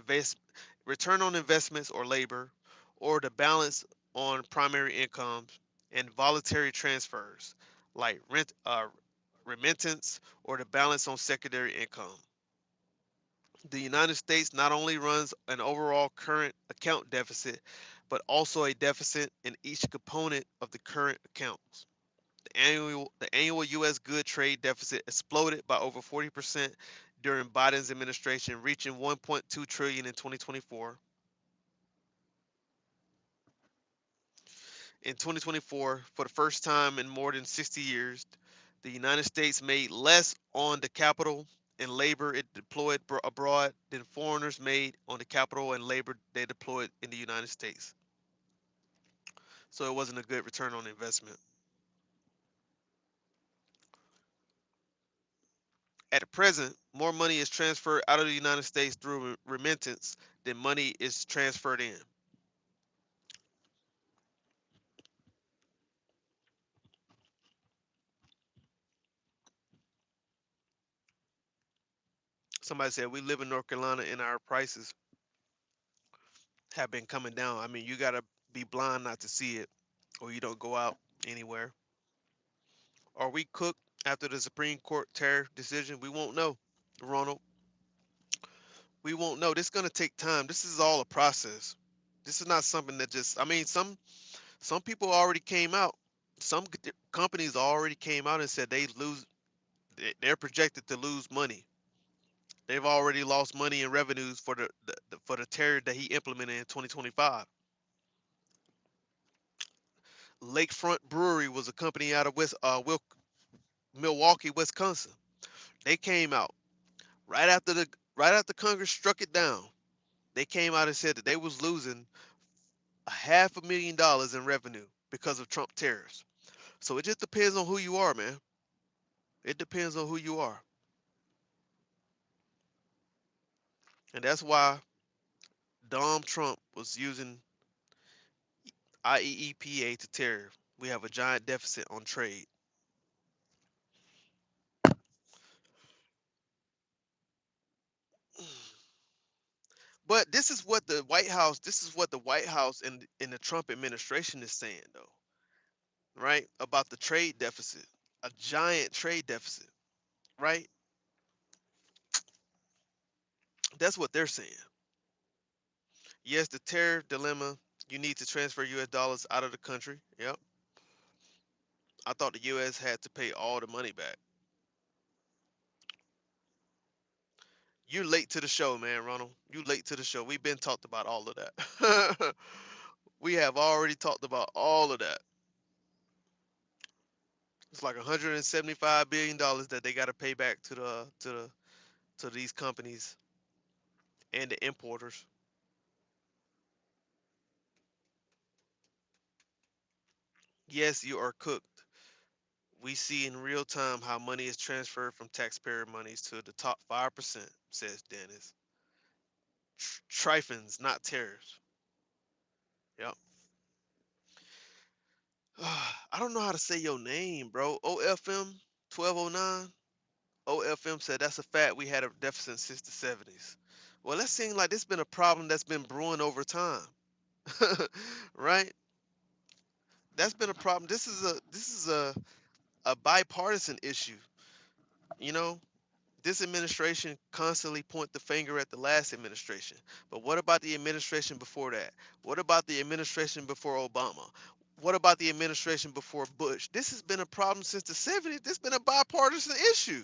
investments or labor, or the balance on primary incomes, and voluntary transfers like remittance, or the balance on secondary income. The United States not only runs an overall current account deficit, but also a deficit in each component of the current accounts. The annual U.S. good trade deficit exploded by over 40% during Biden's administration, reaching 1.2 trillion in 2024. In 2024, for the first time in more than 60 years, the United States made less on the capital and labor it deployed abroad than foreigners made on the capital and labor they deployed in the United States. So it wasn't a good return on investment. At present, more money is transferred out of the United States through remittance than money is transferred in. Somebody said we live in North Carolina and our prices have been coming down. I mean, you got to be blind not to see it, or you don't go out anywhere. Are we cooked after the Supreme Court tariff decision? We won't know, Ronald. We won't know. This is going to take time. This is all a process. This is not something that just, I mean, some people already came out. Some companies already came out and said they're projected to lose money. They've already lost money in revenues for the tariff that he implemented in 2025. Lakefront Brewery was a company out of Milwaukee, Wisconsin. They came out right after the right after Congress struck it down. They came out and said that they was losing $500,000 in revenue because of Trump tariffs. So it just depends on who you are, man. It depends on who you are. And that's why Donald Trump was using IEEPA to tariff. We have a giant deficit on trade. But this is what the White House and in the Trump administration is saying though, right? About the trade deficit, a giant trade deficit, right? That's what they're saying. Yes, the tariff dilemma, you need to transfer US dollars out of the country. Yep. I thought the US had to pay all the money back. You're late to the show, man, Ronald. You late to the show. We've been talked about all of that. We have already talked about all of that. It's like $175 billion that they got to pay back to these companies and the importers. Yes, you are cooked. We see in real time how money is transferred from taxpayer monies to the top 5%, says Dennis. Trifins, not tariffs. Yep. I don't know how to say your name, bro. OFM 1209. OFM said that's a fact. We had a deficit since the 70s. Well, that seems like this been a problem that's been brewing over time. Right? That's been a problem. This is a bipartisan issue. You know, this administration constantly point the finger at the last administration. But what about the administration before that? What about the administration before Obama? What about the administration before Bush? This has been a problem since the 70s. This has been a bipartisan issue.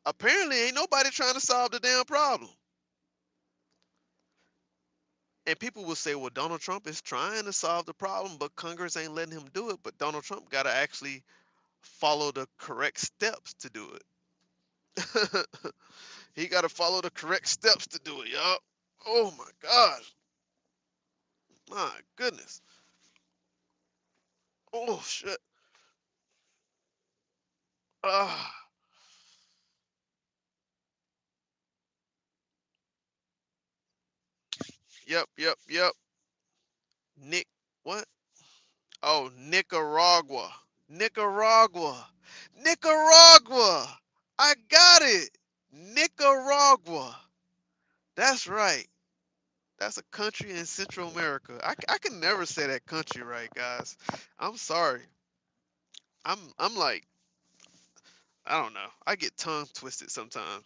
Apparently, ain't nobody trying to solve the damn problem. And people will say, well, Donald Trump is trying to solve the problem, but Congress ain't letting him do it. But Donald Trump got to actually follow the correct steps to do it. He got to follow the correct steps to do it, y'all. Oh my gosh. My goodness. Oh shit. Ah. Yep, yep, yep. Nick, what? Oh, Nicaragua. Nicaragua. Nicaragua. I got it. Nicaragua. That's right. That's a country in Central America. I can never say that country right, guys. I'm sorry. I'm like, I don't know. I get tongue twisted sometimes.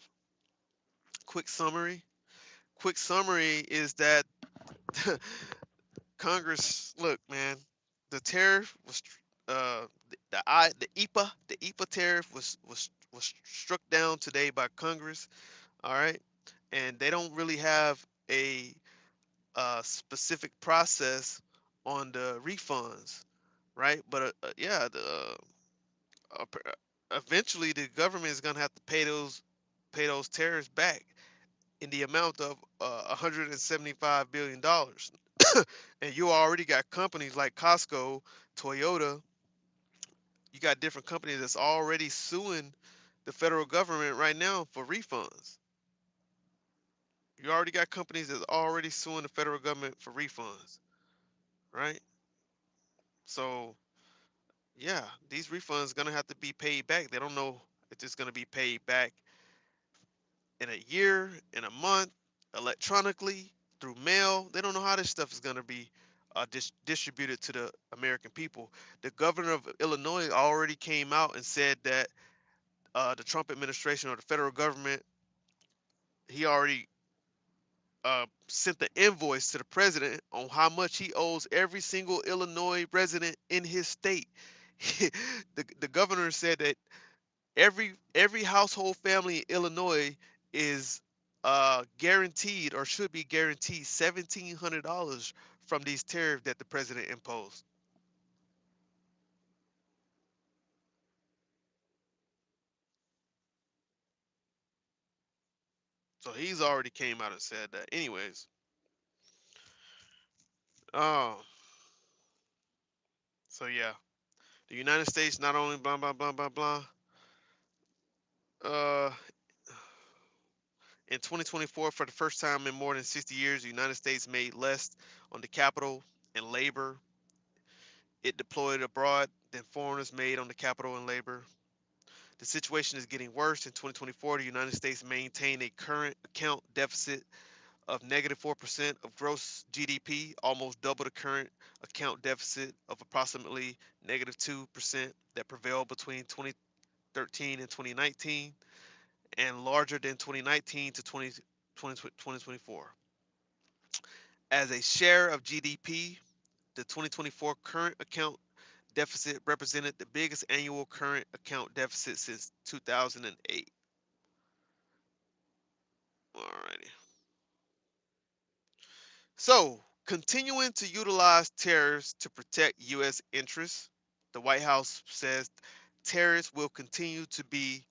Quick summary. Quick summary is that Congress, look, man, the tariff was the EPA tariff was struck down today by Congress. All right, and they don't really have a specific process on the refunds, right? But yeah, eventually the government is gonna have to pay those tariffs back in the amount of $175 billion. And you already got companies like Costco, Toyota. You got different companies that's already suing the federal government right now for refunds. You already got companies that's already suing the federal government for refunds, right? So yeah, these refunds gonna have to be paid back. They don't know if it's gonna be paid back in a year, in a month, electronically, through mail. They don't know how this stuff is going to be distributed to the American people. The governor of Illinois already came out and said that the Trump administration or the federal government, he already sent the invoice to the president on how much he owes every single Illinois resident in his state. The governor said that every household family in Illinois is guaranteed or should be guaranteed $1,700 from these tariffs that the president imposed. So he's already came out and said that. Anyways, um, so yeah, the United States not only blah blah blah blah blah. Uh, in 2024, for the first time in more than 60 years, the United States made less on the capital and labor it deployed abroad than foreigners made on the capital and labor. The situation is getting worse. In 2024, the United States maintained a current account deficit of -4% of gross GDP, almost double the current account deficit of approximately -2% that prevailed between 2013 and 2019, and larger than 2019 to 2024. As a share of GDP, the 2024 current account deficit represented the biggest annual current account deficit since 2008. Alrighty. So, continuing to utilize tariffs to protect U.S. interests, the White House says tariffs will continue to be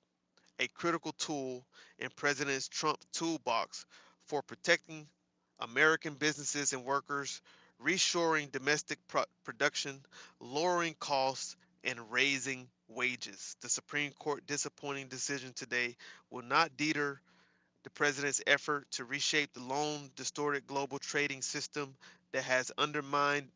a critical tool in President Trump's toolbox for protecting American businesses and workers, reshoring domestic production, lowering costs, and raising wages. The Supreme Court disappointing decision today will not deter the president's effort to reshape the long distorted global trading system that has undermined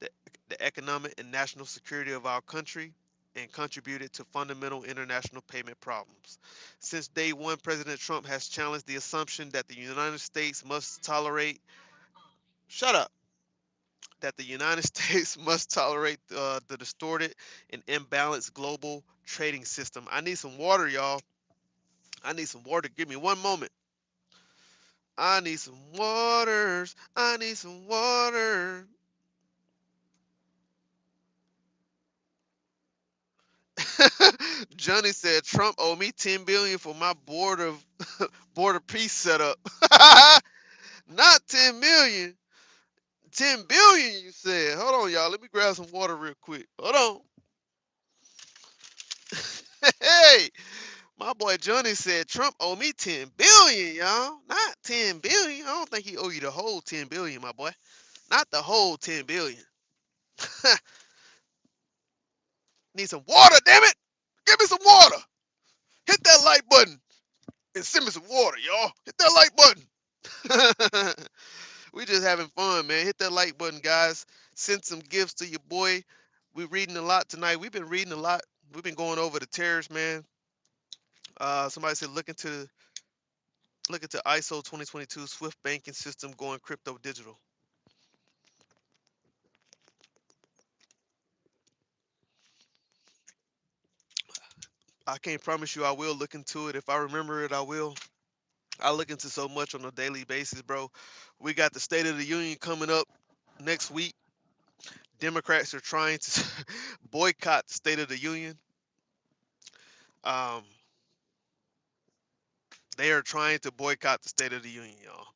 the, the economic and national security of our country and contributed to fundamental international payment problems. Since day one, President Trump has challenged the assumption that the United States must tolerate, shut up, that the United States must tolerate the distorted and imbalanced global trading system. I need some water, y'all. I need some water. Give me one moment. I need some waters. I need some water. Johnny said Trump owe me 10 billion for my border peace setup. Not 10 million. 10 billion, you said. Hold on, y'all. Let me grab some water real quick. Hold on. Hey, my boy Johnny said Trump owe me 10 billion, y'all. Not 10 billion. I don't think he owe you the whole 10 billion, my boy. Not the whole 10 billion. Need some water, damn it. Give me some water. Hit that like button and send me some water, y'all. Hit that like button. We just having fun, man. Hit that like button, guys. Send some gifts to your boy. We reading a lot tonight. We've been reading a lot. We've been going over the tariffs, man. Somebody said look into ISO 2022 Swift banking system going crypto digital. I can't promise you I will look into it. If I remember it, I will. I look into so much on a daily basis, bro. We got the State of the Union coming up next week. Democrats are trying to boycott the State of the Union. Um, they are trying to boycott the State of the Union, y'all.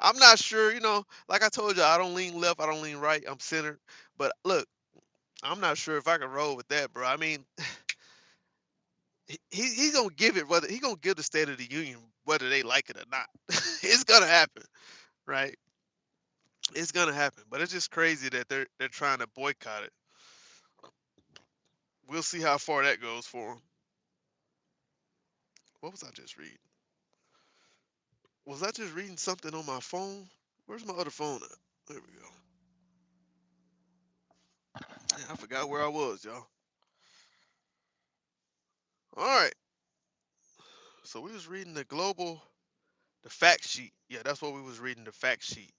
I'm not sure, like I told you, I don't lean left, I don't lean right, I'm centered. But look, I'm not sure if I can roll with that, bro. I mean, he's gonna give it whether he gonna give the State of the Union whether they like it or not. It's gonna happen, right? It's gonna happen. But it's just crazy that they're trying to boycott it. We'll see how far that goes for them. What was I just reading? Was I just reading something on my phone? Where's my other phone at? There we go. Man, I forgot where I was, y'all. All right. So we was reading the fact sheet. Yeah, that's what we was reading, the fact sheet.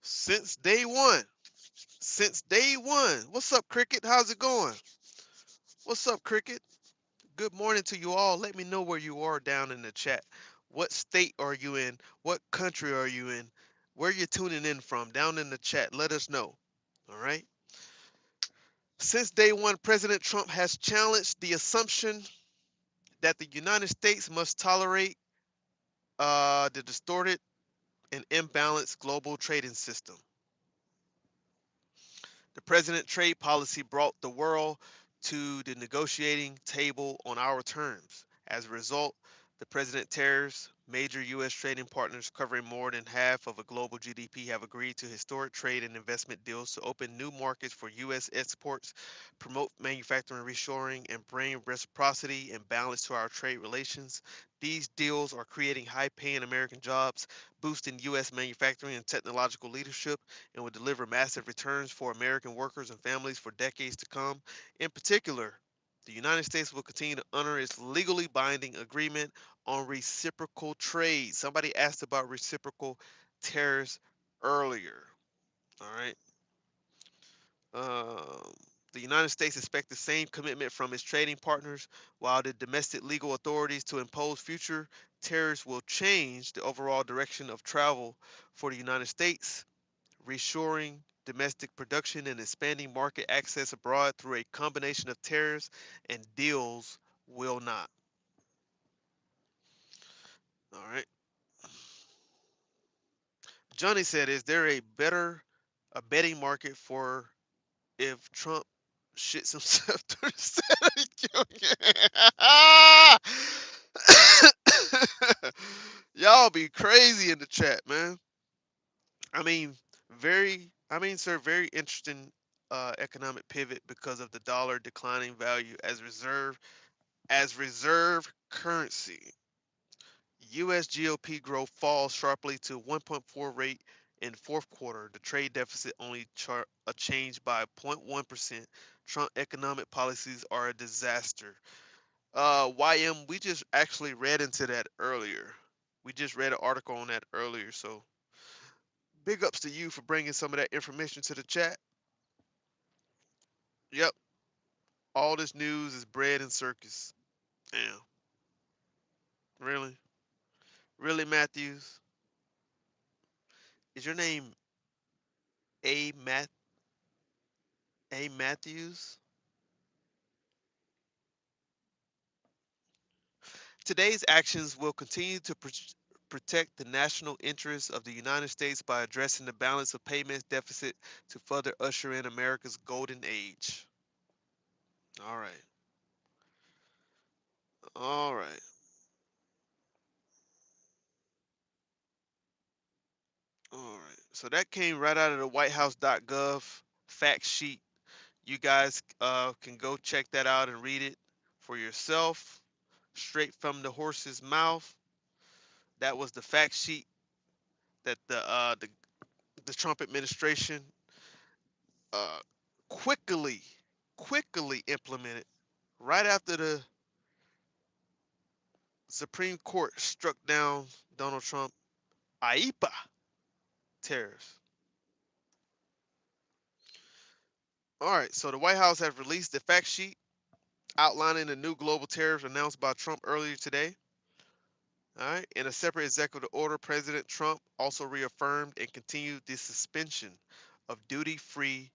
Since day one. Since day one. What's up, Cricket? How's it going? What's up, Cricket? Good morning to you all. Let me know where you are down in the chat. What state are you in? What country are you in? Where you tuning in from? Down in the chat. Let us know. All right. Since day one, President Trump has challenged the assumption that the United States must tolerate the distorted and imbalanced global trading system. The president trade policy brought the world to the negotiating table on our terms. As a result, the president tariffs major U.S. trading partners covering more than half of a global GDP have agreed to historic trade and investment deals to open new markets for U.S. exports, promote manufacturing reshoring, and bring reciprocity and balance to our trade relations. These deals are creating high-paying American jobs, boosting U.S. manufacturing and technological leadership, and will deliver massive returns for American workers and families for decades to come. In particular, the United States will continue to honor its legally binding agreement on reciprocal trade. Somebody asked about reciprocal tariffs earlier. All right. Um, the United States expects the same commitment from its trading partners, while the domestic legal authorities to impose future tariffs will change the overall direction of travel for the United States, reshoring domestic production and expanding market access abroad through a combination of tariffs and deals will not. All right. Johnny said, "Is there a betting market for if Trump shits himself through the Senate?" Y'all be crazy in the chat, man. I mean, sir, very interesting economic pivot because of the dollar declining value as reserve currency. U.S. GOP growth falls sharply to 1.4 rate in fourth quarter. The trade deficit only a change by 0.1%. Trump economic policies are a disaster. YM, we just actually read into that earlier. We just read an article on that earlier, so Big ups to you for bringing some of that information to the chat. Yep, all this news is bread and circus. Damn, really, really, Matthews? Is your name A Matthews? Today's actions will continue to protect the national interests of the United States by addressing the balance of payments deficit to further usher in America's golden age. All right. All right. All right. So that came right out of the whitehouse.gov fact sheet. You guys can go check that out and read it for yourself, straight from the horse's mouth. That was the fact sheet that the Trump administration uh, quickly quickly implemented right after the Supreme Court struck down Donald Trump IEPA tariffs. All right, so the White House has released the fact sheet outlining the new global tariffs announced by Trump earlier today. All right, in a separate executive order, President Trump also reaffirmed and continued the suspension of duty-free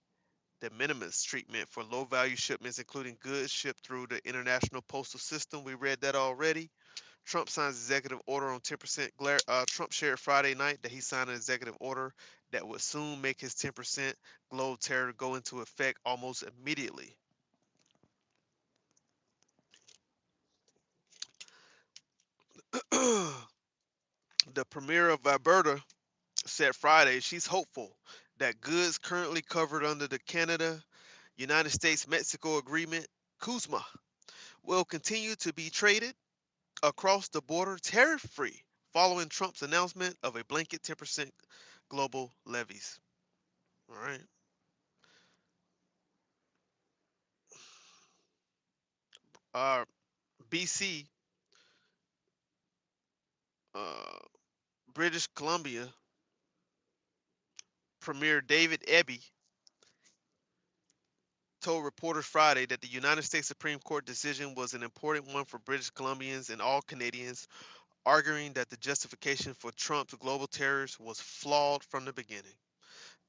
de minimis treatment for low-value shipments, including goods shipped through the international postal system. We read that already. Trump signs executive order on 10%. Trump shared Friday night that he signed an executive order that would soon make his 10% globe tariff go into effect almost immediately. The premier of Alberta said Friday she's hopeful that goods currently covered under the Canada United States Mexico agreement, CUSMA, will continue to be traded across the border tariff free following Trump's announcement of a blanket 10% global levies. All right. Uh, BC, uh, British Columbia Premier David Eby told reporters Friday that the United States Supreme Court decision was an important one for British Columbians and all Canadians, arguing that the justification for Trump's global tariffs was flawed from the beginning.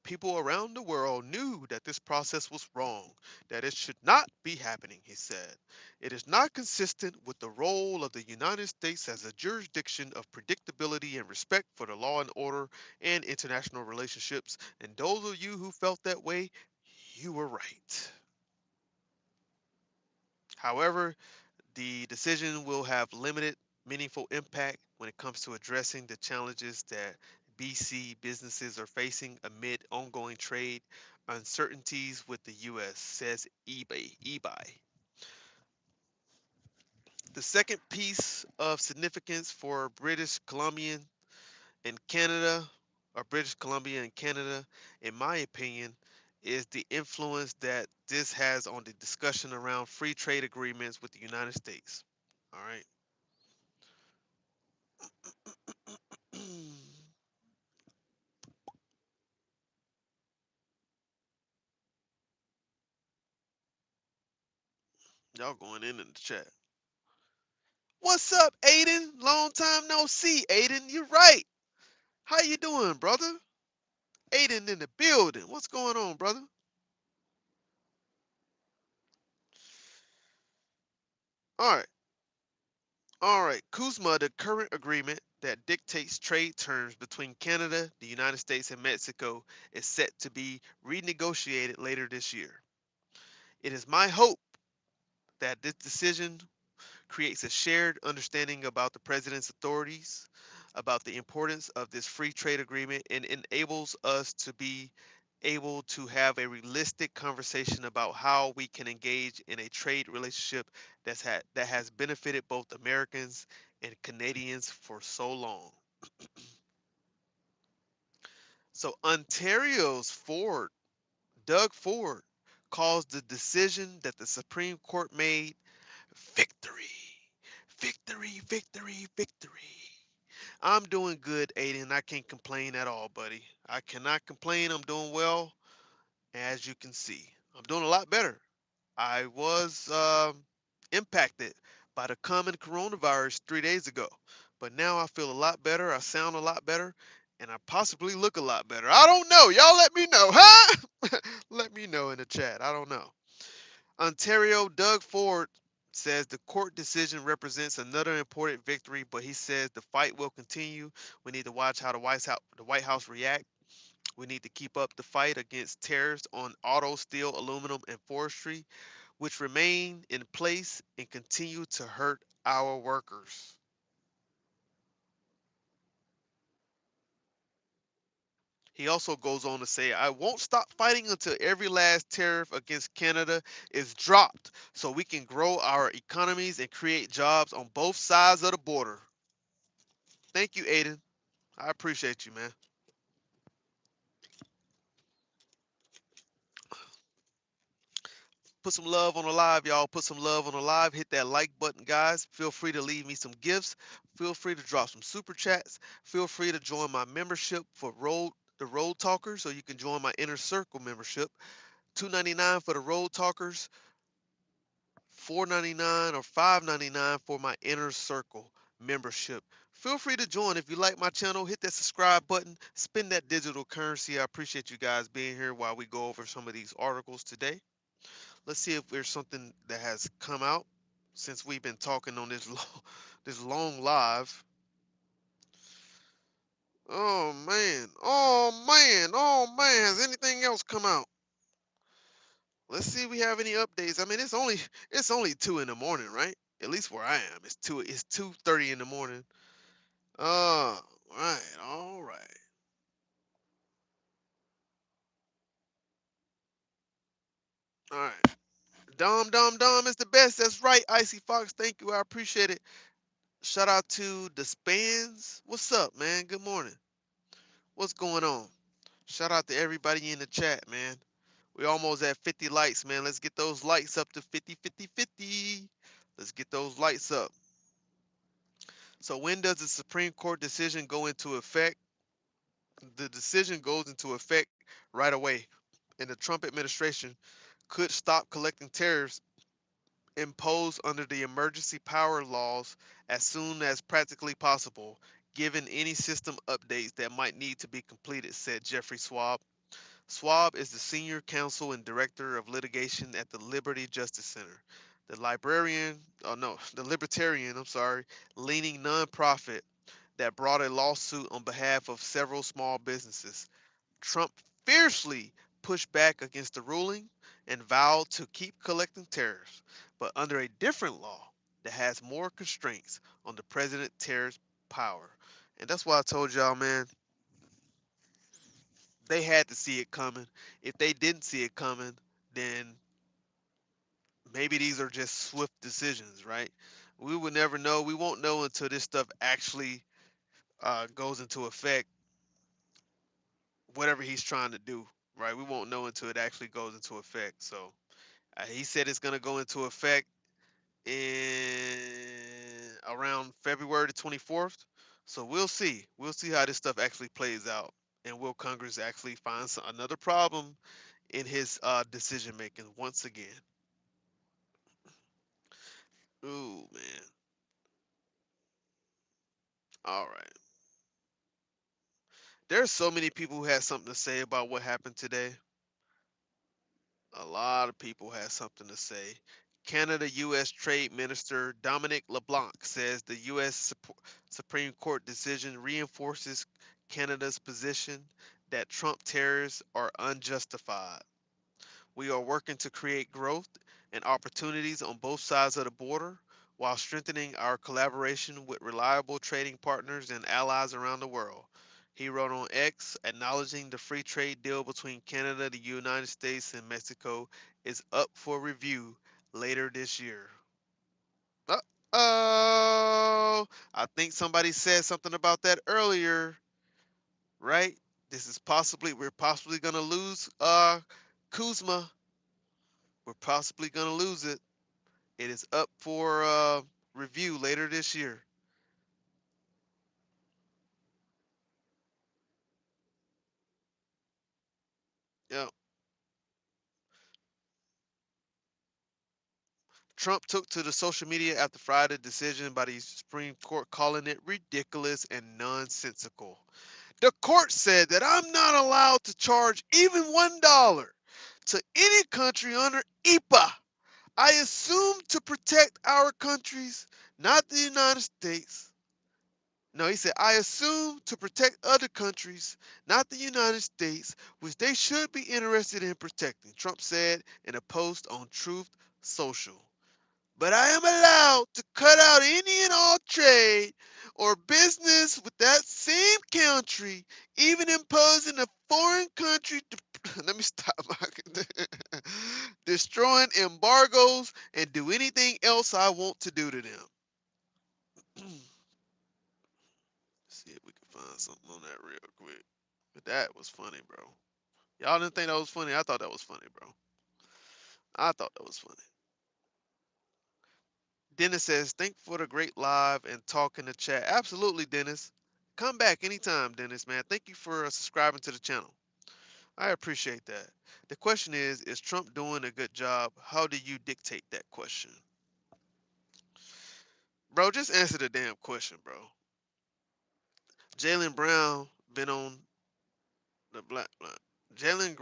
People around the world knew that this process was wrong, that it should not be happening, he said. It is not consistent with the role of the United States as a jurisdiction of predictability and respect for the law and order and international relationships. And those of you who felt that way, you were right. However, the decision will have limited meaningful impact when it comes to addressing the challenges that BC businesses are facing amid ongoing trade uncertainties with the US, says eBay. The second piece of significance for British Columbia and Canada, in my opinion, is the influence that this has on the discussion around free trade agreements with the United States. All right. Y'all going in the chat. What's up, Aiden? Long time no see, Aiden. You're right. How you doing, brother? Aiden in the building. What's going on, brother? All right. All right. Kuzma, the current agreement that dictates trade terms between Canada, the United States, and Mexico, is set to be renegotiated later this year. It is my hope that this decision creates a shared understanding about the president's authorities, about the importance of this free trade agreement, and enables us to be able to have a realistic conversation about how we can engage in a trade relationship that has benefited both Americans and Canadians for so long. So Ontario's Doug Ford, calls the decision that the Supreme Court made victory, victory, victory, victory. I'm doing good, Aiden. I can't complain at all, buddy. I cannot complain. I'm doing well, as you can see. I'm doing a lot better. I was impacted by the common coronavirus 3 days ago, but now I feel a lot better. I sound a lot better, and I possibly look a lot better. I don't know. Y'all let me know, huh? Let me know in the chat. I don't know. Ontario Doug Ford says the court decision represents another important victory, but he says the fight will continue. We need to watch how the White House react. We need to keep up the fight against tariffs on auto, steel, aluminum, and forestry, which remain in place and continue to hurt our workers. He also goes on to say, I won't stop fighting until every last tariff against Canada is dropped so we can grow our economies and create jobs on both sides of the border. Thank you, Aiden. I appreciate you, man. Put some love on the live, y'all. Put some love on the live. Hit that like button, guys. Feel free to leave me some gifts. Feel free to drop some super chats. Feel free to join my membership for Road Talkers, so you can join my Inner Circle membership. $2.99 for the Road Talkers, $4.99 or $5.99 for my Inner Circle membership. Feel free to join. If you like my channel, hit that subscribe button. Spend that digital currency. I appreciate you guys being here while we go over some of these articles today. Let's see if there's something that has come out since we've been talking on this long live. Oh man, oh man, oh man. Has anything else come out? Let's see if we have any updates. I mean, it's only 2 in the morning, right? At least where I am. It's 2:30 in the morning. All right. All right. Dom is the best. That's right, Icy Fox. Thank you. I appreciate it. Shout out to the Spans. What's up, man? Good morning. What's going on? Shout out to everybody in the chat, man. We almost at 50 likes, man. Let's get those likes up to 50, 50, 50. Let's get those lights up. So when does the Supreme Court decision go into effect? The decision goes into effect right away, and the Trump administration could stop collecting tariffs imposed under the emergency power laws as soon as practically possible, given any system updates that might need to be completed, said Jeffrey Schwab. Schwab is the senior counsel and director of litigation at the Liberty Justice Center. The libertarian, leaning nonprofit that brought a lawsuit on behalf of several small businesses. Trump fiercely pushed back against the ruling and vowed to keep collecting tariffs, but under a different law that has more constraints on the president's tariff power. And that's why I told y'all, man, they had to see it coming. If they didn't see it coming, then maybe these are just swift decisions, right? We will never know. We won't know until this stuff actually goes into effect, whatever he's trying to do, right? We won't know until it actually goes into effect. So he said it's going to go into effect in around February the 24th. So we'll see. We'll see how this stuff actually plays out. And will Congress actually find another problem in his decision making once again? Ooh, man. All right. There's so many people who had something to say about what happened today. A lot of people had something to say. Canada U.S. Trade Minister Dominic LeBlanc says the U.S. Supreme Court decision reinforces Canada's position that Trump tariffs are unjustified. We are working to create growth and opportunities on both sides of the border while strengthening our collaboration with reliable trading partners and allies around the world. He wrote on X, acknowledging the free trade deal between Canada, the United States, and Mexico is up for review later this year. Uh-oh. I think somebody said something about that earlier, right? We're possibly gonna lose Kuzma. We're possibly going to lose it. It is up for review later this year. Trump took to the social media after Friday's decision by the Supreme Court, calling it ridiculous and nonsensical. The court said that I'm not allowed to charge even $1 to any country under EPA. I assume to protect our countries, not the United States. No, he said, I assume to protect other countries, not the United States, which they should be interested in protecting, Trump said in a post on Truth Social. But I am allowed to cut out any and all trade or business with that same country, even imposing a foreign country let me stop destroying embargoes and do anything else I want to do to them. See if we can find something on that real quick. But that was funny, bro. Y'all didn't think that was funny? I thought that was funny, bro. I thought that was funny. Dennis says, thank for the great live and talk in the chat. Absolutely, Dennis. Come back anytime, Dennis, man. Thank you for subscribing to the channel. I appreciate that. The question is Trump doing a good job? How do you dictate that question? Bro, just answer the damn question, bro. Jalen Brown been on the black line. Jalen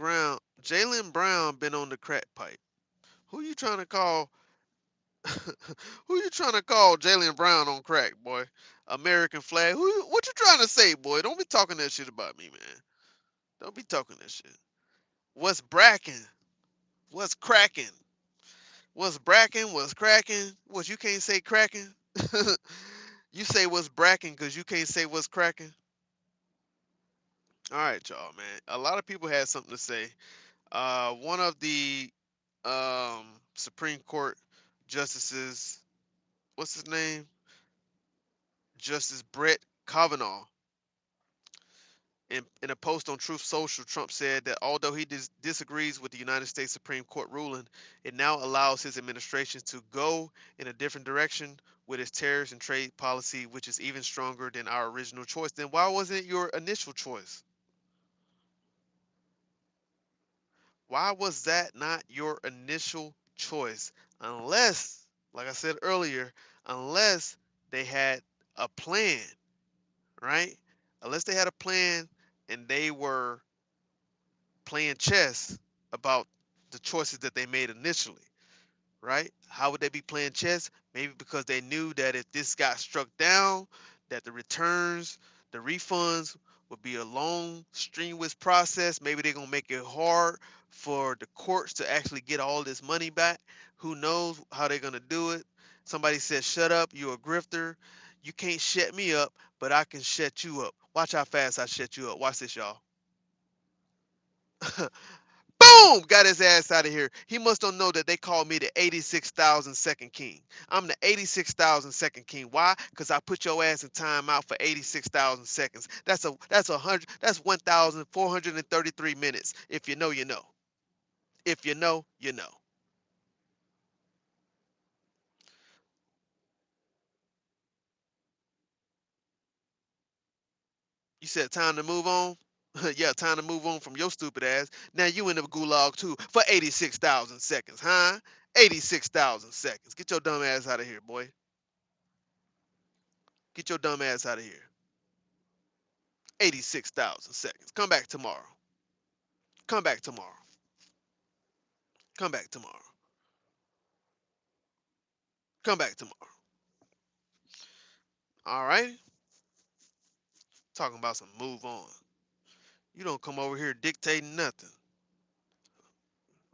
Brown been on the crack pipe. Who you trying to call? Who you trying to call Jalen Brown on crack, boy? American flag. What you trying to say, boy? Don't be talking that shit about me, man. Don't be talking that shit. What's bracking? What's cracking? What's bracking? What's cracking? What you can't say cracking? You say what's bracking because you can't say what's cracking. All right, y'all, man. A lot of people had something to say. One of the Supreme Court justices, what's his name? Justice Brett Kavanaugh. In a post on Truth Social, Trump said that although he disagrees with the United States Supreme Court ruling, it now allows his administration to go in a different direction with its tariffs and trade policy, which is even stronger than our original choice. Then why wasn't it your initial choice? Why was that not your initial choice? Unless, like I said earlier, unless they had a plan, right? Unless they had a plan and they were playing chess about the choices that they made initially, right? How would they be playing chess? Maybe because they knew that if this got struck down, that the returns, the refunds would be a long, strenuous process. Maybe they're gonna make it hard for the courts to actually get all this money back. Who knows how they're gonna do it? Somebody said, "Shut up, you a grifter. You can't shut me up, but I can shut you up. Watch how fast I shut you up. Watch this, y'all." Boom! Got his ass out of here. He must don't know that they call me the 86,000 second king. I'm the 86,000 second king. Why? Because I put your ass in timeout for 86,000 seconds. That's 1,433 minutes. If you know, you know. If you know, you know. You said time to move on? Yeah, time to move on from your stupid ass. Now you in the gulag too for 86,000 seconds, huh? 86,000 seconds. Get your dumb ass out of here, boy. Get your dumb ass out of here. 86,000 seconds. Come back tomorrow. Come back tomorrow. Come back tomorrow. Come back tomorrow. All right? Talking about some move on. You don't come over here dictating nothing.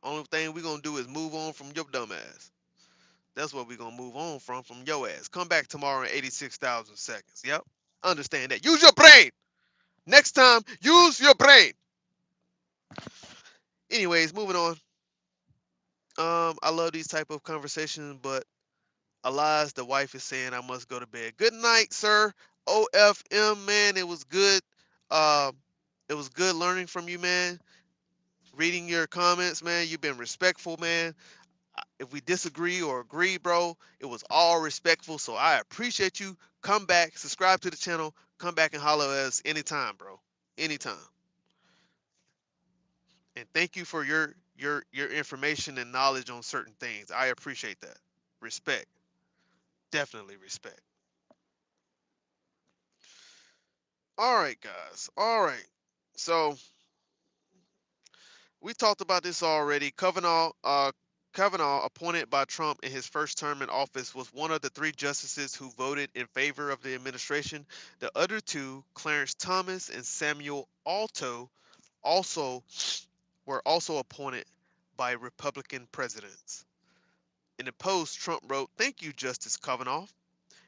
Only thing we gonna do is move on from your dumb ass. That's what we gonna move on from your ass. Come back tomorrow in 86,000 seconds. Yep. Understand that. Use your brain. Next time, use your brain. Anyways, moving on. I love these type of conversations, but Elias, the wife, is saying I must go to bed. Good night, sir. OFM, man. It was good. Uh, it was good learning from you, man. Reading your comments, man. You've been respectful, man. If we disagree or agree, bro, it was all respectful. So I appreciate you. Come back, subscribe to the channel. Come back and holler at us anytime, bro. Anytime. And thank you for your information and knowledge on certain things. I appreciate that. Respect. Definitely respect. All right, guys. All right. So we talked about this already. Kavanaugh, appointed by Trump in his first term in office, was one of the three justices who voted in favor of the administration. The other two, Clarence Thomas and Samuel Alito, also were also appointed by Republican presidents. In the post, Trump wrote, "Thank you, Justice Kavanaugh."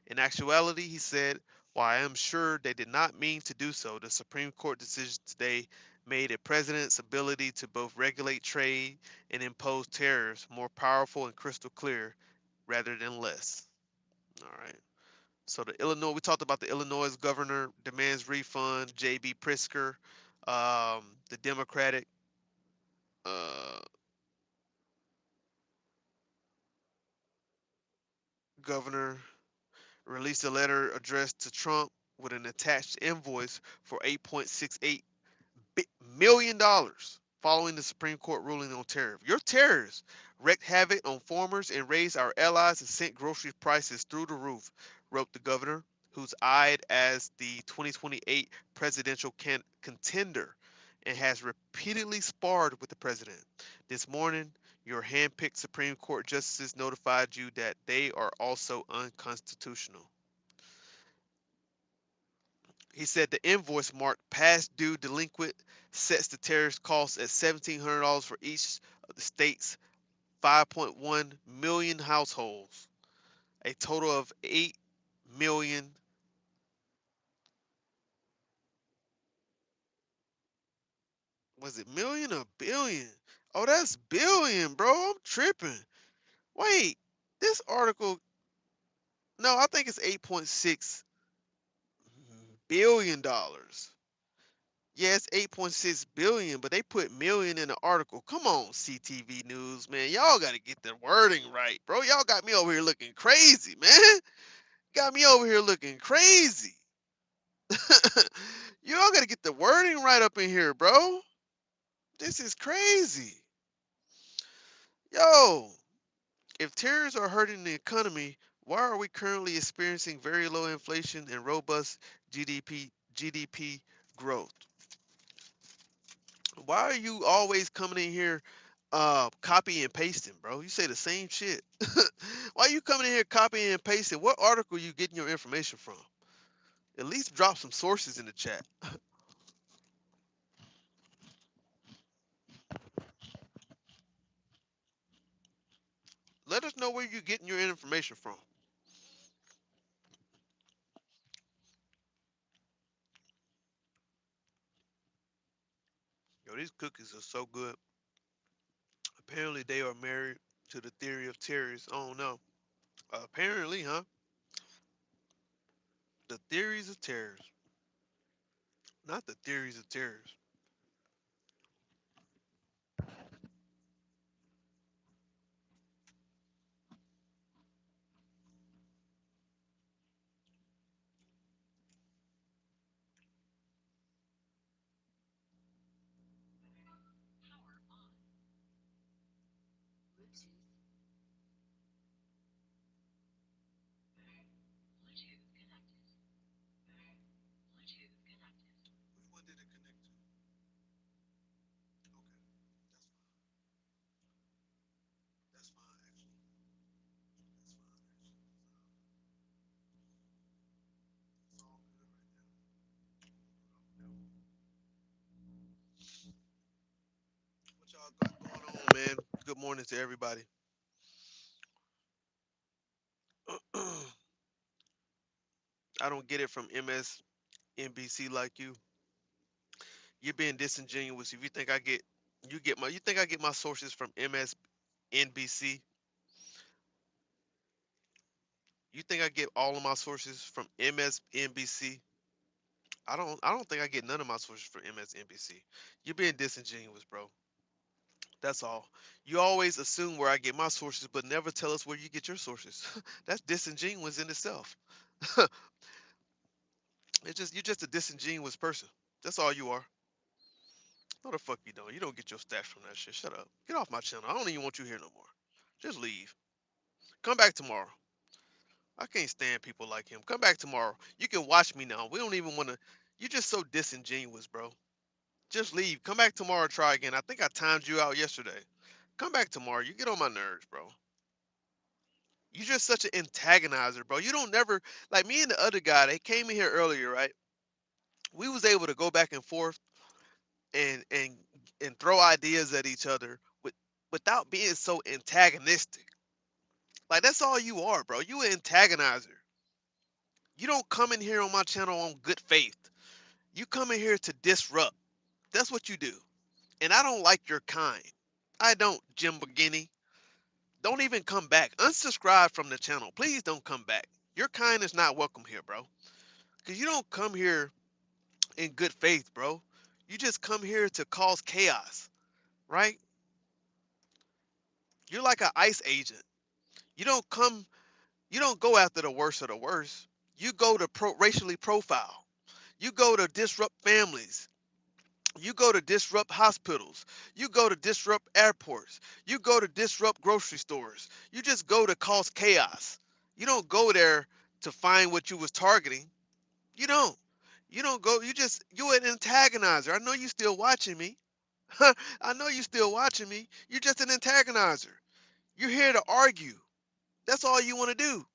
In actuality, he said, "While I am sure they did not mean to do so, the Supreme Court decision today made a president's ability to both regulate trade and impose tariffs more powerful and crystal clear rather than less." All right. So the Illinois, we talked about the Illinois governor demands refund. J.B. Pritzker, the Democratic uh, governor, released a letter addressed to Trump with an attached invoice for $8.68 million following the Supreme Court ruling on tariff. Your tariffs wreaked havoc on farmers and raised our allies and sent grocery prices through the roof, wrote the governor, who's eyed as the 2028 presidential contender and has repeatedly sparred with the president. This morning, your hand-picked Supreme Court justices notified you that they are also unconstitutional. He said the invoice marked past due delinquent, sets the tariff cost at $1,700 for each of the state's 5.1 million households, a total of 8 million. Was it million or billion? Oh, that's billion, bro. I'm tripping. Wait, this article, no, I think it's $8.6 billion. Yeah, it's 8.6 billion, but they put million in the article. Come on, CTV News, man. Y'all got to get the wording right, bro. Y'all got me over here looking crazy, man. Got me over here looking crazy. Y'all got to get the wording right up in here, bro. This is crazy. Yo, if tariffs are hurting the economy, why are we currently experiencing very low inflation and robust GDP growth? Why are you always coming in here copy and pasting, bro? You say the same shit. Why are you coming in here copying and pasting? What article are you getting your information from? At least drop some sources in the chat. Let us know where you're getting your information from. Yo, these cookies are so good. Apparently they are married to the theory of terrorists. I don't know. Apparently, huh? The theories of terrors. Not the theories of terrors. What did it connect to? Okay, that's fine. Actually, that's fine. Actually, it's all good right now. What y'all got going on, man? Good morning to everybody. I don't get it from MSNBC like you. You're being disingenuous if you think you think I get my sources from MSNBC. You think I get all of my sources from MSNBC? I don't think I get none of my sources from MSNBC. You're being disingenuous, bro. That's all. You always assume where I get my sources, but never tell us where you get your sources. That's disingenuous in itself. You're just a disingenuous person. That's all you are. No, the fuck you don't. You don't get your stats from that shit. Shut up. Get off my channel. I don't even want you here no more. Just leave. Come back tomorrow. I can't stand people like him. Come back tomorrow. You can watch me now. We don't even want to. You're just so disingenuous, bro. Just leave. Come back tomorrow. Try again. I think I timed you out yesterday. Come back tomorrow. You get on my nerves, bro. You're just such an antagonizer, bro. You don't never like me and the other guy. They came in here earlier, right? We was able to go back and forth and throw ideas at each other without being so antagonistic. Like that's all you are, bro. You an antagonizer. You don't come in here on my channel on good faith. You come in here to disrupt. That's what you do. And I don't like your kind. I don't, Jim Beginny. Don't even come back. Unsubscribe from the channel. Please don't come back. Your kind is not welcome here, bro. Because you don't come here in good faith, bro. You just come here to cause chaos, right? You're like an ICE agent. You don't come, you don't go after the worst of the worst. You go to racially profile. You go to disrupt families. You go to disrupt hospitals. You go to disrupt airports. You go to disrupt grocery stores. You just go to cause chaos. You don't go there to find what you was targeting. You don't. You don't go. You an antagonizer. I know you still watching me. I know you still watching me. You're just an antagonizer. You're here to argue. That's all you want to do.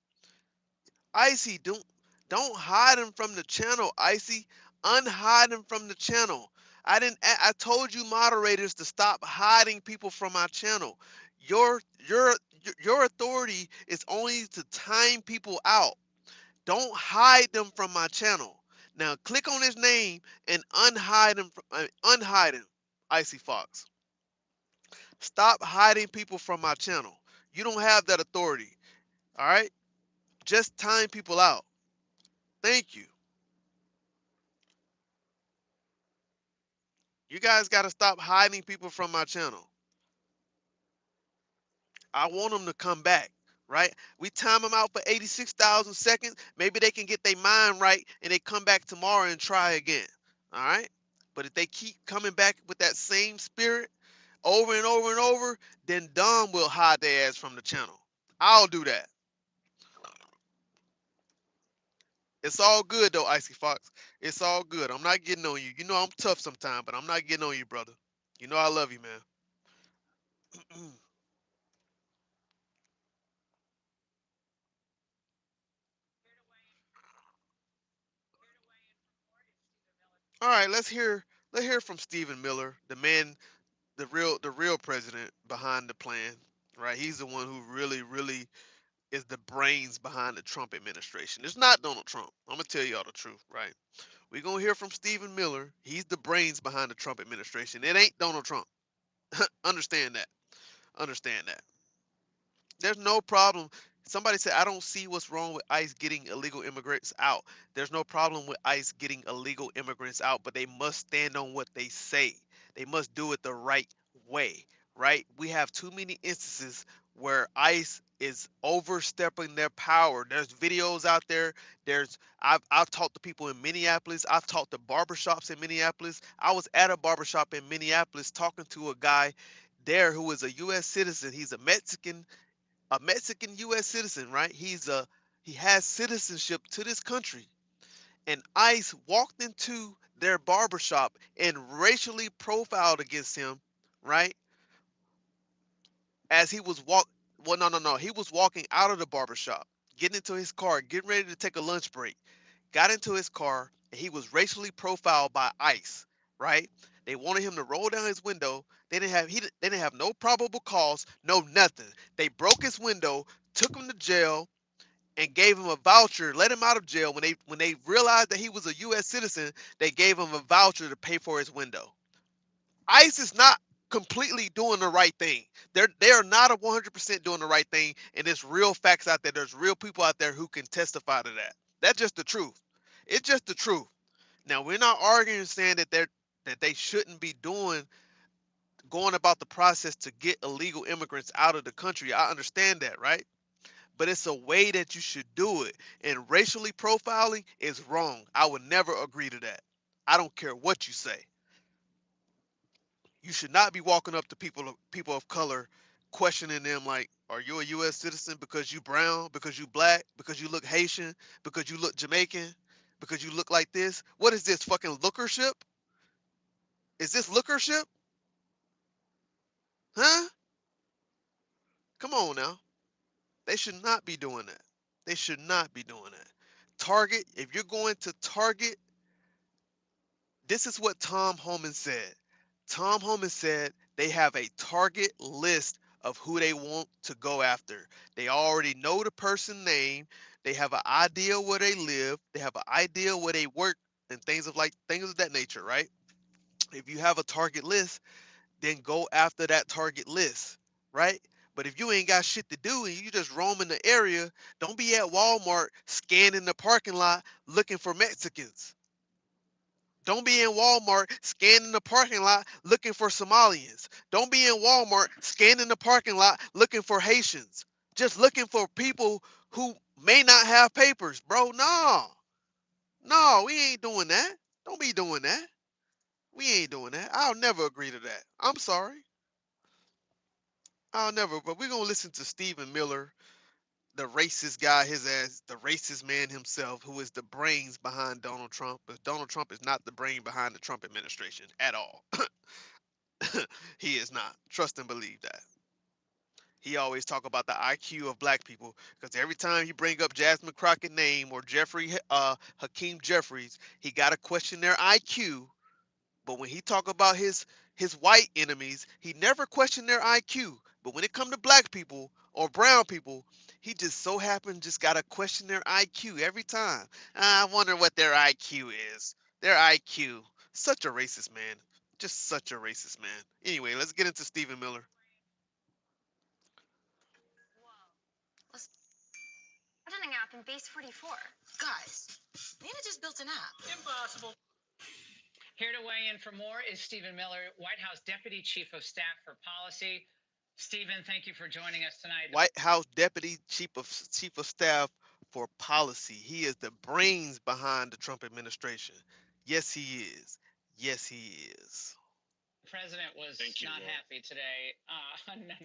Icy, don't hide him from the channel, Icy. Unhide him from the channel. I told you moderators to stop hiding people from my channel. Your your your authority is only to time people out. Don't hide them from my channel. Now click on his name and unhide him unhide him, Icy Fox. Stop hiding people from my channel. You don't have that authority. All right? Just time people out. Thank you. You guys got to stop hiding people from my channel. I want them to come back, right? We time them out for 86,000 seconds. Maybe they can get their mind right and they come back tomorrow and try again. All right? But if they keep coming back with that same spirit over and over and over, then Dom will hide their ass from the channel. I'll do that. It's all good though, Icy Fox. It's all good. I'm not getting on you. You know I'm tough sometimes, but I'm not getting on you, brother. You know I love you, man. All right, let's hear from Stephen Miller, the man, the real president behind the plan. Right, he's the one who really is the brains behind the Trump administration. It's not Donald Trump. I'm gonna tell y'all the truth, right? We're gonna hear from Stephen Miller. He's the brains behind the Trump administration. It ain't Donald Trump. Understand that. Understand that. There's no problem. Somebody said, I don't see what's wrong with ICE getting illegal immigrants out. There's no problem with ICE getting illegal immigrants out, but they must stand on what they say. They must do it the right way, right? We have too many instances where ICE is overstepping their power. There's videos out there. I've talked to people in Minneapolis. I've talked to barbershops in Minneapolis. I was at a barbershop in Minneapolis talking to a guy there who is a US citizen. He's a Mexican U.S. citizen, right? He has citizenship to this country, and ICE walked into their barbershop and racially profiled against him, right? As he was well, no, he was walking out of the barbershop, getting into his car, getting ready to take a lunch break. Got into his car, and he was racially profiled by ICE, right? They wanted him to roll down his window. They didn't have no probable cause, no nothing. They broke his window, took him to jail, and gave him a voucher, let him out of jail. When they realized that he was a U.S. citizen, they gave him a voucher to pay for his window. ICE is not completely doing the right thing. They are not a 100% doing the right thing, and there's real facts out there. There's real people out there who can testify to that. That's just the truth. It's just the truth. Now we're not arguing saying that they shouldn't be going about the process to get illegal immigrants out of the country. I understand that, right? But it's a way that you should do it. And racially profiling is wrong. I would never agree to that. I don't care what you say. You should not be walking up to people of color, questioning them like Are you a U.S. citizen because you brown, because you black, because you look Haitian, because you look Jamaican, because you look like this? What is this, fucking lookership? Is this lookership? Huh? Come on now. They should not be doing that. They should not be doing that. Target, if you're going to Target, this is what Tom Homan said. Tom Homan said they have a target list of who they want to go after. They already know the person name. They have an idea where they live. They have an idea where they work and things of that nature, right? If you have a target list, then go after that target list, right? But if you ain't got shit to do and you just roaming the area, don't be at Walmart scanning the parking lot looking for Mexicans. Don't be in Walmart scanning the parking lot looking for Somalians. Don't be in Walmart scanning the parking lot looking for Haitians. Just looking for people who may not have papers, bro. No. No, we ain't doing that. Don't be doing that. We ain't doing that. I'll never agree to that. I'm sorry. I'll never, but we're gonna listen to Stephen Miller, the racist guy, his ass, the racist man himself, who is the brains behind Donald Trump. But Donald Trump is not the brain behind the Trump administration at all. He is not. Trust and believe that. He always talk about the IQ of black people because every time he bring up Jasmine Crockett name or Hakeem Jeffries, he got to question their IQ. But when he talk about his white enemies, he never questioned their IQ. But when it come to black people or brown people, he just so happen just gotta question their IQ every time. I wonder what their IQ is. Their IQ. Such a racist man. Just such a racist man. Anyway, let's get into Stephen Miller. Building an app in base 44. Guys, Nina just built an app. Impossible. Here to weigh in for more is Stephen Miller, White House Deputy Chief of Staff for Policy. Stephen, thank you for joining us tonight. White House Deputy Chief of Staff for Policy. He is the brains behind the Trump administration. Yes, he is. Yes, he is. The president was not happy today.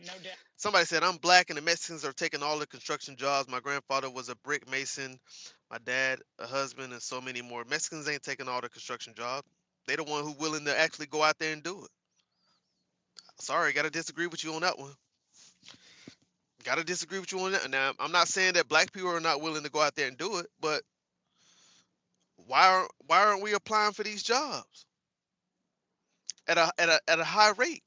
No doubt. Somebody said, I'm black and the Mexicans are taking all the construction jobs. My grandfather was a brick mason. My dad, a husband, and so many more. Mexicans ain't taking all the construction jobs. They the one who willing to actually go out there and do it. Sorry, got to disagree with you on that one. Got to disagree with you on that. Now, I'm not saying that black people are not willing to go out there and do it, but why aren't we applying for these jobs at a high rate?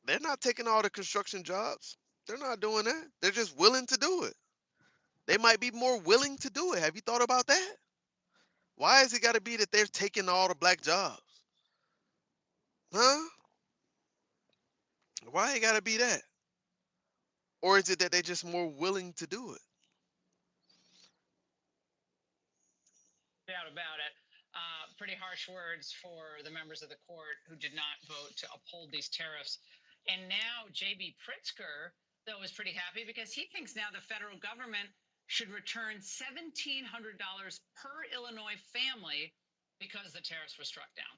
They're not taking all the construction jobs. They're not doing that. They're just willing to do it. They might be more willing to do it. Have you thought about that? Why is it got to be that they're taking all the black jobs? Huh? Why it got to be that? Or is it that they're just more willing to do it? Doubt about it. Pretty harsh words for the members of the court who did not vote to uphold these tariffs. And now J.B. Pritzker, though, is pretty happy because he thinks now the federal government should return $1,700 per Illinois family because the tariffs were struck down.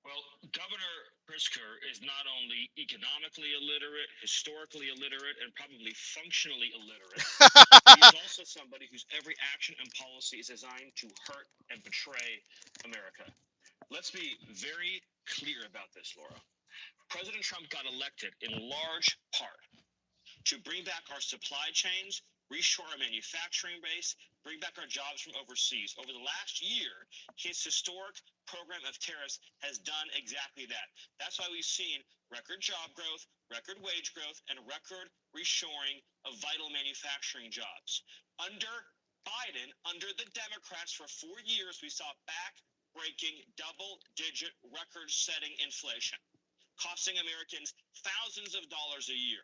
Well, Governor Pritzker is not only economically illiterate, historically illiterate, and probably functionally illiterate. He's also somebody whose every action and policy is designed to hurt and betray America. Let's be very clear about this, Laura. President Trump got elected in large part to bring back our supply chains, reshore our manufacturing base, bring back our jobs from overseas. Over the last year, his historic program of tariffs has done exactly that. That's why we've seen record job growth, record wage growth, and record reshoring of vital manufacturing jobs. Under Biden, under the Democrats, for 4 years, we saw back-breaking, double-digit, record-setting inflation, costing Americans thousands of dollars a year.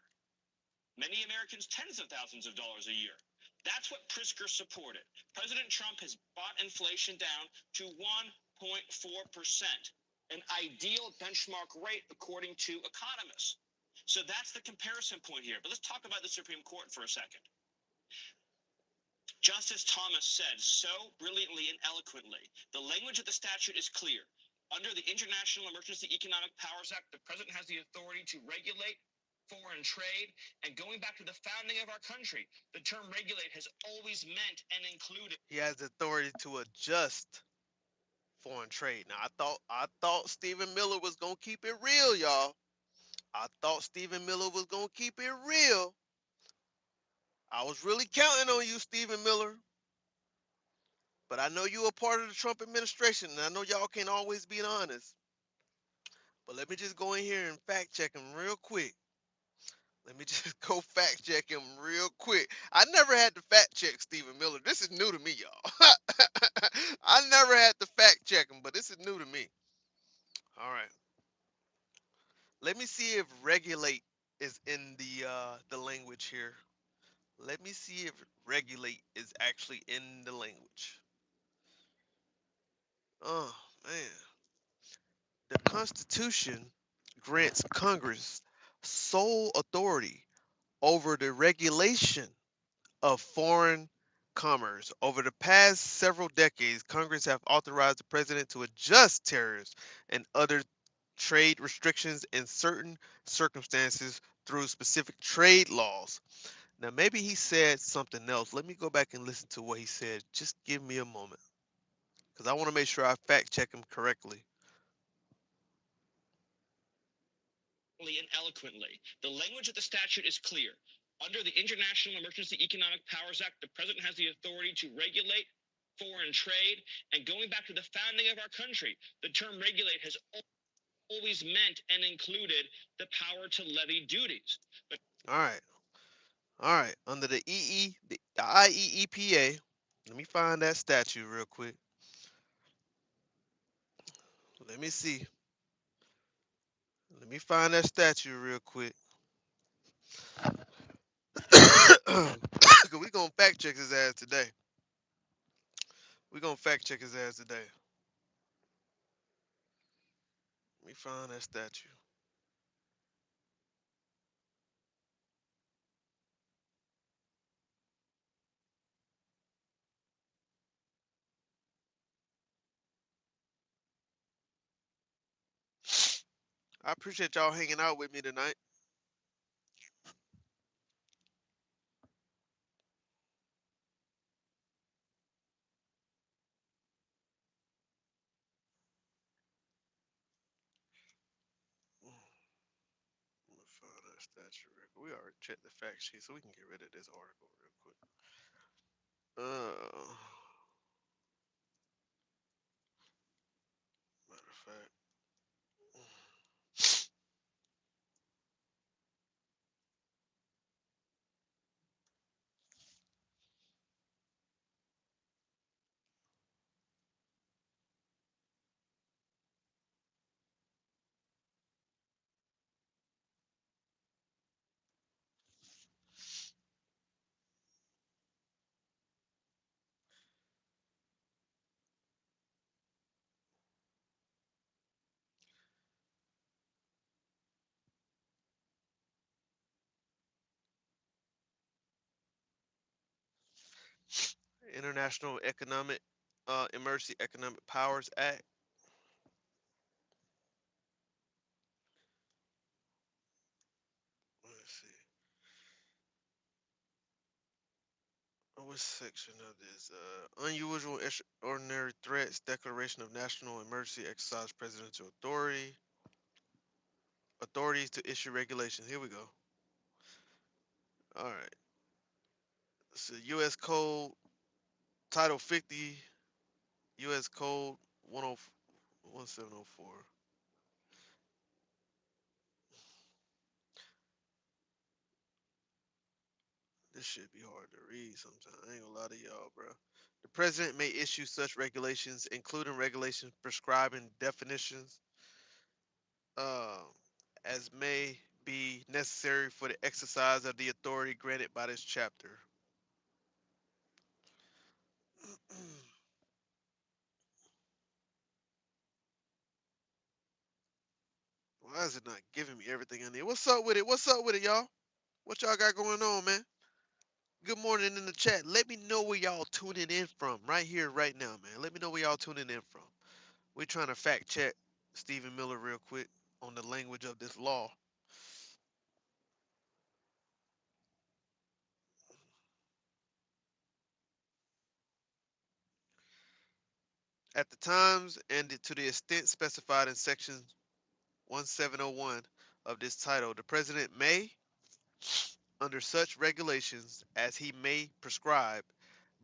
Many Americans, tens of thousands of dollars a year. That's what Pritzker supported. President Trump has brought inflation down to 1.4%, an ideal benchmark rate according to economists. So that's the comparison point here. But let's talk about the Supreme Court for a second. Justice Thomas said so brilliantly and eloquently, the language of the statute is clear. Under the International Emergency Economic Powers Act, the president has the authority to regulate foreign trade, and going back to the founding of our country, the term regulate has always meant and included. He has the authority to adjust foreign trade. Now I thought Stephen Miller was gonna keep it real, y'all. I thought Stephen Miller was gonna keep it real. I was really counting on you, Stephen Miller. But I know you a part of the Trump administration, and I know y'all can't always be honest. But let me just go in here and fact check him real quick. Let me just go fact check him real quick. I never had to fact check Stephen Miller. This is new to me, y'all. I never had to fact check him, but this is new to me. All right. Let me see if regulate is in the language here. Let me see if regulate is actually in the language. Oh man. The Constitution grants Congress sole authority over the regulation of foreign commerce. Over the past several decades, Congress have authorized the president to adjust tariffs and other trade restrictions in certain circumstances through specific trade laws. Now, maybe he said something else. Let me go back and listen to what he said. Just give me a moment because I want to make sure I fact check him correctly. And eloquently. The language of the statute is clear. Under the International Emergency Economic Powers Act, the president has the authority to regulate foreign trade. And going back to the founding of our country, the term regulate has always meant and included the power to levy duties. But All right. All right. Under the IEEPA, let me find that statute real quick. Let me see. Let me find that statute real quick. We gonna fact check his ass today. We gonna fact check his ass today. Let me find that statute. I appreciate y'all hanging out with me tonight. Let me find that statute real quick. We already checked the fact sheet, so we can get rid of this article real quick. Matter of fact. International Economic Emergency Economic Powers Act. Let's see. Which section of this? Unusual extraordinary threats, declaration of national emergency, exercise presidential authority, authorities to issue regulations. Here we go. All right. So U.S. Code Title 50, U.S. Code 1704. This should be hard to read sometimes. I ain't gonna lie to y'all, bro. The president may issue such regulations, including regulations prescribing definitions, uh, as may be necessary for the exercise of the authority granted by this chapter. Why is it not giving me everything I need? What's up with it? What's up with it, y'all? What y'all got going on, man? Good morning in the chat. Let me know where y'all tuning in from right here, right now, man. Let me know where y'all tuning in from. We're trying to fact check Stephen Miller real quick on the language of this law. At the times and to the extent specified in Section 1701 of this title, the President may, under such regulations as he may prescribe,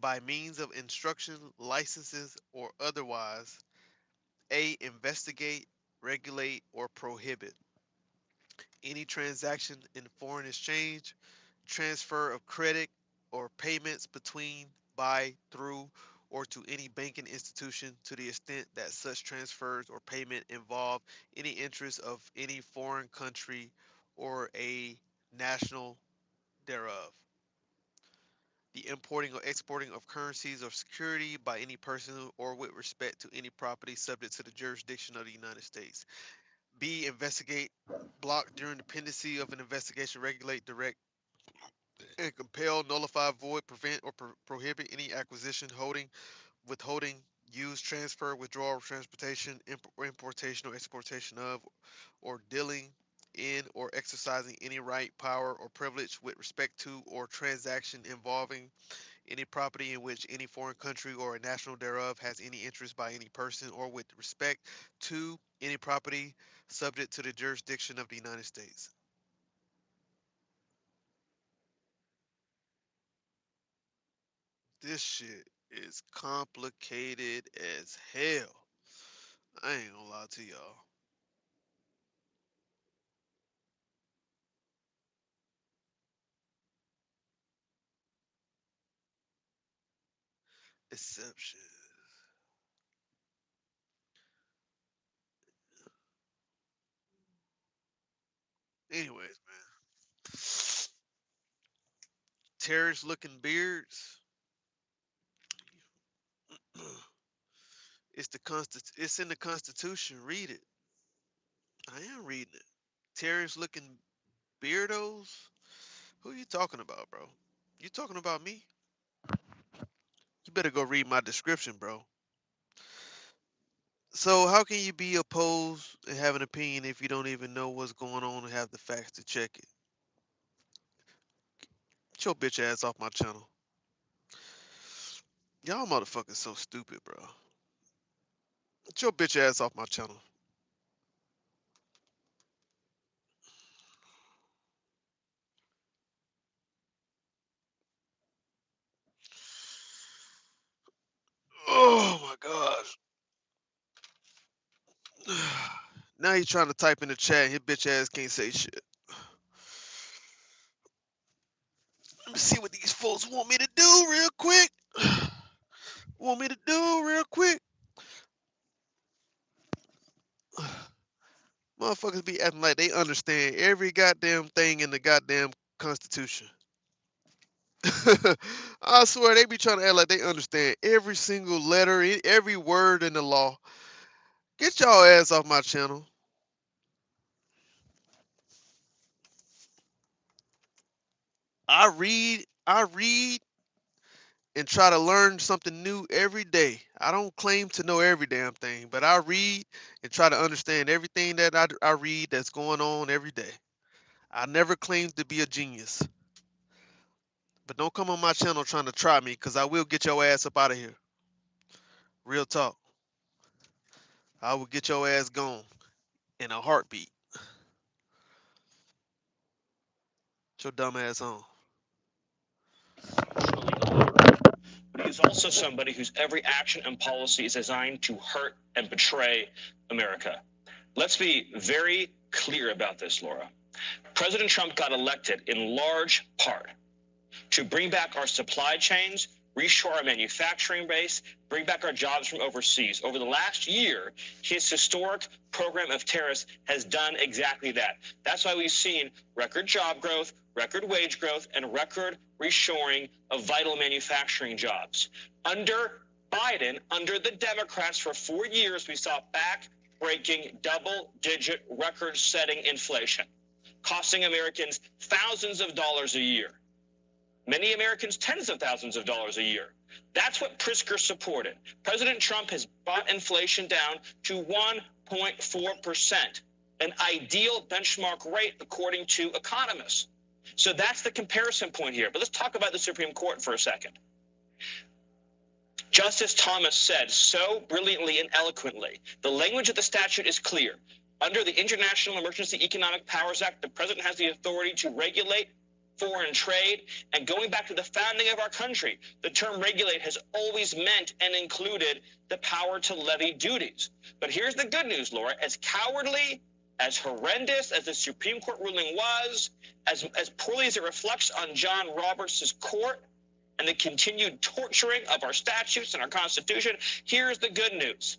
by means of instruction, licenses, or otherwise, a. Investigate, regulate, or prohibit any transaction in foreign exchange, transfer of credit, or payments between, by, through, or to any banking institution to the extent that such transfers or payment involve any interest of any foreign country or a national thereof. The importing or exporting of currencies or security by any person or with respect to any property subject to the jurisdiction of the United States. B. Investigate, block during the pendency of an investigation, regulate, direct, and compel, nullify, void, prevent, or prohibit any acquisition, holding, withholding, use, transfer, withdrawal, transportation, importation, or exportation of, or dealing in or exercising any right, power, or privilege with respect to or transaction involving any property in which any foreign country or a national thereof has any interest by any person or with respect to any property subject to the jurisdiction of the United States. This shit is complicated as hell. I ain't gonna lie to y'all. Exception. Anyways, man. Terrorist looking beards. It's in the Constitution. Read it. I am reading it. Terrorist looking beardos? Who you talking about, bro? You talking about me? You better go read my description, bro. So how can you be opposed and have an opinion if you don't even know what's going on and have the facts to check it? Get your bitch ass off my channel. Y'all motherfuckers so stupid, bro. Get your bitch ass off my channel. Oh my gosh. Now he's trying to type in the chat. His bitch ass can't say shit. Let me see what these folks want me to do real quick. Want me to do real quick. Motherfuckers be acting like they understand every goddamn thing in the goddamn Constitution. I swear they be trying to act like they understand every single letter, every word in the law. Get y'all ass off my channel. I read and try to learn something new every day. I don't claim to know every damn thing, but I read and try to understand everything that I read that's going on every day. I never claimed to be a genius. But don't come on my channel trying to try me, because I will get your ass up out of here. Real talk. I will get your ass gone in a heartbeat. Get your dumb ass on. But he's also somebody whose every action and policy is designed to hurt and betray America. Let's be very clear about this, Laura. President Trump got elected in large part to bring back our supply chains, reshore our manufacturing base, bring back our jobs from overseas. Over the last year, his historic program of tariffs has done exactly that. That's why we've seen record job growth, record wage growth, and record reshoring of vital manufacturing jobs. Under Biden, under the Democrats, for 4 years, we saw back-breaking, double-digit, record-setting inflation, costing Americans thousands of dollars a year. Many Americans, tens of thousands of dollars a year. That's what Pritzker supported. President Trump has brought inflation down to 1.4%, an ideal benchmark rate according to economists. So that's the comparison point here. But let's talk about the Supreme Court for a second. Justice Thomas said so brilliantly and eloquently, the language of the statute is clear. Under the International Emergency Economic Powers Act, the president has the authority to regulate foreign trade. And going back to the founding of our country, the term regulate has always meant and included the power to levy duties. But here's the good news, Laura. As cowardly, as horrendous as the Supreme Court ruling was, as poorly as it reflects on John Roberts' court, and the continued torturing of our statutes and our Constitution, here's the good news.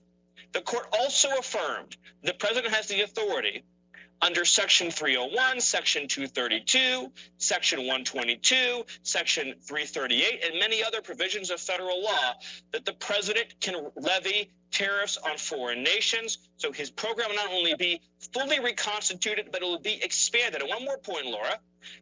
The court also affirmed the president has the authority under Section 301, Section 232, Section 122, Section 338, and many other provisions of federal law that the president can levy tariffs on foreign nations. So his program will not only be fully reconstituted, but it will be expanded. And one more point, Laura.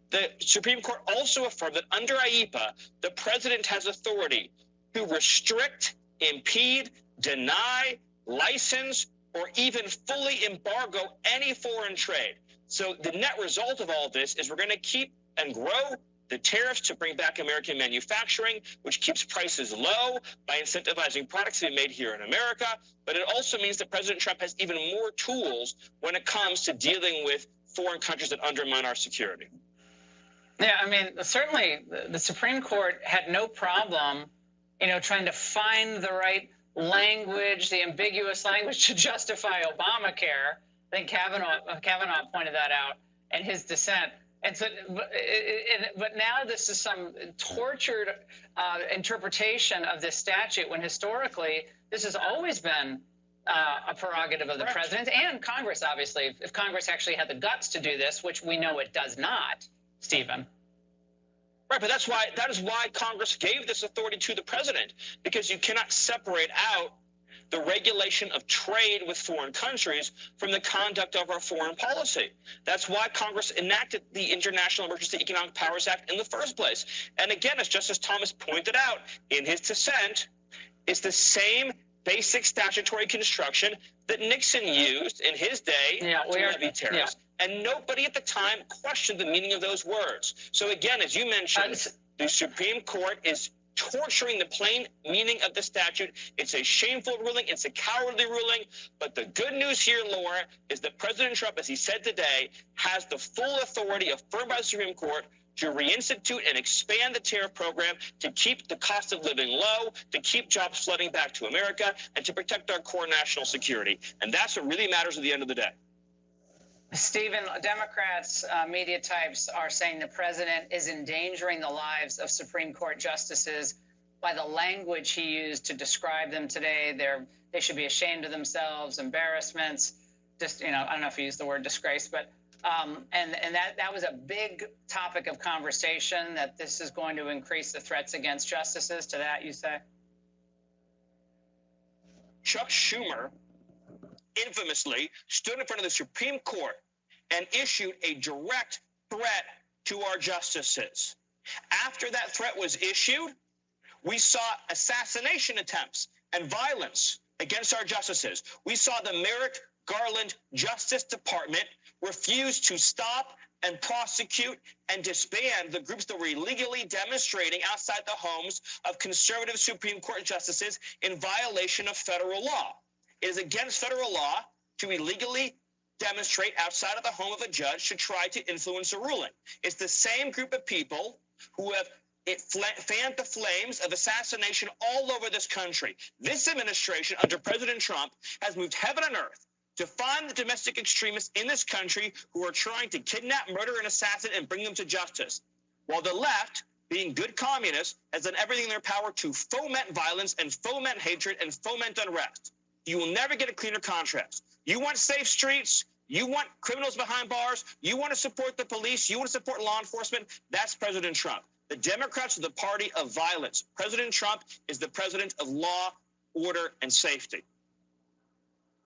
The Supreme Court also affirmed that under IEPA, the president has authority to restrict, impede, deny, license, or even fully embargo any foreign trade. So the net result of all this is we're going to keep and grow the tariffs to bring back American manufacturing, which keeps prices low by incentivizing products to be made here in America. But it also means that President Trump has even more tools when it comes to dealing with foreign countries that undermine our security. Yeah, I mean, certainly the Supreme Court had no problem, trying to find the right language, the ambiguous language to justify Obamacare. I think Kavanaugh pointed that out in his dissent. And so, but now this is some tortured interpretation of this statute when historically this has always been a prerogative of the president and Congress, obviously, if Congress actually had the guts to do this, which we know it does not, Stephen. Right, but that is why Congress gave this authority to the president, because you cannot separate out the regulation of trade with foreign countries from the conduct of our foreign policy. That's why Congress enacted the International Emergency Economic Powers Act in the first place. And again, as Justice Thomas pointed out in his dissent, it's the same basic statutory construction that Nixon used in his day to levy tariffs. And nobody at the time questioned the meaning of those words. So again, as you mentioned, the Supreme Court is torturing the plain meaning of the statute. It's a shameful ruling. It's a cowardly ruling. But the good news here, Laura, is that President Trump, as he said today, has the full authority affirmed by the Supreme Court to reinstitute and expand the tariff program, to keep the cost of living low, to keep jobs flooding back to America, and to protect our core national security. And that's what really matters at the end of the day. Stephen, Democrats, media types are saying the president is endangering the lives of Supreme Court justices by the language he used to describe them today. They should be ashamed of themselves, embarrassments. Just, I don't know if he used the word disgrace, but and that was a big topic of conversation, that this is going to increase the threats against justices. To that, you say? Chuck Schumer infamously stood in front of the Supreme Court and issued a direct threat to our justices. After that threat was issued, we saw assassination attempts and violence against our justices. We saw the Merrick Garland Justice Department refuse to stop and prosecute and disband the groups that were illegally demonstrating outside the homes of conservative Supreme Court justices in violation of federal law. It is against federal law to illegally demonstrate outside of the home of a judge to try to influence a ruling. It's the same group of people who have fanned the flames of assassination all over this country. This administration, under President Trump, has moved heaven and earth to find the domestic extremists in this country who are trying to kidnap, murder, and assassinate and bring them to justice. While the left, being good communists, has done everything in their power to foment violence and foment hatred and foment unrest. You will never get a cleaner contrast. You want safe streets, you want criminals behind bars, you want to support the police, you want to support law enforcement, that's President Trump. The Democrats are the party of violence. President Trump is the president of law, order, and safety.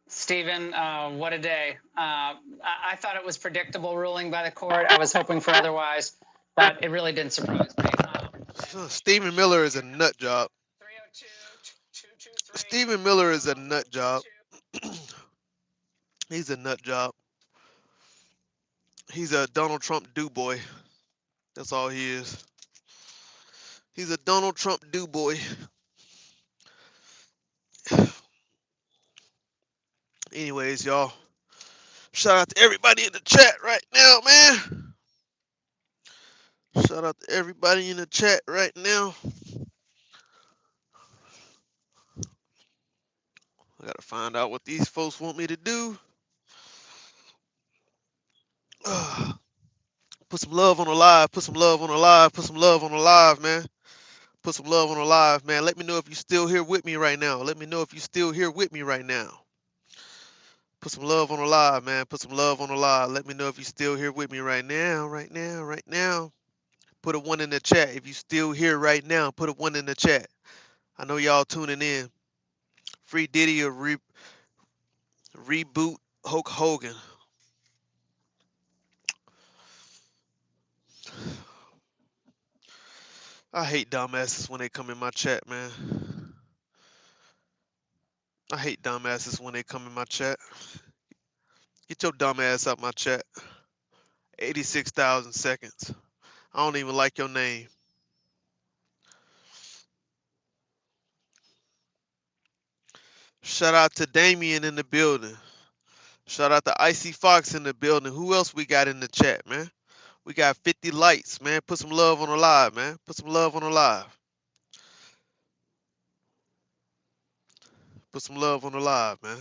Stephen, what a day. I thought it was predictable ruling by the court. I was hoping for otherwise, but it really didn't surprise me. Stephen Miller is a nut job. Stephen Miller is a nut job. He's a nut job. He's a Donald Trump do boy. That's all he is. He's a Donald Trump do boy. Anyways, y'all, shout out to everybody in the chat right now, man. Shout out to everybody in the chat right now. I gotta find out what these folks want me to do. Put some love on the live. Put some love on the live. Put some love on the live, man. Put some love on the live, man. Let me know if you still here with me right now. Let me know if you still here with me right now. Put some love on the live, man. Put some love on the live. Let me know if you still here with me right now. Right now. Right now. Put a one in the chat. If you still here right now, put a one in the chat. I know y'all tuning in. Free Diddy or reboot Hulk Hogan. I hate dumbasses when they come in my chat, man. I hate dumbasses when they come in my chat. Get your dumb ass out my chat. 86,000 seconds. I don't even like your name. Shout out to Damien in the building. Shout out to Icy Fox in the building. Who else we got in the chat, man? We got 50 lights, man. Put some love on the live, man. Put some love on the live. Put some love on the live, man.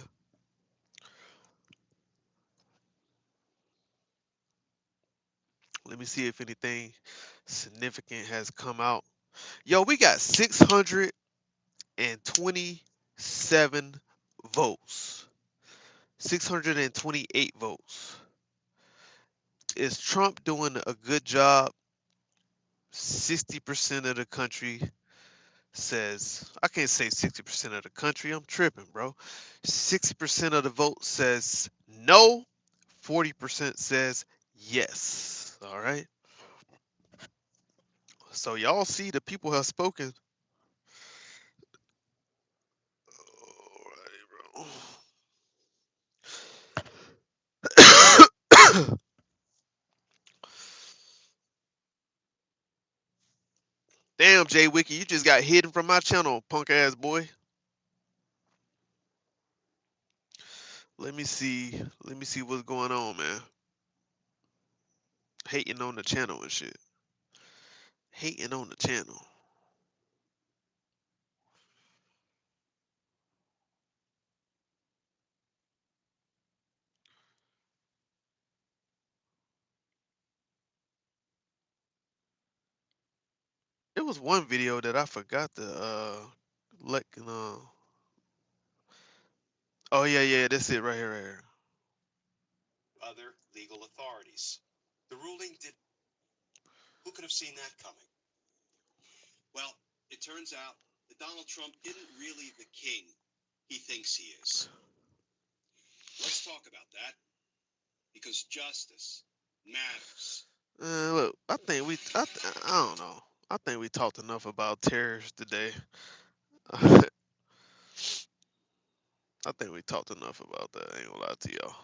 Let me see if anything significant has come out. Yo, we got 627 votes. 628 votes. Is Trump doing a good job? 60% of the country says, I can't say 60% of the country, I'm tripping, bro. 60% of the vote says no, 40% says yes. All right. So y'all see the people have spoken. Damn, Jay Wiki, you just got hidden from my channel, punk ass boy. Let me see. Let me see what's going on, man. Hating on the channel and shit. Hating on the channel. There was one video that I forgot to let oh yeah, that's it right here, right here. Other legal authorities. The ruling did. Who could have seen that coming? Well, it turns out that Donald Trump isn't really the king he thinks he is. Let's talk about that, because justice matters. Look, I don't know. I think we talked enough about tariffs today. I think we talked enough about that. I ain't gonna lie to y'all.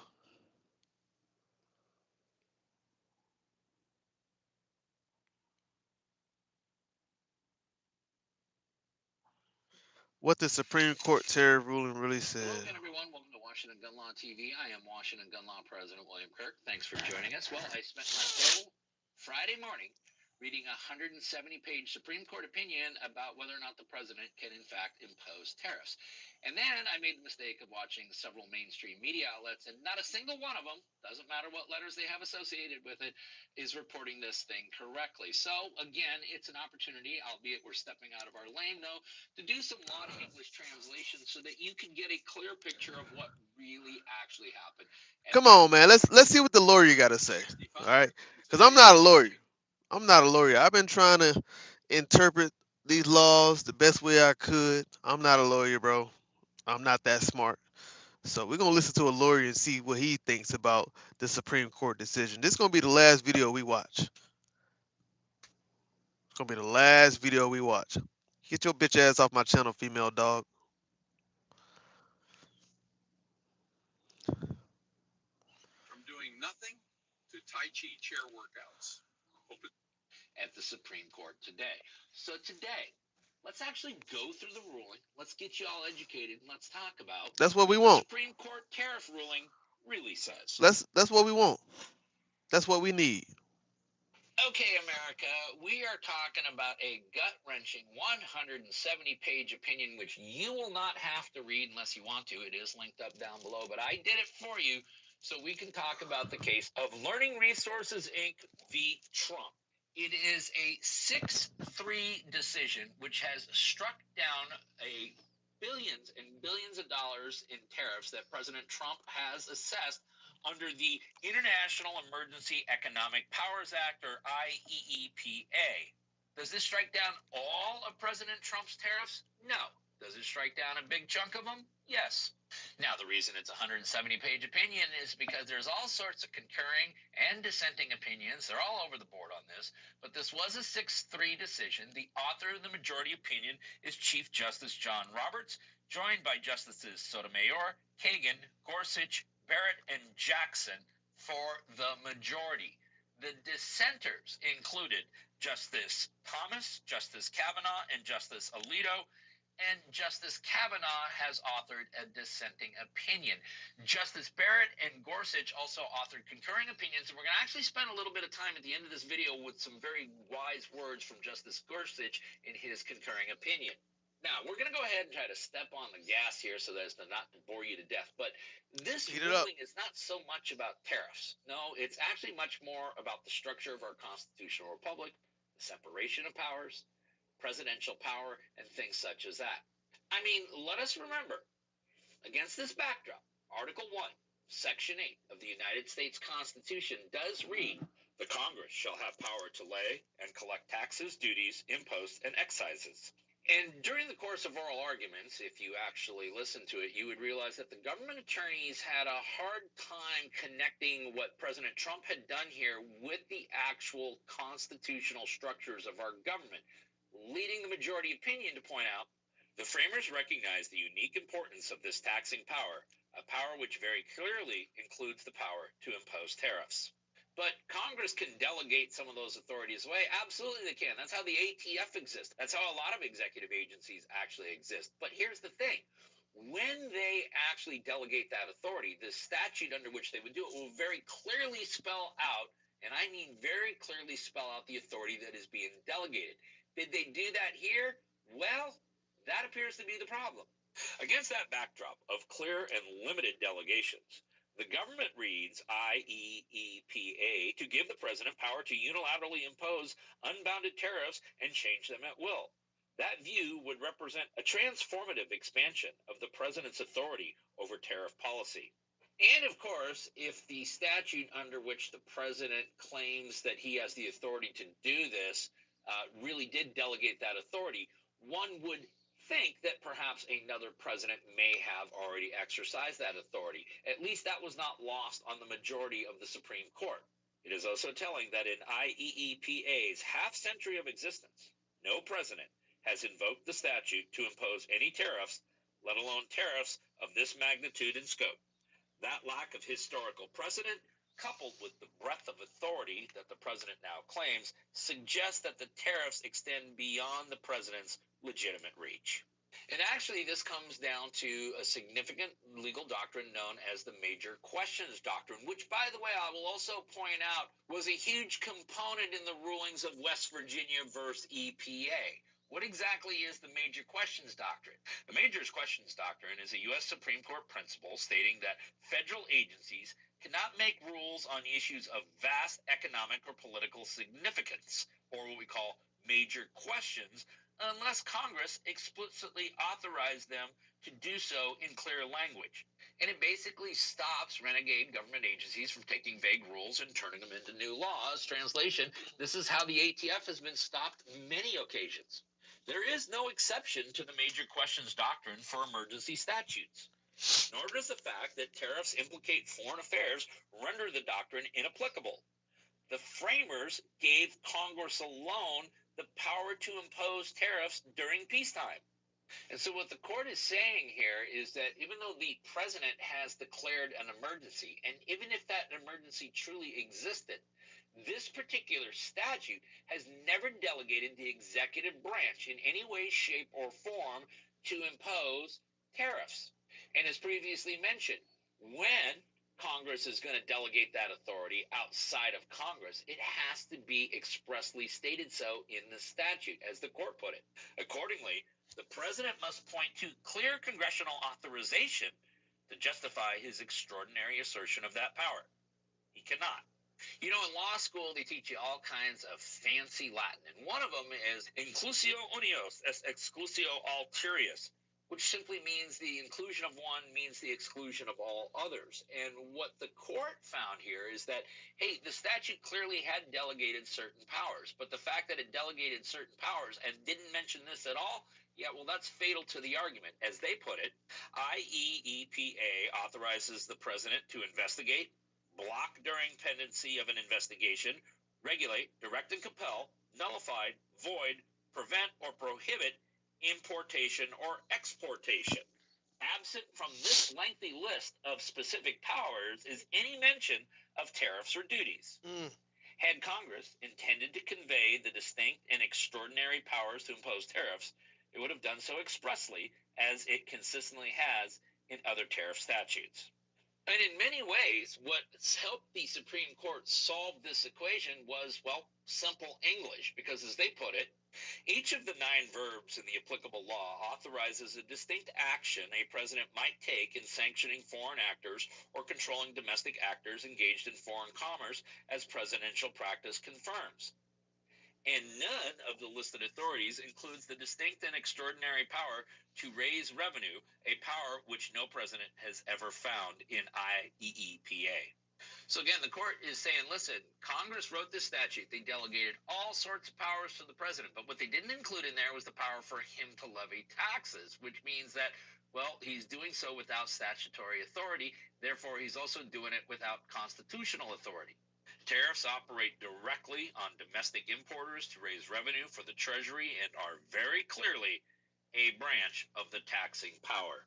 What the Supreme Court tariff ruling really said. Hello again, everyone. Welcome to Washington Gun Law TV. I am Washington Gun Law President William Kirk. Thanks for joining us. Well, I spent my whole Friday morning reading a 170-page Supreme Court opinion about whether or not the president can, in fact, impose tariffs. And then I made the mistake of watching several mainstream media outlets, and not a single one of them, doesn't matter what letters they have associated with it, is reporting this thing correctly. So, again, it's an opportunity, albeit we're stepping out of our lane, though, to do some law to English translation so that you can get a clear picture of what really actually happened. Come on, man. Let's see what the lawyer got to say. All right, because I'm not a lawyer. I'm not a lawyer. I've been trying to interpret these laws the best way I could. I'm not a lawyer, bro. I'm not that smart. So we're gonna listen to a lawyer and see what he thinks about the Supreme Court decision. This is gonna be the last video we watch. It's gonna be the last video we watch. Get your bitch ass off my channel, female dog. From doing nothing to Tai Chi chair workouts at the Supreme Court today. So today, let's actually go through the ruling. Let's get you all educated and let's talk about That's what we what the want. Supreme Court tariff ruling really says. That's what we want. That's what we need. Okay, America, we are talking about a gut-wrenching 170-page opinion, which you will not have to read unless you want to. It is linked up down below, but I did it for you so we can talk about the case of Learning Resources, Inc. v. Trump. It is a 6-3 decision which has struck down a billions and billions of dollars in tariffs that President Trump has assessed under the International Emergency Economic Powers Act, or IEEPA. Does this strike down all of President Trump's tariffs? No. Does it strike down a big chunk of them? Yes. Now, the reason it's a 170-page opinion is because there's all sorts of concurring and dissenting opinions. They're all over the board on this, but this was a 6-3 decision. The author of the majority opinion is Chief Justice John Roberts, joined by Justices Sotomayor, Kagan, Gorsuch, Barrett, and Jackson for the majority. The dissenters included Justice Thomas, Justice Kavanaugh, and Justice Alito, and Justice Kavanaugh has authored a dissenting opinion. Justice Barrett and Gorsuch also authored concurring opinions, and we're going to actually spend a little bit of time at the end of this video with some very wise words from Justice Gorsuch in his concurring opinion. Now, we're going to go ahead and try to step on the gas here so as to not bore you to death, but this ruling is not so much about tariffs. No, it's actually much more about the structure of our constitutional republic, the separation of powers, presidential power, and things such as that. I mean, let us remember, against this backdrop, Article 1, Section 8 of the United States Constitution does read, "The Congress shall have power to lay and collect taxes, duties, imposts, and excises." And during the course of oral arguments, if you actually listen to it, you would realize that the government attorneys had a hard time connecting what President Trump had done here with the actual constitutional structures of our government, leading the majority opinion to point out, the framers recognized the unique importance of this taxing power, a power which very clearly includes the power to impose tariffs. But Congress can delegate some of those authorities away. Absolutely they can. That's how the ATF exists. That's how a lot of executive agencies actually exist. But here's the thing. When they actually delegate that authority, the statute under which they would do it will very clearly spell out, and I mean very clearly spell out the authority that is being delegated. Did they do that here? Well, that appears to be the problem. Against that backdrop of clear and limited delegations, the government reads IEEPA to give the president power to unilaterally impose unbounded tariffs and change them at will. That view would represent a transformative expansion of the president's authority over tariff policy. And of course, if the statute under which the president claims that he has the authority to do this really did delegate that authority, one would think that perhaps another president may have already exercised that authority. At least that was not lost on the majority of the Supreme Court. It is also telling that in IEEPA's half-century of existence, no president has invoked the statute to impose any tariffs, let alone tariffs of this magnitude and scope. That lack of historical precedent, coupled with the breadth of authority that the president now claims, suggests that the tariffs extend beyond the president's legitimate reach. And actually, this comes down to a significant legal doctrine known as the Major Questions Doctrine, which, by the way, I will also point out, was a huge component in the rulings of West Virginia versus EPA. What exactly is the Major Questions Doctrine? The Major Questions Doctrine is a U.S. Supreme Court principle stating that federal agencies cannot make rules on issues of vast economic or political significance, or what we call major questions, unless Congress explicitly authorized them to do so in clear language. And it basically stops renegade government agencies from taking vague rules and turning them into new laws. Translation, this is how the ATF has been stopped many occasions. There is no exception to the Major Questions Doctrine for emergency statutes. Nor does the fact that tariffs implicate foreign affairs render the doctrine inapplicable. The framers gave Congress alone the power to impose tariffs during peacetime. And so what the court is saying here is that even though the president has declared an emergency, and even if that emergency truly existed, This particular statute has never delegated the executive branch in any way, shape, or form to impose tariffs. And as previously mentioned, when Congress is going to delegate that authority outside of Congress, it has to be expressly stated so in the statute, as the court put it. Accordingly, the president must point to clear congressional authorization to justify his extraordinary assertion of that power. He cannot. You know, in law school, they teach you all kinds of fancy Latin, and one of them is inclusio unios est exclusio alterius, which simply means the inclusion of one means the exclusion of all others. And what the court found here is that, hey, the statute clearly had delegated certain powers, but the fact that it delegated certain powers and didn't mention this at all, yeah, well, that's fatal to the argument. As they put it, IEEPA authorizes the president to investigate, block during pendency of an investigation, regulate, direct and compel, nullify, void, prevent, or prohibit importation or exportation. Absent from this lengthy list of specific powers is any mention of tariffs or duties. Had Congress intended to convey the distinct and extraordinary powers to impose tariffs, it would have done so expressly, as it consistently has in other tariff statutes. And in many ways, what's helped the Supreme Court solve this equation was, well, simple English, because as they put it, each of the 9 verbs in the applicable law authorizes a distinct action a president might take in sanctioning foreign actors or controlling domestic actors engaged in foreign commerce, as presidential practice confirms. And none of the listed authorities includes the distinct and extraordinary power to raise revenue, a power which no president has ever found in IEEPA. So again, the court is saying, listen, Congress wrote this statute. They delegated all sorts of powers to the president, but what they didn't include in there was the power for him to levy taxes, which means that, well, he's doing so without statutory authority. Therefore, he's also doing it without constitutional authority. Tariffs operate directly on domestic importers to raise revenue for the Treasury and are very clearly a branch of the taxing power.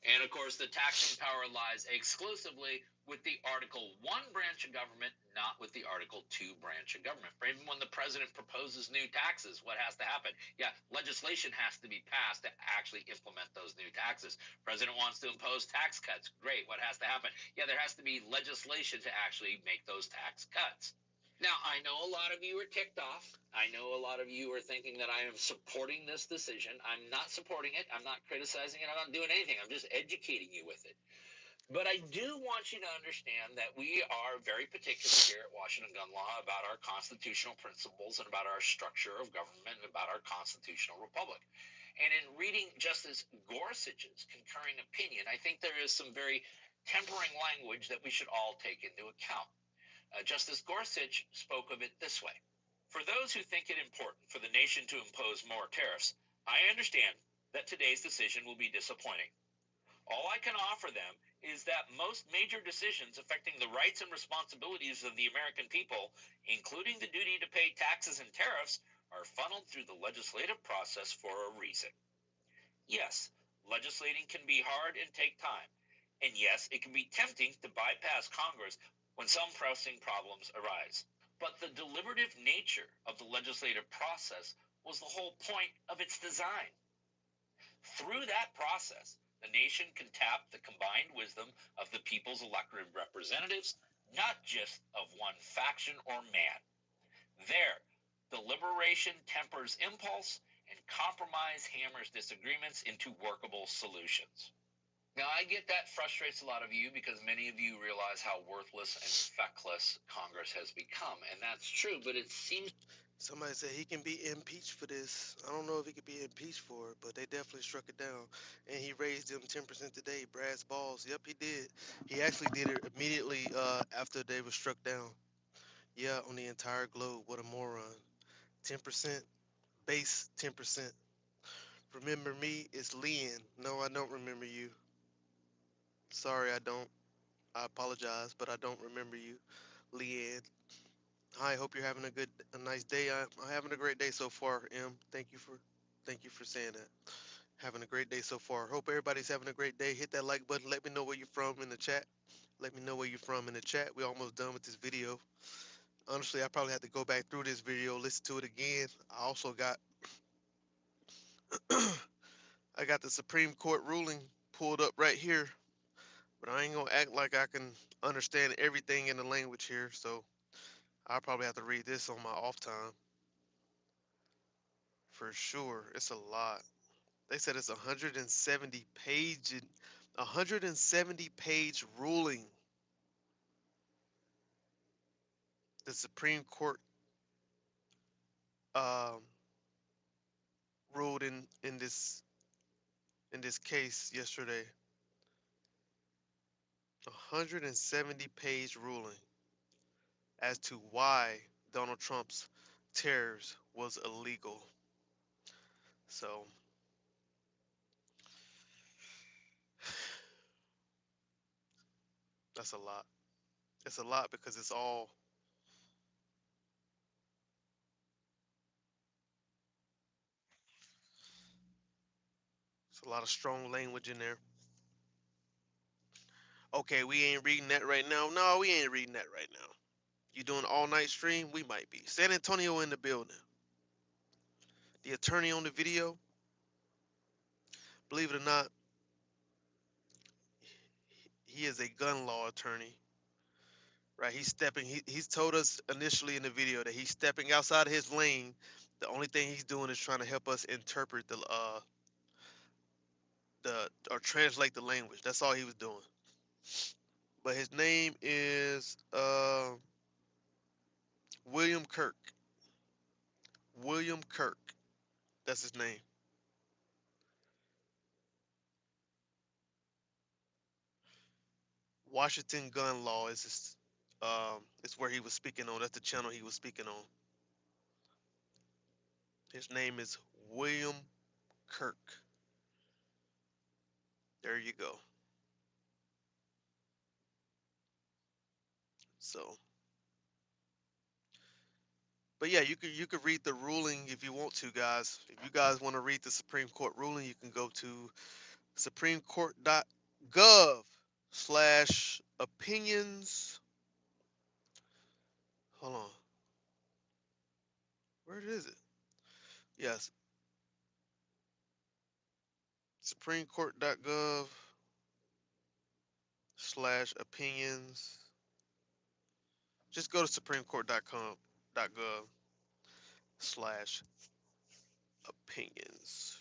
And of course, the taxing power lies exclusively with the Article 1 branch of government, not with the Article 2 branch of government. For even when the president proposes new taxes, what has to happen? Yeah, legislation has to be passed to actually implement those new taxes. President wants to impose tax cuts. Great. What has to happen? Yeah, there has to be legislation to actually make those tax cuts. Now, I know a lot of you are ticked off. I know a lot of you are thinking that I am supporting this decision. I'm not supporting it. I'm not criticizing it. I'm not doing anything. I'm just educating you with it. But I do want you to understand that we are very particular here at Washington Gun Law about our constitutional principles and about our structure of government and about our constitutional republic. And in reading Justice Gorsuch's concurring opinion, I think there is some very tempering language that we should all take into account. Justice Gorsuch spoke of it this way. For those who think it important for the nation to impose more tariffs, I understand that today's decision will be disappointing. All I can offer them is that most major decisions affecting the rights and responsibilities of the American people, including the duty to pay taxes and tariffs, are funneled through the legislative process for a reason. Yes, legislating can be hard and take time. And yes, it can be tempting to bypass Congress when some pressing problems arise. But the deliberative nature of the legislative process was the whole point of its design. Through that process, the nation can tap the combined wisdom of the people's elected representatives, not just of one faction or man. There, deliberation tempers impulse and compromise hammers disagreements into workable solutions. Now, I get that frustrates a lot of you because many of you realize how worthless and feckless Congress has become. And that's true, but it seems... Somebody said he can be impeached for this. I don't know if he could be impeached for it, but they definitely struck it down. And he raised them 10% today. Brass balls. Yep, he did. He actually did it immediately after they were struck down. Yeah, on the entire globe. What a moron. 10%, base 10%. Remember me? It's Leon. No, I don't remember you. Sorry, I don't. I apologize, but I don't remember you, Leanne. Hi, hope you're having a nice day. I'm having a great day so far, M. Thank you for saying that. Having a great day so far. Hope everybody's having a great day. Hit that like button. Let me know where you're from in the chat. Let me know where you're from in the chat. We're almost done with this video. Honestly, I probably have to go back through this video, listen to it again. I also got I got the Supreme Court ruling pulled up right here, but I ain't gonna act like I can understand everything in the language here, so I'll probably have to read this on my off time for sure. It's a lot. They said it's 170 page ruling. The Supreme Court um, ruled in this case yesterday. 170 page ruling as to why Donald Trump's tariffs was illegal. So that's a lot. It's a lot because it's a lot of strong language in there. Okay, we ain't reading that right now. No, we ain't reading that right now. You doing all night stream? We might be. San Antonio in the building. The attorney on the video, believe it or not, he is a gun law attorney. Right? He's told us initially in the video that he's stepping outside of his lane. The only thing he's doing is trying to help us interpret the or translate the language. That's all he was doing. But his name is William Kirk. William Kirk. That's his name. Washington gun law is where he was speaking on. That's the channel he was speaking on. His name is William Kirk. There you go. So, but yeah, you could read the ruling if you want to, guys. If you guys want to read the Supreme Court ruling, you can go to supremecourt.gov/opinions. Hold on. Where is it? Yes, supremecourt.gov/opinions. Just go to supremecourt.com.gov/opinions.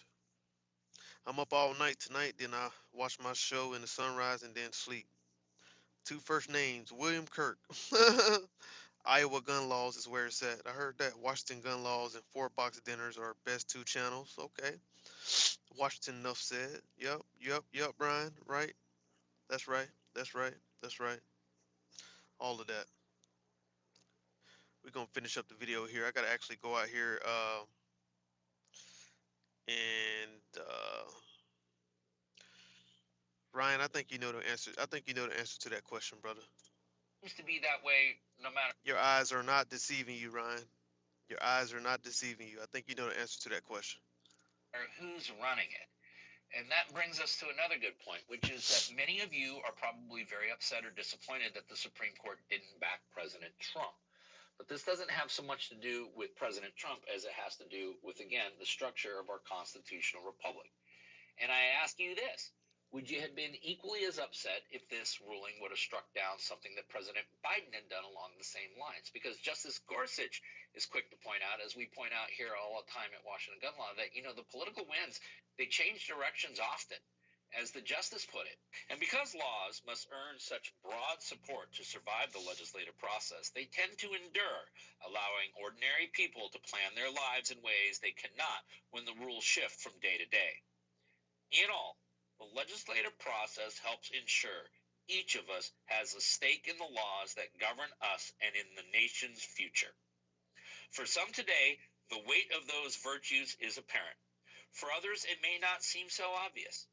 I'm up all night tonight, then I watch my show in the sunrise and then sleep. Two first names, William Kirk. Iowa gun laws is where it's at. I heard that. Washington gun laws and 4 box dinners are best 2 channels. Okay. Washington enough said. Yep, Brian. Right. That's right. That's right. That's right. All of that. We're gonna finish up the video here. I gotta actually go out here and Ryan, I think you know the answer. I think you know the answer to that question, brother. Seems to be that way no matter Your eyes are not deceiving you, Ryan. Your eyes are not deceiving you. I think you know the answer to that question. who's running it. And that brings us to another good point, which is that many of you are probably very upset or disappointed that the Supreme Court didn't back President Trump. But this doesn't have so much to do with President Trump as it has to do with, again, the structure of our constitutional republic. And I ask you this. Would you have been equally as upset if this ruling would have struck down something that President Biden had done along the same lines? Because Justice Gorsuch is quick to point out, as we point out here all the time at Washington Gun Law, that, the political winds, they change directions often, as the justice put it. And because laws must earn such broad support to survive the legislative process, they tend to endure, allowing ordinary people to plan their lives in ways they cannot when the rules shift from day to day. In all, the legislative process helps ensure each of us has a stake in the laws that govern us and in the nation's future. For some today, the weight of those virtues is apparent. For others, it may not seem so obvious.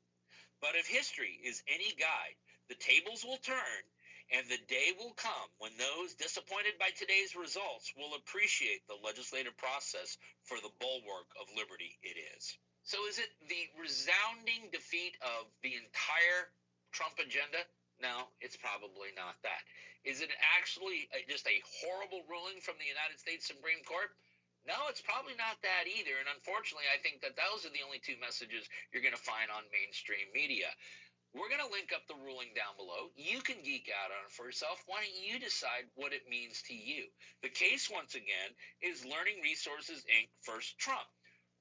But if history is any guide, the tables will turn, and the day will come when those disappointed by today's results will appreciate the legislative process for the bulwark of liberty it is. So is it the resounding defeat of the entire Trump agenda? No, it's probably not that. Is it actually just a horrible ruling from the United States Supreme Court? No, it's probably not that either. And unfortunately, I think that those are the only two messages you're going to find on mainstream media. We're going to link up the ruling down below. You can geek out on it for yourself. Why don't you decide what it means to you? The case, once again, is Learning Resources, Inc. versus Trump.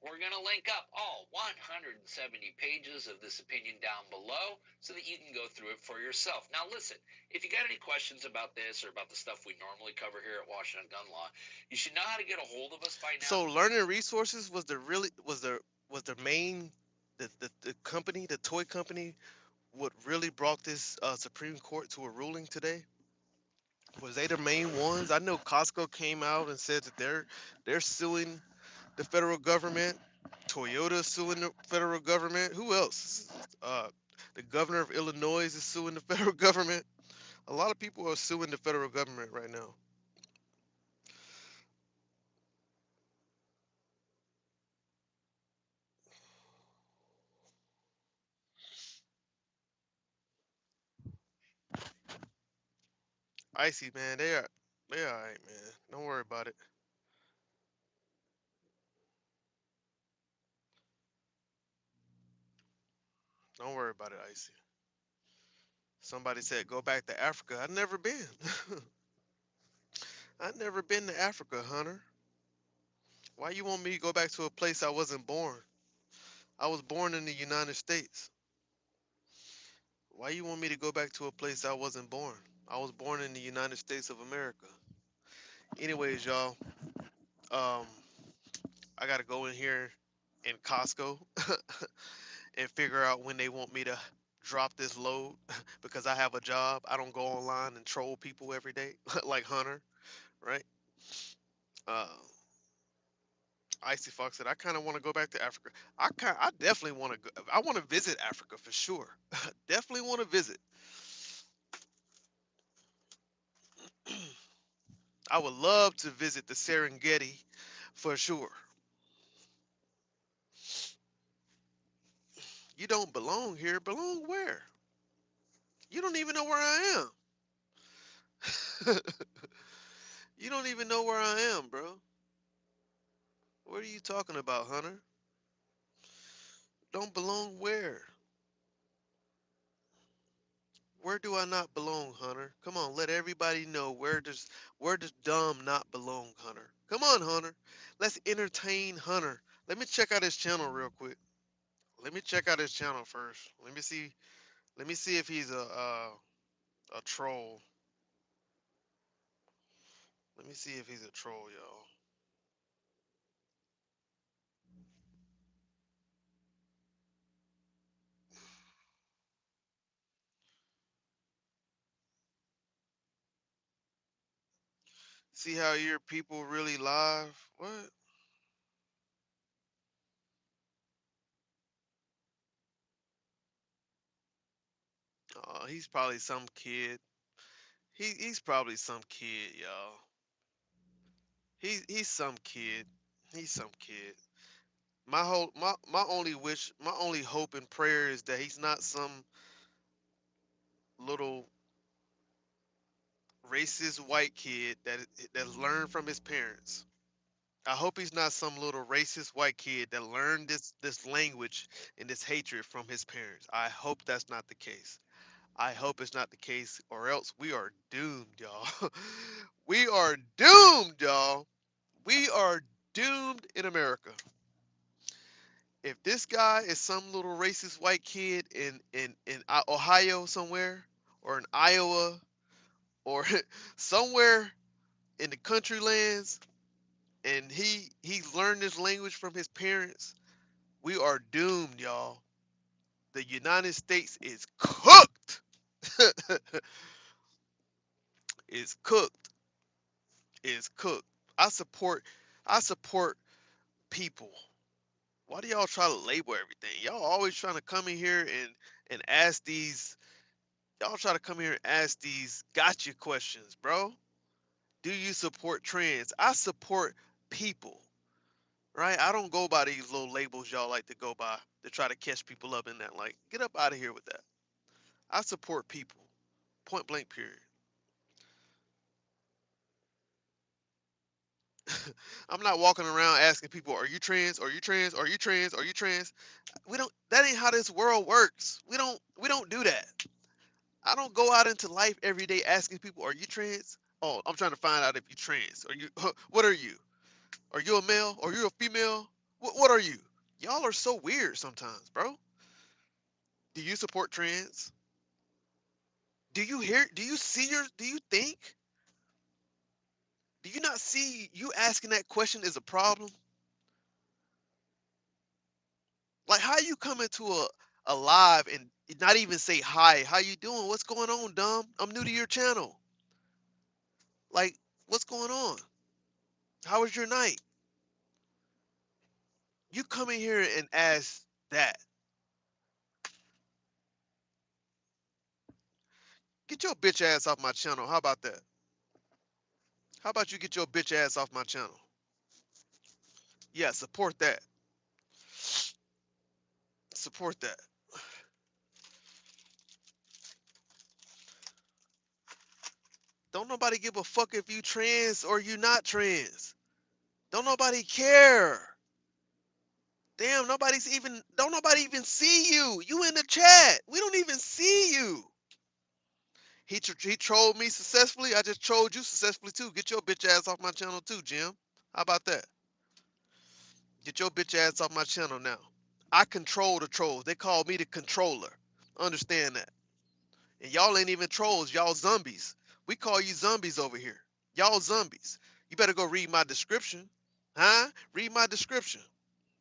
We're going to link up all 170 pages of this opinion down below so that you can go through it for yourself. Now, listen, if you got any questions about this or about the stuff we normally cover here at Washington Gun Law, you should know how to get a hold of us by now. So Learning Resources was the main the company, the toy company, what really brought this Supreme Court to a ruling today? Was they the main ones? I know Costco came out and said that they're suing the federal government. Toyota suing the federal government. Who else? Uh, the governor of Illinois is suing the federal government. A lot of people are suing the federal government right now. Icy man, they all right, man. Don't worry about it. Don't worry about it, Icy. Somebody said go back to Africa. I've never been. I've never been to Africa, Hunter. Why you want me to go back to a place I wasn't born? I was born in the United States. Why you want me to go back to a place I wasn't born? I was born in the United States of America. Anyways, y'all, um, I gotta go in here in Costco and figure out when they want me to drop this load because I have a job. I don't go online and troll people every day like Hunter, right? Uh, Icy Fox said, I kind of want to go back to Africa. I definitely want to go. I want to visit Africa for sure. Definitely want to visit. I would love to visit the Serengeti for sure. You don't belong here. Belong where? You don't even know where I am. You don't even know where I am, bro. What are you talking about, Hunter? Don't belong where? Where do I not belong, Hunter? Come on, let everybody know where does dumb not belong, Hunter? Come on, Hunter. Let's entertain Hunter. Let me check out his channel real quick. Let me check out his channel first. Let me see. Let me see if he's a troll. Let me see if he's a troll, y'all. See how your people really live? What? Oh, he's probably some kid. He's probably some kid, y'all. He's some kid. He's some kid. My only wish, my only hope and prayer is that he's not some little racist white kid that learned from his parents. I hope he's not some little racist white kid that learned this language and this hatred from his parents. I hope that's not the case. I hope it's not the case, or else we are doomed, y'all. We are doomed, y'all. We are doomed in America. If this guy is some little racist white kid in Ohio somewhere, or in Iowa, or somewhere in the country lands, and he's learned this language from his parents, we are doomed, y'all. The United States is cooked. Is cooked. Is cooked. I support I support people. Why do y'all try to label everything? Y'all always trying to come in here and ask these. Y'all try to come here and ask these gotcha questions, bro. Do you support trans? I support people, right? I don't go by these little labels y'all like to go by to try to catch people up in that. Like, get up out of here with that. I support people, point blank, period. I'm not walking around asking people, "Are you trans? Are you trans? Are you trans? Are you trans?" We don't. That ain't how this world works. We don't do that. I don't go out into life every day asking people, "Are you trans?" Oh, I'm trying to find out if you trans. Are you? What are you? Are you a male? Are you a female? What are you? Y'all are so weird sometimes, bro. Do you support trans? Do you hear? Do you see your? Do you think? Do you not see you asking that question is a problem? Like, how you come into a live and not even say hi? How you doing? What's going on, dumb? I'm new to your channel. Like, what's going on? How was your night? You come in here and ask that. Get your bitch ass off my channel. How about that? How about you get your bitch ass off my channel? Yeah, support that. Support that. Don't nobody give a fuck if you trans or you not trans. Don't nobody care. Damn, don't nobody even see you. You in the chat. We don't even see you. He trolled me successfully. I just trolled you successfully too. Get your bitch ass off my channel too, Jim. How about that? Get your bitch ass off my channel now. I control the trolls. They call me the controller. Understand that. And y'all ain't even trolls. Y'all zombies. We call you zombies over here. Y'all zombies. You better go read my description. Huh? Read my description.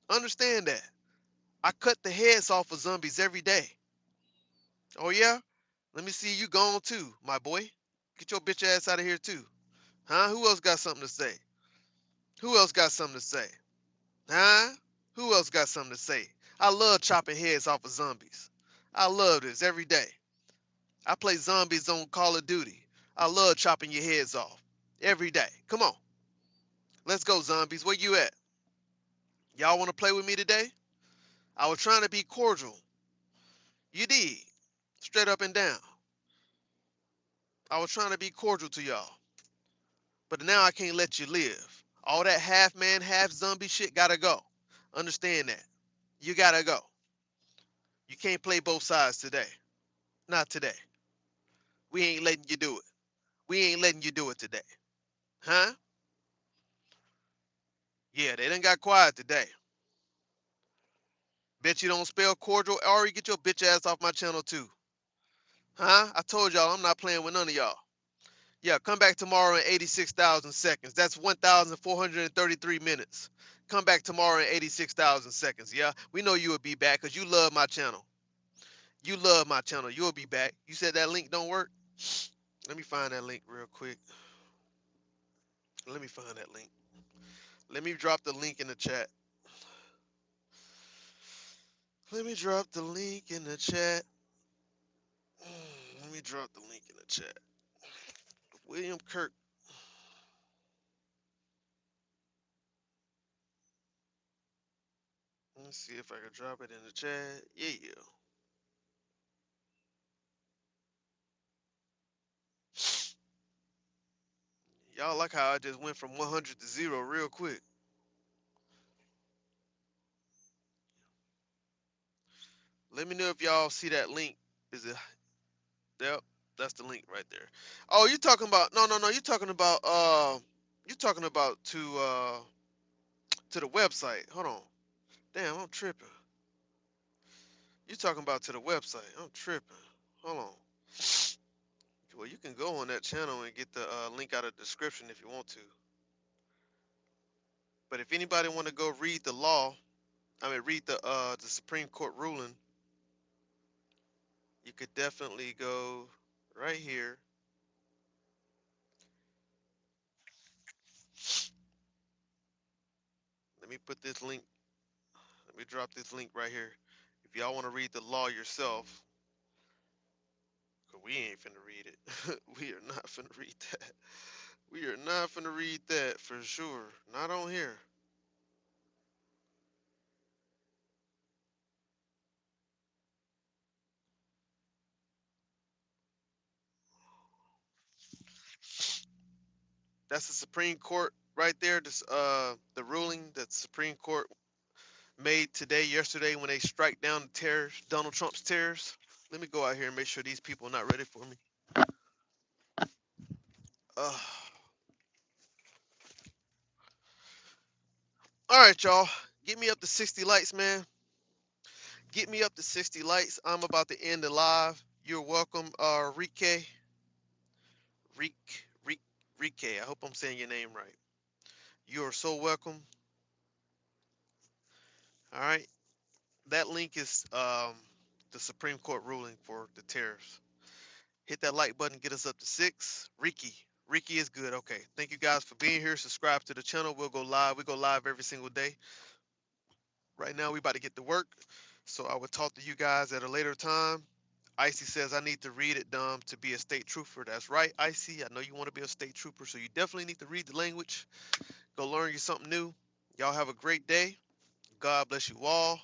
Understand that. I cut the heads off of zombies every day. Oh yeah? Let me see you gone too, my boy. Get your bitch ass out of here too. Huh? Who else got something to say? Who else got something to say? Huh? Who else got something to say? I love chopping heads off of zombies. I love this every day. I play zombies on Call of Duty. I love chopping your heads off every day. Come on. Let's go, zombies. Where you at? Y'all want to play with me today? I was trying to be cordial. You did. Straight up and down. I was trying to be cordial to y'all. But now I can't let you live. All that half man, half zombie shit gotta go. Understand that. You gotta go. You can't play both sides today. Not today. We ain't letting you do it. We ain't letting you do it today. Huh? Yeah, they done got quiet today. Bet you don't spell cordial. Ari, get your bitch ass off my channel too. Huh? I told y'all I'm not playing with none of y'all. Yeah, come back tomorrow in 86,000 seconds. That's 1,433 minutes. Come back tomorrow in 86,000 seconds. Yeah, we know you will be back because you love my channel. You love my channel. You'll be back. You said that link don't work? Let me find that link real quick. Let me find that link. Let me drop the link in the chat. Let me drop the link in the chat. Let me drop the link in the chat. William Kirk. Let's see if I can drop it in the chat. Yeah. Y'all like how I just went from 100 to 0 real quick. Let me know if y'all see that link. Is it? Yep, that's the link right there. Oh, you talking about? No. You talking about? You talking about to the website? Hold on. Damn, I'm tripping. You talking about to the website? I'm tripping. Hold on. Well, you can go on that channel and get the link out of the description if you want to. But if anybody want to go read the law, I mean read the Supreme Court ruling, you could definitely go right here. Let me put this link. Let me drop this link right here. If y'all want to read the law yourself, cause we ain't finna read it. We are not finna read that. We are not finna read that for sure. Not on here. That's the Supreme Court right there. This the ruling that the Supreme Court made today, yesterday, when they strike down the tariffs, Donald Trump's tariffs. Let me go out here and make sure these people are not ready for me. Uh, all right, y'all. Get me up to 60 likes, man. Get me up to 60 likes. I'm about to end the live. You're welcome, Rike. Rike. I hope I'm saying your name right. You are so welcome. All right. That link is the Supreme Court ruling for the tariffs. Hit that like button, get us up to 6. Ricky is good. Okay. Thank you guys for being here. Subscribe to the channel. We'll go live. We go live every single day. Right now, we about to get to work. So I will talk to you guys at a later time. Icy says, I need to read it, dumb, to be a state trooper. That's right, Icy. I know you want to be a state trooper, so you definitely need to read the language. Go learn you something new. Y'all have a great day. God bless you all.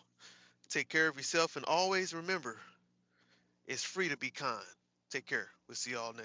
Take care of yourself, and always remember, it's free to be kind. Take care. We'll see y'all next.